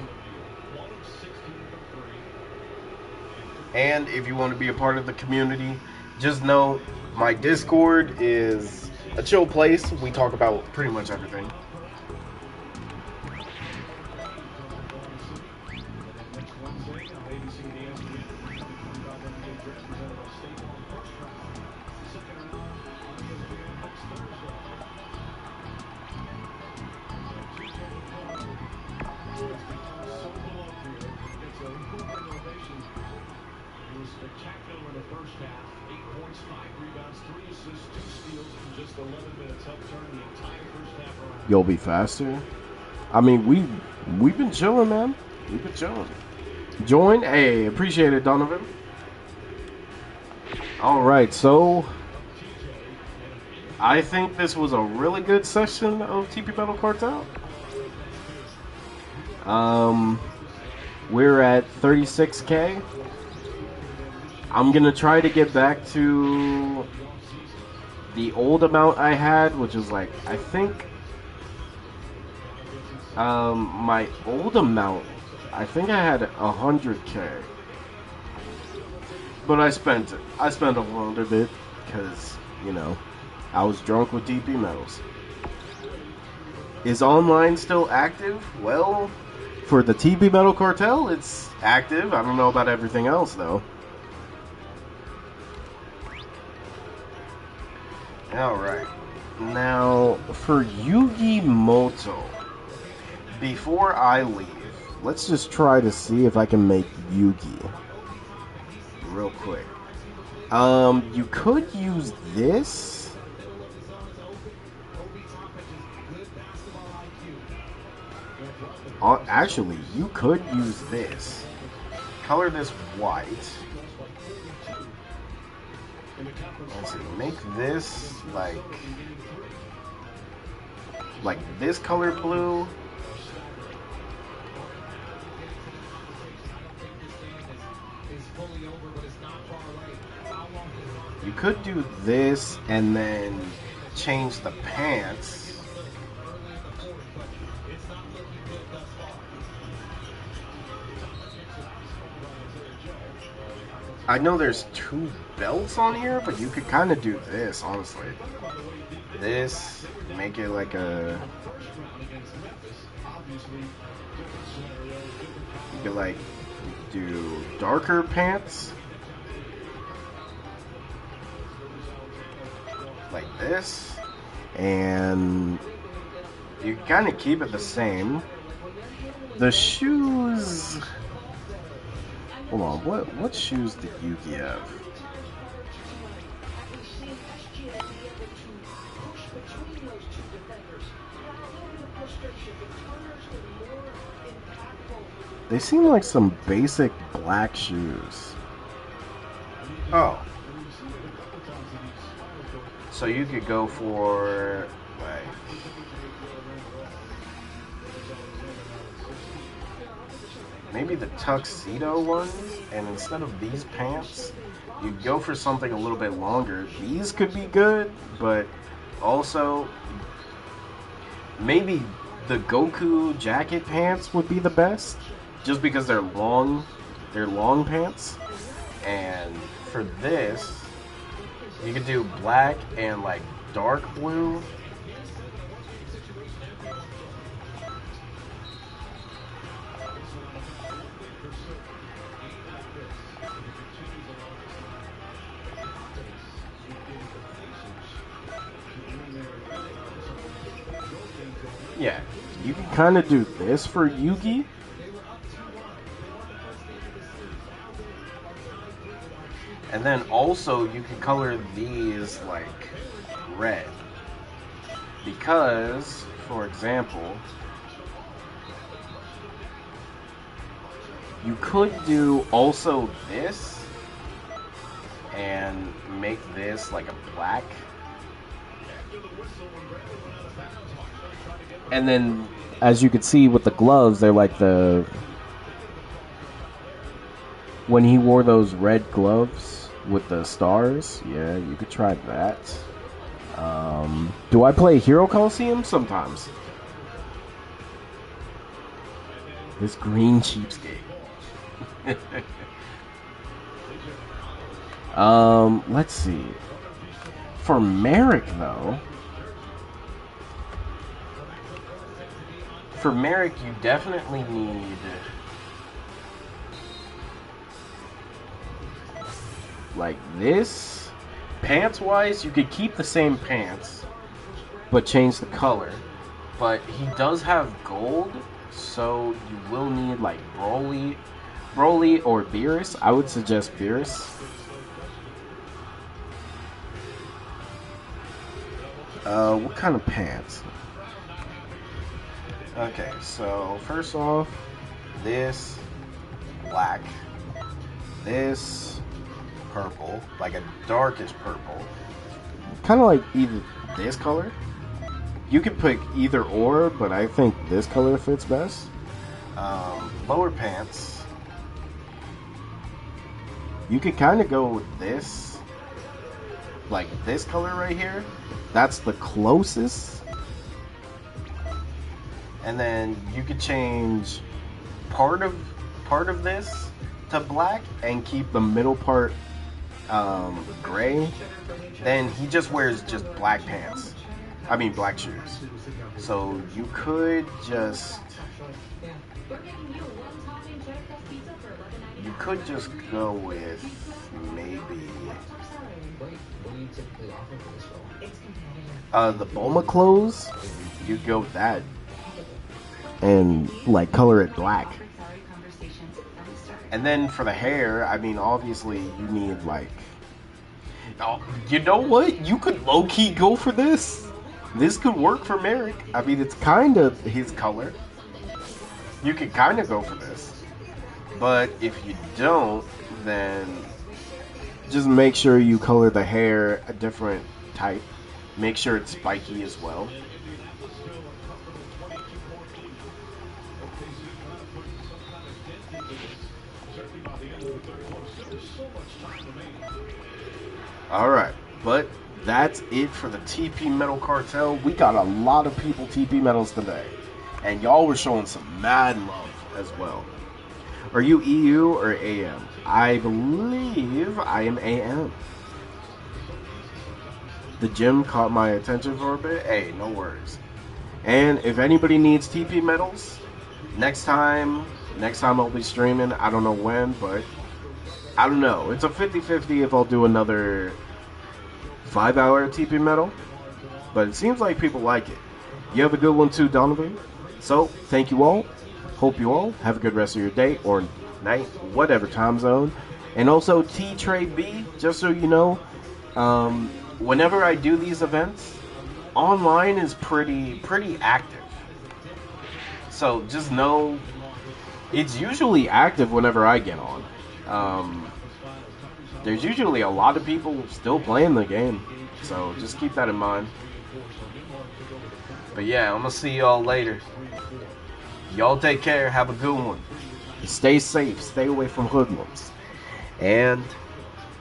And if you want to be a part of the community, just know my Discord is a chill place. We talk about pretty much everything. Spectacular in the first half. 8 points, 5 rebounds, 3 assists, 2 steals in just 11 minutes. Helped turn the entire first half around. You'll be faster. I mean, we've been chilling, man. We've been chilling. Join. Hey, appreciate it, Donovan. All right, so I think this was a really good session of TP Battle Cartel. We're at 36K. I'm gonna try to get back to the old amount I had, which is like, I think, my old amount, I think I had 100K. But I spent a little bit, because, you know, I was drunk with TP medals. Is online still active? Well, for the TP Battle Cartel, it's active. I don't know about everything else, though. Alright, now for Yugi Moto, before I leave, let's just try to see if I can make Yugi real quick. You could use this. Actually, you could use this. Color this white. Let's see, make this like this color blue, You could do this and then change the pants. I know there's 2 belts on here, but you could kind of do this, honestly. This, make it like a... You could like do darker pants. Like this. And you kind of keep it the same. The shoes... Hold on, what shoes did Yugi have? They seem like some basic black shoes. Oh. So you could go for, like... maybe the tuxedo ones, and instead of these pants, you'd go for something a little bit longer. These could be good, but also maybe the Goku jacket pants would be the best, just because they're long pants. And for this, you could do black and like dark blue. Yeah, you can kind of do this for Yugi. And then also you can color these like red. Because, for example, you could do also this and make this like a black. And then, as you can see with the gloves, they're like the... when he wore those red gloves with the stars, yeah, you could try that. Do I play Hero Coliseum? Sometimes. This green cheapskate. Let's see. For Merrick, though... For Merrick, you definitely need... like this. Pants-wise, you could keep the same pants, but change the color. But he does have gold, so you will need like Broly or Beerus. I would suggest Beerus. What kind of pants? Okay, so first off, this black, this purple, like a darkish purple, kind of like either this color. You could pick either or, but I think this color fits best. Lower pants, you could kind of go with this, like this color right here. That's the closest. And then you could change part of this to black and keep the middle part gray. Then he just wears just black pants. I mean black shoes. So you could just go with maybe the Bulma clothes. You go with that and like color it black. And then for the hair, I mean, obviously you need like, oh, you know what? You could low-key go for this. This could work for Merrick. I mean, it's kind of his color. You could kind of go for this. But if you don't, then just make sure you color the hair a different type. Make sure it's spiky as well. Alright, but that's it for the TP Metal Cartel. We got a lot of people TP Metals today. And y'all were showing some mad love as well. Are you EU or AM? I believe I am AM. The gym caught my attention for a bit. Hey, no worries. And if anybody needs TP Metals, next time I'll be streaming. I don't know when, but I don't know. It's a 50-50 if I'll do another 5-hour TP Metal. But it seems like people like it. You have a good one too, Donovan. So, thank you all. Hope you all have a good rest of your day or night, whatever time zone. And also, T-Trade B, just so you know, whenever I do these events, online is pretty active. So, just know, it's usually active whenever I get on. There's usually a lot of people still playing the game. So, just keep that in mind. But yeah, I'm gonna see y'all later. Y'all take care. Have a good one. Stay safe. Stay away from hoodlums. And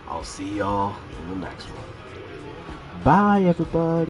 I'll see y'all in the next one. Bye, everybody.